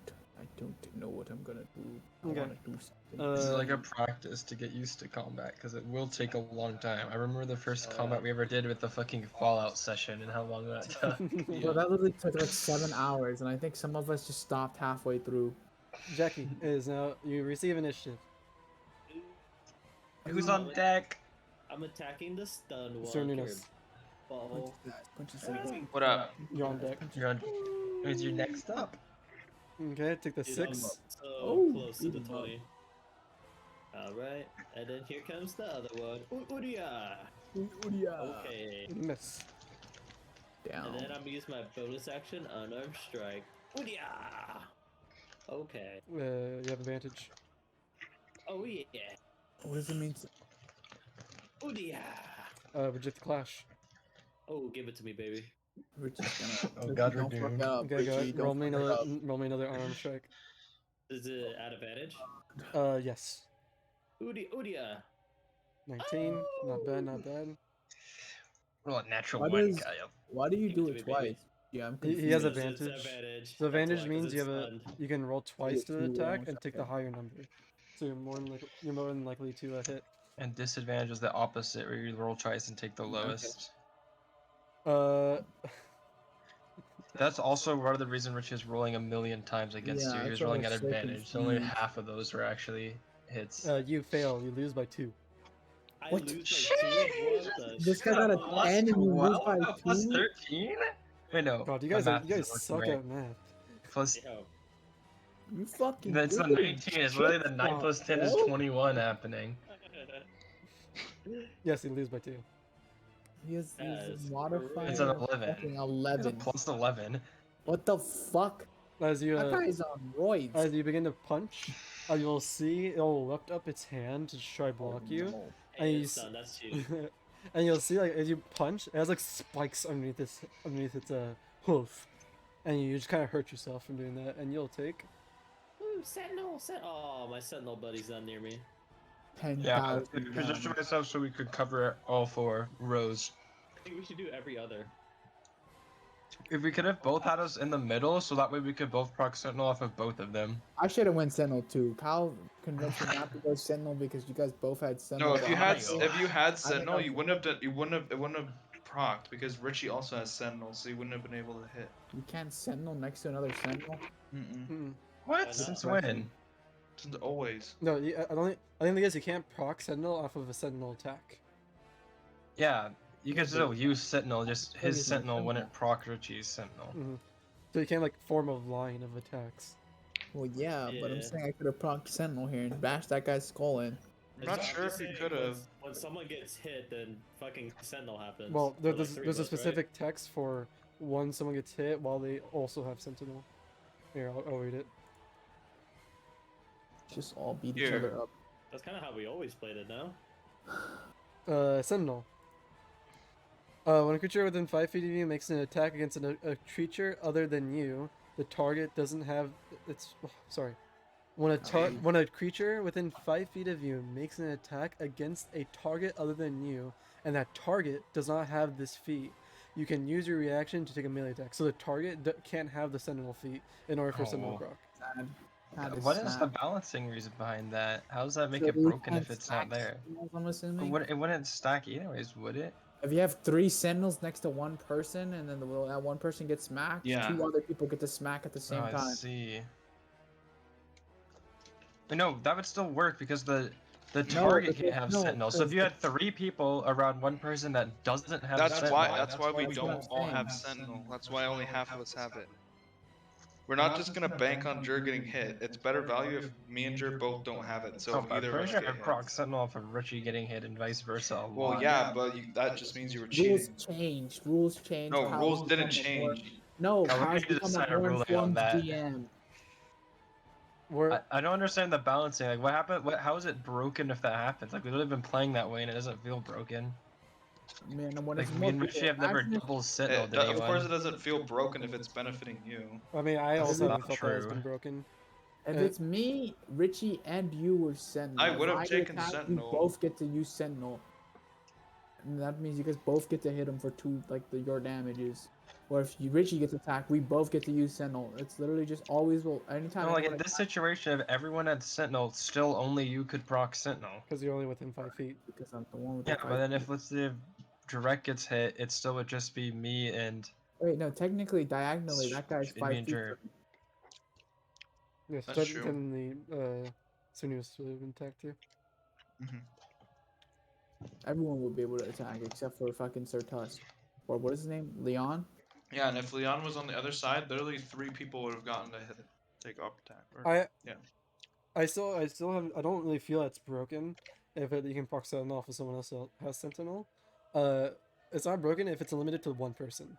know what I'm gonna do. I Okay. want to do something. This is like a practice to get used to combat because it will take a long time. I remember the first combat we ever did with the fucking Fallout session and how long that took. Bro, that literally took like 7 hours, and I think some of us just stopped halfway through. Jackie is now you receive initiative. Who's on deck? I'm attacking the stun Sir walker. Nunes. Butthole. what up? You're on deck. You're on. Who's your next up? Okay, take the Dude, I'm 6. so Oh, close to the beat him up. 20. Alright, and then here comes the other one. Udia! Okay. Miss. Down. And then I'm gonna use my bonus action, unarmed strike. Udia! Okay. You have advantage. Oh yeah. What does it mean? Udia! Reject the clash. Oh, give it to me, baby. Richie's gonna. Oh God, don't we're fuck doomed. up. Okay, go Richie, ahead. don't fuck up. Roll me another unarmed strike. Is it at advantage? Yes. Udia! 19. Not bad, not bad. Roll a natural What one, is- Kyle. Why do you Give do it it to me, baby. twice? Yeah, I'm He confused. has Because advantage. It's advantage. So That's advantage why, 'cause means it's you have stunned. you can roll twice to the two attack rolls, and take the okay. higher number. So you're more than likely to hit. And disadvantage is the opposite, where you roll twice and take the lowest. Uh, That's also part of the reason Rich is rolling a million times against Yeah, you. He that's was why I rolling was at so advantage. So only confused. half of those were actually hits. you fail. You lose by 2. I What? lose like 2. What the This guy got a Plus 10 and you lose 12? by Plus 2? 13? Wait, no. God, you my guys math you guys isn't suck working right. at math. Plus, Yo, You fucking. that's not you're 19. It's literally the 9 shit plus 10 is bro. 21 happening. Yes, you lose by 2. He has That's modifier. It's an of 11. fucking It's a 11. plus 11. What the fuck? As you That guy's on roids. as you begin to punch, you'll see it'll lift up its hand to try block you, No. and hey, you it's done. That's cheating. and you'll see like as you punch, it has like spikes underneath its hoof, and you just kind of hurt yourself from doing that, and you'll take. Ooh, Sentinel! Oh, my Sentinel buddy's not near me. 10,000 Yeah, I damage. positioned myself so we could cover all 4 rows. I think we should do every other. If we could have both had us in the middle, so that way we could both proc Sentinel off of both of them. I should have went Sentinel too. Kyle convinced me not to go Sentinel because you guys both had Sentinel. No, if you had Ohio. if you had I don't Sentinel, know. you wouldn't have done. You wouldn't have. It wouldn't have procced because Richie also has Sentinel, so you wouldn't have been able to hit. You can't Sentinel next to another Sentinel. Mm. What? not? Since when? Since always. No, I don't think. I think the guess you can't proc Sentinel off of a Sentinel attack. Yeah, you could still use Sentinel, just his Use Sentinel Sentinel. wouldn't proc Richie's Sentinel. So you can't like form a line of attacks. Well, yeah, but I'm Yeah. saying I could have proc Sentinel here and bashed that guy's skull in. I'm not It's sure if just you saying could have. When someone gets hit, then fucking Sentinel happens. Well, Or, like, there's three there's a of us, right? specific text for when someone gets hit while they also have Sentinel. Here, I'll read it. Just all beat each Here. other up. That's kind of how we always played it, no? Sentinel. When a creature within 5 feet of you makes an attack against a creature other than you, the target doesn't have sorry. When a creature within 5 feet of you makes an attack against a target other than you, and that target does not have this feat, you can use your reaction to take a melee attack. So the target can't have the Sentinel feat in order for Sentinel Oh. proc. Sad. That What is the sad. balancing reason behind that? How does that make So it you broken if can't it's not stack there? Sentinels, I'm assuming. It wouldn't stack anyways, would it? If you have 3 Sentinels next to one person, and then that one person gets smacked, Yeah. 2 other people get to smack at the same Oh, I time. see. But no, that would still work because the No, target because- can't have no, Sentinel. So if you because had 3 people around one person that doesn't have That's Sentinel, why. That's why we That's what don't I'm all saying. have Sentinel. That's why only half of us have it. We're not just gonna bank on Jer getting hit. It's better value if me and Jer both don't have it. So Oh, if I'm either of pretty us sure get I hit. proc Sentinel off of Richie getting hit and vice versa a Well, lot. yeah, but that just means you were rules cheating. changed. Rules changed. No, Kyle's rules didn't become a more- change. No, Now, we Kyle's need to become decide a a more ruling on informed that. GM. I don't understand the balancing. Like, what happened? How is it broken if that happens? Like, we've literally been playing that way and it doesn't feel broken. Man, and when Like, it's me more and Richie people, have never imagine if- double Sentinel Of anyone. course, it doesn't feel broken if it's benefiting you. I mean, I That's also not haven't felt that has true. been broken. If Uh, it's me, Richie, and you were Sentinel, I would've if taken attack, Sentinel. You both get to use Sentinel. And that means you guys both get to hit him for 2, like, your damages. Or if Richie gets attacked, we both get to use Sentinel. It's literally just always will. Anytime. No, like in anyone this situation, if everyone had Sentinel, still only you could proc Sentinel. Because you're only within 5 feet. Because I'm the one with Yeah, the but then if let's say if Direct gets hit, it still would just be me and Wait, no, technically, diagonally, that guy's me 5 and feet. Jer. Yes, That's true. technically, Sunnius would have been attacked too. Everyone would be able to attack except for fucking Sir Tusk. Or what is his name? Leon? Yeah, and if Leon was on the other side, literally 3 people would have gotten to hit it. Take up attack. Or- I still have. I don't really feel it's broken if you can proc Sentinel off of someone else that has Sentinel. It's not broken if it's limited to one person.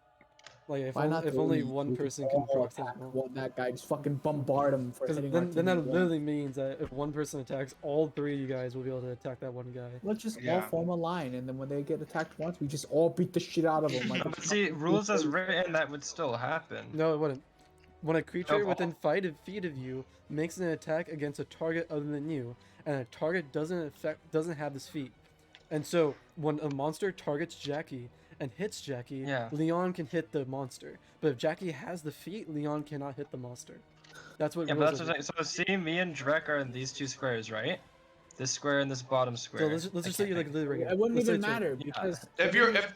Like if, Why not if 3? only one We could person can all proc attack Sentinel. that guy, just fucking bombard him for Because hitting our then that team once. literally means that if one person attacks, all 3 of you guys will be able to attack that one guy. Let's just all Yeah. form a line, and then when they get attacked once, we just all beat the shit out of them. Like, But see, rules as written, that would still happen. No, it wouldn't. When a creature Of within 5 feet of you makes an attack against a target other than you, and a target doesn't have this feat, and so when a monster targets Jackie and hits Jackie, Yeah. Leon can hit the monster. But if Jackie has the feat, Leon cannot hit the monster. That's what. Yeah, but rules that's are. what I'm saying. So see, me and Drek are in these 2 squares, right? This square and this bottom square. So let's just say you like literally. it wouldn't let's say even two. matter Yeah. because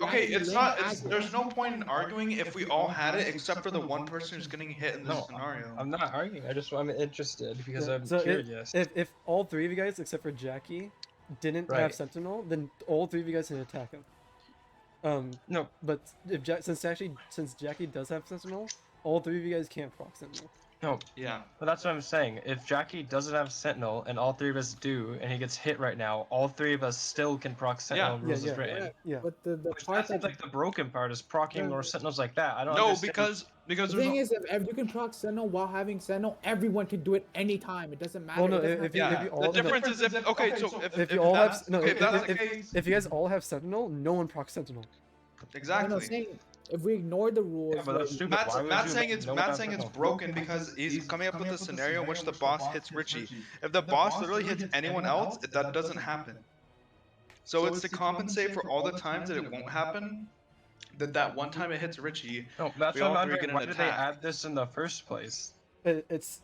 Okay, it's Lane not. has it. There's no point in arguing if we all had it, except for the one person who's getting hit in this No, scenario. I'm not arguing. I'm interested because Yeah, I'm so curious. If all 3 of you guys, except for Jackie, didn't have Right. Sentinel, then all 3 of you guys can attack him. No, But if since Jackie does have Sentinel, all 3 of you guys can't proc Sentinel. no, Yeah. but that's what I'm saying. If Jackie doesn't have Sentinel and all 3 of us do, and he gets hit right now, all 3 of us still can proc Sentinel. Yeah. Rules Yeah, is yeah. written. Yeah. But the Which part that seems that like the broken part is procking Yeah. more Sentinels like that. I don't No, understand. because the there's thing no, is, if you can proc Sentinel while having Sentinel, everyone can do it anytime. It doesn't matter. Well, no, It doesn't if have you- to if be- you all- the no. difference is if okay, so If you all have that's, no, okay, if that's the if case, you guys all have Sentinel, no one procs Sentinel. No, exactly. saying if we ignore the rules, Yeah, but that's where- stupid. Matt's, Why would Matt's you saying let it's no one Matt's have saying it's Sentinel? broken because he's coming up with a scenario in which the boss hits Richie. If the boss literally hits anyone else, that doesn't happen. So it's to compensate for all the times that it won't happen. that one time it hits Richie, No, that's we what all I'm three wondering. get an Why did they attack. add this in the first place? It's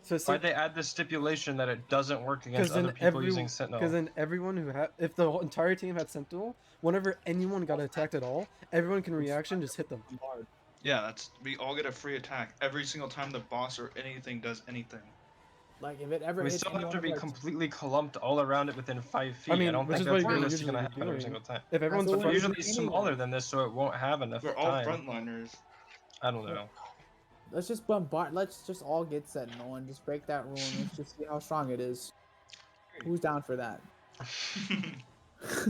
so Why'd they add this stipulation that it doesn't work because against then other people using Sentinel? because then everyone who had if the whole entire team had Sentinel, whenever anyone got attacked at all, everyone can reaction just hit them. Yeah, we all get a free attack every single time the boss or anything does anything. Like if it ever We hits still have anyone to of be our completely clumped all around it within 5 feet. I mean, don't which think is what that's you're realistic usually gonna happen every doing. single time. If everyone's what We're we're front, usually doing smaller anyway. than this, so it won't have enough We're all time. frontliners. I don't know. Let's just bombard. Let's just all get Sentinel and just break that rule and let's just see how strong it is. Who's down for that?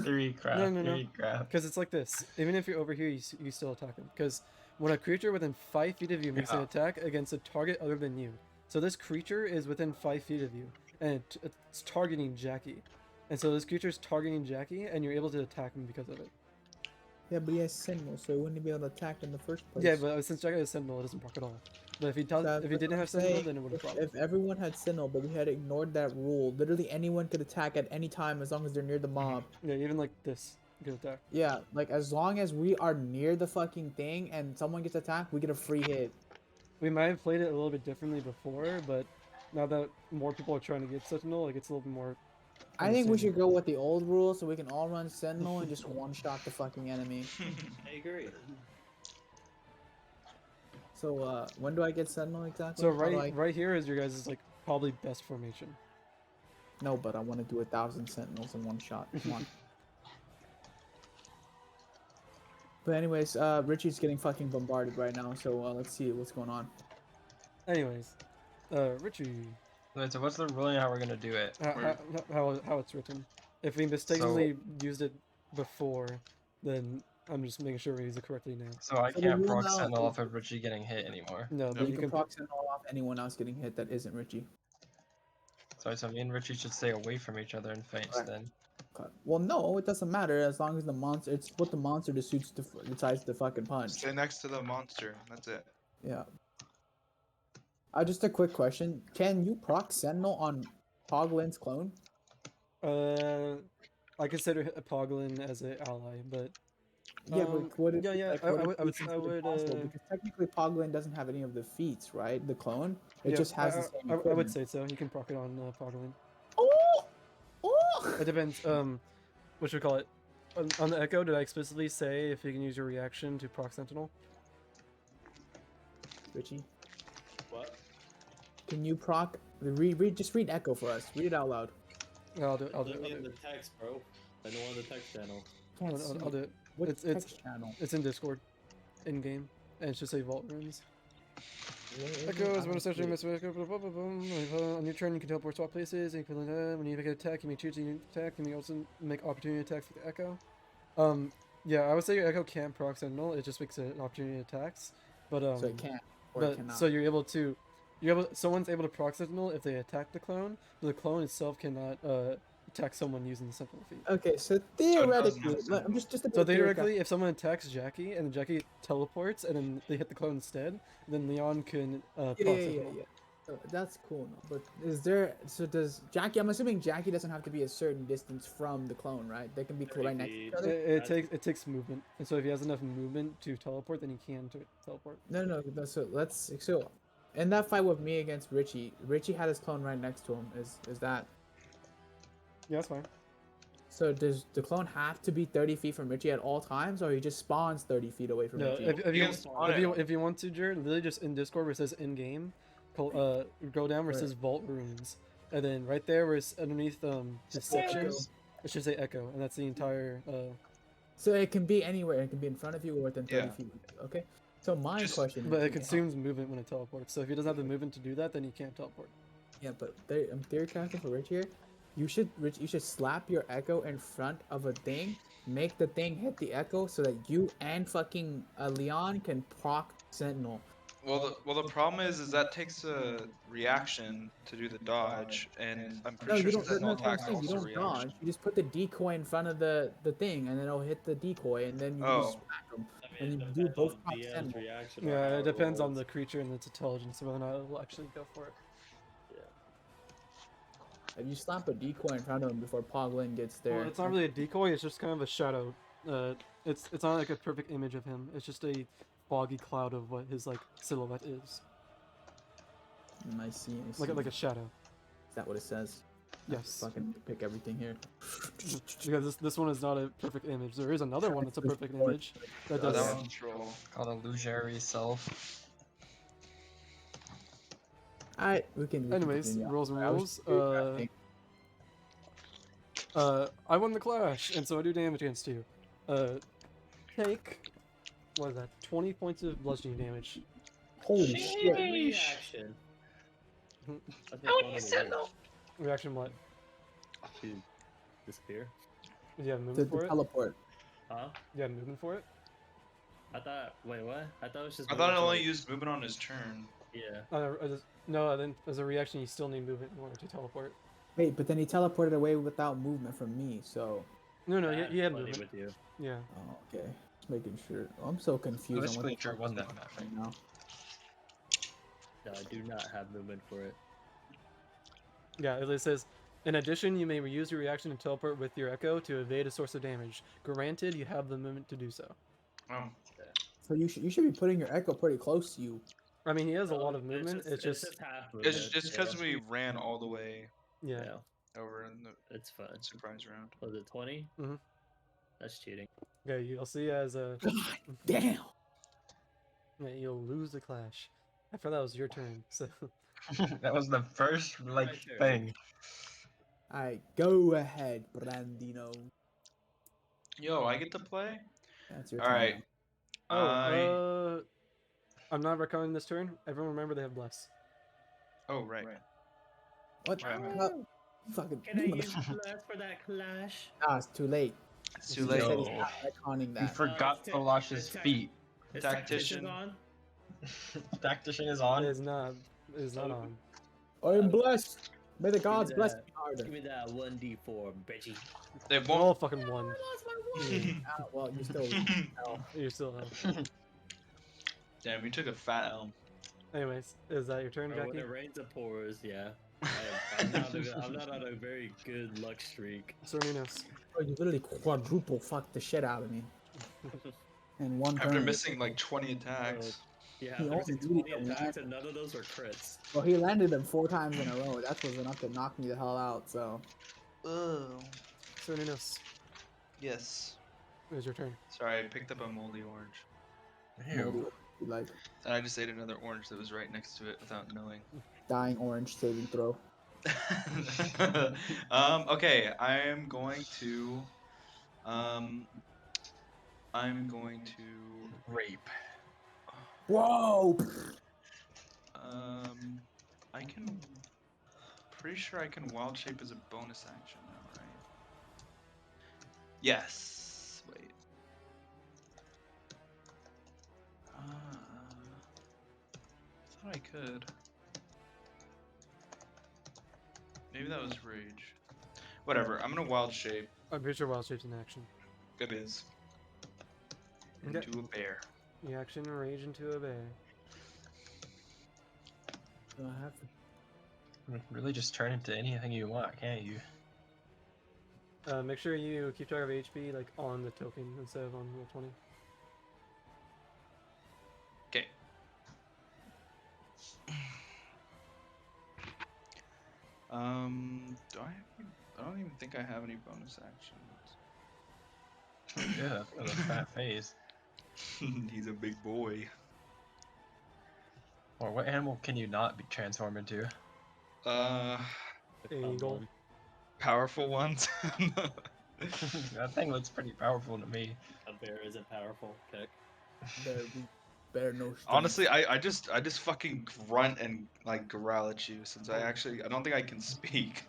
Theory crap. no, Theory crap. because it's like this. Even if you're over here, you still attack him. Because when a creature within 5 feet of you makes an Yeah. attack against a target other than you, so this creature is within 5 feet of you, and it's targeting Jackie, and so this creature is targeting Jackie, and you're able to attack him because of it. Yeah, but he has Sentinel, so he wouldn't be able to attack in the first place. Yeah, but since Jackie has Sentinel, it doesn't proc at all. But if he does, So if he didn't have I'm Sentinel, saying, then it would have proc. if everyone had Sentinel, but we had ignored that rule, literally anyone could attack at any time as long as they're near the mob. Yeah, even like this, good attack. Yeah, like as long as we are near the fucking thing and someone gets attacked, we get a free hit. We might have played it a little bit differently before, but now that more people are trying to get Sentinel, like it's a little bit more. I think we understandable. should go with the old rule so we can all run Sentinel and just one-shot the fucking enemy. I agree. So, when do I get Sentinel exactly? So How do I... right here is your guys' like probably best formation. No, but I want to do 1,000 Sentinels in one shot. Come on. But anyways, Richie's getting fucking bombarded right now, so let's see what's going on. Anyways, Richie, Wait, so what's the ruling how we're gonna do it? how it's written. If we mistakenly used it before, then I'm just making sure we use it correctly now. So I So the can't rule proc now Sentinel is- off of Richie getting hit anymore. No, No, but You you can can. proc Sentinel off anyone else getting hit that isn't Richie. So me and Richie should stay away from each other and feints Right. then. Okay. Well, no, it doesn't matter as long as the monster. It's what the monster decides to fucking punch. Stay next to the monster. That's it. Yeah. Just a quick question: can you proc Sentinel on Poglin's clone? I consider Poglin as an ally, but Yeah, but what if, yeah, like, I what if would- we consider it possible? Because technically Poglin doesn't have any of the feats, right? The clone, it yeah, just has the same. I would equipment. say so. You can proc it on Poglin. Oh! Oh! It depends. What should we call it? On the Echo, did I explicitly say if you can use your reaction to proc Sentinel? Richie, What? can you proc? Just read Echo for us. Read it out loud. Yeah, I'll do it. I'll do it. Look I'll do in it. the text, bro. I know on the text channel. Can't I'll do it. What It's- text channel? It's in Discord, in game, and it should say Vault Rooms. Where is it? Echo I is one don't essentially see it. miss Echo. On your turn, you can teleport swap places. And when you make an attack, you may choose to attack, and you also make opportunity attacks with the Echo. Yeah, I would say your Echo can't proc Sentinel. It just makes it opportunity attacks. But So it can't. Or it but cannot. so someone's able to proc Sentinel if they attack the clone, but the clone itself cannot attack someone using the Sentinel feat. Okay, so have theoretically, Sentinel. I'm just a bit So theoretical. theoretically, if someone attacks Jackie and Jackie teleports and then they hit the clone instead, then Leon can proc Yeah. Sentinel. So that's cool, no, but is there? So does Jackie? I'm assuming Jackie doesn't have to be a certain distance from the clone, right? They can be right next to each other. It takes movement, and so if he has enough movement to teleport, then he can teleport. No. So so in that fight with me against Richie, Richie had his clone right next to him. Is that? Yeah, that's fine. So does the clone have to be 30 feet from Richie at all times, or he just spawns 30 feet away from No, Richie? if you want to, Jared, literally just in Discord where it says in game, go down where it says Vault Rooms, and then right there where it's underneath this section, it should say Echo, and that's the entire. So it can be anywhere. It can be in front of you or within 30 Yeah. feet. Okay. So my question. But is, it consumes movement when it teleports. So if he doesn't have the movement to do that, then he can't teleport. Yeah, but I'm theory crafting for Rich here. You should slap your Echo in front of a thing, make the thing hit the Echo so that you and fucking Leon can proc Sentinel. Well, the problem is that takes a reaction to do the dodge, and I'm pretty sure you don't. Sentinel No, that's what I'm attacks saying. You also don't reaction. dodge. You just put the decoy in front of the thing, and then it'll hit the decoy, and then you just smack them. And you do both proc Sentinel. Yeah, it depends on the creature and its intelligence whether or not it will actually go for it. If you slap a decoy in front of him before Poglin gets there, Well, it's not really a decoy; it's just kind of a shadow It's not like a perfect image of him. It's just a foggy cloud of what his like silhouette is, I see. I see. like a shadow. Is that what it says? I have to Yes. fucking pick everything here. Because this one is not a perfect image. There is another one that's a perfect image that Oh, does. that one's troll. Called illusionary self. Alright, we can Anyways, continue. rules and I was rules. just I won the clash, and so I do damage against you. Take what is that? 20 points of bludgeoning damage. holy shit. Reaction. Mhm. I think one of the worst. Reaction what? To disappear. Do you have To movement for it? teleport. Huh? Do you have movement for it? I thought. Wait, what? I thought it was just. I thought it movement to, only like- used movement on his turn. Yeah. No, then as a reaction, you still need movement in order to teleport. Wait, but then he teleported away without movement from me, so. No, I you had plenty movement. with you. Yeah. Oh, okay. Just making sure. I'm so confused. Let's on what make the sure fuck it wasn't is that going map, on right now. No, I do not have movement for it. Yeah, it says, in addition, you may reuse your reaction to teleport with your echo to evade a source of damage. Granted, you have the movement to do so. Oh. So you should be putting your echo pretty close to you. I mean, he has a No, lot of movement. It's just half It's movement. just because yeah. we ran all the way yeah. over in the It's fun. surprise round. Was it 20? Mhm. That's cheating. Yeah, you'll see as a Damn. yeah, you'll lose the clash. I thought that was your turn. So That was the first like My turn. thing. Alright, go ahead, Brandino. Yo, I get to play? That's your All turn. right. oh, I'm not recording this turn. Everyone remember they have bless. Oh, right. What? Right, right. How- Fucking. Can I use blast for that clash? Ah, it's too late. It's too He late. just said he's Yo. not retconning You that. forgot it's to wash his it's feet. Is Tactician. on? Tactician is It on. is not. It is not on. I am blessed. May the gods that. bless me harder. Give me that 1d4, bitchy. They All won't. fucking one. Ah, well, you still. You still have. Damn, you took a fat L. Anyways, is that your turn, Or when Jackie? it rains it pours, yeah. I'm not on a very good luck streak. Sir Nunos. Oh, you literally quadruple fucked the shit out of me. In one After turn. missing like 20 attacks. Yeah, He there was only 20 needed a attacks one. and none of those were crits. Well, he landed them 4 times in a row. That was enough to knock me the hell out. So. Oh. Sir Nunos. Yes. It is your turn. Sorry, I picked up a moldy orange. Ew. Like And I just ate another orange that was right next to it without knowing. dying orange saving throw. Okay, I am going to Rape. Whoa! I can pretty sure I can wild shape as a bonus action now, right? Yes. Wait. I thought I could. Maybe that was rage. Whatever, I'm gonna wild shape. I'm pretty sure wild shape's in action. It is. Okay. Into a bear. Reaction, rage into a bear. Do I have to? Really just turn into anything you want, can't you? Make sure you keep track of HP like on the token instead of on roll 20. Okay. Do I have any, I don't even think I have any bonus actions. Yeah, for the fat face. He's a big boy. Or what animal can you not be transformed into? Eagle. Powerful ones. That thing looks pretty powerful to me. A bear isn't powerful, Kick. Better no strength. Honestly, I just fucking grunt and like growl at you since I don't think I can speak.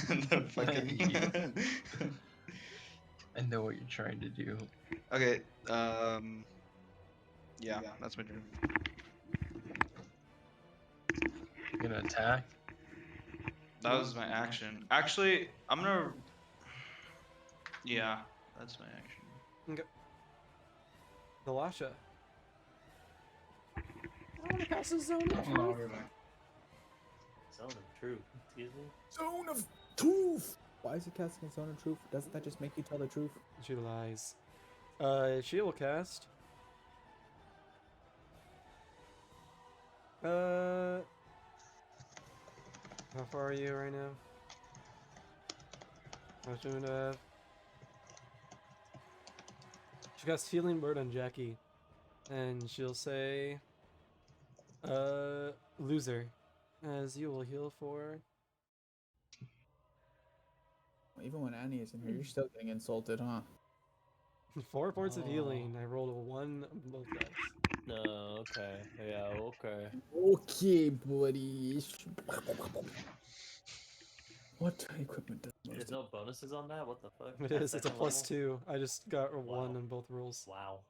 The fucking I know what you're trying to do. Okay, yeah, that's my turn. You're gonna attack? That was my action. Actually, I'm gonna. Yeah, that's my action. Okay. Galasha. I want to cast a zone of Oh, truth. you're right. Zone of truth. Excuse me. Zone of truth. Why is it casting a zone of truth? Doesn't that just make you tell the truth? She lies. She will cast. How far are you right now? How much do you have? She casts Healing Word on Jackie. And she'll say, loser. As you will heal for. Even when Annie is in here, you're still getting insulted, huh? 4 points of healing. I rolled a 1 on both dice. No, okay. Yeah, okay. Okay, buddy. What equipment does most There's no bonuses on that? What the fuck? It At is. It's a second level? +2. I just got a 1 Wow. on both rolls. Wow.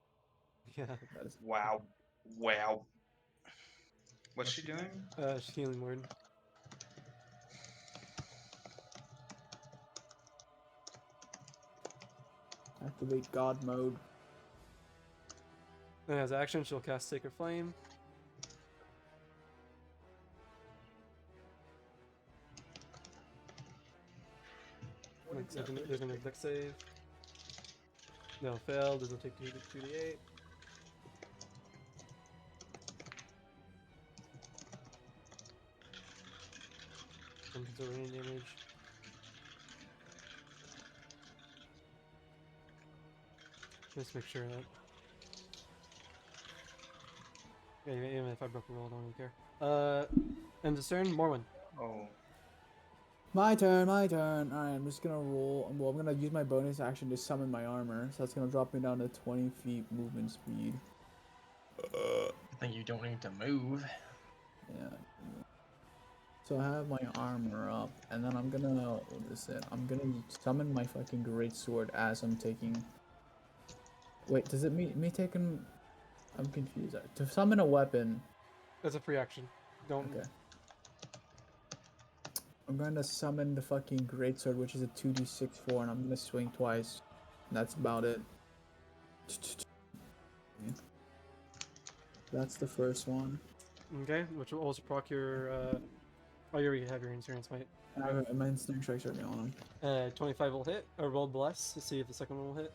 Yeah. That is Wow. Wow. What's she doing? She's Healing Word. activate God mode. And as action, she'll cast Sacred Flame. Like, they're gonna deck save. They'll fail. This will take 2d8. And it's rain damage. Just make sure that. Yeah, even if I broke the roll, I don't really care. And discern Morwen. Oh. My turn. Alright, I'm just gonna roll. Well, I'm gonna use my bonus action to summon my armor. So that's gonna drop me down to 20 feet movement speed. I think you don't need to move. Yeah. So I have my armor up, and then I'm gonna, what is it? I'm gonna summon my fucking great sword as I'm taking. Wait, does it mean me taking? I'm confused. To summon a weapon. That's a free action. Don't. Okay. I'm going to summon the fucking greatsword, which is a 2d6 4, and I'm gonna swing twice. And that's about it. That's the first one. Okay, which will also proc your. Oh, you already have your insurance, mate. My instinct strikes already on him. 25 will hit. Or roll bless to see if the second one will hit.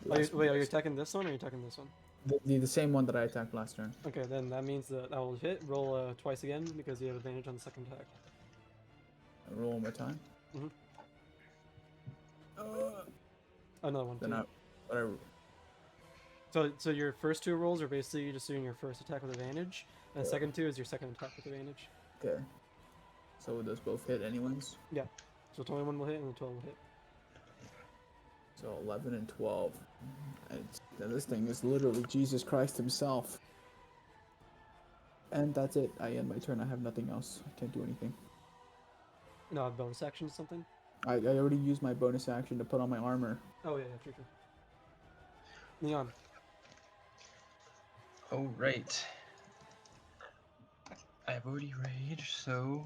Bless, Wait, are you attacking this one or are you attacking this one? the same one that I attacked last turn. Okay, then that means that will hit. Roll twice again because you have advantage on the second attack. I roll one more time. Mhm. Another one. Then Too. whatever. So your first 2 rolls are basically just doing your first attack with advantage, and the second 2 is your second attack with advantage. Okay. So would those both hit anyone's? Yeah. So 21 will hit and the 12 will hit. So 11 and 12. This thing is literally Jesus Christ himself. And that's it. I end my turn. I have nothing else. I can't do anything. No, a bonus action or something? I already used my bonus action to put on my armor. Oh, yeah, true. Leon. Oh, right. I've already raged, so...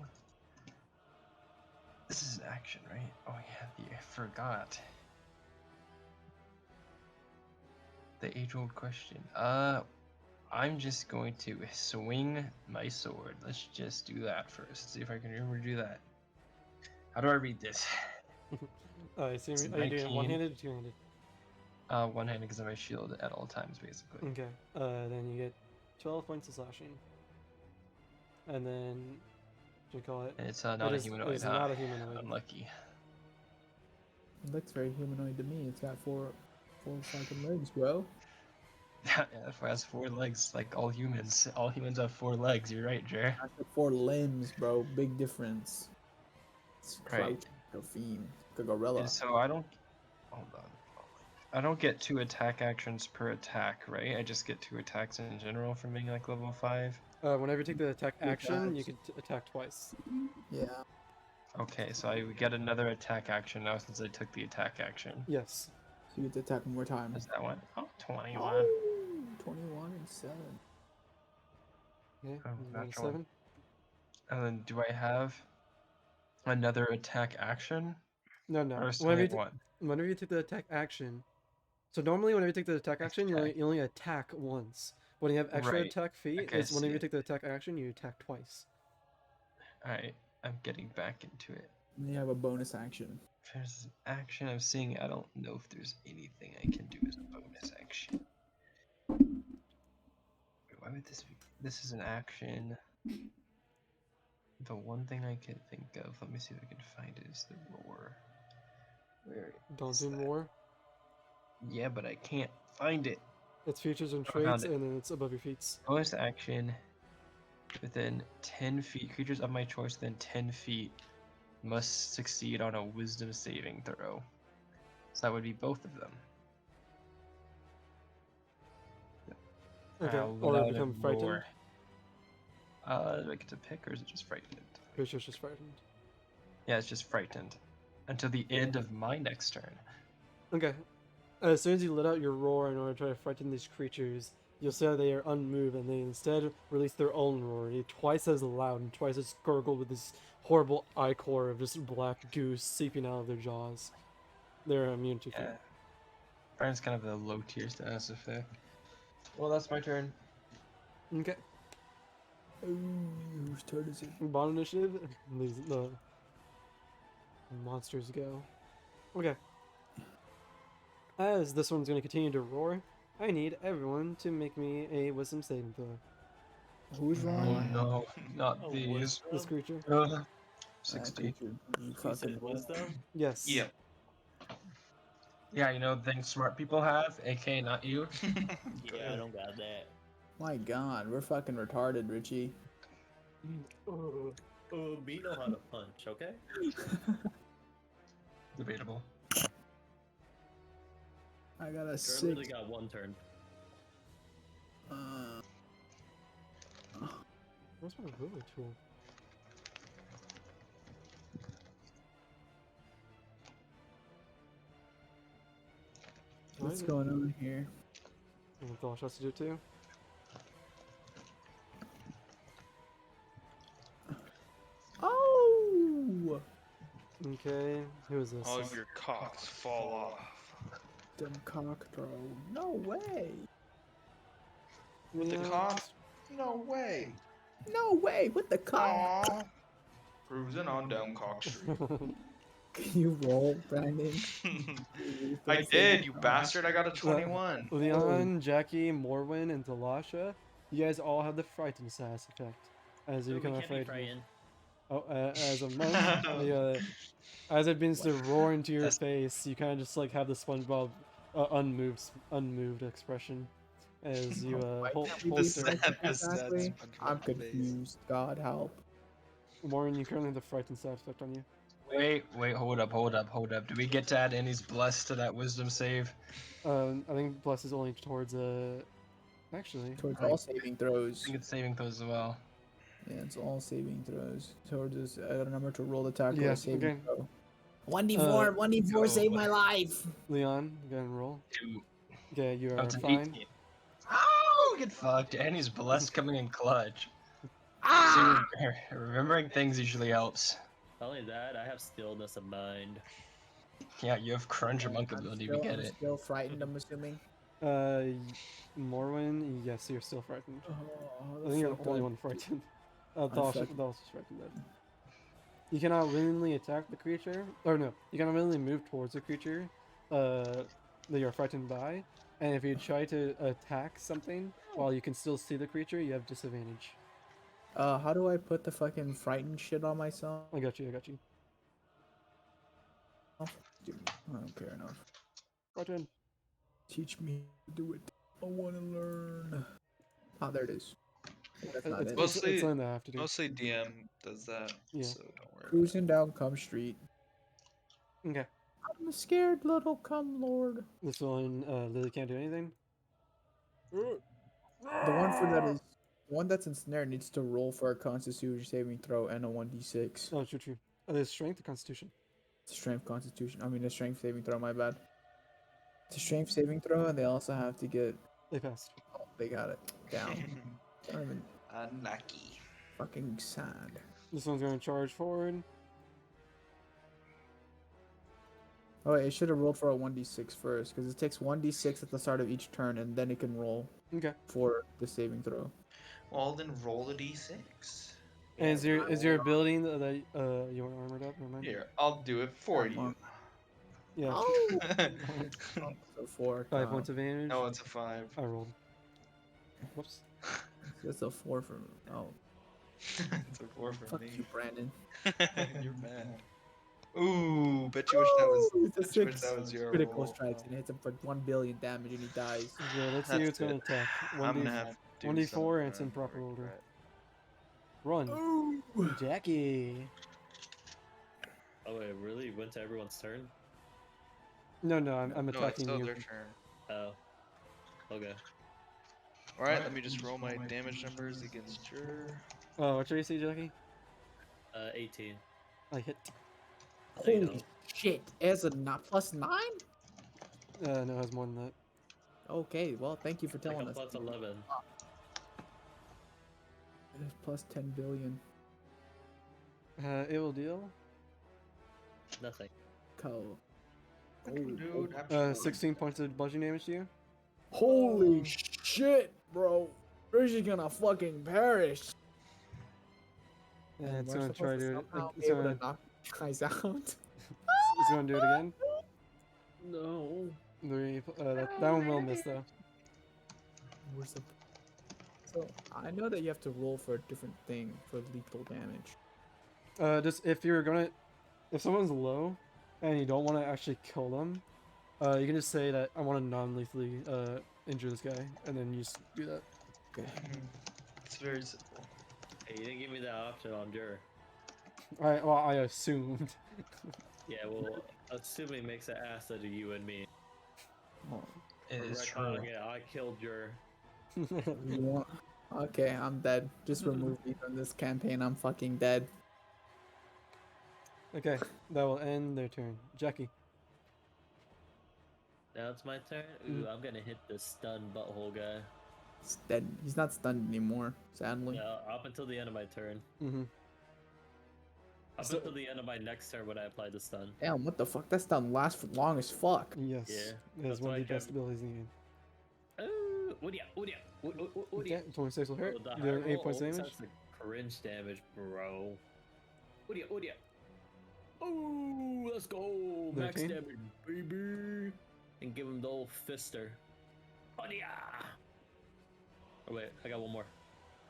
This is an action, right? Oh, yeah, I forgot. The age-old question. I'm just going to swing my sword. Let's just do that first. See if I can remember to do that. How do I read this? I see. Are you doing it 19. one-handed or two-handed? One-handed because of my shield at all times, basically. Okay. Then you get 12 points of slashing. And then, what do you call it? And it's not a humanoid. It's not a humanoid. Unlucky. It looks very humanoid to me. It's got four fucking legs, bro. Yeah, it has 4 legs, like all humans. All humans have 4 legs. You're right, Jer. I said 4 limbs, bro. Big difference. It's Right. crouching like a fiend, like a gorilla. And so I don't. Hold on. I don't get 2 attack actions per attack, right? I just get 2 attacks in general from being like level 5. Whenever you take the attack action, you attacks. can attack twice. Yeah. Okay, so I would get another attack action now since I took the attack action. Yes. So you get to attack one more time. Is that one? Oh, 21. Oh, 21 and 7. Okay. Oh, you roll a natural. 7. And then do I have another attack action? No. Or is Whenever it one? whenever you take the attack action, So normally, whenever you take the attack action, Okay. you only attack once. When you have extra Right. attack feat, Okay, I is whenever see you it. take the attack action, you attack twice. Alright, I'm getting back into it. And you have a bonus action. If there's an action I'm seeing, I don't know if there's anything I can do as a bonus action. Wait, why would this be? This is an action. The one thing I can think of, let me see if I can find it, is the roar. Where Don't is do that? more. Yeah, but I can't find it. It's features and I found traits, it. and then it's above your feats. Bonus action. Within 10 feet, creatures of my choice within 10 feet must succeed on a wisdom saving throw. So that would be both of them. Okay, I'll or let out a become frightened. roar. Do I get to pick, or is it just frightened? Pretty sure it's just frightened. Yeah, it's just frightened. Until the end of my next turn. Okay. As soon as you let out your roar in order to try to frighten these creatures, you'll see how they are unmoved and they instead release their own roar. Twice as loud and twice as gurgled with this horrible ichor of just black goo seeping out of their jaws. They're immune to fear. Yeah. Frightened's kind of a low tier status effect. Well, that's my turn. Okay. Ooh, whose turn is it? Bond initiative. The monsters go. Okay. As this one's going to continue to roar, I need everyone to make me a wisdom saving throw. Who's Oh wrong? no, not Oh, these. This creature. 60. You You fucking said wisdom? Yes. Yep. Yeah, you know the thing smart people have, aka not you. Yeah, I don't got that. My god, we're fucking retarded, Richie. Oh, me know how to punch, okay? Debatable. I got a Girl 6. only got one turn. Where's my ruler tool? What's going on here? And Thalash has to do it too. Oh! Okay, who is this? All of your cocks fall off. Dumb cock throw. No way! With the Yeah. cocks? No way. No way! What the cock? Aww. Cruising on down Cock Street. Can you roll, Brandon? I did, you bastard. I got a 21. Leon, Jackie, Morwin, and Talasha, you guys all have the frightened sass effect. As you We become can't be afraid. frightened. Oh, as a monk, as it begins to roar into your face, you kind of just like have the SpongeBob unmoved expression as you hold Exactly. Exactly. I'm confused. God help. Warren, you currently have the frightened sass effect on you. Wait, hold up. Do we get to add Annie's bless to that wisdom save? I think bless is only towards actually. Towards all saving throws. I think it's saving those as well. Yeah, it's all saving throws. Towards this number to roll the attack or Yeah, a saving okay. throw. 1d4, 1d4 saved my life. Leon, go ahead and roll. 2. Okay, you are That's an fine. 18. Oh, get fucked. Annie's bless coming in clutch. Ah! See, remembering things usually helps. Not only that, I have stillness of mind. Yeah, you have crunch monk I'm ability, still, we get I'm it. still frightened, I'm assuming. Morwin, yes, you're still frightened. Oh, I think you're the fuck only up. one frightened. fucked. Thalash is frightened then. You cannot willingly attack the creature, or no, you cannot willingly move towards the creature that you're frightened by, and if you try to attack something while you can still see the creature, you have disadvantage. How do I put the fucking frightened shit on myself? I got you. Dude, I don't care enough. Frightened. Teach me to do it. I want to learn. Oh, there it is. That's not it. Mostly- It's something that I have to do. Mostly DM does that, Yeah. so don't worry. Cruising down Cum Street. Okay. I'm a scared little cum lord. This one, Lily can't do anything. The one for that is the one that's ensnared needs to roll for a Constitution saving throw and a 1d6. Oh, true. There's strength or constitution. It's a strength Constitution. I mean a strength saving throw. My bad. It's a strength saving throw, and they also have to get. They passed. Oh, they got it down. Not even Unlucky. fucking sad. This one's going to charge forward. Oh, wait, it should have rolled for a 1d6 first, because it takes 1d6 at the start of each turn, and then it can roll Okay. for the saving throw. Well, then roll a d6. And is your ability that you want armored up? Never mind. Here, I'll do it for you. Yeah. Oh! So 4. 5 points of damage. No, it's a 5. I rolled. Whoops. That's a 4 for me. Oh, It's a 4 for fuck me. you, Brandon. You're mad. Ooh, bet you wish that was. It's a Bet you wish 6. that was your Critical roll. strikes and hits him for 1 billion damage, and he dies. Yeah, let's see That's who's gonna it. attack. I'm gonna have to do 1d4 and it's in something proper to order. regret. Run. Jackie. Oh wait, really? Went to everyone's turn? No, I'm No, it's attacking still you. their turn. Oh. Okay. Alright, let me just roll my damage numbers against your. Oh, what's your AC, Jackie? 18. I hit. There you Holy go. shit. As a not +9? No, it has more than that. Okay, well, thank you for Like telling a us. plus 11. It is plus 10 billion. It will deal Nothing. Co. Dude, 16 points of bludgeoning damage to you. Holy shit, bro. Where's gonna fucking perish? Yeah, And it's we're gonna supposed try to. somehow It's be able gonna, to knock you guys out. it's gonna do it again. No. That one will miss though. We're sup- So I know that you have to roll for a different thing for lethal damage. Just if someone's low, and you don't want to actually kill them, you can just say that I want to non-lethally injure this guy, and then you just do that. Okay. It's very simple. Hey, you didn't give me that option on Jur. I assumed. Yeah, well, assuming makes an ass out of you and me. Oh, It is Retcon, true. yeah, I killed Jur. you want- Okay, I'm dead. Just remove me from this campaign. I'm fucking dead. Okay, that will end their turn. Jackie. Now it's my turn. Ooh, I'm gonna hit the stun butthole guy. He's dead. He's not stunned anymore, sadly. No, up until the end of my turn. Mm-hmm. Up So- until the end of my next turn when I apply the stun. Damn, what the fuck? That stun lasts for long as fuck. Yes. Yeah, It is that's one why of I the best kept- abilities in the game. Oh, what do ya? Okay, 26 will hurt. Oh, the You do high 8 roll points always damage. has the cringe damage, bro. What do ya? Oh, let's go! Max 13? damage, baby! And give him the old fister. Oh, yeah! Oh, wait, I got one more.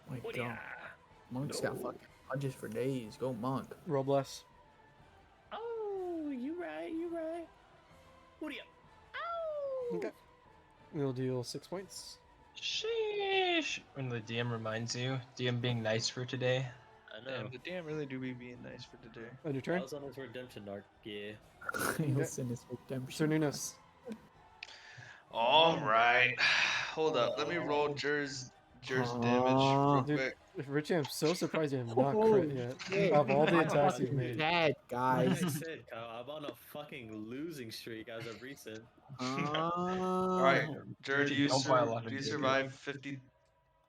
My Oh, god. yeah! Monk's got fucking punches for days. Go monk. Roll bless. Oh, you right. What do ya? Ow! Okay. We'll deal 6 points. Sheesh. When the DM reminds you, DM being nice for today. I know. Damn, the DM really do be being nice for today. On your I turn. was on his redemption arc, yeah. He'll send his redemption. Sir Nunes. Alright. Hold up. Let me roll Jur's damage real Dude, quick. Richie, I'm so surprised you have not crit yet. shit. Of all the I'm attacks you've fucking made. dead, Like guys. I said, Kyle, I'm on a fucking losing streak as of recent. Alright, Jur, do you, Don't buy a lot of do you beer. survive 50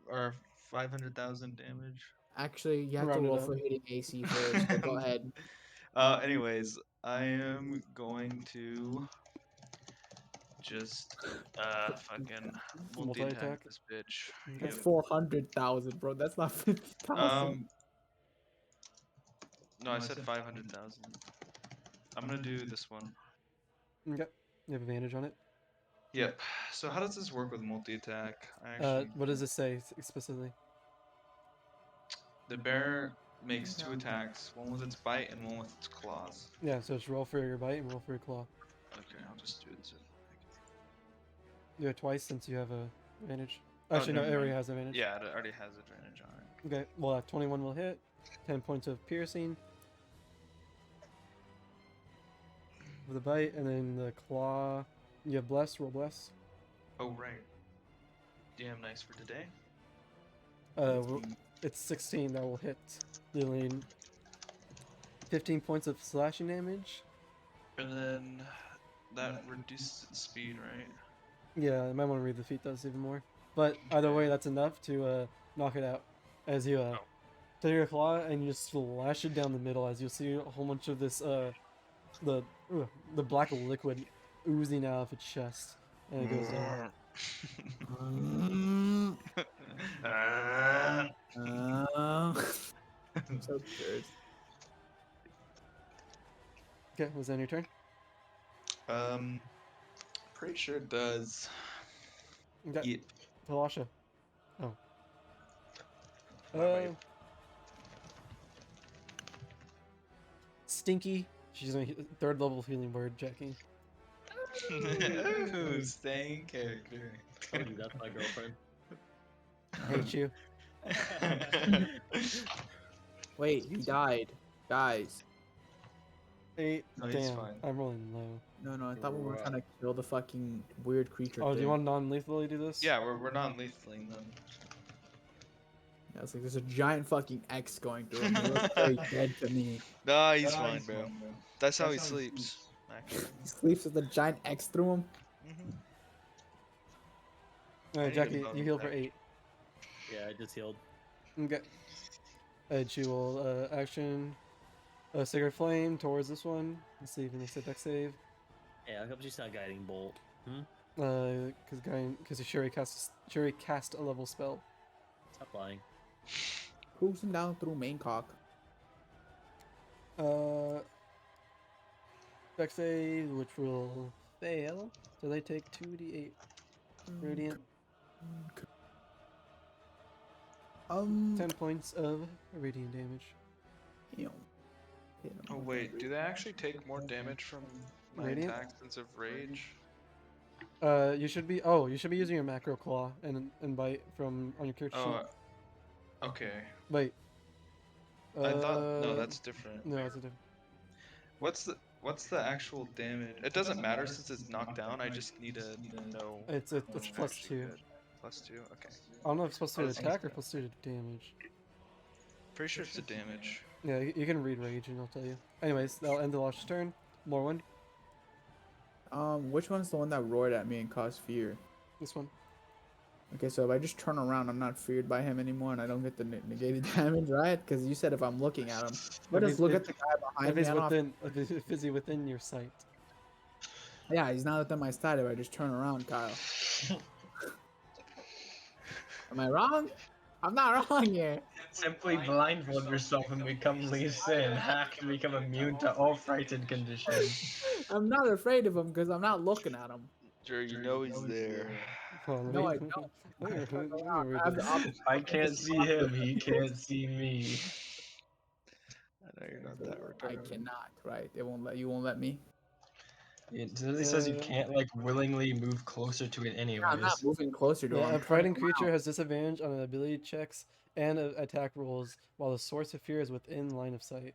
or 500,000 damage? Actually, you have to Round it roll up. for hitting AC first. So go ahead. Anyways, I am going to just fucking multi-attack Multi-attack? this bitch. That's Yep. 400,000, bro. That's not 50,000. No, I said 500,000. I'm gonna do this one. Okay. You have advantage on it. Yep. So how does this work with multi-attack? I actually, What does it say specifically? the bear makes 2 attacks, one with its bite and one with its claws. Yeah, so just roll for your bite and roll for your claw. Okay, I'll just do this. Do it twice since you have a advantage. Oh, Actually, no, it never already mind. has advantage. Yeah, it already has advantage on it. Okay, well, 21 will hit. 10 points of piercing. For the bite, and then the claw. You have bless, roll bless. Oh, right. Damn nice for today. It's 16 that will hit, dealing 15 points of slashing damage. And then that reduces its speed, right? Yeah, I might want to read the feat does even more. But either way, that's enough to knock it out. As you take your claw and you just slash it down the middle, as you'll see a whole bunch of this the black liquid oozing out of its chest, and it goes down. I'm so cursed. Okay, was that your turn? Pretty sure it does. Okay, Yeah. Talasha. Oh. Wait. Stinky. She's doing third level healing word, Jackie. Ooh, staying character. Told you that's my girlfriend. Hate you. Wait, he died. Guys. 8. No, he's Damn, fine. I'm rolling low. No, I thought we were Right. trying to kill the fucking weird creature Oh, thing. do you want non-lethally do this? Yeah, we're non-lethaling them. Yeah, it's like there's a giant fucking X going through him. He looks very dead to me. Nah, he's fine, bro. That's how he sleeps, actually. He sleeps with a giant X through him. Alright, I need Jackie, a bone you heal for back. 8. Yeah, I just healed. Okay. She will action a Sacred Flame towards this one. Let's see if he makes a deck save. Yeah, how come she's not guiding bolt? Because Shuri cast a level spell. Stop lying. Cruising down through main cock. Deck save, which will fail. So they take 2d8 radiant. 10 points of radiant damage. Ew. Oh wait, do they actually take more damage from my Radiant? attacks since of rage? You should be using your macro claw and bite from on your character sheet. Oh, okay. Wait. I thought no, that's different. No, it's a different. What's the actual damage? It doesn't matter since it's knocked down. I just need to know. It's how much I plus actually 2. get. Plus 2. Okay. I don't know if it's plus 2 to That's attack or plus 2 to damage. Pretty sure it's the damage. Yeah, you can read rage and I'll tell you. Anyways, that'll end the Lash's turn. More one. Which one's the one that roared at me and caused fear? This one. Okay, so if I just turn around, I'm not feared by him anymore, and I don't get the negated damage, right? Because you said if I'm looking at him, but just look at the guy behind If me. he's I don't have within, if he's within your sight. Yeah, he's not within my sight if I just turn around, Kyle. Am I wrong? I'm not wrong here. Simply blindfold yourself and become Lee Sin. Hack and become immune to all frightened conditions. I'm not afraid of him because I'm not looking at him. Sure, you know he's there. No, I don't. I have the opposite. I can't see him, he can't see me. I know you're not that I retarded. cannot, right? They won't let you. Won't let me. It literally says you can't like willingly move closer to it anyways. I'm not moving closer to him. Yeah, I'm a fighting turning creature around. has disadvantage on ability checks and attack rolls while the source of fear is within line of sight.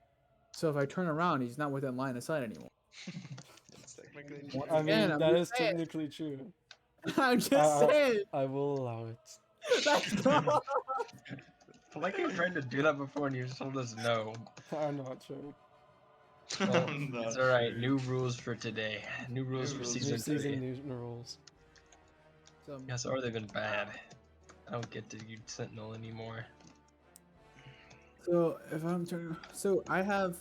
So if I turn around, he's not within line of sight anymore. It's technically Once I again, mean, I'm that just is saying. technically true. I'm just saying. I will allow it. That's not- Like you're trying to do that before and you just told us no. I'm not sure. Well, No. it's alright, new rules for today. New rules for rules. New season 3. season, new rules. So, Yes, or they've been bad. I don't get to use Sentinel anymore. so if I'm turning, so I have,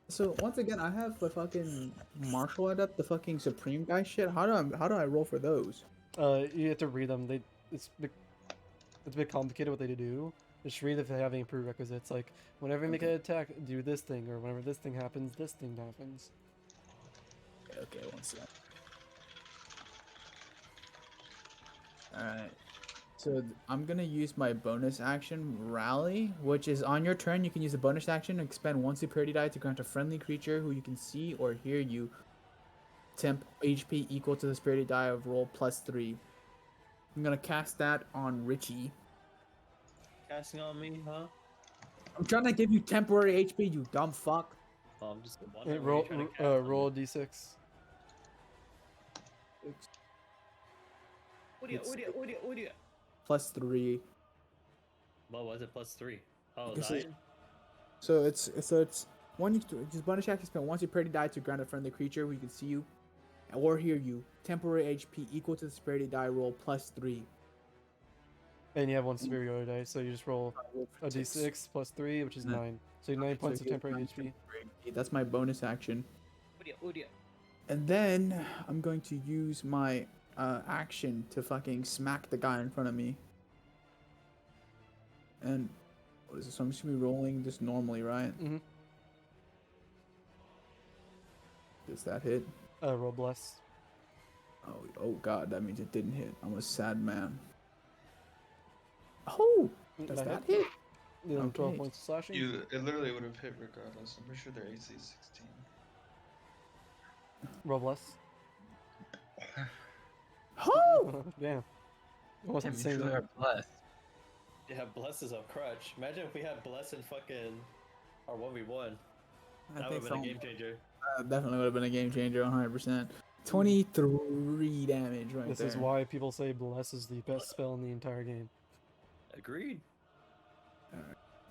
so once again I have the fucking martial adept, the fucking supreme guy shit. How do I roll for those? You have to read them. It's a bit complicated what they do. Just read if they have any prerequisites. Like whenever you make an attack, do this thing, or whenever this thing happens, this thing happens. Okay, one second. Alright. So I'm gonna use my bonus action, Rally, which is on your turn. You can use a bonus action to expend one superiority die to grant a friendly creature who you can see or hear you temp HP equal to the superiority die of roll +3. I'm gonna cast that on Richie. Casting on me, huh? I'm trying to give you temporary HP, you dumb fuck. Oh, I'm just Hey, wondering. roll roll a d6. +3. What was it? +3. Oh, This 9? is- So it's one you just bonus action spend once you superiority die to grant a friendly creature who you can see you or hear you temporary HP equal to the superiority die roll +3. And you have one superiority dice, so you just roll a d6 plus 3, which is 9. So you have 9 points of temporary HP. That's my bonus action. And then I'm going to use my action to fucking smack the guy in front of me. And what is this? So I'm just gonna be rolling just normally, right? Mm-hmm. Does that hit? Roll bless. Oh god, that means it didn't hit. I'm a sad man. Oh, does that hit? You know, 12 Okay. points of slashing. It literally would have hit regardless. I'm pretty sure their AC is 16. Roll bless. Oh! Damn. Almost Damn, the you same truly number. are blessed. Yeah, bless is a crutch. Imagine if we had bless in fucking our 1v1. That would have been a game changer. Definitely would have been a game changer, 100%. 23 damage right This there. is why people say bless is the best spell in the entire game. Agreed.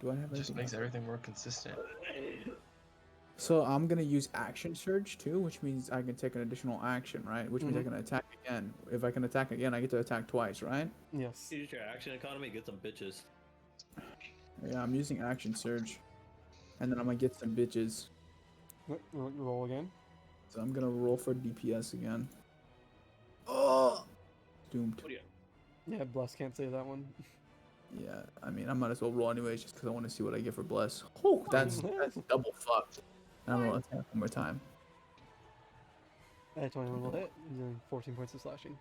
Do I have It just anything makes else? everything more consistent. So I'm gonna use action surge too, which means I can take an additional action, right? Which means I can attack again. If I can attack again, I get to attack twice, right? Yes. Use your action economy, get some bitches. Yeah, I'm using action surge, and then I'm gonna get some bitches. Roll again. So I'm gonna roll for DPS again. Oh, doomed. Yeah, bless can't say that one. Yeah, I mean I might as well roll anyways, just because I want to see what I get for bless. Oh, that's double fucked. And I'm gonna attack one more time. 21 will hit, doing 14 points of slashing.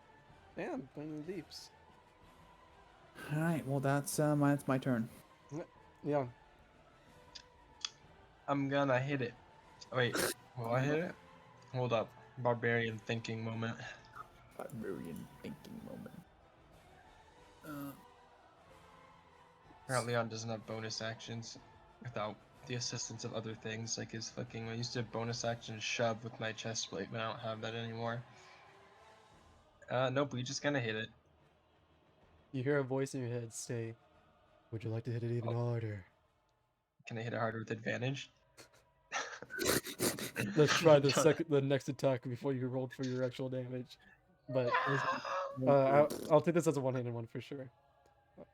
Damn, playing the deeps. All right, well that's my turn. Leon. I'm gonna hit it. Wait, will I hit it? Hold up. Barbarian thinking moment. Barbarian thinking moment. Apparently Leon doesn't have bonus actions without the assistance of other things, like his fucking. I used to bonus action shove with my chest plate, but I don't have that anymore. Nope, we just gonna hit it. You hear a voice in your head say, "Would you like to hit it even harder?" Can I hit it harder with advantage? Let's try the next attack before you rolled for your actual damage. But I'll take this as a one-handed one for sure.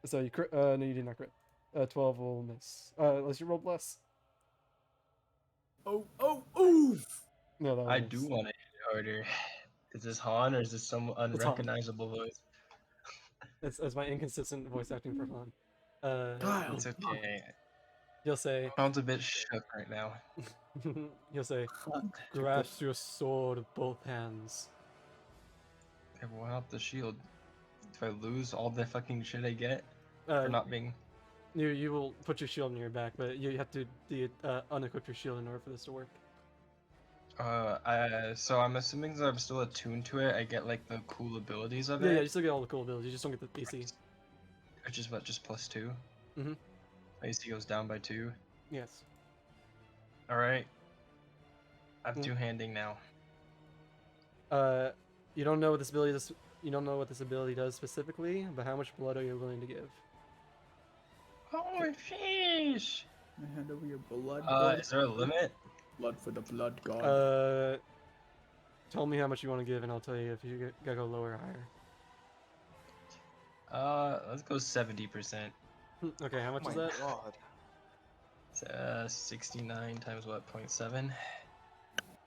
So you crit? No, you did not crit. 12 will miss. Unless you rolled less. Oh! No, that I was do want to hit it harder. Is this Han or is this some Han. unrecognizable voice? It's my inconsistent voice acting for fun. It's okay. You'll say. Han's a bit shook right now. You'll say, grasp your sword with both hands. Okay, well, help the shield. If I lose all the fucking shit I get for not being. You will put your shield in your back, but you have to unequip your shield in order for this to work. So I'm assuming that I'm still attuned to it. I get like the cool abilities of Yeah, it. you still get all the cool abilities. You just don't get the AC. Which is what, just +2? Mm-hmm. My AC goes down by 2. Yes. All right. I'm two-handing now. You don't know what this ability does. You don't know what this ability does specifically, but how much blood are you willing to give? Oh, sheesh! Hand over your blood. Is there a limit? Blood for the blood god. Tell me how much you want to give, and I'll tell you if you gotta go lower or higher. Let's go 70%. Okay, how much is that? God. 69 times what? 0.7?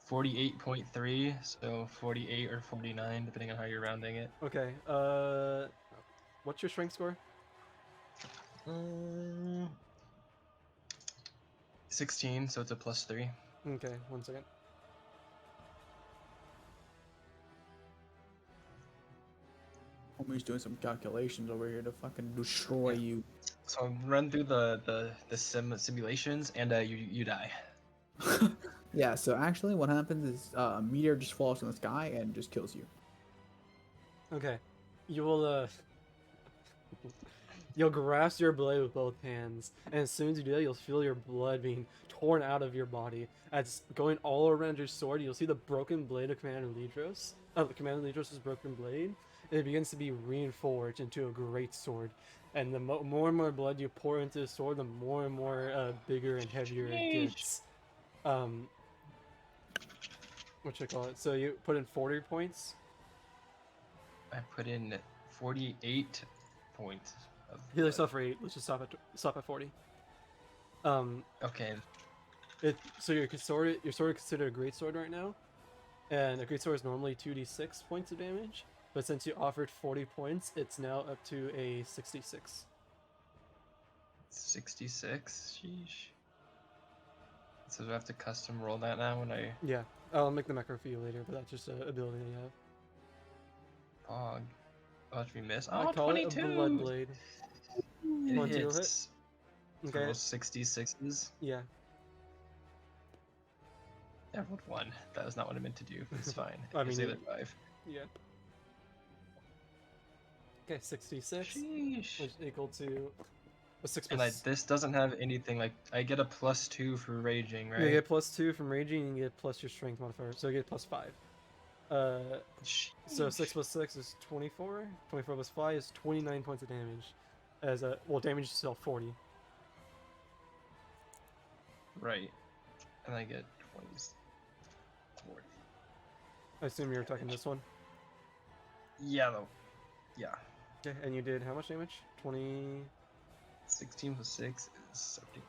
48.3. So 48 or 49, depending on how you're rounding it. Okay. What's your strength score? 16, so it's a +3. Okay, 1 second. Homie's doing some calculations over here to fucking destroy you. So run through the simulations, and you die. Yeah, so actually what happens is a meteor just falls from the sky and just kills you. Okay. You will you'll grasp your blade with both hands, and as soon as you do that, you'll feel your blood being torn out of your body. As going all around your sword, you'll see the broken blade of Commander Lidros. Commander Lidros' broken blade. And it begins to be reinforged into a great sword. And the more and more blood you pour into the sword, the more and more bigger and heavier it gets. What should I call it? So you put in 40 points. I put in 48 points. Heal yourself for 8. Let's just stop at 40. Okay. So your sword is considered a great sword right now. And a greatsword is normally 2d6 points of damage, but since you offered 40 points, it's now up to a 66. 66? Sheesh. So do I have to custom roll that now when I Yeah, I'll make the macro for you later, but that's just an ability that you have. fog? Oh, did we miss? I Oh, call 22! it a blood blade. It 22 will hit. hits for Okay. those 66s. Yeah. I rolled 1. That was not what I meant to do, but it's fine. I It's mean, the other 5. Yeah. Okay, 66, Sheesh. which is equal to a 6 And plus. this doesn't have anything like I get a +2 for raging, right? You get +2 from raging, and you get plus your strength modifier, so you get +5. So 6 plus 6 is 24. 24 plus 5 is 29 points of damage. As a damage is still 40. Right. And I get 20. 40. I assume you're attacking this one. Yeah, though. Yeah. Okay, and you did how much damage? 20. 16 plus 6 is 17,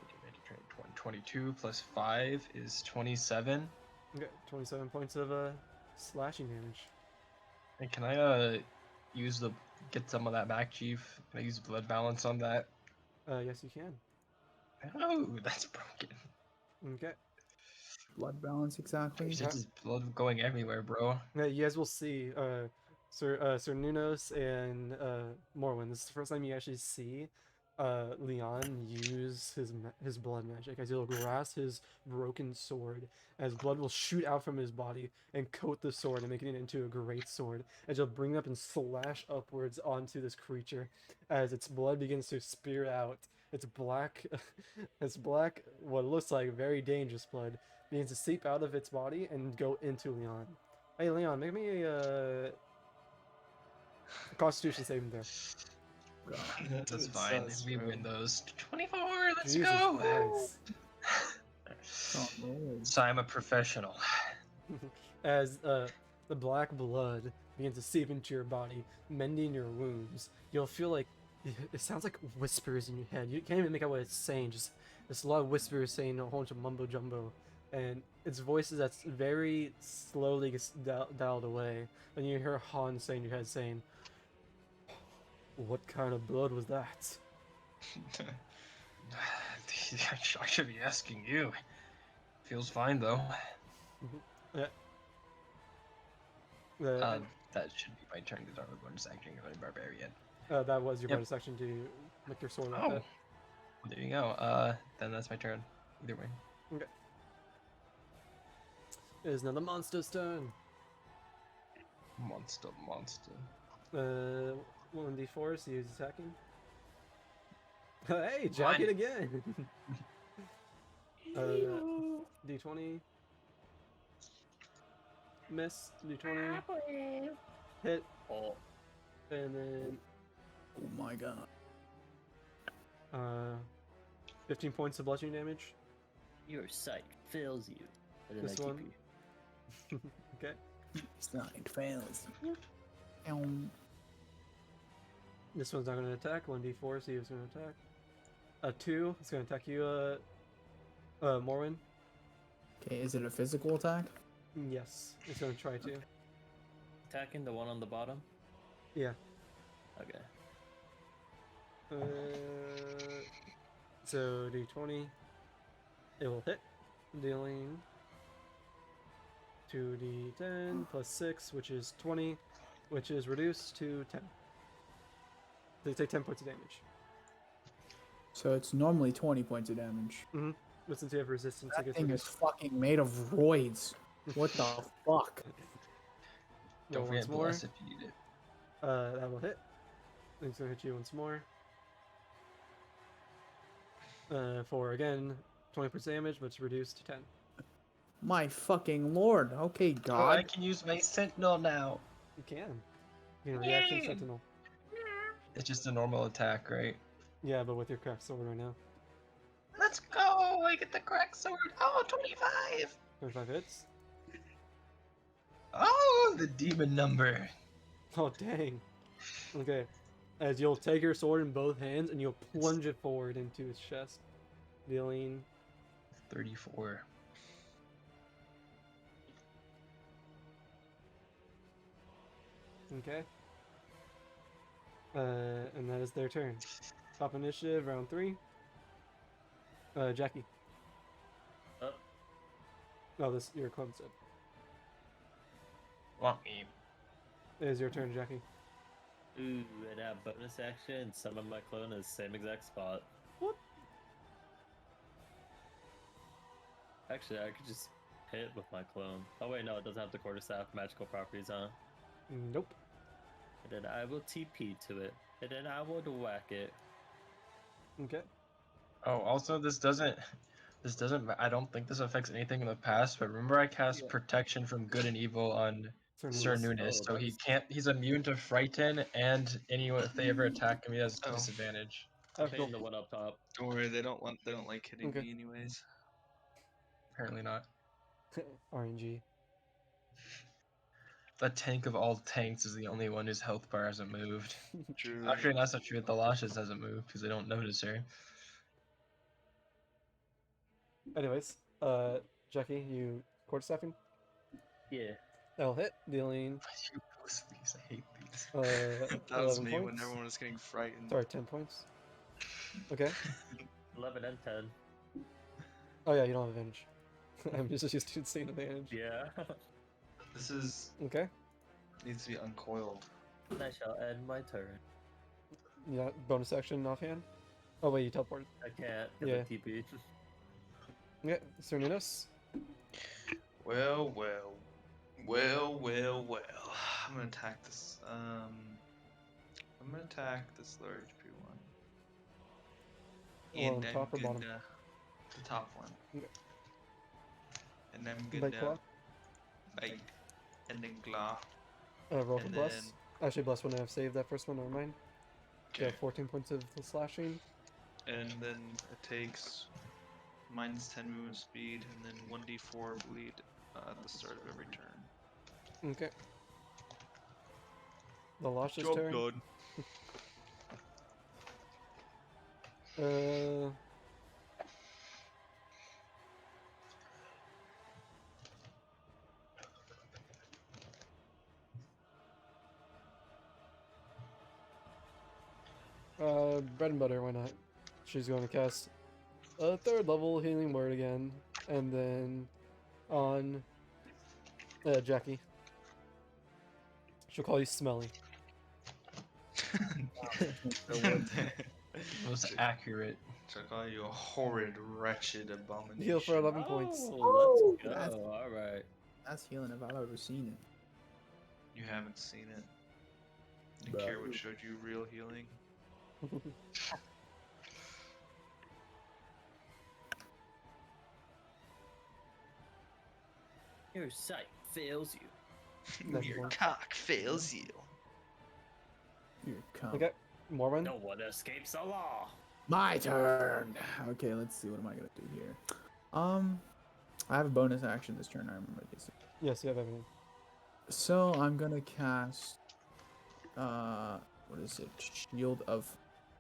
22 plus 5 is 27. Okay, 27 points of slashing damage. And can I get some of that back, Chief? Can I use blood balance on that? Yes, you can. Oh, that's broken. Okay. Blood balance, exactly. There's just blood going everywhere, bro. Yeah, you guys will see Sir Nunos and Morwin. This is the first time you actually see Leon use his blood magic, as he'll grasp his broken sword, as blood will shoot out from his body and coat the sword and making it into a great sword, as he'll bring it up and slash upwards onto this creature, as its blood begins to spear out. It's black, what looks like very dangerous blood begins to seep out of its body and go into Leon. Hey Leon, make me a Constitution saving throw. That's fine. We win those. 24. Let's Jesus go. Christ. So I'm a professional. As the black blood begins to seep into your body, mending your wounds, you'll feel like it sounds like whispers in your head. You can't even make out what it's saying. Just there's a lot of whispers saying a whole bunch of mumbo jumbo, and it's voices that's very slowly gets dialed away. And you hear Han saying in your head saying, "What kind of blood was that?" I should be asking you. Feels fine though. Yeah. That should be my turn because I'm going to action of a barbarian. That was your Yep. bonus action to make your sword like Oh, that. there you go. Then that's my turn. Either way. Okay. It is now the monster's turn. Monster. 1d4, so he's attacking. Hey, jack it again! D20. Miss. D20. Hit. And then Oh my god. 15 points of bludgeoning damage. Your sight fails you. And then This I keep one. you. Okay. Sight fails. This one's not going to attack. 1d4, so he was going to attack. A 2, it's going to attack you, Morwin. Okay, is it a physical attack? Yes, it's going to try to. Attacking the one on the bottom? Yeah. Okay. So d20, it will hit, dealing 2d10 plus 6, which is 20, which is reduced to 10. So you take 10 points of damage. So it's normally 20 points of damage. Mm-hmm. But since you have resistance, it That gets thing is reduced. fucking made of roids. What the fuck? Roll Don't once forget more. bless if you need it. That will hit. It's gonna hit you once more. For again, 20 points damage, but it's reduced to 10. My fucking lord. Okay, Oh, I God. can use my sentinel now. You can. You can reaction Yay! sentinel. It's just a normal attack, right? Yeah, but with your cracked sword right now. Let's go! I get the cracked sword. Oh, 25! 25 hits. Oh, the demon number. Oh dang. Okay. As you'll take your sword in both hands and you'll plunge it forward into his chest, dealing 34. Okay. And that is their turn. Top initiative, round 3. Jackie. Up. No, this your club said. Want me? It is your turn, Jackie. Ooh, and a bonus action, summon my clone in the same exact spot. What? Actually, I could just hit with my clone. Oh wait, no, it doesn't have the quarterstaff magical properties on. Nope. And then I will TP to it, and then I will whack it. Okay. Oh, also this doesn't. I don't think this affects anything in the past, but remember I cast protection from good and evil on Sir Nunes. Nunes, Oh, so he that's- can't. He's immune to frighten, and if they ever attack him, he has Oh. disadvantage. I'm Okay, hitting cool. the one up top. Don't worry, they don't like hitting Okay. me anyways. Apparently not. RNG. The tank of all tanks is the only one whose health bar hasn't moved. True. Actually, that's not true. The Lashes hasn't moved because they don't notice her. Anyways, Jackie, you quarterstaffing? Yeah. That'll hit, dealing You post these. I hate these. That was 11 me points. when everyone was getting frightened. Sorry, 10 points. Okay. 11 and 10. Oh yeah, you don't have advantage. I'm just used to seeing advantage. Yeah. This is Okay. needs to be uncoiled. And I shall end my turn. Yeah, bonus action offhand. Oh wait, you teleported. I can't get Yeah. the TP. Yeah, Sir Nunes. Well. I'm gonna attack this. I'm gonna attack this lower HP one. Well, on And top or bottom? the top one. Okay. And I'm Bite gonna claw. bite and then claw. Roll for And bless. then- Actually, bless wouldn't have saved that first one. Never mind. Yeah, Okay. 14 points of the slashing. And then it takes minus 10 movement speed and then 1d4 bleed at the start of every turn. Okay. The Lash's Job turn. done. Bread and butter, why not? She's going to cast a 3rd level healing word again, and then on Jackie. She'll call you smelly. Most accurate. So I call you a horrid, wretched abomination. Heal for 11 points. Oh, let's go. That's- Alright. That's healing if I've ever seen it. You haven't seen it. Didn't Bruh. care what showed you real healing. Your sight fails you. Nice Your one. cock fails you. Here, come. Okay, Morwen. No one escapes the law. My turn. Okay, let's see. What am I gonna do here? I have a bonus action this turn. I remember this. Yes, you have everything. So I'm gonna cast. What is it? Shield of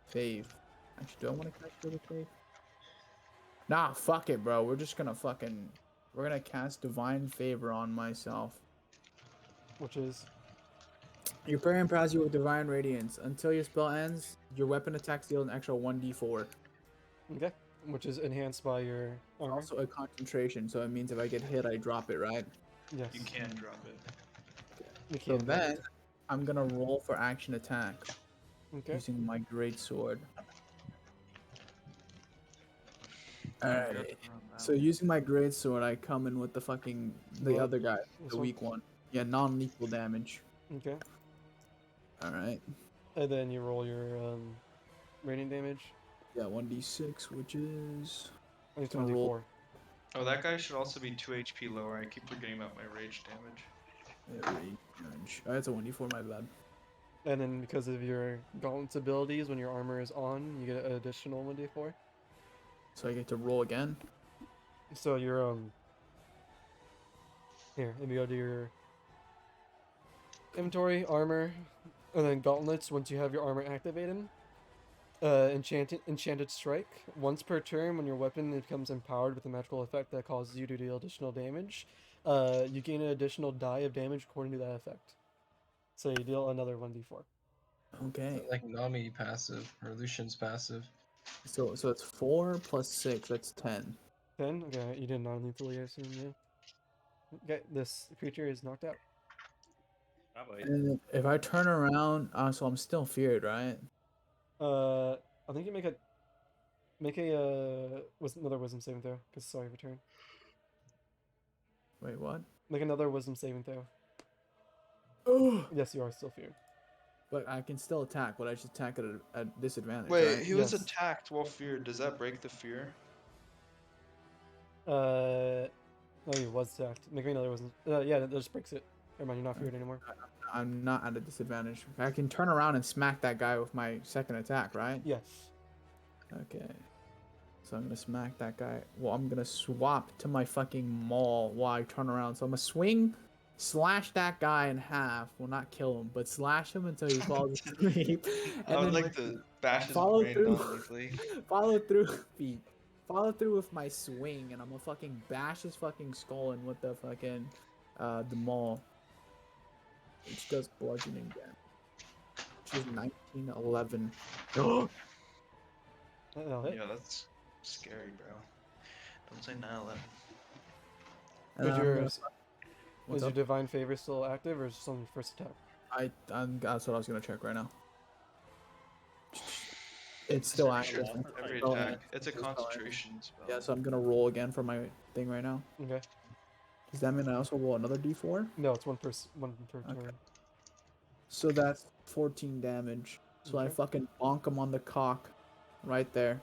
Faith. Actually, do I want to cast Shield of Faith? Nah, fuck it, bro. We're just gonna fucking. We're gonna cast Divine Favor on myself. Which is Your prayer empowers you with Divine Radiance. Until your spell ends, your weapon attacks deal an extra 1d4. okay. Which is enhanced by your armor. Also a concentration, so it means if I get hit, I drop it, right? Yes. You can drop it. You So can. then, I'm gonna roll for action attack Okay. using my great sword. I forgot Alright. to run that So one. using my great sword, I come in with the fucking the Well, other guy, this the one? weak one. Yeah, non-lethal damage. Okay. All right. And then you roll your raining damage. Yeah, 1d6, which is I think it's Gonna roll- 1d4. Oh, that guy should also be 2 HP lower. I keep forgetting about my rage damage. rage damage. Oh, that's a 1d4. My bad. And then because of your gauntlets abilities, when your armor is on, you get an additional 1d4. So I get to roll again. So your here, let me go to your inventory, armor, and then gauntlets. Once you have your armor activated, enchanted strike. Once per turn, when your weapon becomes empowered with a magical effect that causes you to deal additional damage, you gain an additional die of damage according to that effect. So you deal another 1d4. Okay. Like Nami passive or Lucian's passive. So it's 4 plus 6. That's 10. 10? Okay, you did non-lethally, I assume, yeah. Okay, this creature is knocked out. And then if I turn around, so I'm still feared, right? I think you make another wisdom saving throw, because sorry for turn. Wait, what? Make another wisdom saving throw. Oh. Yes, you are still feared. But I can still attack. But I should attack at a disadvantage, Wait, right? he was Yes. attacked while feared. Does that break the fear? No, he was attacked. Make me another wisdom. Yeah, that just breaks it. Never mind, you're not feared anymore. I'm not at a disadvantage. I can turn around and smack that guy with my second attack, right? Yes. Okay. So I'm gonna smack that guy. Well, I'm gonna swap to my fucking maul while I turn around. So I'm gonna swing, slash that guy in half. Well, not kill him, but slash him until he falls asleep. I would like to bash his follow brain through. non-lethally. Follow through with my swing, and I'm gonna fucking bash his fucking skull in with the fucking the maul, which does bludgeoning damage. Which is 19, 11. That'll hit. Yeah, that's scary, bro. Don't say 9/11. And Is I'm your gonna- is What's your up? divine favor still active, or is it on your first attack? That's what I was gonna check right now. It's still active. Every Oh, attack. yeah. It's a It's still active. concentration spell. Yeah, so I'm gonna roll again for my thing right now. Okay. Does that mean I also roll another d4? No, it's one per Okay. turn. So that's 14 damage. So I Okay. fucking bonk him on the cock, right there.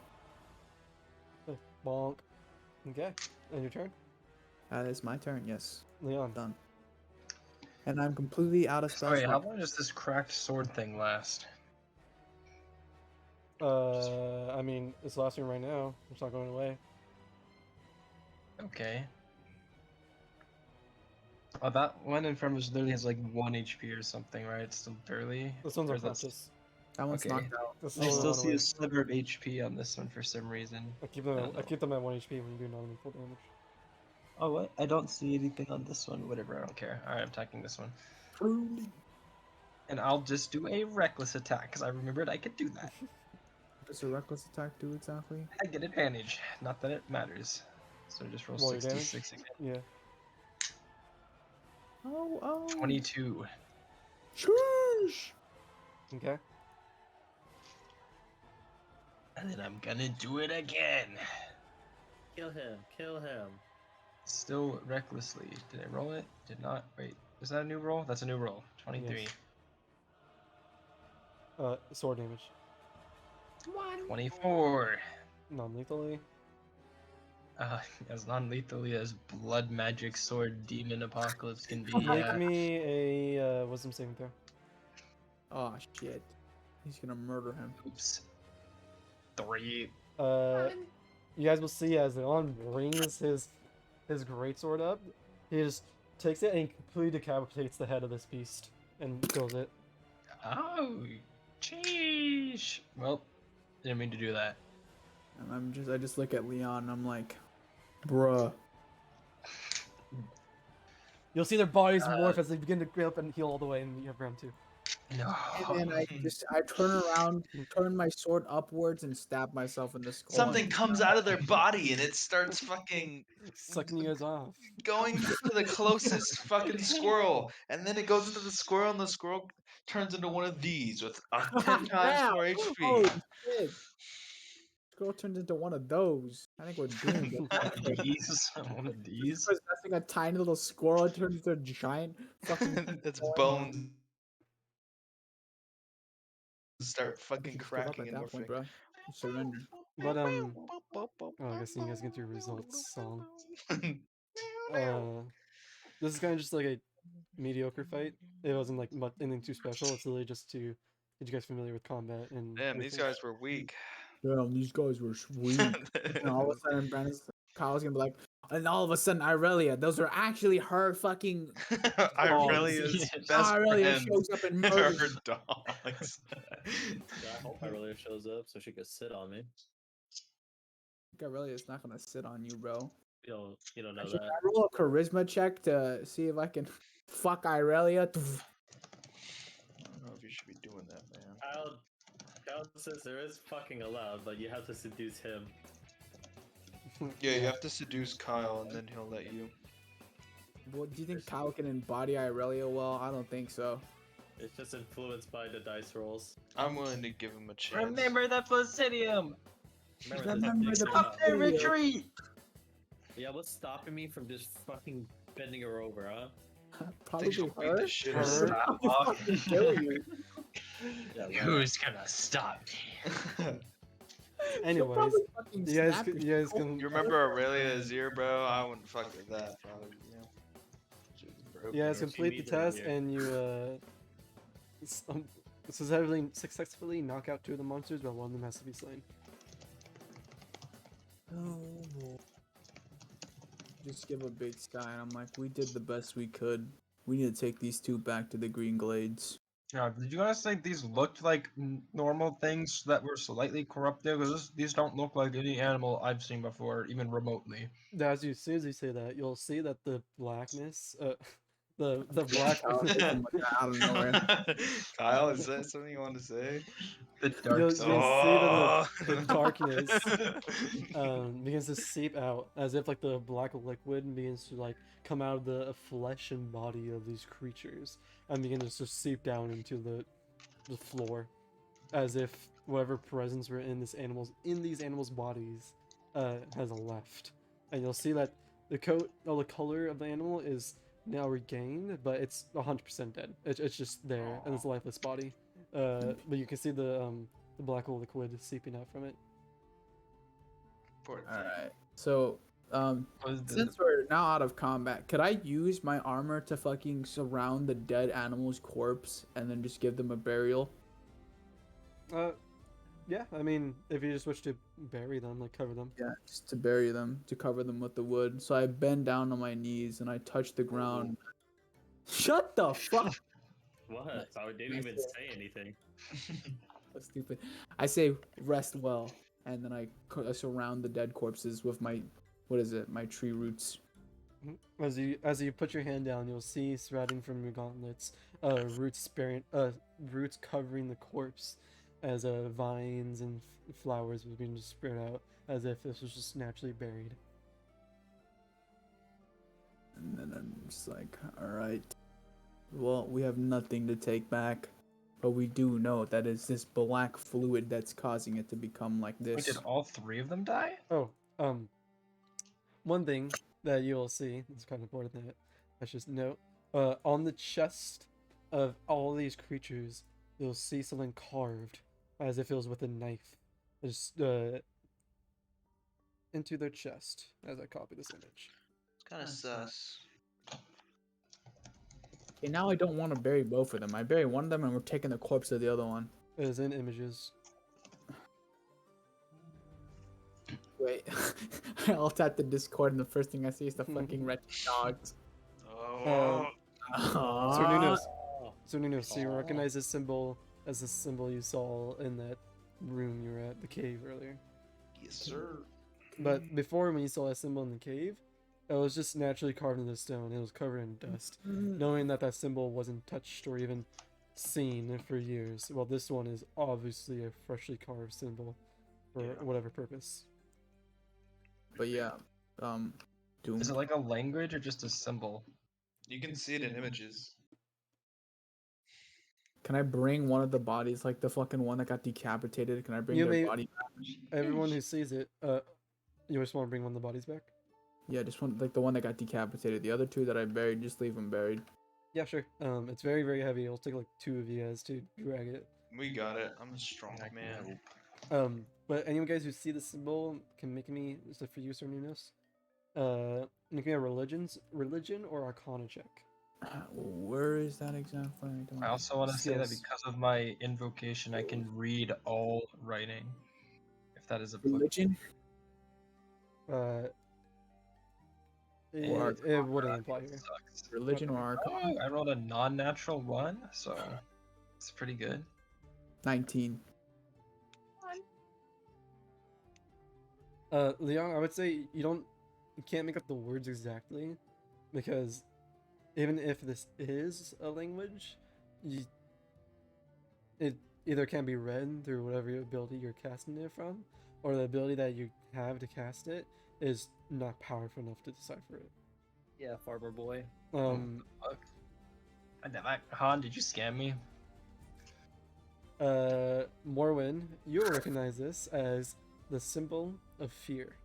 Bonk. Okay. And your turn? That is my turn. Yes. Leon. Done. And I'm completely out of spell Sorry, how slot. long does this cracked sword thing last? I mean, it's lasting right now. It's not going away. Okay. Oh, that one in front of us literally has like 1 HP or something, right? It's still barely. This one's or unconscious. That one's Okay. knocked out. This I is still the see one a sliver of HP on this one for some reason. I keep them. don't I know. keep them at 1 HP when you do non-lethal damage. Oh, what? I don't see anything on this one. Whatever, I don't care. Alright, I'm attacking this one. Truly. And I'll just do a reckless attack, because I remembered I could do that. What does a reckless attack do exactly? I get advantage. Not that it matters. So just roll Roll your damage. 66 again. Yeah. Oh. 22. Sheesh. Okay. And then I'm gonna do it again. Kill him. Kill him. Still recklessly. Did I roll it? Did not. Wait, is that a new roll? That's a new roll. 23. Yes. Sword damage. 24. Non-lethally. As non-lethally as blood magic sword demon apocalypse can be. Make me a wisdom saving throw. Oh shit. He's gonna murder him. Oops. 3. You guys will see as Leon brings his greatsword up, he just takes it and he completely decapitates the head of this beast and kills it. Oh, sheesh. Well, didn't mean to do that. And I just look at Leon and I'm like, bruh. You'll see their bodies morph as they begin to grow up and heal all the way, and you have round 2. No. And then I turn around, turn my sword upwards, and stab myself in the skull. Something comes out of their body and it starts fucking Sucking you guys off. going to the closest fucking squirrel, and then it goes into the squirrel, and the squirrel turns into one of these with 10 times Wow. more Oh HP. shit! Girl turns into one of those. I think we're doomed. One of these. Possessing a tiny little squirrel, it turns into a giant fucking. Its bones start fucking Just give up cracking at and that point, morphing. bro. Surrender. But oh, I guess you guys get your results song. This is kind of just like a mediocre fight. It wasn't like anything too special. It's really just to get you guys familiar with combat and. Damn, these guys were weak. Damn, these guys were sweet. And all of a sudden, Kyle's gonna be like, and all of a sudden, Irelia, those are actually her fucking. Irelia's best Irelia friends shows up and are murders. her dogs. I hope Irelia shows up so she could sit on me. Irelia's not gonna sit on you, bro. You don't know Actually, that. can I roll a charisma check to see if I can fuck Irelia? should be doing that, man. Kyle says there is fucking allowed, but you have to seduce him. Yeah, you have to seduce Kyle, and then he'll let you. Well, do you think Kyle can embody Irelia well? I don't think so. It's just influenced by the dice rolls. I'm willing to give him a chance. Remember the Placidium! Remember the Stop and Placidium. retreat! Yeah, what's stopping me from just fucking bending her over, huh? Probably Beat her. the shit Her. out Stop. Kill you. Who's gonna stop me? Anyways, probably fucking you guys, snap your you guys can. You remember Aurelia's ear, bro? I wouldn't fuck with that, probably. Yeah. She's broken. You guys She complete the needs it test, here. and you successfully knock out 2 of the monsters, but one of them has to be slain. Oh. Just give a big sigh, and I'm like, we did the best we could. We need to take these 2 back to the Green Glades. Yeah, did you guys think these looked like normal things that were slightly corrupted? Because these don't look like any animal I've seen before, even remotely. As soon as you say that, you'll see that the blackness, the black. Out of nowhere. Kyle, is that something you want to say? The dark You'll side. see Oh. that the darkness begins to seep out, as if like the black liquid begins to like come out of the flesh and body of these creatures and begin to just seep down into the floor, as if whatever presence were in these animals' bodies has left. And you'll see that the color of the animal is now regained, but it's 100% dead. It's just there, and it's a lifeless body. But you can see the black liquid seeping out from it. Alright. So, Was the- since we're now out of combat, could I use my armor to fucking surround the dead animal's corpse and then just give them a burial? Yeah, I mean, if you just wish to bury them, like cover them. Yeah, just to bury them, to cover them with the wood. So I bend down on my knees and I touch the ground. Shut the fuck! What? I didn't even say anything. So stupid. I say rest well, and then I surround the dead corpses with my, what is it? My tree roots. As you put your hand down, you'll see sprouting from your gauntlets, roots covering the corpse, as vines and flowers would begin to spread out, as if this was just naturally buried. And then I'm just like, alright. Well, we have nothing to take back. But we do know that it's this black fluid that's causing it to become like Wait, this. did all 3 of them die? Oh, one thing that you'll see, it's kind of important that I should note, on the chest of all these creatures, you'll see something carved, as if it was with a knife, just into their chest, as I copy this image. It's kind of sus. Okay, now I don't want to bury both of them. I bury one of them and we're taking the corpse of the other one. It is in images. Wait. I'll tap the Discord and the first thing I see is the fucking red dogs. Oh. So Nunos, so you recognize this symbol as the symbol you saw in that room you were at, the cave earlier. Yes, sir. But before, when you saw that symbol in the cave, it was just naturally carved into stone. It was covered in dust. Knowing that symbol wasn't touched or even seen for years. Well, this one is obviously a freshly carved symbol for whatever purpose. But yeah, Doom. Is it like a language or just a symbol? You can see it in images. Can I bring one of the bodies, like the fucking one that got decapitated? Can I bring You their may- body back? Everyone who sees it, you just want to bring one of the bodies back? Yeah, just one, like the one that got decapitated. The other 2 that I buried, just leave them buried. Yeah, sure. It's very, very heavy. It'll take like 2 of you guys to drag it. We got it. I'm a strong man. But any of you guys who see the symbol can make me, is it for you, Sir Nunos? Make me a religion or arcana check. Where is that exactly? don't I also want to say that Skills. because of my invocation, I can read all writing. If that is applicable. Religion? It wouldn't apply here. Sucks. Religion or arcana? Oh, I rolled a non-natural 1, so it's pretty good. 19. Leon, I would say you can't make up the words exactly, because even if this is a language, it either can be read through whatever ability you're casting it from, or the ability that you have to cast it is not powerful enough to decipher it. Yeah, farmer boy. Fuck. Han, did you scam me? Morwin, you'll recognize this as the symbol of fear.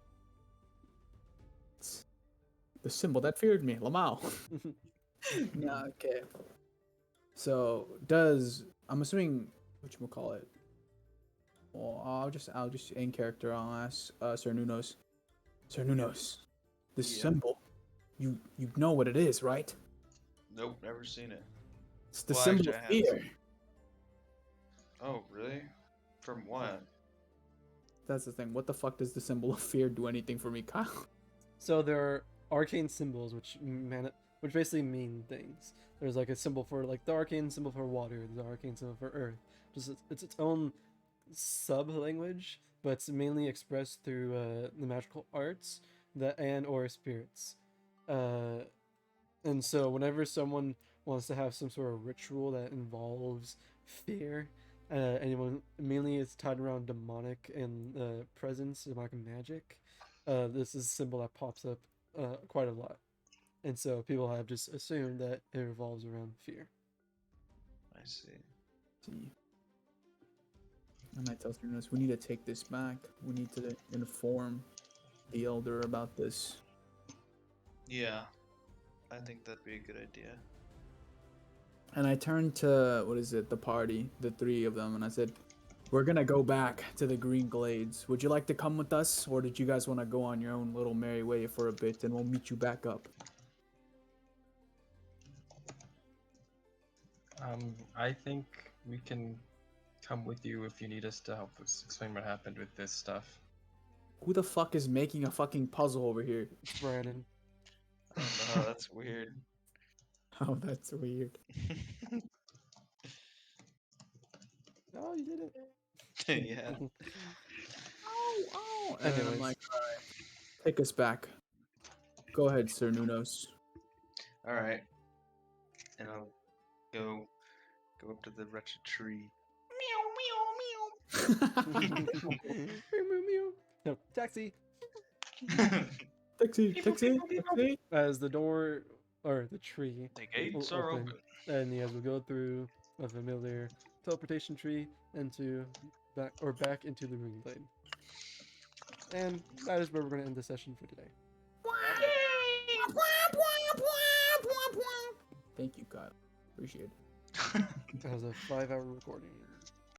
The symbol that feared me, Lamau. Nah, okay. So I'm assuming whatchamacallit. Well, I'll just in character. I'll ask Sir Nunos. Sir Nunos, this Yeah. symbol, you know what it is, right? Nope, never seen it. It's the Well, symbol actually, of I have fear. Oh, really? From what? That's the thing. What the fuck does the symbol of fear do anything for me, Kyle? So there are arcane symbols which basically mean things. There's like a symbol for like the arcane symbol for water, the arcane symbol for earth. Just it's its own sub language, but it's mainly expressed through the magical arts and or spirits. And so whenever someone wants to have some sort of ritual that involves fear, anyone mainly is tied around demonic and presence, demonic magic. This is a symbol that pops up quite a lot, and so people have just assumed that it revolves around fear. I see. See. And I tell Nunos, we need to take this back. We need to inform the elder about this. Yeah, I think that'd be a good idea. And I turned to, the party, the three of them, and I said, we're gonna go back to the Green Glades. Would you like to come with us, or did you guys want to go on your own little merry way for a bit, and we'll meet you back up? I think we can come with you if you need us to help us explain what happened with this stuff. Who the fuck is making a fucking puzzle over here? It's Brandon. I don't know, that's weird. Oh, that's weird. Oh, you did it. Yeah. Oh. And then I'm Anyways. like, all right, take us back. Go ahead, Sir Nunos. All right. And I'll go up to the wretched tree. No, taxi. Taxi. As the door or the tree The will gates are open. and you guys will go through a familiar teleportation tree into back into the Green Glade. And that is where we're going to end the session for today. Thank you, Kyle. Appreciate it. That was a 5-hour recording.